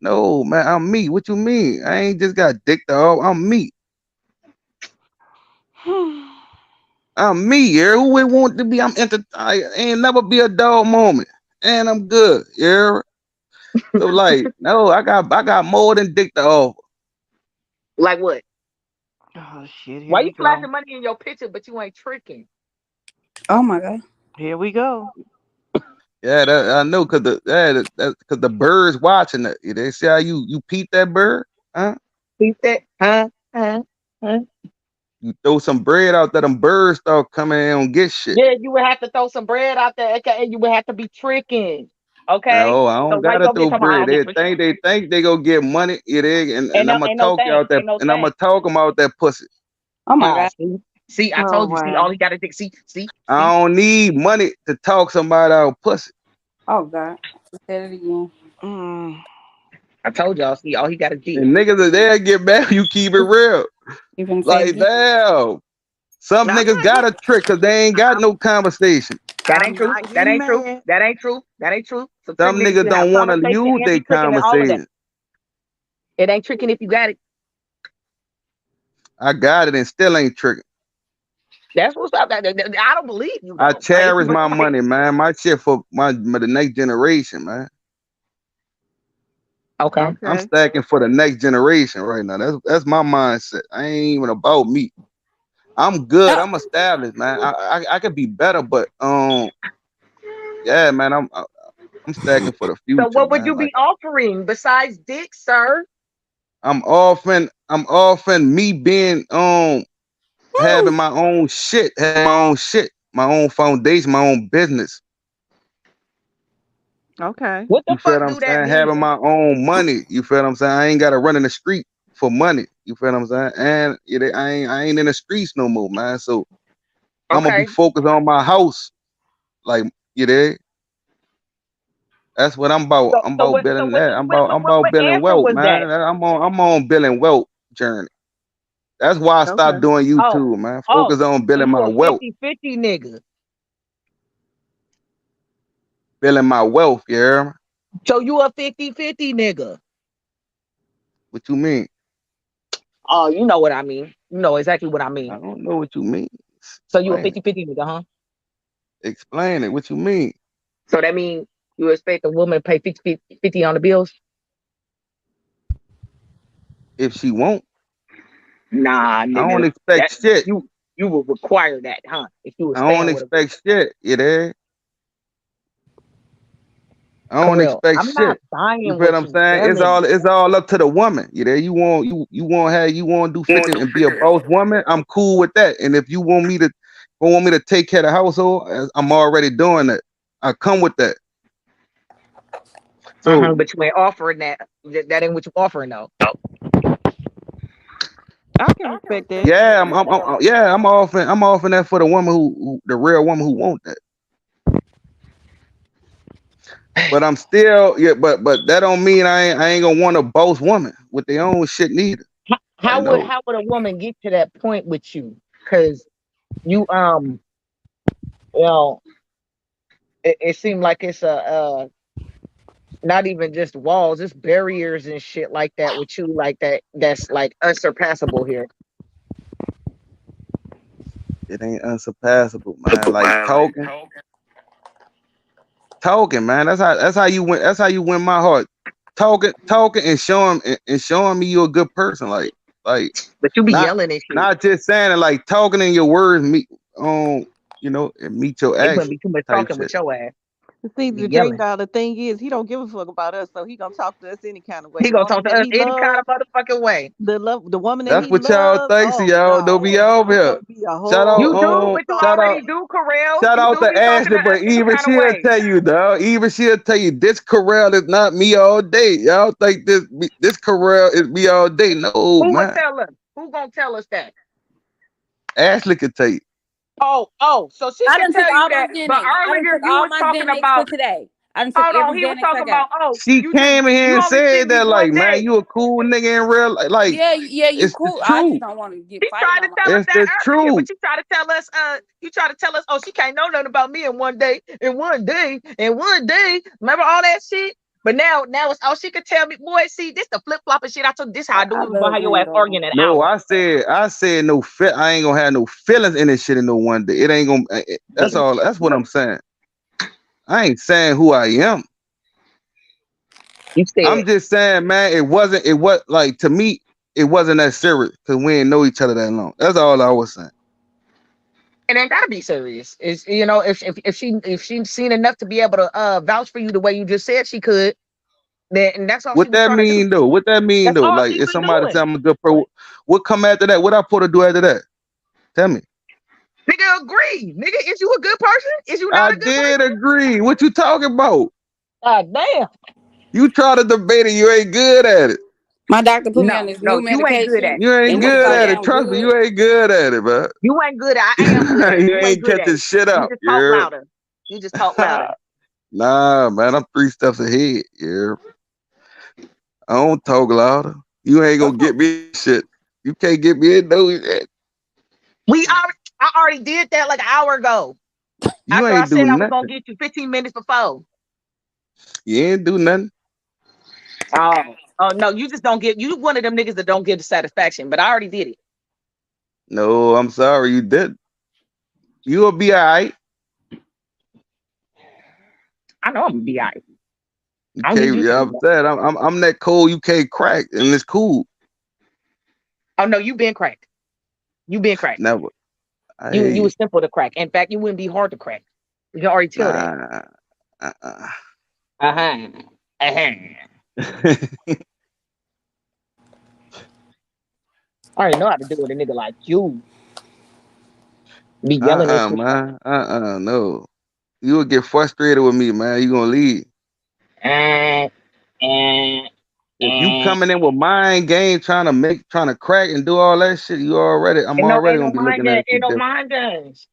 no, man, I'm me. What you mean? I ain't just got dick though. I'm me. I'm me, yeah. Who would want to be? I ain't never be a dog moment. And I'm good, yeah. So like, no, I got more than dick to offer. Like what? Oh shit! Here Why we you go. flashing money in your picture, but you ain't tricking? Oh my God. Here we go. Yeah, I know, cause the birds watching it. They see how you peep that bird, huh? Peep that, huh? You throw some bread out there, them birds start coming in and get shit. Yeah, you would have to throw some bread out there, aka you would have to be tricking. Okay? No, I So don't why you gotta gonna be throw talking about I bread. don't get tricking? They think they go get money. And I'm gonna Ain't no talk thing. out there, Ain't no and I'm thing. gonna talk about that pussy. Oh my God. See, I Oh told you. See, all wow. he gotta do. See. I don't need money to talk somebody out pussy. Oh God. She said it again. Mm. I told y'all. See, all he gotta do. And niggas are there get mad. You keep it real. You finna say it Like again? damn, some No, I'm niggas not got getting. a trick because they ain't got no conversation. That I'm ain't true. not That getting ain't true. mad. That ain't true. That ain't true. Some trick Some niggas niggas can have don't want to conversation use and their be tricking and all of that. conversation. It ain't tricking if you got it. I got it and still ain't tricking. That's what's up. I don't believe you I though. Like if you cherish was my right. money, man. My shit for the next generation, man. Okay. I'm Okay. stacking for the next generation right now. That's my mindset. I ain't even about me. I'm good. No. I'm established, man. I could be better, but yeah, man. I'm stacking for the So future, what would man. you be Like offering besides dick, sir? I'm often me being having my own shit, my own foundation, my own business. Okay. What the You feel what fuck I'm do that saying? mean? Having my own money. You feel what I'm saying? I ain't gotta run in the street for money. You feel what I'm saying? And I ain't in the streets no more, man. So I'm gonna be Okay. focused on my house. Like you there? That's what I'm about. So I'm so about what so building what that. I'm about what building answer wealth, was that? man. I'm on building wealth journey. That's why I Okay. stopped doing Oh, YouTube, man. oh, Focus on so building you my a wealth. 50-50 nigga. Building my wealth, you hear me? So you a 50-50 nigga. What you mean? Oh, you know what I mean. You know exactly what I mean. I don't know what you mean. So you a Explain it. 50-50 nigga, huh? Explain it. What you mean? So that means you expect a woman to pay 50 on the bills? If she won't, Nah, I don't nigga. That expect shit. you would require that, huh? If you were I don't staying with a girl. expect shit. You there? I don't Correct. expect I'm not shit. You buying feel what what I'm you saying? It's selling. all up to the woman. You there? You want to do 50 and be a boss woman? I'm cool with that. And if you want me to take care of the household, I'm already doing that. I come with that. So But you ain't offering that. That ain't what you offering though. I can respect that. Yeah, I'm off in that for the woman who the real woman who want that. But I'm still but that don't mean I ain't gonna want a boss woman with their own shit neither. How Like, no. how would a woman get to that point with you? Because you you know it seemed like it's a not even just walls, it's barriers and shit like that with you, like that's like unsurpassable here. It ain't unsurpassable, man. Like talking, man. That's how you win. That's how you win my heart. Talking, and showing me you're a good person. Like, but you be not yelling and shit. not just saying it. Like talking in your words, meet and meet your It wouldn't action be too much type talking shit. with your ass. See, Be the yelling. thing is, he don't give a fuck about us, so he gonna talk to us any kind of way. He The gonna woman talk to that us he any kind love, of motherfucking way. the woman that That's he what y'all loves. think. So Oh y'all don't be no, over it's here. gonna be a Shout out, You do, whole but you shout out. already do, Corral. Shout You out do to be talking to Ashley, us but any even kind of she'll way. tell you, dog. Even she'll tell you this Corral is not me all day. Y'all think this Corral is me all day? No, Who would man. tell us? Who gonna tell us that? Ashley could tell you. Oh, so she I can done took tell you all my that. But Xanax. I done earlier took you all was my talking Xanax for about. today. I done took Hold on, every he was Xanax I talking got. about. Oh, She came in here you and only see said me that, one like, man, day. you a cool nigga in real life. Like, Yeah, you it's the cool. I just truth. don't want to get He fighting tried to on my. tell us It's that the earlier, but truth. you tried to tell us, oh, she can't know nothing about me in one day, Remember all that shit? But now it's oh, she could tell me, boy, see, this the flip flopping shit. I told this how I do. I We was gonna love have your one of ass those. arguing an No, hour. I said no. I ain't gonna have no feelings in this shit in no one day. It ain't gonna. That's all. That's what I'm saying. I ain't saying who I am. You said, I'm just saying, man. It wasn't. It was like to me. It wasn't that serious because we ain't know each other that long. That's all I was saying. it ain't gotta be serious. It's if she seen enough to be able to vouch for you the way you just said she could, then and that's all she What was that trying to do. mean though? What that mean That's though? all Like she if was somebody doing. say I'm a good pro, what come after that? What I supposed to do after that? Tell me. Nigga, agree. Nigga, is you a good person? Is you not I a good did person? agree. What you talking about? God damn. You try to debate it, you ain't good at it. My doctor put me on this No, new you ain't good medication, at it. You ain't and You it's ain't good so good at at it. it. damn Trust me, good. you ain't good at it, man. You ain't good at it. I am good at it. You You ain't ain't good at catching it. shit You up. just talk Yeah. louder. You just talk louder. Nah, man, I'm 3 steps ahead. Yeah. I don't talk louder. You ain't gonna get me shit. You can't get me in no shit. I already did that like an hour ago. You After I ain't do said I was gonna nothing. get you 15 minutes before. You ain't do nothing. Oh no, you just don't get you one of them niggas that don't get the satisfaction, but I already did it. No, I'm sorry, you did. You'll be all right. I know I'm gonna be all right. You I don't need can't. you to Yeah, do I'm that. saying I'm that cold. You can't crack, and it's cool. Oh no, you been cracked. You been cracked. Never. I You hear you you. was simple to crack. In fact, you wouldn't be hard to crack. You can already tell that. Nah. Uh-uh. Uh-huh. Uh-huh. I already know how to do with a nigga like you. Be yelling and shit. Man. No. You will get frustrated with me, man. You gonna leave. Uh, uh, If you coming in with mind game, trying to crack and do all that shit, I'm already ain't no gonna be mind looking game. at you Ain't no different. mind games.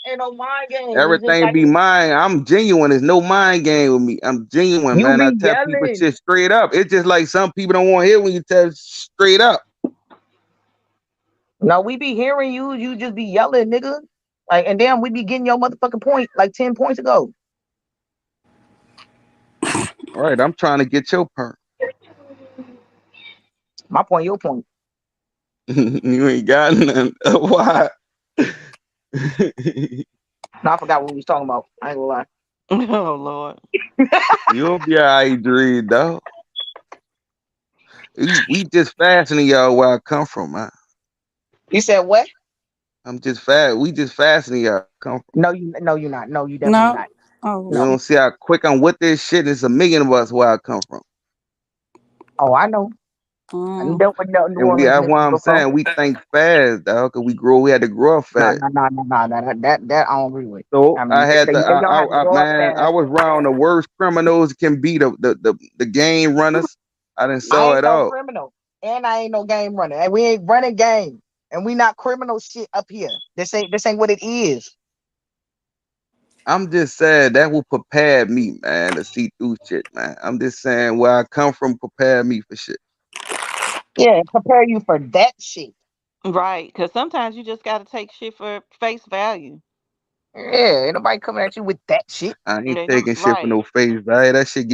Ain't no mind games. It's just Everything like be mine. I'm genuine. There's no mind game with me. I'm genuine, you man. I be tell people yelling. shit straight up. It's just like some people don't want to hear when you tell straight up. No, we be hearing you. You just be yelling, nigga. Like, and then we be getting your motherfucking point like 10 points ago. All right, I'm trying to get your perk. My point, your point. You ain't got none. Why? No, I forgot what we was talking about. I ain't gonna lie. Oh Lord. You'll be all right, Dreed, dog. We just fastening y'all where I come from, man. You said what? I'm just fast. We just fastening y'all come from. No, you're not. No, you definitely No. not. Oh. You No. don't see how quick I'm with this shit. It's a million of us where I come from. Oh, I know. I dealt with New And Orleans that's why niggas I'm before. saying we think fast, dog, because we had to grow up No, fast. no, no, no, no. That I don't agree with. So I mean, I had they to, don't have to grow up man, I fast. was around the worst criminals can be the game runners. I didn't I saw ain't it no all. criminal. And I ain't no game runner. And we ain't running game. And we not criminal shit up here. This ain't what it is. I'm just saying that will prepare me, man, to see through shit, man. I'm just saying where I come from prepare me for shit. Yeah, prepare you for that shit. Right, because sometimes you just got to take shit for face value. Yeah, ain't nobody coming at you with that shit. I ain't taking shit for no face value. That shit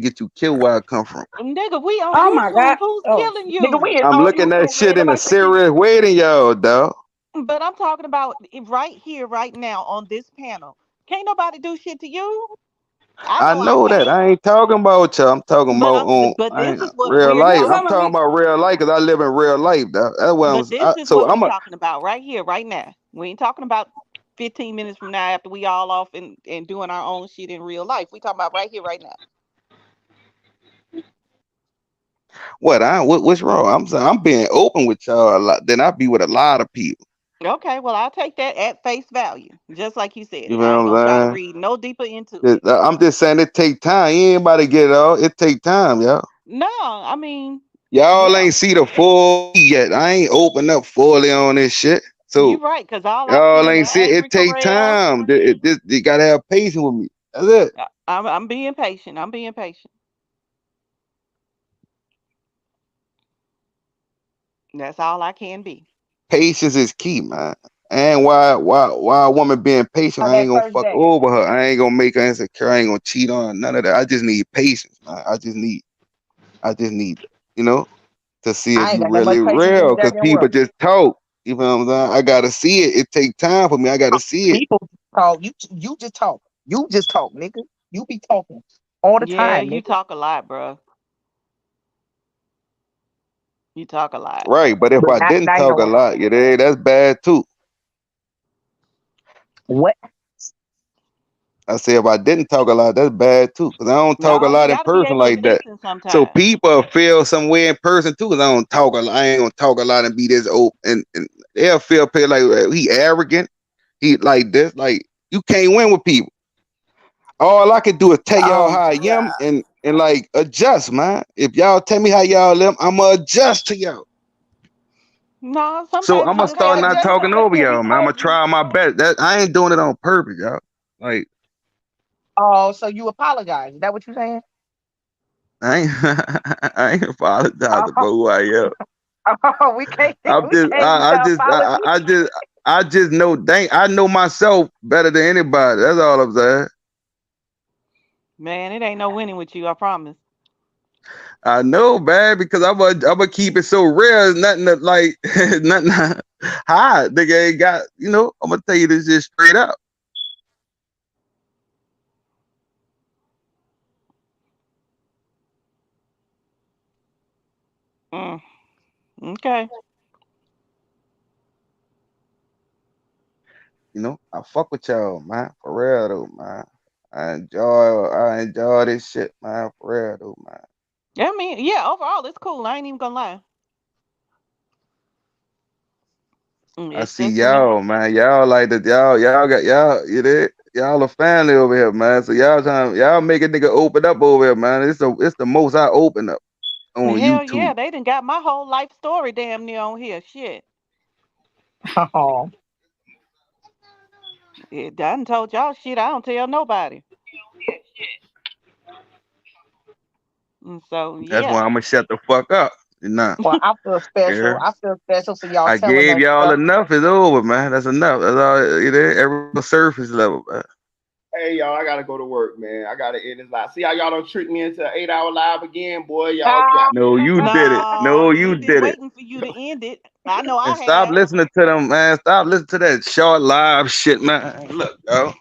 get you killed where I come from. Nigga, we on Oh my God. YouTube. Who's Oh. killing you? Nigga, we is I'm on looking at YouTube. shit Ain't in a nobody taking serious way to y'all, dog. But I'm talking about right here, right now on this panel. Can't nobody do shit to you. I I know I know that. can't. I ain't talking about y'all. I'm talking about on But I this ain't is what real we're life. Cause I'm I'm talking gonna talking be about real life because I live in real life, dog. That's what But this is so what we I'm a talking about right here, right now. We ain't talking about 15 minutes from now after we all off and doing our own shit in real life. We talking about right here, right now. what's wrong? I'm saying I'm being open with y'all a lot. Then I be with a lot of people. Okay, well I'll take that at face value. Just like you said. You I ain't know what gonna try to I'm saying? read no deeper into it. I'm just saying it take time. You ain't about to get it all. It take time, y'all. No, I mean, Y'all yeah. ain't see the full yet. I ain't open up fully on this shit. You So right, because all I y'all see is ain't see it. It angry take Correll. time. You gotta have patience with me. That's it. I'm being patient. I'm being patient. That's all I can be. Patience is key, man. And why a woman being patient, on I ain't that gonna first fuck day. over her. I ain't gonna make her insecure. I ain't gonna cheat on her. None of that. I just need patience, man. I just need, you know, to see if I ain't you got that really much patience in the real. Cause goddamn people world. just talk. You know what I'm saying? I gotta see it. It take time for me. I gotta see it. People talk. You just talk. You just talk, nigga. You be talking all the Yeah, time, you nigga. talk a lot, bro. You talk a lot. Right. But if But I didn't now you know talk a what. lot, that's bad too. What? I say if I didn't talk a lot, that's bad too. Cause I don't talk a No, you lot in got to be person able to like that. listen So sometimes. people feel some way in person too. Cause I don't talk a lot. I ain't gonna talk a lot and be this open. And they'll feel like he arrogant. He like this. Like you can't win with people. All I can do is tell y'all Oh how I am and like adjust, man. If y'all tell me how y'all live, I'ma adjust to y'all. No, So sometimes I'm you gonna just start gotta not be talking over y'all, man. I'm gonna respectful. try my best. That I ain't doing it on purpose, y'all. Like Oh, so you apologize? Is that what you saying? I ain't I ain't apologizing for who I am. Oh, we can't I'm we just can't use the apology. I just know I know myself better than anybody. That's all I'm saying. Man, it ain't no winning with you, I promise. I know, man, because I'm gonna keep it so real. Nothing that, like nothing high. Nigga ain't got, I'm gonna tell you this just straight up. Mm, okay. I fuck with y'all, man. For real though, man. I enjoy this shit, man. For real though, man. I mean, yeah, overall it's cool. I ain't even gonna lie. I It's see just me. y'all, man. Y'all like that. Y'all got y'all. You did. Y'all a family over here, man. So y'all make a nigga open up over here, man. It's the most I open up on Hell yeah, YouTube. they done got my whole life story damn near on here. Shit. Oh, I done told y'all shit I don't tell nobody. And so That's why yeah. I'm gonna shut the fuck up. well, I feel special. Yeah. I feel special for y'all I telling gave us y'all stuff. enough. It's over, man. That's enough. That's all. Every surface level, man. Hey y'all, I gotta go to work, man. I gotta end this live. See how y'all don't trick me into an 8-hour live again, boy. Y'all got me. No, you did it. No, No, you we've been did it. waiting for you to end it. I know I And stop have. listening to them, man. Stop listening to that short live shit, man. Look, yo.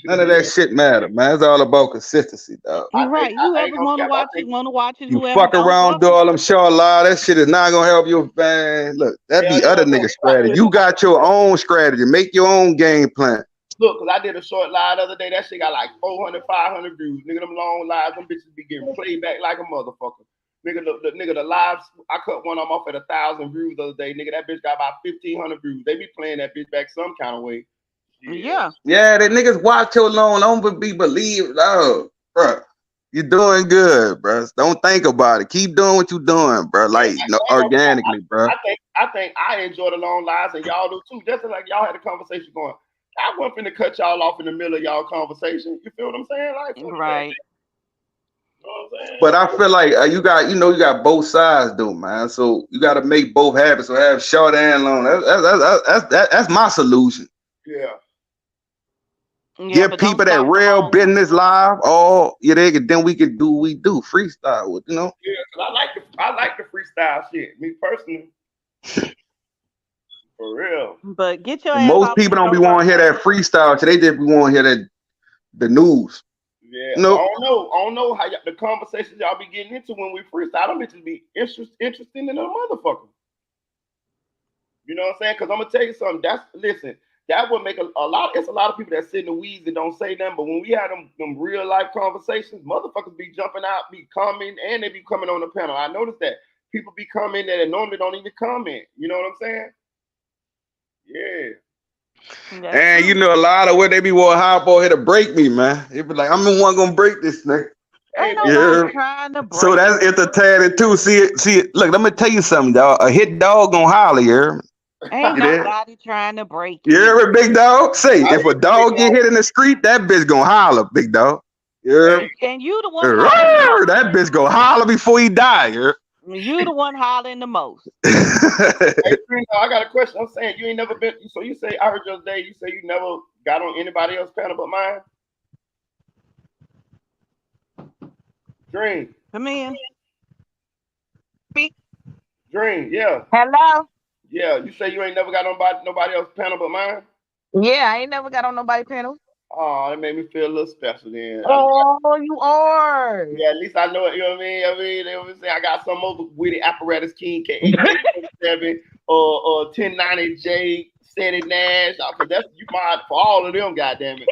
None of that shit matter, man. It's all about consistency, dog. Right. I ain't Whoever gonna wanna cap. I watch it, think wanna watch it. you Whoever fuck don't, around, fuck do 'em. all them short live. That shit is not gonna help you, man. Look, that be other niggas' strategy. You got your own strategy. Make your own game plan. Look, cause I did a short live the other day. That shit got like 400, 500 views. Nigga, them long lives, them bitches be getting played back like a motherfucker. Nigga, the lives, I cut one of them off at 1,000 views the other day. Nigga, that bitch got about 1,500 views. They be playing that bitch back some kind of way. Yeah. Yeah, the niggas watch your long, don't be believe, bro. You're doing good, bro. Don't think about it. Keep doing what you're doing, bro. Like organically, bro. I think I enjoy the long lives, and y'all do too. Just like y'all had a conversation going. I wasn't finna cut y'all off in the middle of y'all conversation. You feel what I'm saying? Like, Right. You know what I'm saying? But I feel like you got both sides, though, man. So you got to make both happen. So have short and long. That's my solution. Yeah. Give people that real business live. Oh, yeah, then we can do what we do freestyle with, Yeah, cause I like the freestyle shit. Me personally, for real. But get your And ass most off people the don't be want to hear that freestyle. So they just be want to hear the news. Yeah, Nope. I don't know how the conversations y'all be getting into when we freestyle. Them bitches be interesting in a motherfucker. You know what I'm saying? Because I'm gonna tell you something. Listen, that would make a lot. It's a lot of people that sit in the weeds and don't say nothing. But when we have them real life conversations, motherfuckers be jumping out, be coming, and they be coming on the panel. I noticed that people be coming that normally don't even comment. You know what I'm saying? Yeah. And you know, a lot of where they be want hop on here to break me, man. They be like, I'm the one gonna break this nigga. Ain't nobody trying to break. So that's entertaining too. See it. Look, let me tell you something, dog. A hit dog gonna holler, you hear me? Ain't You there? nobody trying to break You hear me, big dog? Say, if a dog get hit in the street, that bitch gonna holler, big dog. You hear me? And you the one hollering the most. That bitch gonna holler before he die, you hear? You the one hollering the most. Hey, Trino, I got a question. I'm saying you ain't never been. So you say I heard the other day. You say you never got on anybody else's panel but mine. Dream. Come in. Dream. Yeah. Hello. Yeah. You say you ain't never got on nobody else's panel but mine. Yeah, I ain't never got on nobody panel. Oh, that made me feel a little special then. Oh, you are. Yeah, at least I know it. You know what I mean? You know what I'm saying? I got some other witty apparatus king K847 or 1090J, Sandy Nash. Cause that's you mind for all of them, goddamn it.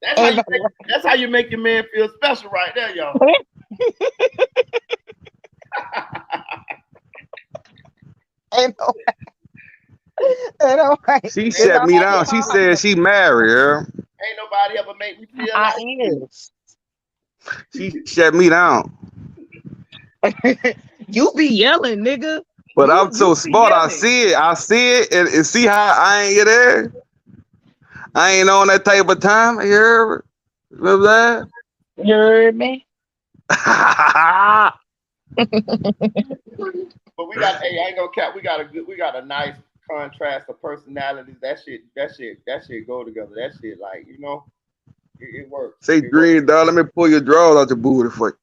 That's how you make your man feel special right there, y'all. Ain't no way. She shut me down. She said she married her. Ain't nobody ever make me feel I like you. She shut me down. You be yelling, nigga. But I'm so smart. I see it, and see how I ain't there. I ain't on that type of time. You heard? Remember that? You heard me? But we got, hey, I ain't gonna cap. We got a nice contrast of personalities. That shit go together. That shit, like, you know, it works. Say, Green dog, let me pull your drawers out your booty for you.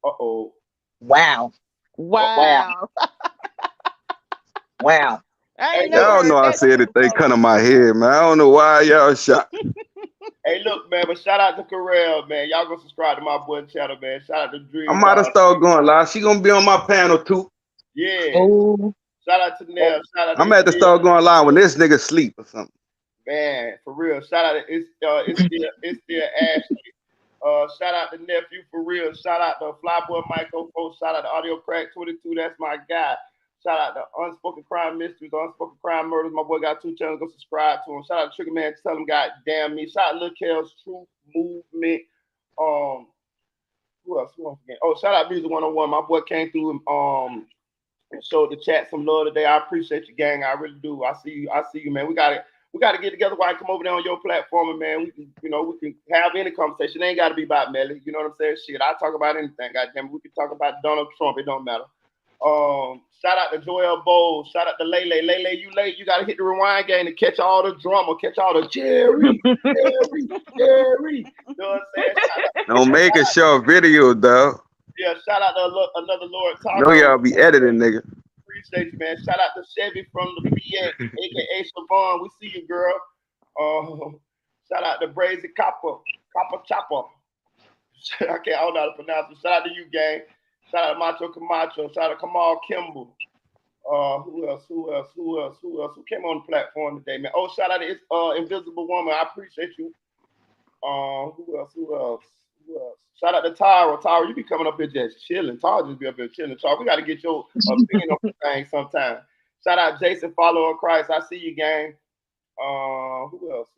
Uh-oh. Wow. Wow. Wow. I ain't Y'all know I said it. They come to my head, man. I don't know why y'all shot. Hey, look, man, but shout out to Carell, man. Y'all go subscribe to my boy channel, man. Shout out to Dream. I might have started going live. She gonna be on my panel too. Yeah. Oh. Shout out to Nell. Shout out to I'm at to start going live when this nigga sleep or something. Man, for real. Shout out to it's still Ashley. Shout out to nephew for real. Shout out to Flyboy Michael. Shout out to Audio Crack 22. That's my guy. Shout out to Unspoken Crime Mysteries, Unspoken Crime Murders. My boy got 2 channels. Go subscribe to him. Shout out to Trigger Man. Tell him, God damn me. Shout out to Lil Kel's Truth Movement. Who else? Oh, shout out Music 101. My boy came through and showed the chat some love today. I appreciate you, gang. I really do. I see you, man. We gotta get together while I come over there on your platform, and man, we can have any conversation. It ain't gotta be about Melly. You know what I'm saying? Shit, I talk about anything. Goddamn, we can talk about Donald Trump. It don't matter. Shout out to Joel Bowles. Shout out to Lele. Lele, you late. You gotta hit the rewind game to catch all the drama, catch all the Jerry. You know what I'm saying? Don't make a short video, though. Yeah, shout out to another Lord Taco. Know y'all be editing, nigga. Appreciate you, man. Shout out to Chevy from the BX, aka Siobhan. We see you, girl. Shout out to Brazy Copper Chopper. I don't know how to pronounce it. Shout out to you, gang. Shout out to Macho Camacho. Shout out to Kamal Kimball. Who else? Who came on the platform today, man? Oh, shout out to Invisible Woman. I appreciate you. Who else? Shout out to Tara. Tara, you be coming up here just chilling. Tara just be up here chilling. Tara, we got to get your opinion on the thing sometime. Shout out Jason, follower of Christ. I see you, gang. Who else?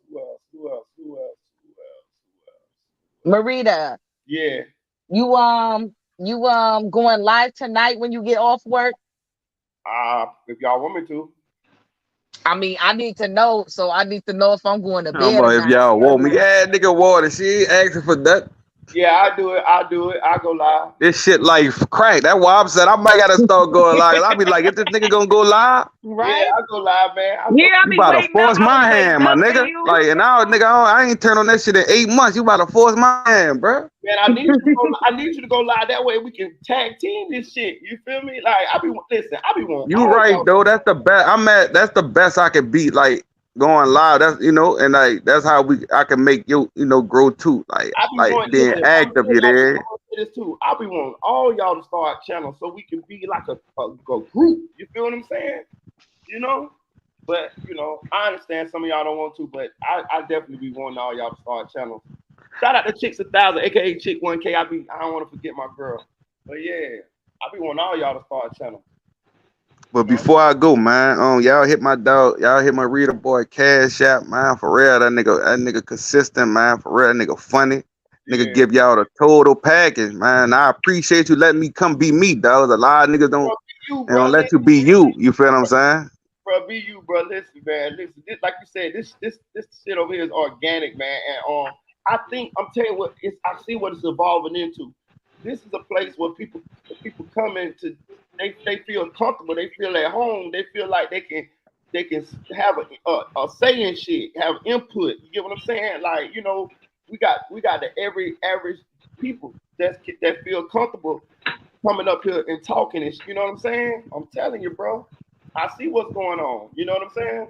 Marita. Yeah. You going live tonight when you get off work? If y'all want me to. I mean, I need to know, so I need to know if I'm going to Come bed or on, if not. y'all want me. Yeah, nigga water. She ain't asking for that. Yeah, I'll do it. I'll go live. This shit like crack. That's why I'm saying I might gotta start going live. I'll be like, is this nigga gonna go live? Right? Yeah, I'll go live, man. Yeah, I You be about to waiting up. force I my was waiting hand, my up for nigga. you. Like, and now, nigga, I ain't turned on that shit in 8 months. You about to force my hand, bro. Man, I need you to go live. That way we can tag team this shit. You feel me? Like I be wanting You all right y'all. though. That's the best. That's the best I can beat. Like going live. That's and like that's how I can make you grow too. I be Like wanting being listen, active. You I'm there? gonna say this too. I be wanting all y'all to start channels so we can be like a group. You feel what I'm saying? But I understand some of y'all don't want to, but I definitely be wanting all y'all to start channels. Shout out to Chicks 1000, aka Chick 1K. I don't want to forget my girl. But yeah, I be wanting all y'all to start channels. But before I go, man, y'all hit my dog. Y'all hit my reader boy Cash App, man. For real, that nigga consistent, man. For real, that nigga funny. Nigga give y'all the total package, man. I appreciate you letting me come be me, dog. A lot of niggas don't let you be you. You feel what I'm saying? Bro, be you, bro. Listen, man. Listen, like you said, this shit over here is organic, man. And I think I'm telling you what I see what it's evolving into. This is a place where people come into. They feel comfortable. They feel at home. They feel like they can have a say in shit, have input. You get what I'm saying? Like we got the every average people that feel comfortable coming up here and talking and you know what I'm saying? I'm telling you, bro. I see what's going on. You know what I'm saying?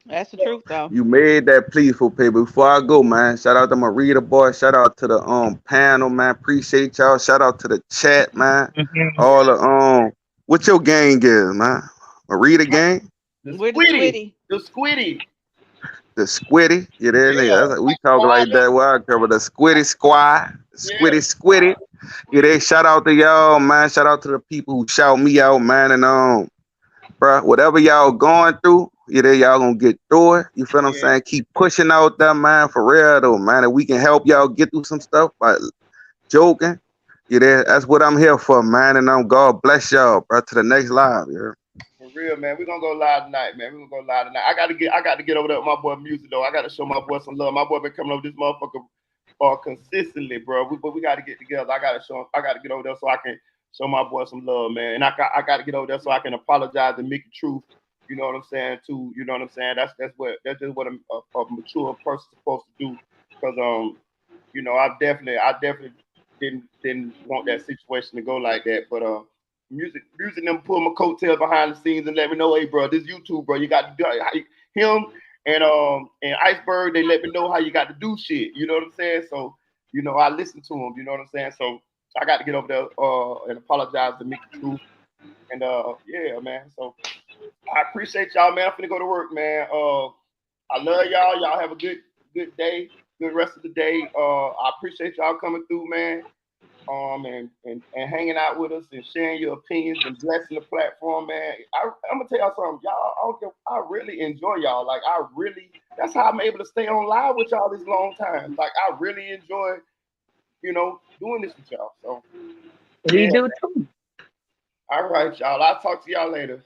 That's the truth, though. You made that pleaseful paper. Before I go, man, shout out to my reader boy. Shout out to the panel, man. Appreciate y'all. Shout out to the chat, man. All the what your gang is, man? A reader gang? The Squiddy. The Squiddy. The Squiddy. Yeah, nigga. We talk like that. Well, I cover the Squiddy squad. Squiddy. Yeah, they shout out to y'all, man. Shout out to the people who shout me out, man. And bro, whatever y'all going through, y'all gonna get through it. You feel what I'm saying? Keep pushing out there, man. For real though, man. And we can help y'all get through some stuff by joking. That's what I'm here for, man. And God bless y'all, bro. To the next live, yeah. For real, man. We're gonna go live tonight, man. We're gonna go live tonight. I got to get over there with my boy Music though. I gotta show my boy some love. My boy been coming over this motherfucker consistently, bro. But we gotta get together. I gotta get over there so I can show my boy some love, man. And I gotta get over there so I can apologize to Mickey Truth. You know what I'm saying, too. You know what I'm saying? That's just what a mature person is supposed to do. Because I definitely didn't want that situation to go like that. But music them pull my coattail behind the scenes and let me know, hey bro, this YouTube, bro, you got to do him and Iceberg, they let me know how you got to do shit. You know what I'm saying? So, I listen to them, you know what I'm saying? So I got to get over there and apologize to Mickey Truth. And yeah, man. So I appreciate y'all, man. I'm finna go to work, man. I love y'all. Y'all have a good day, good rest of the day. I appreciate y'all coming through, man. And hanging out with us and sharing your opinions and blessing the platform, man. I'm gonna tell y'all something, y'all. I really enjoy y'all. Like that's how I'm able to stay on live with y'all this long time. Like I really enjoy, doing this with y'all. So We do too. All right, y'all. I'll talk to y'all later.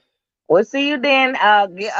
We'll see you then.